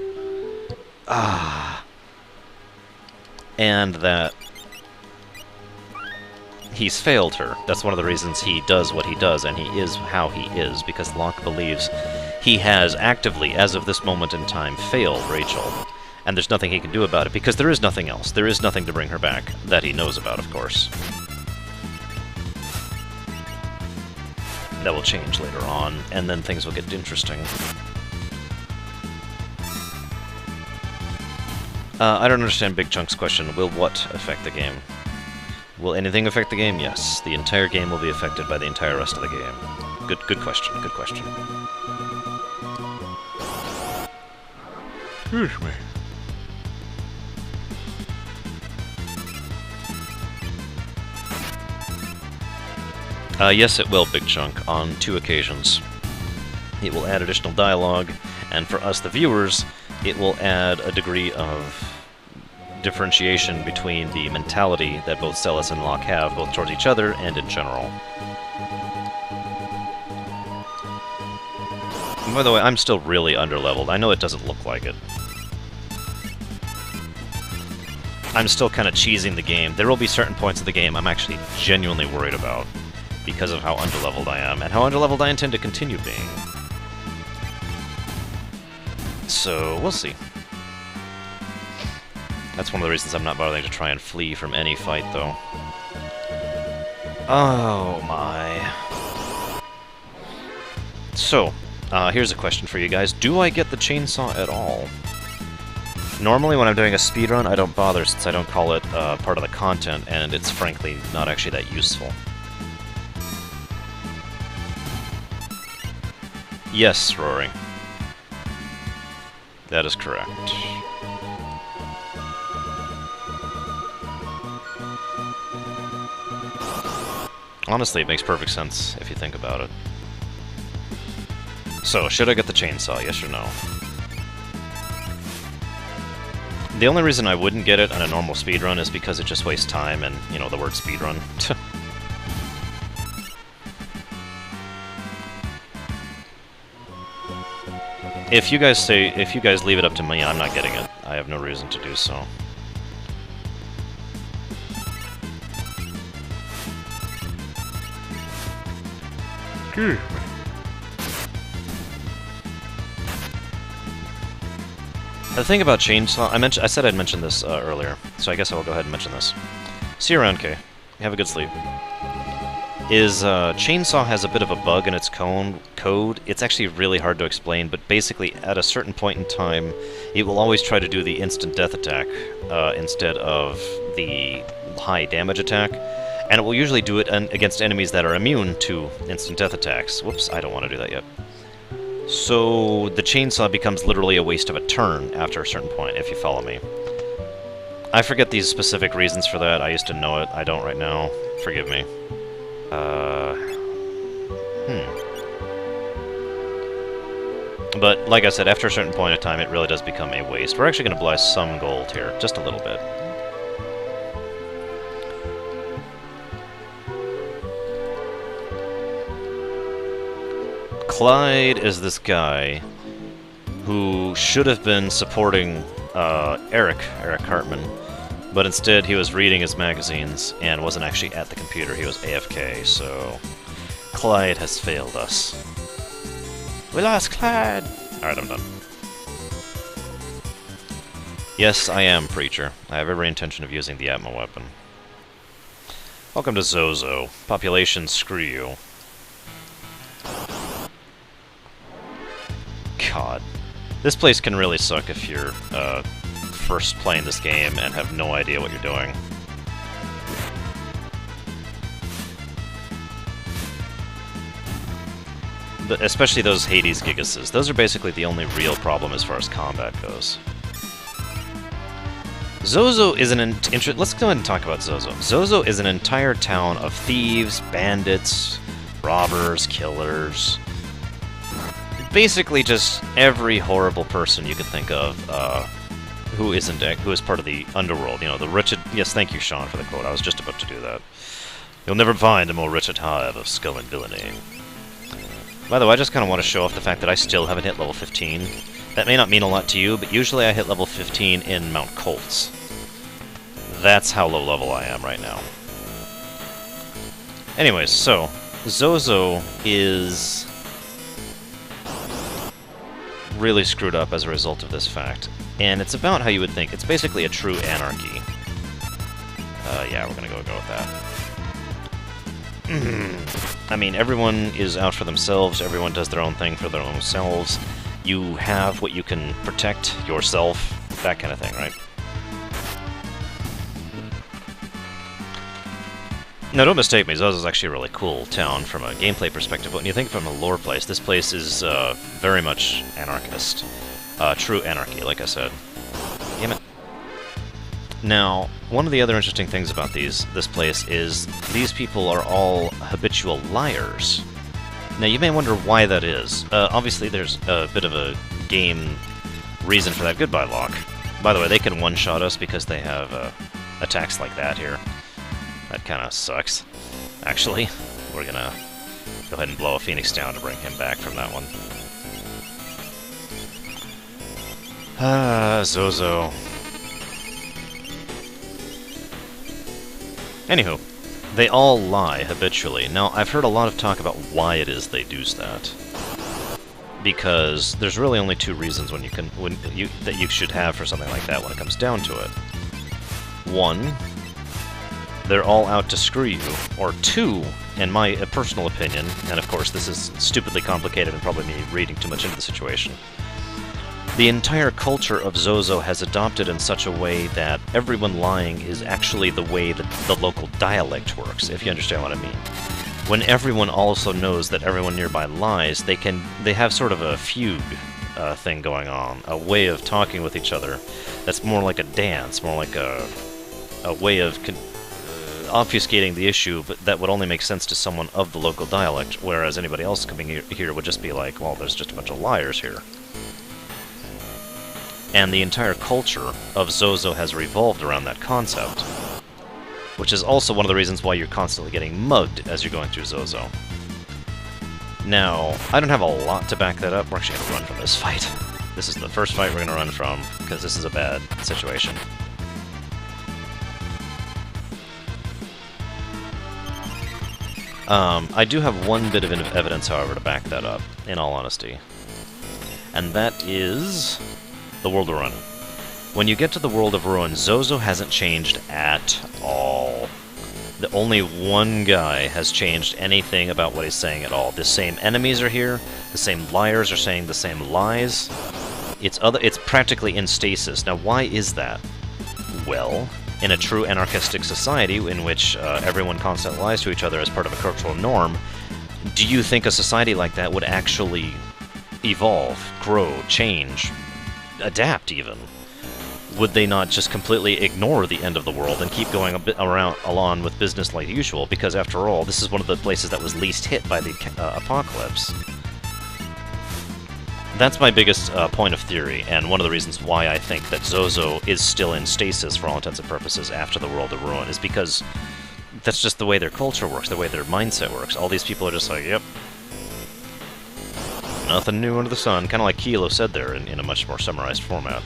And that he's failed her. That's one of the reasons he does what he does, and he is how he is, because Locke believes he has actively, as of this moment in time, failed Rachel. And there's nothing he can do about it, because there is nothing else. There is nothing to bring her back, that he knows about, of course. That will change later on, and then things will get interesting. I don't understand Big Chunk's question. Will what affect the game? Will anything affect the game? Yes. The entire game will be affected by the entire rest of the game. Good question, good question. Excuse me. Yes, it will, Big Chunk, on 2 occasions. It will add additional dialogue, and for us, the viewers, it will add a degree of differentiation between the mentality that both Celes and Locke have, both towards each other and in general. And by the way, I'm still really underleveled. I know it doesn't look like it. I'm still kind of cheesing the game. There will be certain points of the game I'm actually genuinely worried about, because of how underleveled I am, and how underleveled I intend to continue being. So, we'll see. That's one of the reasons I'm not bothering to try and flee from any fight, though. Oh my. So, here's a question for you guys. Do I get the chainsaw at all? Normally when I'm doing a speedrun, I don't bother since I don't call it part of the content, and it's frankly not actually that useful. Yes, Roaring. That is correct. Honestly, it makes perfect sense if you think about it. So, should I get the chainsaw, yes or no? The only reason I wouldn't get it on a normal speedrun is because it just wastes time and, you know, the word speedrun. If you guys leave it up to me, I'm not getting it. I have no reason to do so. Excuse me. The thing about chainsaw, I said I'd mention this earlier, so I guess I will go ahead and mention this. See you around, Kay. Have a good sleep. Chainsaw has a bit of a bug in its code. It's actually really hard to explain, but basically at a certain point in time, it will always try to do the instant death attack instead of the high damage attack, and it will usually do it against enemies that are immune to instant death attacks. Whoops, I don't want to do that yet. So the chainsaw becomes literally a waste of a turn after a certain point, if you follow me. I forget these specific reasons for that. I used to know it. I don't right now. Forgive me. But, like I said, after a certain point of time, it really does become a waste. We're actually going to blast some gold here, just a little bit. Clyde is this guy who should have been supporting Eric Hartman, but instead he was reading his magazines and wasn't actually at the computer. He was AFK, so Clyde has failed us. We lost Clyde! Alright, I'm done. Yes, I am, Preacher. I have every intention of using the Atma weapon. Welcome to Zozo. Population, screw you. God. This place can really suck if you're first playing this game and have no idea what you're doing. especially those Hades Gigases. Those are basically the only real problem as far as combat goes. Zozo is let's go ahead and talk about Zozo. Zozo is an entire town of thieves, bandits, robbers, killers. Basically just every horrible person you could think of who is part of the underworld. You know, the wretched... Yes, thank you, Sean, for the quote. I was just about to do that. You'll never find a more wretched hive of skull and villainy. By the way, I just kind of want to show off the fact that I still haven't hit level 15. That may not mean a lot to you, but usually I hit level 15 in Mount Colts. That's how low level I am right now. Anyways, so, Zozo is really screwed up as a result of this fact. And it's about how you would think. It's basically a true anarchy. Yeah, we're gonna go with that. I mean, everyone is out for themselves, everyone does their own thing for their own selves. You have what you can protect yourself, that kind of thing, right? Now, don't mistake me, Zozo's actually a really cool town from a gameplay perspective, but when you think from a lore place, this place is very much anarchist. True anarchy, like I said. Damn it. Now, one of the other interesting things about this place is these people are all habitual liars. Now, you may wonder why that is. Obviously, there's a bit of a game reason for that. Goodbye, Locke. By the way, they can one-shot us because they have attacks like that here. That kind of sucks, actually. We're gonna go ahead and blow a Phoenix down to bring him back from that one. Zozo. Anywho, they all lie habitually. Now, I've heard a lot of talk about why it is they do that. Because there's really only two reasons that you should have for something like that when it comes down to it. One, they're all out to screw you. Or two, in my personal opinion, and of course this is stupidly complicated and probably me reading too much into the situation, the entire culture of Zozo has adopted in such a way that everyone lying is actually the way that the local dialect works, if you understand what I mean. When everyone also knows that everyone nearby lies, they have sort of a fugue thing going on, a way of talking with each other that's more like a dance, more like a way of obfuscating the issue, but that would only make sense to someone of the local dialect, whereas anybody else coming here would just be like, well, there's just a bunch of liars here. And the entire culture of Zozo has revolved around that concept, which is also one of the reasons why you're constantly getting mugged as you're going through Zozo. Now, I don't have a lot to back that up. We're actually going to run from this fight. This is the first fight we're going to run from, because this is a bad situation. I do have one bit of evidence, however, to back that up, in all honesty. And that is the World of Ruin. When you get to the World of Ruin, Zozo hasn't changed at all. The only one guy has changed anything about what he's saying at all. The same enemies are here, the same liars are saying the same lies. It's practically in stasis. Now, why is that? Well, in a true anarchistic society in which everyone constantly lies to each other as part of a cultural norm, do you think a society like that would actually evolve, grow, change, adapt even? Would they not just completely ignore the end of the world and keep going along with business like usual? Because after all, this is one of the places that was least hit by the apocalypse. That's my biggest point of theory, and one of the reasons why I think that Zozo is still in stasis for all intents and purposes after the World of Ruin, is because that's just the way their culture works, the way their mindset works. All these people are just like, yep, nothing new under the sun, kind of like Kilo said there in a much more summarized format.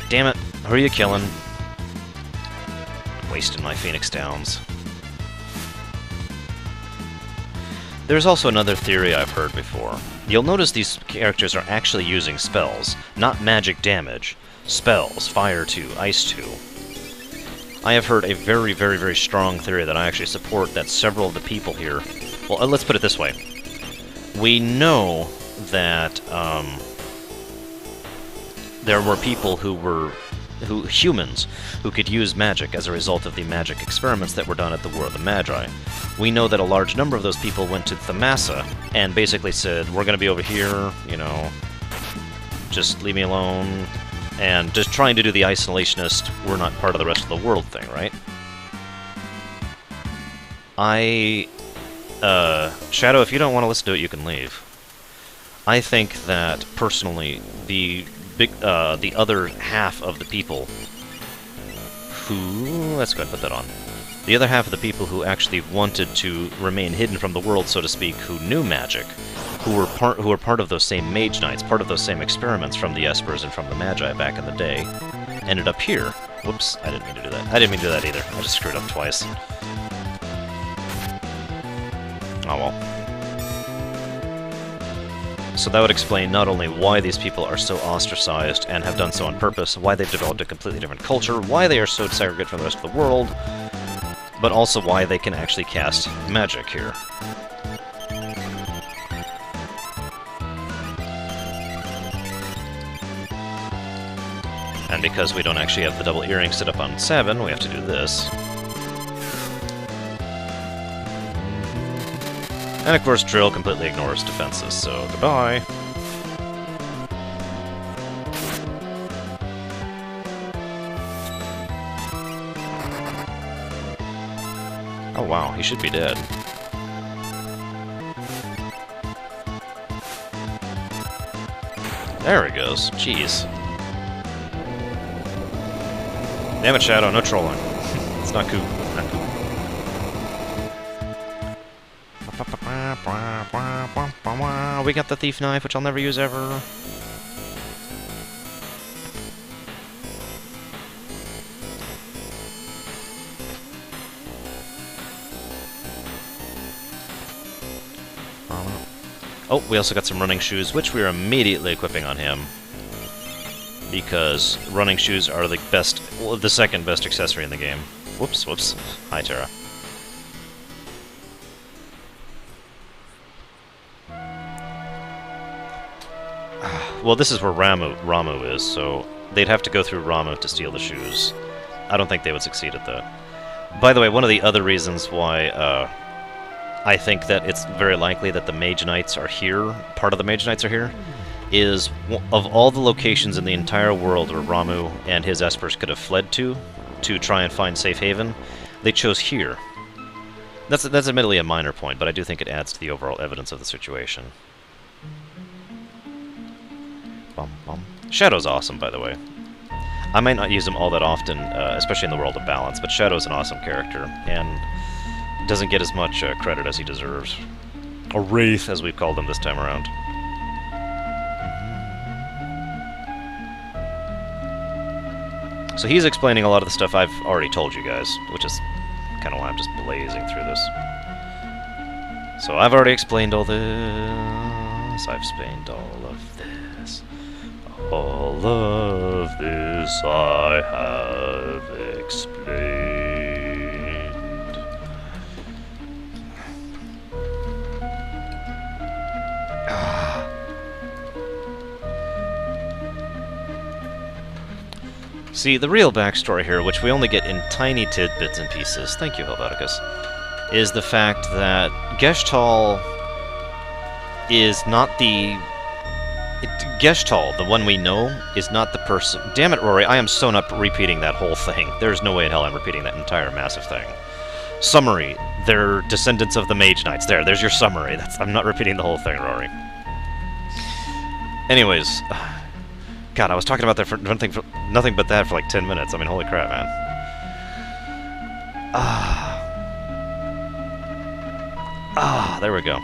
Damn it, who are you killing? Wasting my Phoenix Downs. There's also another theory I've heard before. You'll notice these characters are actually using spells, not magic damage. Spells, fire 2, ice 2. I have heard a very, very, very strong theory that I actually support that several of the people here... Well, let's put it this way. We know that, there were people who were humans who could use magic as a result of the magic experiments that were done at the War of the Magi. We know that a large number of those people went to Thamasa and basically said, we're going to be over here, you know, just leave me alone, and just trying to do the isolationist, we're not part of the rest of the world thing, right? Shadow, if you don't want to listen to it, you can leave. I think that, personally, the other half of the people who... Let's go ahead and put that on. The other half of the people who actually wanted to remain hidden from the world, so to speak, who knew magic, who were part of those same Mage Knights, part of those same experiments from the Espers and from the Magi back in the day, ended up here. Whoops, I didn't mean to do that. I didn't mean to do that either. I just screwed up twice. Oh well. So that would explain not only why these people are so ostracized and have done so on purpose, why they've developed a completely different culture, why they are so segregated from the rest of the world, but also why they can actually cast magic here. And because we don't actually have the double earring set up on 7, we have to do this. And of course, Drill completely ignores defenses, so goodbye. Oh wow, he should be dead. There he goes. Jeez. Damn it, Shadow, no trolling. It's not cool. Not cool. We got the thief knife, which I'll never use ever. Oh, we also got some running shoes, which we are immediately equipping on him. Because running shoes are the best, well, the second best accessory in the game. Whoops, whoops. Hi, Terra. Well, this is where Ramu is, so they'd have to go through Ramu to steal the shoes. I don't think they would succeed at that. By the way, one of the other reasons why I think that it's very likely that the Mage Knights are here, part of the Mage Knights are here, is of all the locations in the entire world where Ramu and his Espers could have fled to try and find safe haven, they chose here. That's admittedly a minor point, but I do think it adds to the overall evidence of the situation. Bum, bum. Shadow's awesome, by the way. I might not use him all that often, especially in the world of balance, but Shadow's an awesome character, and doesn't get as much credit as he deserves. Or Wraith, as we've called him this time around. So he's explaining a lot of the stuff I've already told you guys, which is kind of why I'm just blazing through this. So I've already explained all this. I've explained all of this. All of this I have explained. See, the real backstory here, which we only get in tiny tidbits and pieces, thank you, Helveticus, is the fact that Geshtal is not the... Geshtal, the one we know, is not the person... Damn it, Rory, I am so not repeating that whole thing. There's no way in hell I'm repeating that entire massive thing. Summary, they're descendants of the Mage Knights. There's your summary. I'm not repeating the whole thing, Rory. Anyways... God, I was talking about that for nothing but that for like 10 minutes. I mean, holy crap, man. There we go.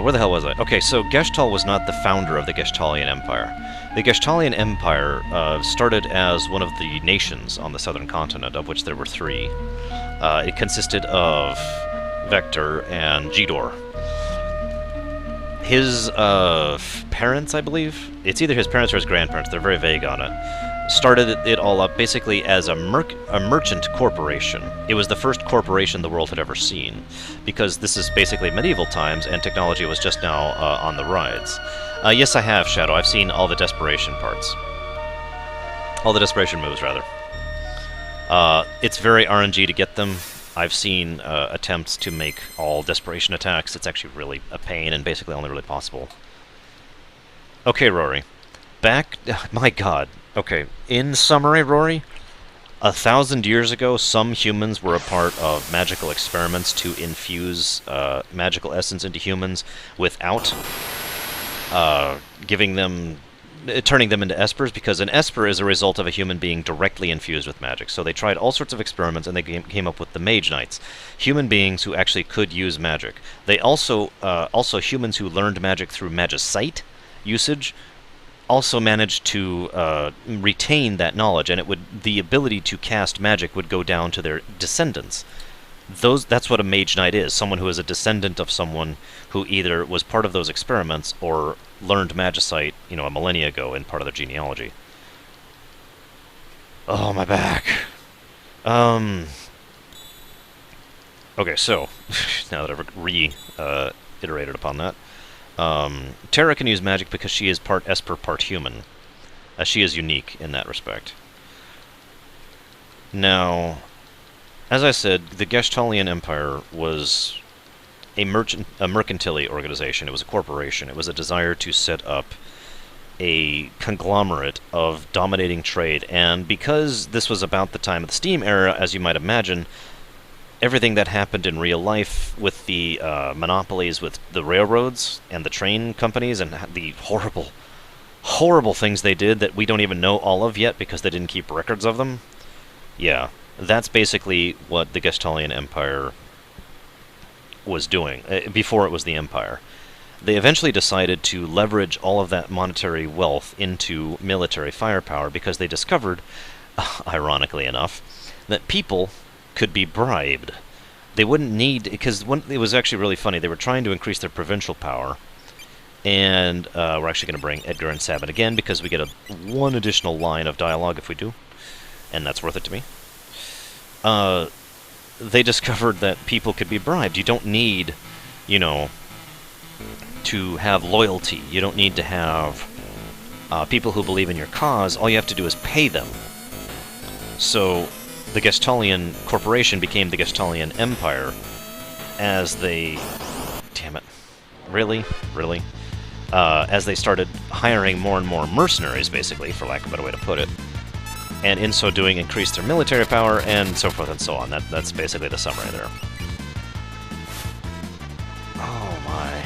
Where the hell was I? Okay, so Geshtal was not the founder of the Geshtalian Empire. The Geshtalian Empire started as one of the nations on the southern continent, of which there were 3. It consisted of Vector and Jidor. His parents, I believe, it's either his parents or his grandparents, they're very vague on it, started it all up basically as a merchant corporation. It was the first corporation the world had ever seen, because this is basically medieval times and technology was just now on the rise. Yes, I have, Shadow. I've seen all the Desperation parts. All the desperation moves, rather. It's very RNG to get them. I've seen attempts to make all desperation attacks. It's actually really a pain and basically only really possible. Okay, Rory. Back... my god. Okay, in summary, Rory, 1,000 years ago, some humans were a part of magical experiments to infuse magical essence into humans without giving them... turning them into espers, because an esper is a result of a human being directly infused with magic. So they tried all sorts of experiments, and they came up with the Mage Knights, human beings who actually could use magic. They also humans who learned magic through magicite usage also managed to retain that knowledge, and the ability to cast magic would go down to their descendants. That's what a Mage Knight is, someone who is a descendant of someone who either was part of those experiments or learned magicite, you know, a millennia ago in part of their genealogy. Oh, my back. Okay, so, now that I've reiterated upon that, Terra can use magic because she is part Esper, part human. She is unique in that respect. Now, as I said, the Gestalian Empire was a mercantile organization. It was a corporation. It was a desire to set up a conglomerate of dominating trade, and because this was about the time of the Steam era, as you might imagine, everything that happened in real life with the monopolies with the railroads and the train companies and the horrible, horrible things they did that we don't even know all of yet because they didn't keep records of them. Yeah, that's basically what the Gestalian Empire was doing, before it was the Empire. They eventually decided to leverage all of that monetary wealth into military firepower because they discovered, ironically enough, that people could be bribed. They wouldn't need... because it was actually really funny. They were trying to increase their provincial power, and we're actually going to bring Edgar and Sabin again because we get one additional line of dialogue if we do, and that's worth it to me. They discovered that people could be bribed. You don't need, you know, to have loyalty. You don't need to have people who believe in your cause. All you have to do is pay them. So the Gestalian Corporation became the Gestalian Empire as they... damn it. Really? Really? As they started hiring more and more mercenaries, basically, for lack of a better way to put it. And in so doing, increased their military power, and so forth and so on. That's basically the summary there. Oh my.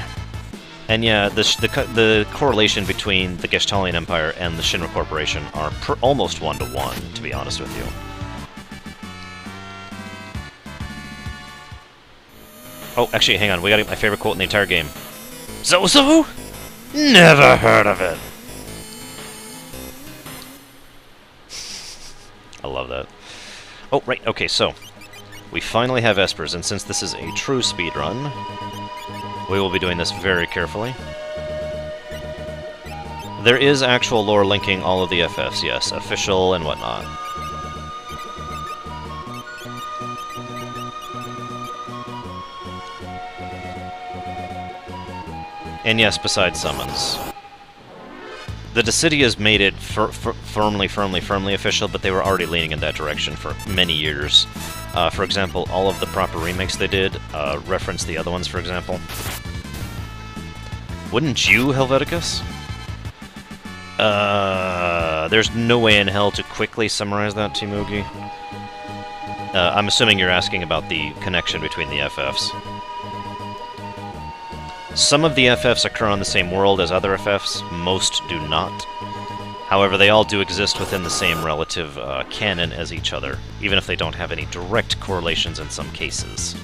And yeah, the correlation between the Gestalian Empire and the Shinra Corporation are almost one-to-one, to be honest with you. Oh, actually, hang on. We got my favorite quote in the entire game. Zozo? Never heard of it. I love that. Oh, right, okay, so we finally have Espers, and since this is a true speedrun, we will be doing this very carefully. There is actual lore linking all of the FFs, yes, official and whatnot. And yes, besides summons. The Decidias made it firmly official, but they were already leaning in that direction for many years. For example, all of the proper remakes they did reference the other ones, for example. Wouldn't you, Helveticus? There's no way in hell to quickly summarize that, Timugi. I'm assuming you're asking about the connection between the FFs. Some of the FFs occur on the same world as other FFs, most do not. However, they all do exist within the same relative canon as each other, even if they don't have any direct correlations in some cases.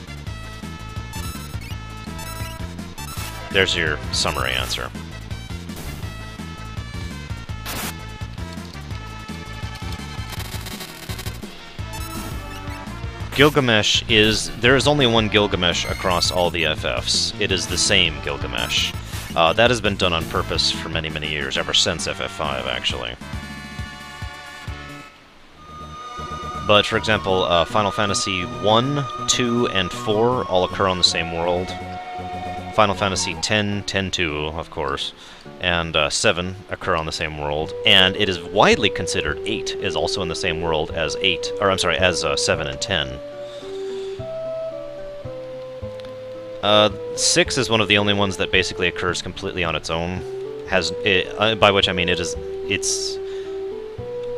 There's your summary answer. Gilgamesh is... there is only one Gilgamesh across all the FFs. It is the same Gilgamesh. That has been done on purpose for many, many years, ever since FF5, actually. But, for example, Final Fantasy 1, 2, and 4 all occur on the same world. Final Fantasy X, 10-2, of course, and 7 occur on the same world, and it is widely considered 8 is also in the same world as 7 and 10. 6 is one of the only ones that basically occurs completely on its own. By which I mean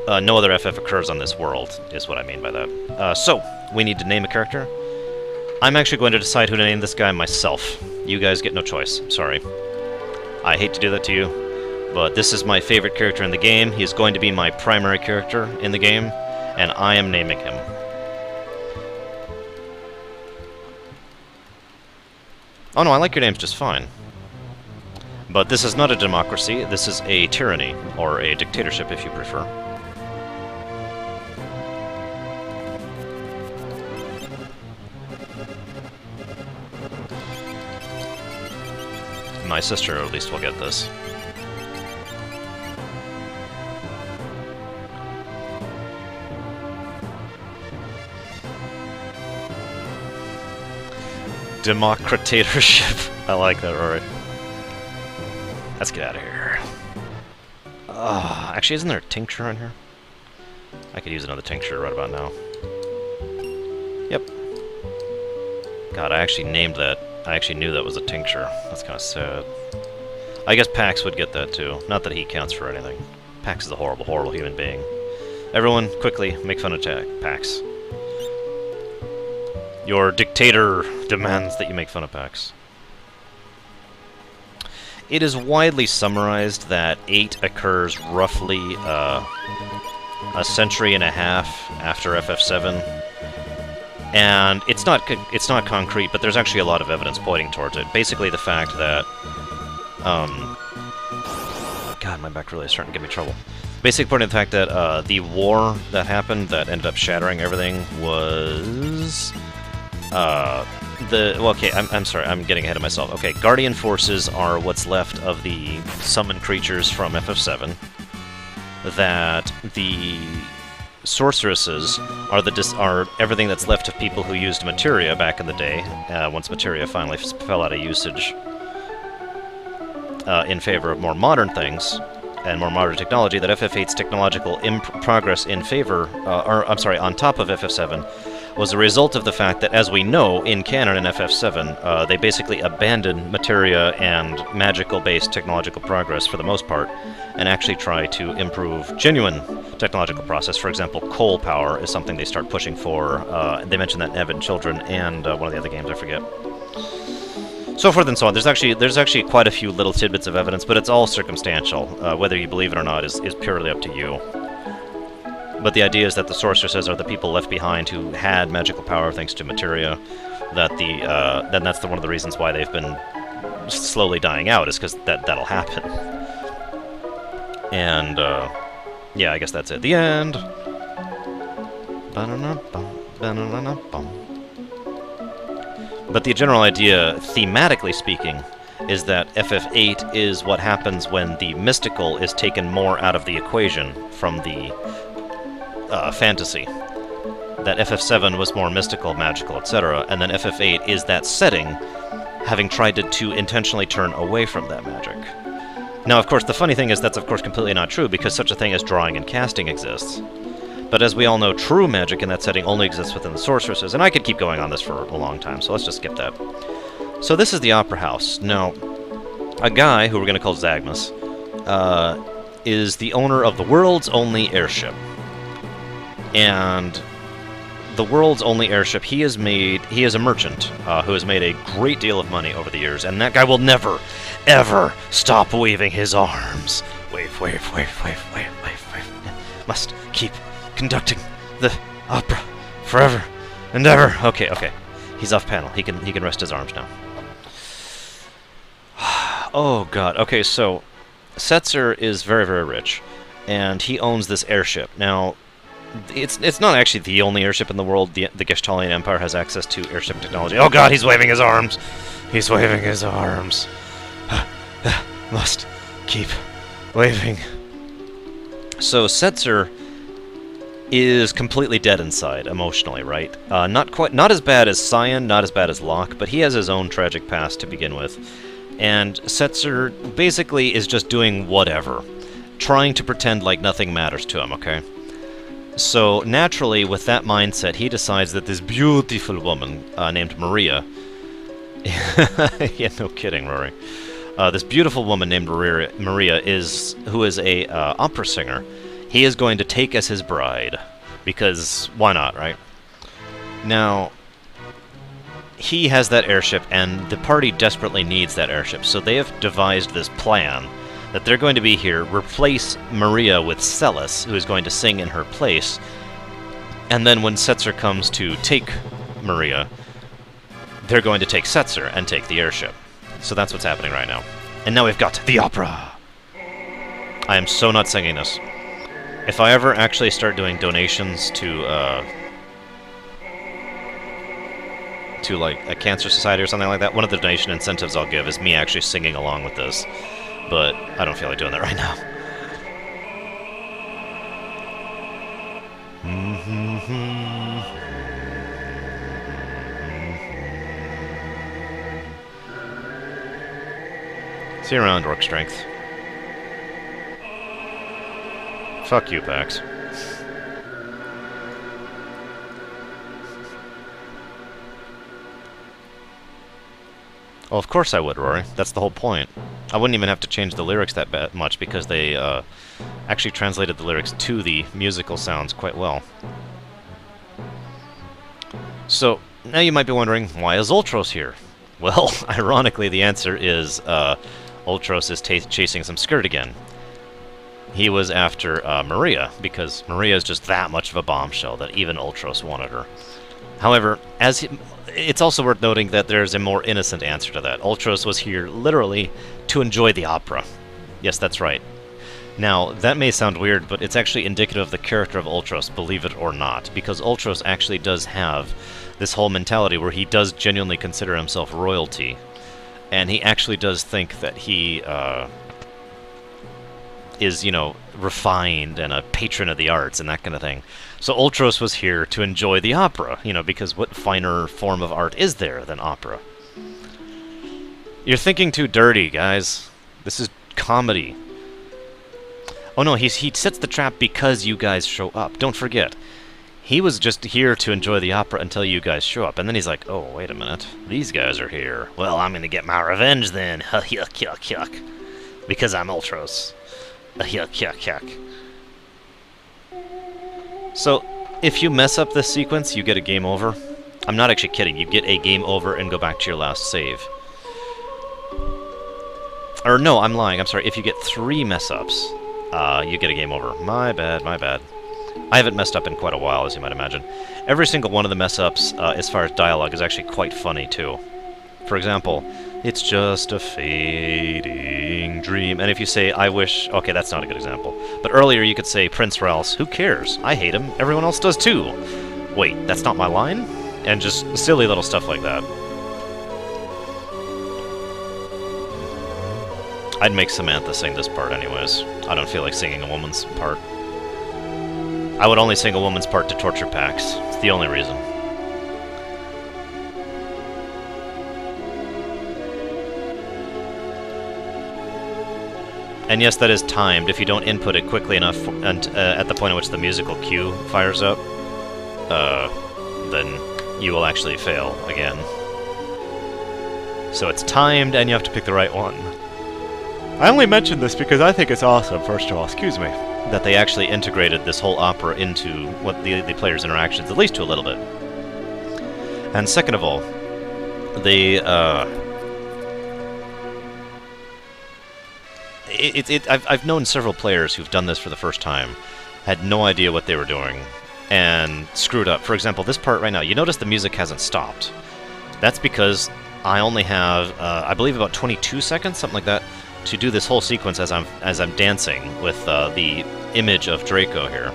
no other FF occurs on this world, is what I mean by that. So, we need to name a character. I'm actually going to decide who to name this guy myself. You guys get no choice. Sorry. I hate to do that to you, but this is my favorite character in the game. He is going to be my primary character in the game, and I am naming him. Oh no, I like your names just fine. But this is not a democracy, this is a tyranny, or a dictatorship if you prefer. My sister at least will get this. Democratorship. I like that, Rory. Let's get out of here. Actually, isn't there a tincture in here? I could use another tincture right about now. Yep. God, I actually named that. I actually knew that was a tincture. That's kind of sad. I guess Pax would get that too. Not that he counts for anything. Pax is a horrible, horrible human being. Everyone, quickly, make fun of Pax. Your dictator demands that you make fun of Pax. It is widely summarized that 8 occurs roughly a century and a half after FF7. And it's not concrete, but there's actually a lot of evidence pointing towards it. Basically the fact that... God, my back really is starting to give me trouble. Basically pointing to the fact that the war that happened that ended up shattering everything was... well, okay, I'm sorry, I'm getting ahead of myself. Okay, Guardian Forces are what's left of the summoned creatures from FF7. That the sorceresses are everything that's left of people who used materia back in the day, once materia finally fell out of usage, in favor of more modern things and more modern technology. That FF8's technological progress in favor, on top of FF7, was a result of the fact that, as we know, in canon in FF7, they basically abandoned materia and magical-based technological progress for the most part, and actually try to improve genuine technological process. For example, coal power is something they start pushing for. They mentioned that in Evan Children and one of the other games, I forget. So forth and so on. There's actually quite a few little tidbits of evidence, but it's all circumstantial. Whether you believe it or not is purely up to you. But the idea is that the sorceresses are the people left behind who had magical power thanks to materia. That then that's one of the reasons why they've been slowly dying out, is because that'll happen. And yeah, I guess that's it. The end. But the general idea, thematically speaking, is that FF8 is what happens when the mystical is taken more out of the equation from the fantasy. That FF7 was more mystical, magical, etc., and then FF8 is that setting, having tried to intentionally turn away from that magic. Now, of course, the funny thing is that's, of course, completely not true, because such a thing as drawing and casting exists. But as we all know, true magic in that setting only exists within the sorceresses, and I could keep going on this for a long time, so let's just skip that. So this is the Opera House. Now, a guy, who we're going to call Zagmus, is the owner of the world's only airship. And the world's only airship, he is a merchant who has made a great deal of money over the years, and that guy will never, ever stop waving his arms. Wave, wave, wave, wave, wave, wave, wave. Must keep conducting the opera forever and ever. Okay, okay. He's off panel. He can rest his arms now. Oh god. Okay, so Setzer is very, very rich, and he owns this airship. Now, it's not actually the only airship in the world. The Gestalian Empire has access to airship technology. Oh god, he's waving his arms! He's waving his arms. Must keep waving. So Setzer is completely dead inside, emotionally, right? Not as bad as Cyan, not as bad as Locke, but he has his own tragic past to begin with. And Setzer basically is just doing whatever, trying to pretend like nothing matters to him, okay? So, naturally, with that mindset, he decides that this beautiful woman named Maria... yeah, no kidding, Rory. This beautiful woman named Maria who is a opera singer. He is going to take as his bride, because why not, right? Now, he has that airship, and the party desperately needs that airship, so they have devised this plan that they're going to be here, replace Maria with Celes, who is going to sing in her place, and then when Setzer comes to take Maria, they're going to take Setzer and take the airship. So that's what's happening right now. And now we've got the opera! I am so not singing this. If I ever actually start doing donations to like a cancer society or something like that, one of the donation incentives I'll give is me actually singing along with this. But I don't feel like doing that right now. See you around, Orc Strength. Fuck you, Pax. Well, of course I would, Rory. That's the whole point. I wouldn't even have to change the lyrics that much because they actually translated the lyrics to the musical sounds quite well. So, now you might be wondering, why is Ultros here? Well, ironically, the answer is Ultros is chasing some skirt again. He was after Maria, because Maria is just that much of a bombshell that even Ultros wanted her. However, it's also worth noting that there's a more innocent answer to that. Ultros was here, literally, to enjoy the opera. Yes, that's right. Now, that may sound weird, but it's actually indicative of the character of Ultros, believe it or not, because Ultros actually does have this whole mentality where he does genuinely consider himself royalty, and he actually does think that he is, you know, refined and a patron of the arts and that kind of thing. So Ultros was here to enjoy the opera, you know, because what finer form of art is there than opera? You're thinking too dirty, guys. This is comedy. Oh no, he sets the trap because you guys show up. Don't forget. He was just here to enjoy the opera until you guys show up, and then he's like, oh, wait a minute. These guys are here. Well, I'm gonna get my revenge then. Yuck, yuck, yuck. Because I'm Ultros. Yuck, yuck, yuck. So, if you mess up this sequence, you get a game over. I'm not actually kidding. You get a game over and go back to your last save. Or no, I'm lying. I'm sorry. If you get 3 mess-ups, you get a game over. My bad, my bad. I haven't messed up in quite a while, as you might imagine. Every single one of the mess-ups, as far as dialogue, is actually quite funny, too. For example, it's just a fading dream. And if you say, I wish... Okay, that's not a good example. But earlier you could say, Prince Ralph, who cares? I hate him. Everyone else does, too. Wait, that's not my line? And just silly little stuff like that. I'd make Samantha sing this part anyways. I don't feel like singing a woman's part. I would only sing a woman's part to torture Pax. It's the only reason. And yes, that is timed. If you don't input it quickly enough and at the point at which the musical cue fires up, then you will actually fail again. So it's timed, and you have to pick the right one. I only mention this because I think it's awesome, first of all, excuse me, that they actually integrated this whole opera into what the player's interactions, at least to a little bit. And second of all, they, I've known several players who've done this for the first time, had no idea what they were doing, and screwed up. For example, this part right now, you notice the music hasn't stopped. That's because I only have, I believe about 22 seconds, something like that, to do this whole sequence as I'm dancing with the image of Draco here.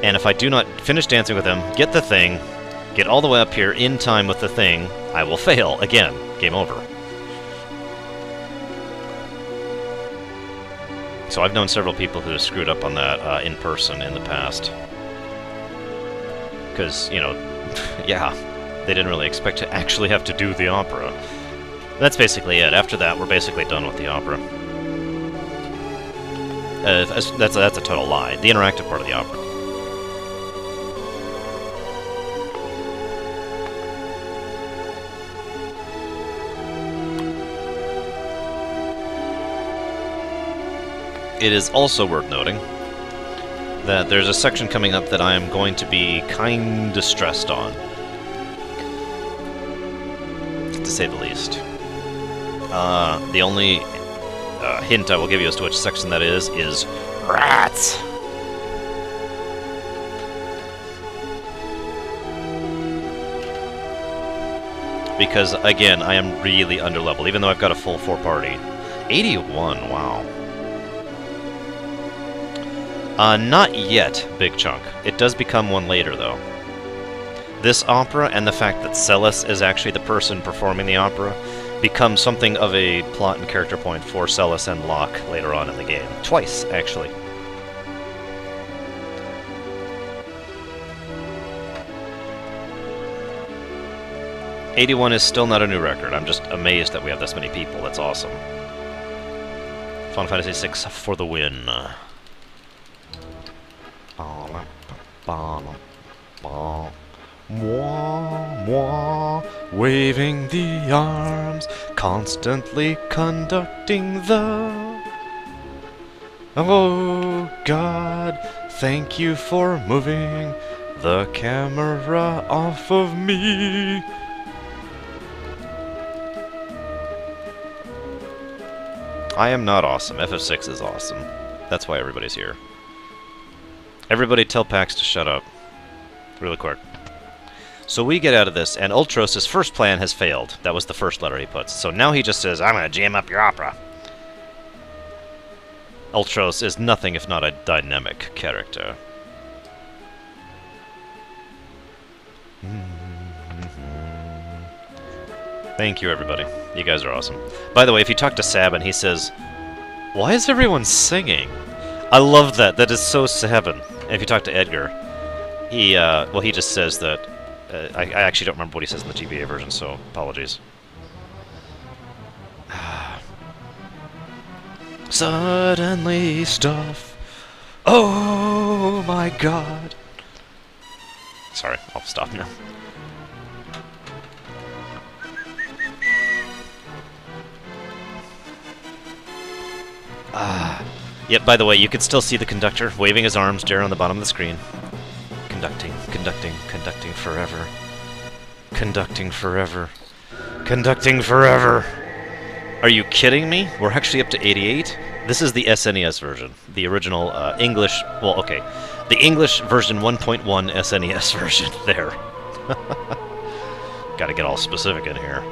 And if I do not finish dancing with him, get the thing, get all the way up here in time with the thing, I will fail again. Game over. So I've known several people who have screwed up on that in person in the past. Because, you know, yeah, they didn't really expect to actually have to do the opera. That's basically it. After that, we're basically done with the opera. That's a total lie. The interactive part of the opera. It is also worth noting that there's a section coming up that I am going to be kinda stressed on, to say the least. The only hint I will give you as to which section that is rats! Because, again, I am really underleveled, even though I've got a full 4-party. 81, wow. Not yet, Big Chunk. It does become one later, though. This opera, and the fact that Celes is actually the person performing the opera, becomes something of a plot and character point for Celes and Locke later on in the game. Twice, actually. '81 is still not a new record. I'm just amazed that we have this many people. That's awesome. Final Fantasy VI for the win. Moi, moi, waving the arms, constantly conducting the... Oh God, thank you for moving the camera off of me. I am not awesome. FF6 is awesome. That's why everybody's here. Everybody tell Pax to shut up. Really quick. So we get out of this, and Ultros' first plan has failed. That was the first letter he puts. So now he just says, I'm gonna jam up your opera. Ultros is nothing if not a dynamic character. Thank you, everybody. You guys are awesome. By the way, if you talk to Sabin, he says, why is everyone singing? I love that. That is so Sabin. And if you talk to Edgar, he, well, he just says that... I actually don't remember what he says in the GBA version, so apologies. Suddenly stuff. Oh my God. Sorry, I'll stop now. Yep, by the way, you can still see the conductor waving his arms there on the bottom of the screen. Conducting, conducting, conducting forever. Conducting forever. Conducting forever! Are you kidding me? We're actually up to 88? This is the SNES version. The original English... Well, okay. The English version 1.1 SNES version. There. Gotta get all specific in here.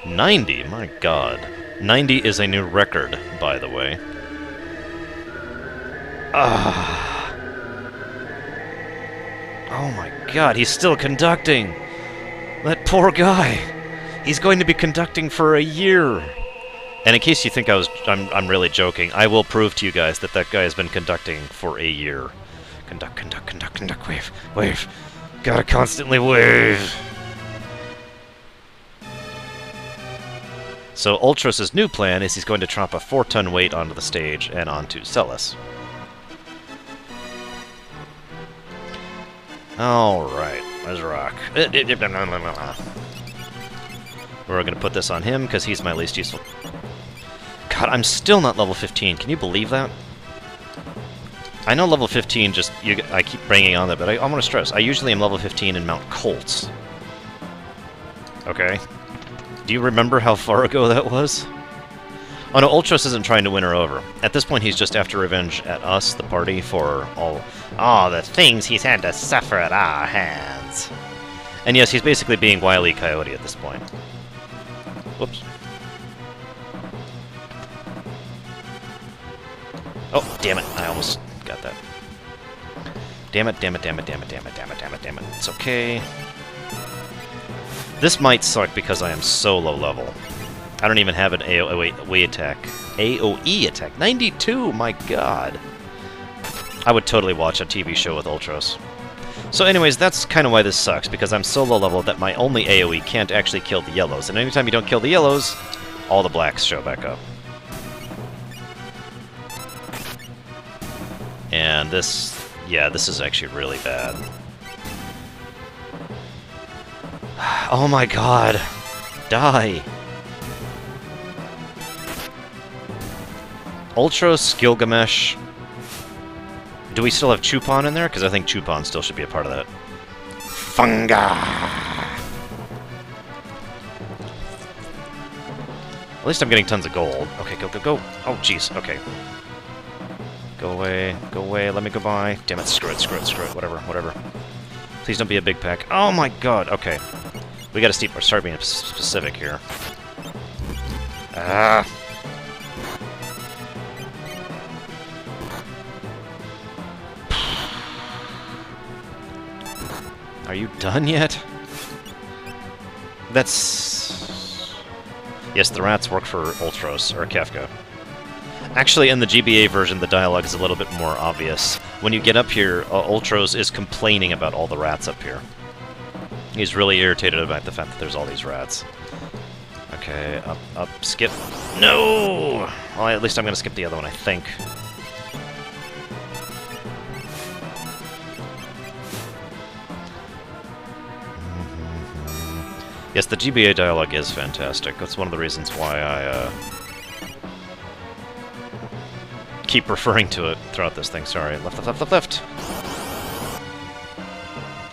90? My God. 90 is a new record, by the way. Oh my God, he's still conducting! That poor guy! He's going to be conducting for a year! And in case you think I'm really joking, I will prove to you guys that that guy has been conducting for a year. Conduct, conduct, conduct, conduct, wave, wave. Gotta constantly wave! So Ultros' new plan is he's going to drop a 4-ton weight onto the stage and onto Celes. Alright, let's rock. We're going to put this on him because he's my least useful. God, I'm still not level 15. Can you believe that? I know level 15 just... I keep bringing on that, but I want to stress. I usually am level 15 in Mount Colts. Okay? Do you remember how far ago that was? Oh no, Ultros isn't trying to win her over. At this point, he's just after revenge at us, the party, for all the things he's had to suffer at our hands. And yes, he's basically being Wile E. Coyote at this point. Whoops. Oh, damn it, I almost got that. Damn it, damn it, damn it, damn it, damn it, damn it, damn it, damn it. It's okay. This might suck because I am so low level. I don't even have an AOE attack. AOE attack. 92, my god. I would totally watch a TV show with Ultros. So anyways, that's kind of why this sucks, because I'm so low level that my only AOE can't actually kill the yellows. And anytime you don't kill the yellows, all the blacks show back up. And this, yeah, this is actually really bad. Oh my god. Die. Ultros, Gilgamesh. Do we still have Chupon in there? Because I think Chupon still should be a part of that. Funga! At least I'm getting tons of gold. Okay, go, go, go. Oh, jeez. Okay. Go away, let me go by. Damn it, screw it, screw it, screw it. Whatever, whatever. Please don't be a big pack. Oh my god, okay. We gotta start being specific here. Ah! Are you done yet? That's... Yes, the rats work for Ultros, or Kefka. Actually, in the GBA version, the dialogue is a little bit more obvious. When you get up here, Ultros is complaining about all the rats up here. He's really irritated about the fact that there's all these rats. Okay, up, up, skip. No! Well, at least I'm gonna skip the other one, I think. Yes, the GBA dialogue is fantastic. That's one of the reasons why I keep referring to it throughout this thing. Sorry. Left, left, left, left, left!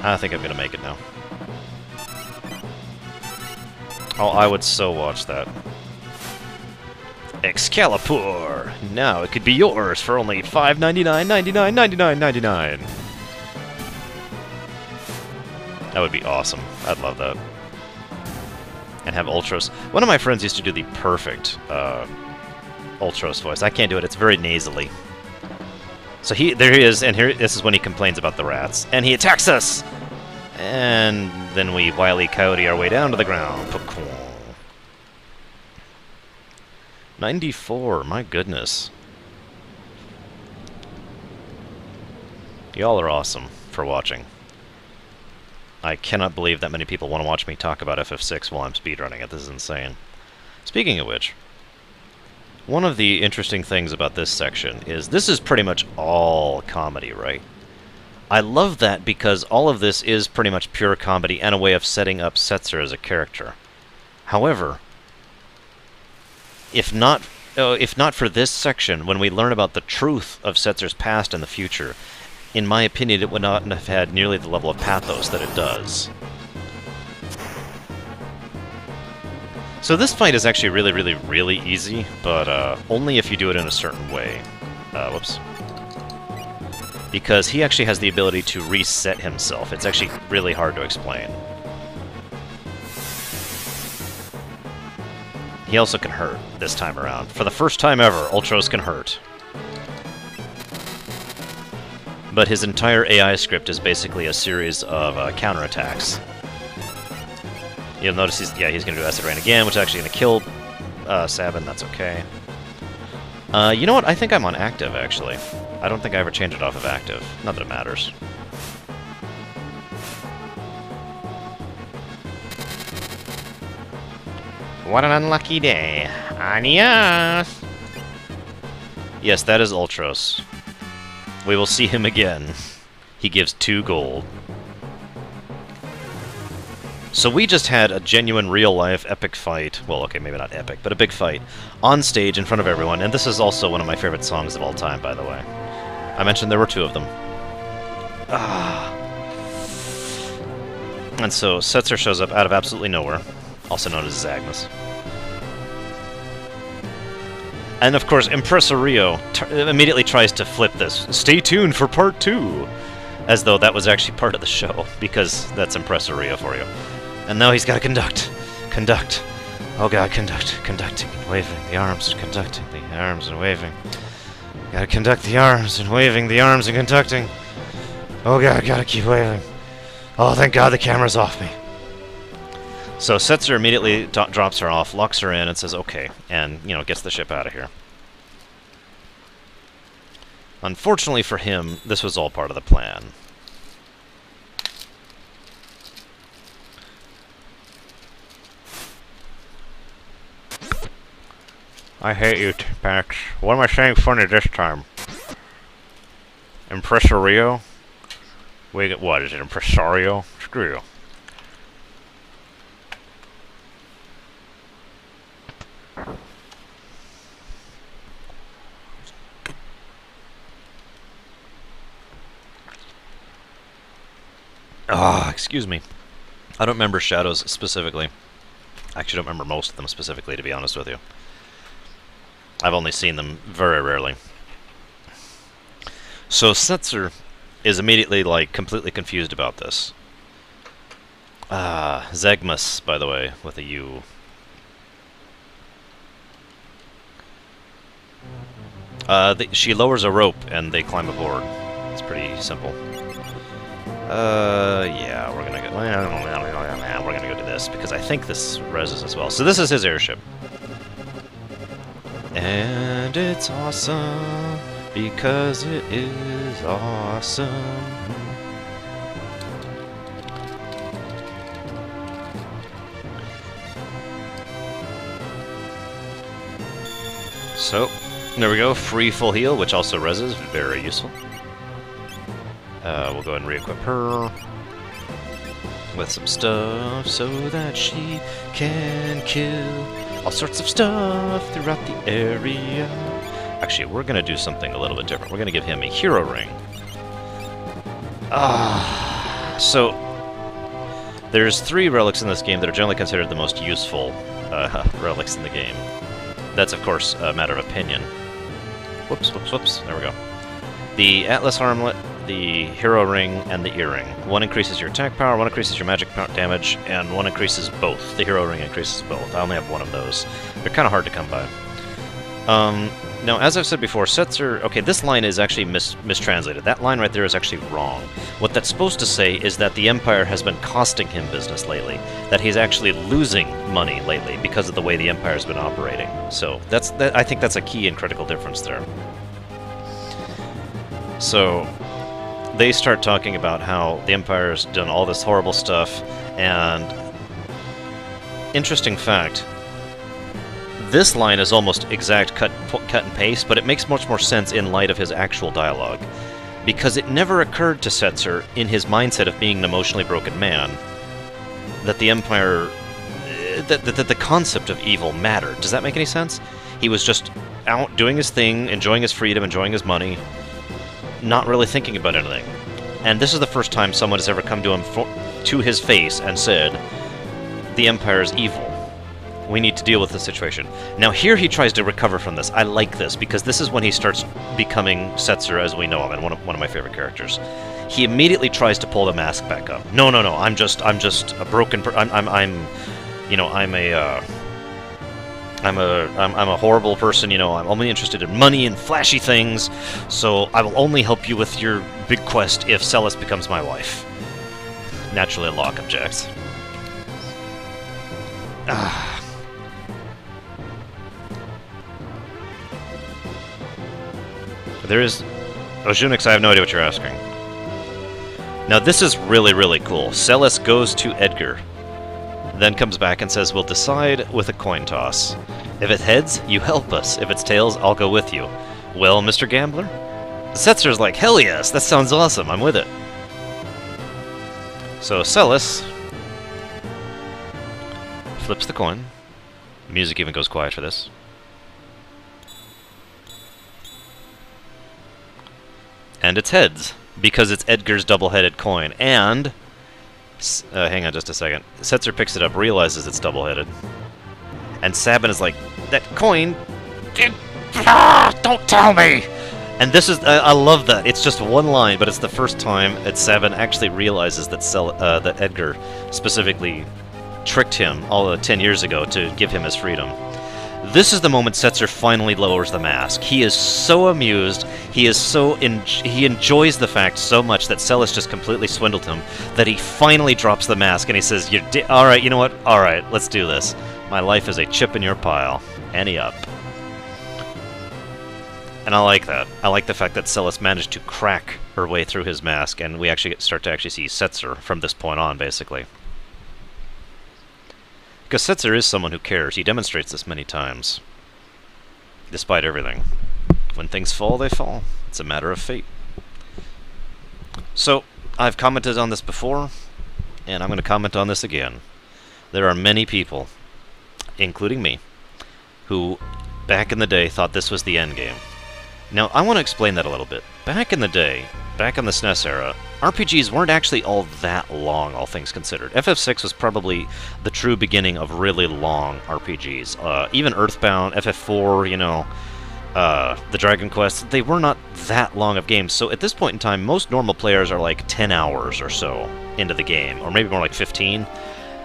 I think I'm gonna make it now. Oh, I would so watch that. Excalibur! Now it could be yours for only $5.99, That would be awesome. I'd love that. And have Ultros. One of my friends used to do the perfect Ultros voice. I can't do it. It's very nasally. So there he is, and this is when he complains about the rats. And he attacks us! And then we Wile E. Coyote our way down to the ground. 94, my goodness. Y'all are awesome for watching. I cannot believe that many people want to watch me talk about FF6 while I'm speedrunning it. This is insane. Speaking of which, one of the interesting things about this section is this is pretty much all comedy, right? I love that because all of this is pretty much pure comedy and a way of setting up Setzer as a character. However, if not for this section, when we learn about the truth of Setzer's past and the future, in my opinion, it would not have had nearly the level of pathos that it does. So this fight is actually really, really, really easy, but only if you do it in a certain way. Whoops. Because he actually has the ability to reset himself. It's actually really hard to explain. He also can hurt this time around. For the first time ever, Ultros can hurt. But his entire AI script is basically a series of counterattacks. You'll notice he's going to do Acid Rain again, which is actually going to kill Sabin. That's okay. You know what? I think I'm on active, actually. I don't think I ever changed it off of active. Not that it matters. What an unlucky day. Adios! Yes, that is Ultros. We will see him again. He gives 2 gold. So we just had a genuine, real-life, epic fight. Well, okay, maybe not epic, but a big fight. On stage, in front of everyone, and this is also one of my favorite songs of all time, by the way. I mentioned there were 2 of them. Ah. And so, Setzer shows up out of absolutely nowhere, also known as Zagmus. And of course, Impresario immediately tries to flip this. Stay tuned for part 2! As though that was actually part of the show, because that's Impresario for you. And now he's got to conduct. Conduct. Oh god, conduct. Conducting and waving the arms, conducting the arms and waving. Gotta conduct the arms and waving the arms and conducting. Oh god, gotta keep waving. Oh, thank god the camera's off me. So Setzer immediately drops her off, locks her in, and says, okay, and, you know, gets the ship out of here. Unfortunately for him, this was all part of the plan. I hate you, Pax. What am I saying funny this time? Impresario? Wait, what is it, impresario? Screw you. Ah, excuse me. I don't remember shadows specifically. I actually don't remember most of them specifically, to be honest with you. I've only seen them very rarely. So Setzer is immediately, like, completely confused about this. Zegmus, by the way, with a U. She lowers a rope and they climb aboard. It's pretty simple. Yeah, we're gonna go do this because I think this reses as well. So this is his airship. And it's awesome because it is awesome. So, there we go, free full heal, which also reses, very useful. We'll go ahead and re-equip her with some stuff so that she can kill all sorts of stuff throughout the area. Actually, we're going to do something a little bit different. We're going to give him a hero ring. So, there's 3 relics in this game that are generally considered the most useful relics in the game. That's, of course, a matter of opinion. Whoops, whoops, whoops. There we go. The Atlas Armlet, the Hero Ring, and the Earring. One increases your attack power, one increases your magic damage, and one increases both. The Hero Ring increases both. I only have one of those. They're kind of hard to come by. Now, as I've said before, Setzer... Okay, this line is actually mistranslated. That line right there is actually wrong. What that's supposed to say is that the Empire has been costing him business lately. That he's actually losing money lately because of the way the Empire's been operating. So, I think that's a key and critical difference there. So, they start talking about how the Empire's done all this horrible stuff, and... Interesting fact... This line is almost exact cut and paste, but it makes much more sense in light of his actual dialogue. Because it never occurred to Setzer, in his mindset of being an emotionally broken man, that the Empire... that the concept of evil mattered. Does that make any sense? He was just out doing his thing, enjoying his freedom, enjoying his money, not really thinking about anything. And this is the first time someone has ever come to him to his face and said, the Empire is evil. We need to deal with the situation. Now here he tries to recover from this. I like this, because this is when he starts becoming Setzer as we know him, and one of my favorite characters. He immediately tries to pull the mask back up. No, I'm just a broken I'm a horrible person, you know, I'm only interested in money and flashy things, so I will only help you with your big quest if Celes becomes my wife. Naturally, Locke objects. There is... Ojunix, I have no idea what you're asking. Now this is really, really cool. Celes goes to Edgar, then comes back and says, we'll decide with a coin toss. If it's heads, you help us. If it's tails, I'll go with you. Well, Mr. Gambler? Setzer's like, hell yes, that sounds awesome, I'm with it. So Celes flips the coin. The music even goes quiet for this. And it's heads, because it's Edgar's double-headed coin. And... hang on just a second. Setzer picks it up, realizes it's double-headed. And Sabin is like, that coin... don't tell me! And this is... I love that. It's just one line, but it's the first time that Sabin actually realizes that that Edgar specifically tricked him all 10 years ago to give him his freedom. This is the moment Setzer finally lowers the mask. He is so amused, he enjoys the fact so much that Celes just completely swindled him that he finally drops the mask and he says, alright, you know what? Alright, let's do this. My life is a chip in your pile. Ante up. And I like that. I like the fact that Celes managed to crack her way through his mask, and we actually start to see Setzer from this point on, basically. Because Setzer is someone who cares. He demonstrates this many times. Despite everything. When things fall, they fall. It's a matter of fate. So, I've commented on this before, and I'm going to comment on this again. There are many people, including me, who, back in the day, thought this was the endgame. Now, I want to explain that a little bit. Back in the day, back in the SNES era, RPGs weren't actually all that long, all things considered. FF6 was probably the true beginning of really long RPGs. Even Earthbound, FF4, you know, the Dragon Quest, they were not that long of games. So at this point in time, most normal players are like 10 hours or so into the game, or maybe more like 15.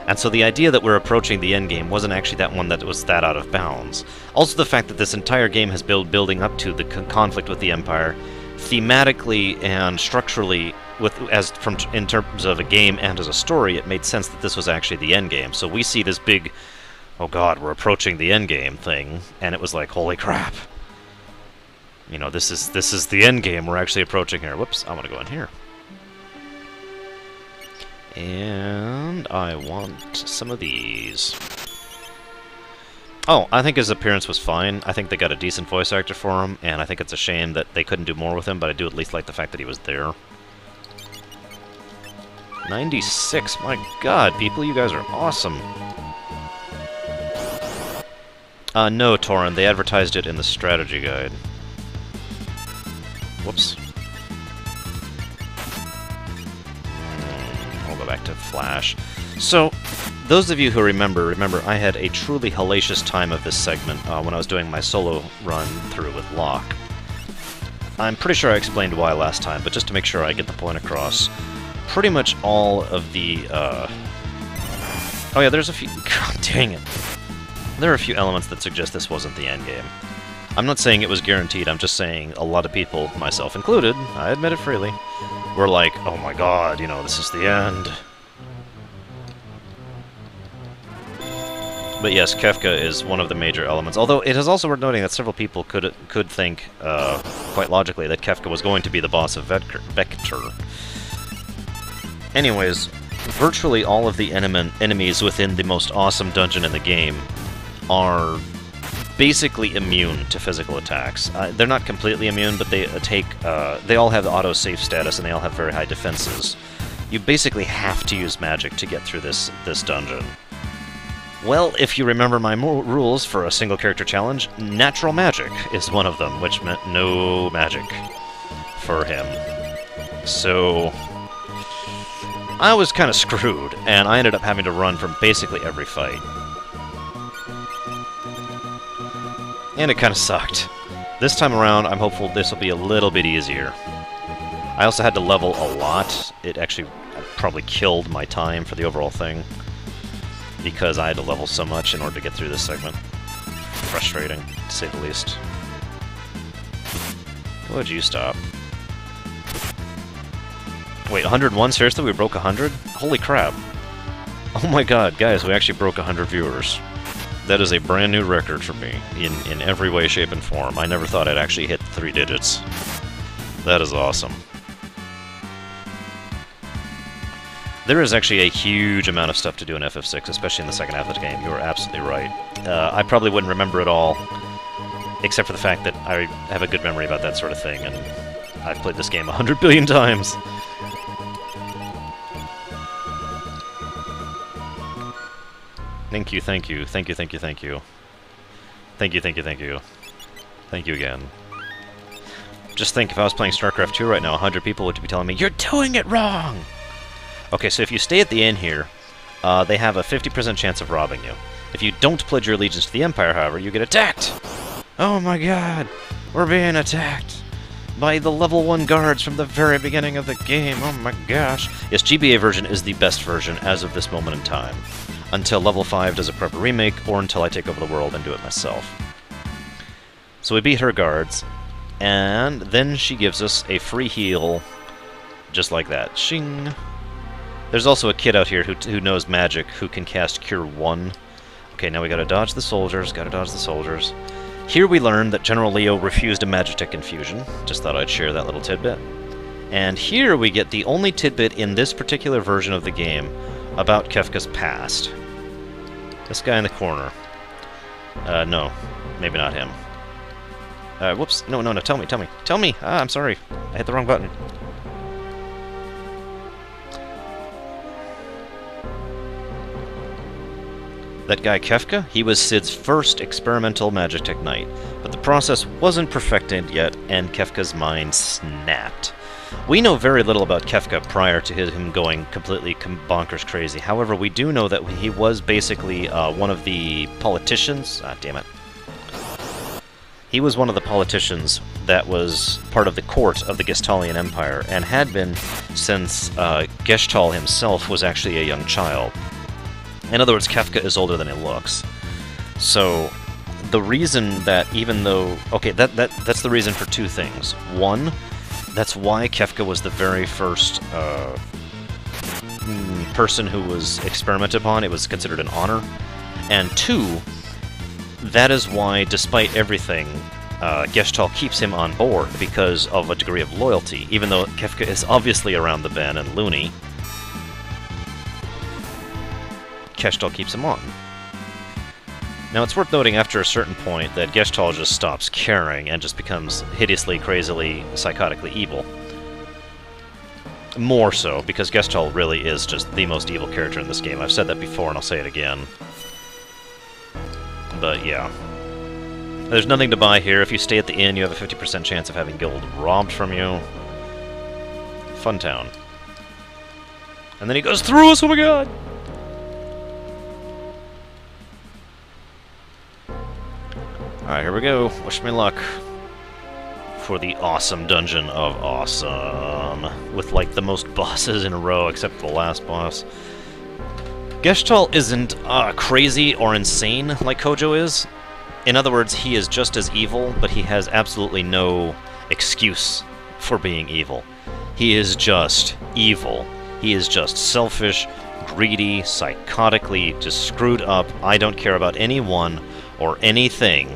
And so the idea that we're approaching the endgame wasn't actually that one that was that out of bounds. Also the fact that this entire game has been building up to the conflict with the Empire, thematically and structurally, in terms of a game and as a story, it made sense that this was actually the endgame. So we see this big, oh god, we're approaching the endgame thing, and it was like, holy crap. You know, this is the endgame we're actually approaching here. Whoops, I want to go in here. And I want some of these. Oh, I think his appearance was fine. I think they got a decent voice actor for him, and I think it's a shame that they couldn't do more with him, but I do at least like the fact that he was there. 96, my god, people, you guys are awesome. No, Torin, they advertised it in the strategy guide. Whoops. I'll go back to Flash. So, those of you who remember I had a truly hellacious time of this segment when I was doing my solo run through with Locke. I'm pretty sure I explained why last time, but just to make sure I get the point across, pretty much all of the, oh yeah, there's a few, god dang it. There are a few elements that suggest this wasn't the endgame. I'm not saying it was guaranteed, I'm just saying a lot of people, myself included, I admit it freely, were like, oh my god, you know, this is the end. But yes, Kefka is one of the major elements, although it is also worth noting that several people could think, quite logically, that Kefka was going to be the boss of Vector. Anyways, virtually all of the enemies within the most awesome dungeon in the game are basically immune to physical attacks. They're not completely immune, but they they all have auto-save status, and they all have very high defenses. You basically have to use magic to get through this dungeon. Well, if you remember my rules for a single character challenge, natural magic is one of them, which meant no magic for him. So I was kind of screwed, and I ended up having to run from basically every fight. And it kind of sucked. This time around, I'm hopeful this will be a little bit easier. I also had to level a lot. It actually probably killed my time for the overall thing, because I had to level so much in order to get through this segment. Frustrating, to say the least. Would you stop? Wait, 101? Seriously, we broke 100? Holy crap. Oh my god, guys, we actually broke 100 viewers. That is a brand new record for me, in every way, shape, and form. I never thought I'd actually hit 3 digits. That is awesome. There is actually a huge amount of stuff to do in FF6, especially in the second half of the game. You are absolutely right. I probably wouldn't remember it all, except for the fact that I have a good memory about that sort of thing, and I've played this game 100 billion times. Thank you, thank you, thank you, thank you, thank you. Thank you, thank you, thank you. Thank you again. Just think, if I was playing StarCraft 2 right now, 100 people would be telling me, "You're doing it wrong!" Okay, so if you stay at the inn here, they have a 50% chance of robbing you. If you don't pledge your allegiance to the Empire, however, you get attacked! Oh my god! We're being attacked! by the level 1 guards from the very beginning of the game. Oh my gosh. Yes, GBA version is the best version as of this moment in time. Until level 5 does a proper remake, or until I take over the world and do it myself. So we beat her guards, and then she gives us a free heal, just like that. Shing! There's also a kid out here who knows magic, who can cast Cure 1. Okay, now we gotta dodge the soldiers, Here we learn that General Leo refused a Magitech infusion. Just thought I'd share that little tidbit. And here we get the only tidbit in this particular version of the game about Kefka's past. This guy in the corner. No. Maybe not him. Whoops. No, tell me! Ah, I'm sorry. I hit the wrong button. That guy Kefka, he was Cid's first experimental Magitech Knight, but the process wasn't perfected yet, and Kefka's mind snapped. We know very little about Kefka prior to him going completely bonkers crazy. However, we do know that he was basically one of the politicians. Ah, damn it. He was one of the politicians that was part of the court of the Gestalian Empire, and had been since Gestalt himself was actually a young child. In other words, Kefka is older than he looks. So, the reason that even though... Okay, that's the reason for two things. One, that's why Kefka was the very first person who was experimented upon. It was considered an honor. And two, that is why, despite everything, Gestalt keeps him on board because of a degree of loyalty. Even though Kefka is obviously around the bend and loony, Gestalt keeps him on. Now, it's worth noting after a certain point that Gestalt just stops caring and just becomes hideously, crazily, psychotically evil. More so, because Gestalt really is just the most evil character in this game. I've said that before, and I'll say it again. But, yeah. There's nothing to buy here. If you stay at the inn, you have a 50% chance of having gold robbed from you. Fun town. And then he goes through us, oh my god! Alright, here we go. Wish me luck. For the awesome dungeon of awesome. With, like, the most bosses in a row, except for the last boss. Gestalt isn't crazy or insane like Kojo is. In other words, he is just as evil, but he has absolutely no excuse for being evil. He is just evil. He is just selfish, greedy, psychotically just screwed up. I don't care about anyone or anything.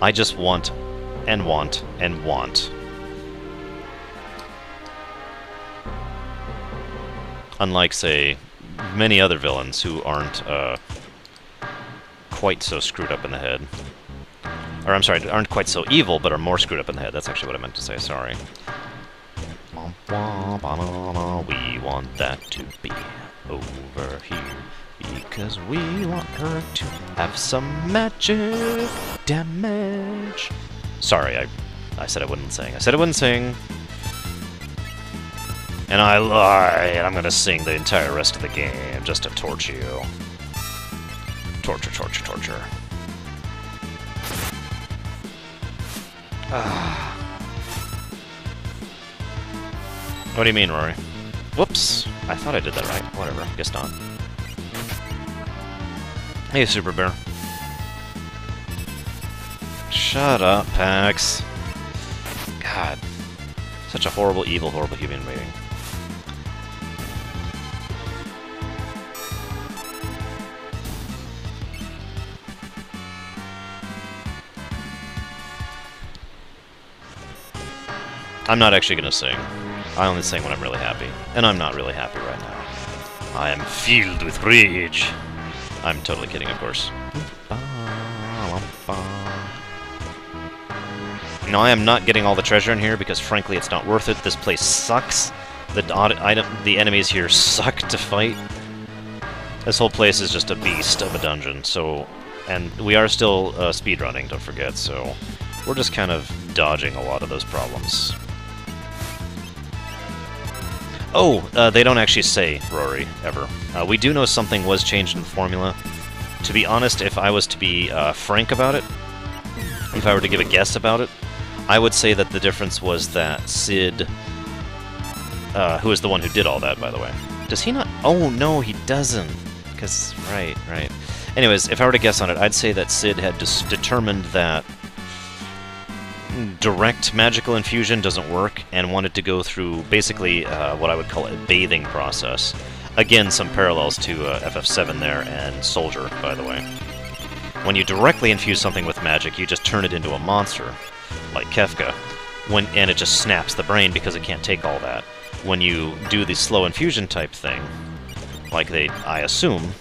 I just want and want and want. Unlike, say, many other villains who aren't quite so screwed up in the head. Or, I'm sorry, aren't quite so evil, but are more screwed up in the head. That's actually what I meant to say, sorry. We want that to be over here. Because we want her to have some magic damage. Sorry, I said I wouldn't sing. I said I wouldn't sing. And I lied. I'm gonna sing the entire rest of the game just to torture you. Torture, torture, torture. What do you mean, Rory? Whoops. I thought I did that right. Whatever. Guess not. Hey, Super Bear. Shut up, Pax. God. Such a horrible, evil, horrible human being. I'm not actually gonna sing. I only sing when I'm really happy. And I'm not really happy right now. I am filled with rage. I'm totally kidding, of course. No, I am not getting all the treasure in here because, frankly, it's not worth it. This place sucks. The enemies here suck to fight. This whole place is just a beast of a dungeon, so... And we are still speedrunning, don't forget, so... We're just kind of dodging a lot of those problems. Oh, they don't actually say, Rory, ever. We do know something was changed in the formula. To be honest, if I was to be frank about it, if I were to give a guess about it, I would say that the difference was that Sid, who is the one who did all that, by the way. Does he not? Oh, no, he doesn't. Because, right. Anyways, if I were to guess on it, I'd say that Sid had just determined that direct magical infusion doesn't work and wanted to go through basically what I would call a bathing process. Again, some parallels to FF7 there and Soldier, by the way. When you directly infuse something with magic, you just turn it into a monster, like Kefka, and it just snaps the brain because it can't take all that. When you do the slow infusion type thing, like I assume,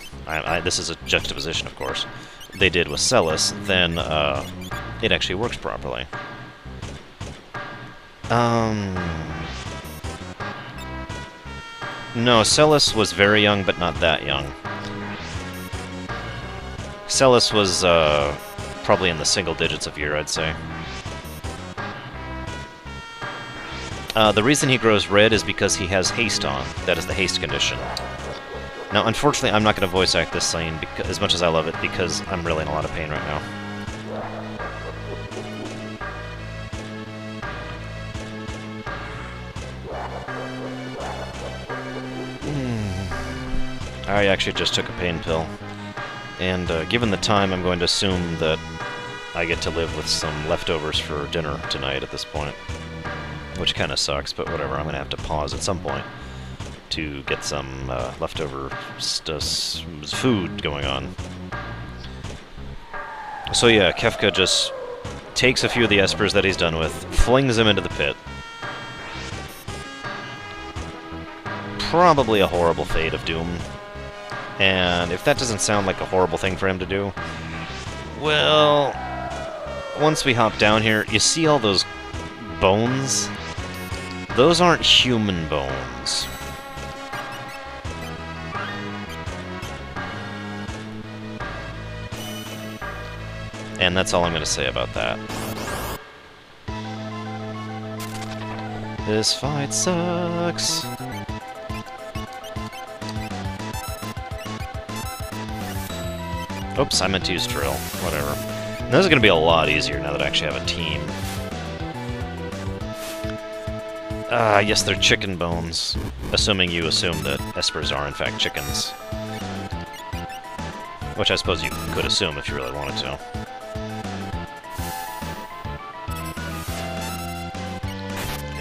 this is a juxtaposition, of course, they did with Celes, then it actually works properly. No, Celes was very young, but not that young. Celes was probably in the single digits of year, I'd say. The reason he grows red is because he has haste on. That is the haste condition. Now, unfortunately, I'm not going to voice act this scene as much as I love it, because I'm really in a lot of pain right now. I actually just took a pain pill, and given the time, I'm going to assume that I get to live with some leftovers for dinner tonight at this point, which kind of sucks, but whatever, I'm going to have to pause at some point to get some leftover food going on. So yeah, Kefka just takes a few of the espers that he's done with, flings them into the pit. Probably a horrible fate of doom. And if that doesn't sound like a horrible thing for him to do, well, once we hop down here, you see all those bones? Those aren't human bones. And that's all I'm going to say about that. This fight sucks. Oops, I meant to use drill. Whatever. And this is going to be a lot easier now that I actually have a team. Yes, they're chicken bones. Assuming you assume that espers are in fact chickens. Which I suppose you could assume if you really wanted to.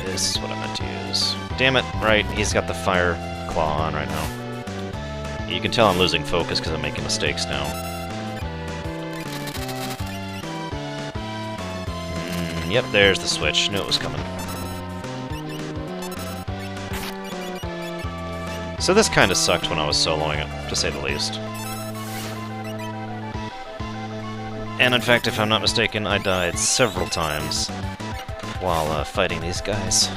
This is what I meant to use. Damn it, right, he's got the fire claw on right now. You can tell I'm losing focus because I'm making mistakes now. Yep, there's the switch. Knew it was coming. So this kind of sucked when I was soloing it, to say the least. And in fact, if I'm not mistaken, I died several times while fighting these guys.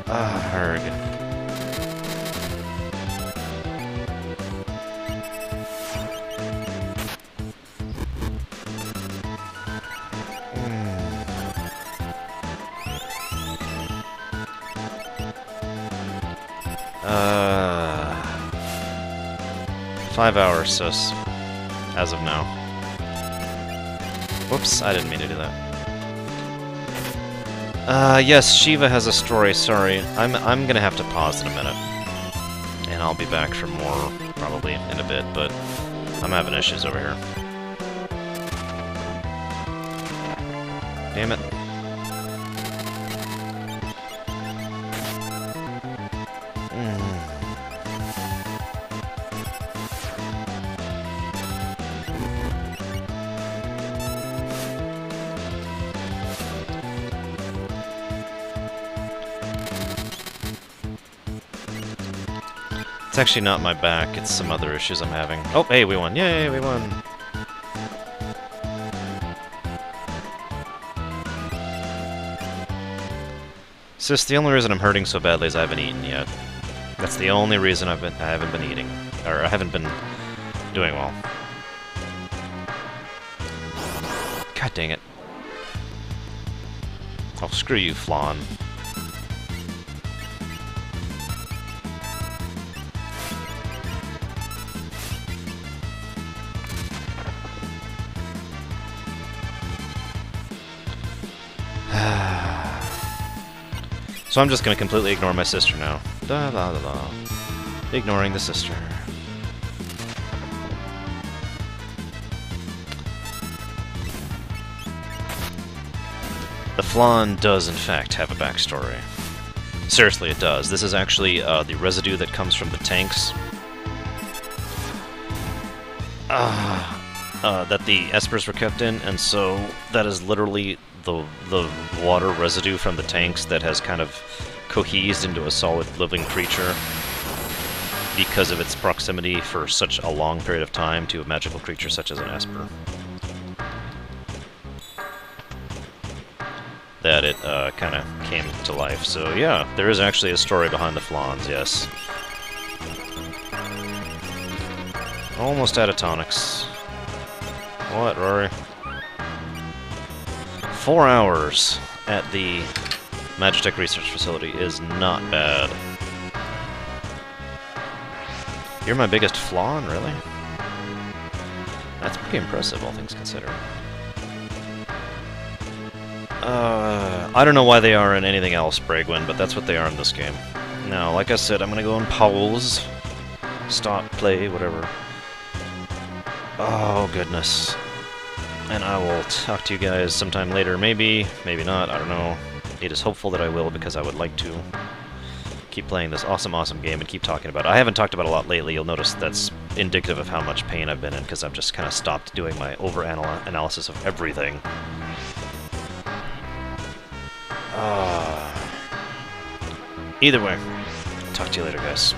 Arg. Uh, 5 hours, sis. As of now. Whoops, I didn't mean to do that. Yes, Shiva has a story, sorry. I'm gonna have to pause in a minute. And I'll be back for more, probably, in a bit, but I'm having issues over here. Damn it. It's actually not my back, it's some other issues I'm having. Oh, hey, we won. Yay, we won. Sis, the only reason I'm hurting so badly is I haven't eaten yet. That's the only reason I haven't been eating. Or I haven't been doing well. God dang it. Oh, screw you, Flan. So I'm just gonna completely ignore my sister now. Da la la la. Ignoring the sister. The flan does in fact have a backstory. Seriously, it does. This is actually the residue that comes from the tanks that the espers were kept in, and so that is literally the water residue from the tanks that has kind of cohesed into a solid living creature because of its proximity for such a long period of time to a magical creature such as an esper. That it kind of came to life. So yeah, there is actually a story behind the flans, yes. Almost out of tonics. What, Rory? 4 hours at the Magitech Research Facility is not bad. You're my biggest flan, really? That's pretty impressive, all things considered. I don't know why they are in anything else, Bragwin, but that's what they are in this game. Now, like I said, I'm gonna go on pause. Stop, play, whatever. Oh, goodness. And I will talk to you guys sometime later. Maybe, maybe not, I don't know. It is hopeful that I will, because I would like to keep playing this awesome, awesome game and keep talking about it. I haven't talked about it a lot lately. You'll notice that's indicative of how much pain I've been in, because I've just kind of stopped doing my over-analysis of everything. Either way, talk to you later, guys.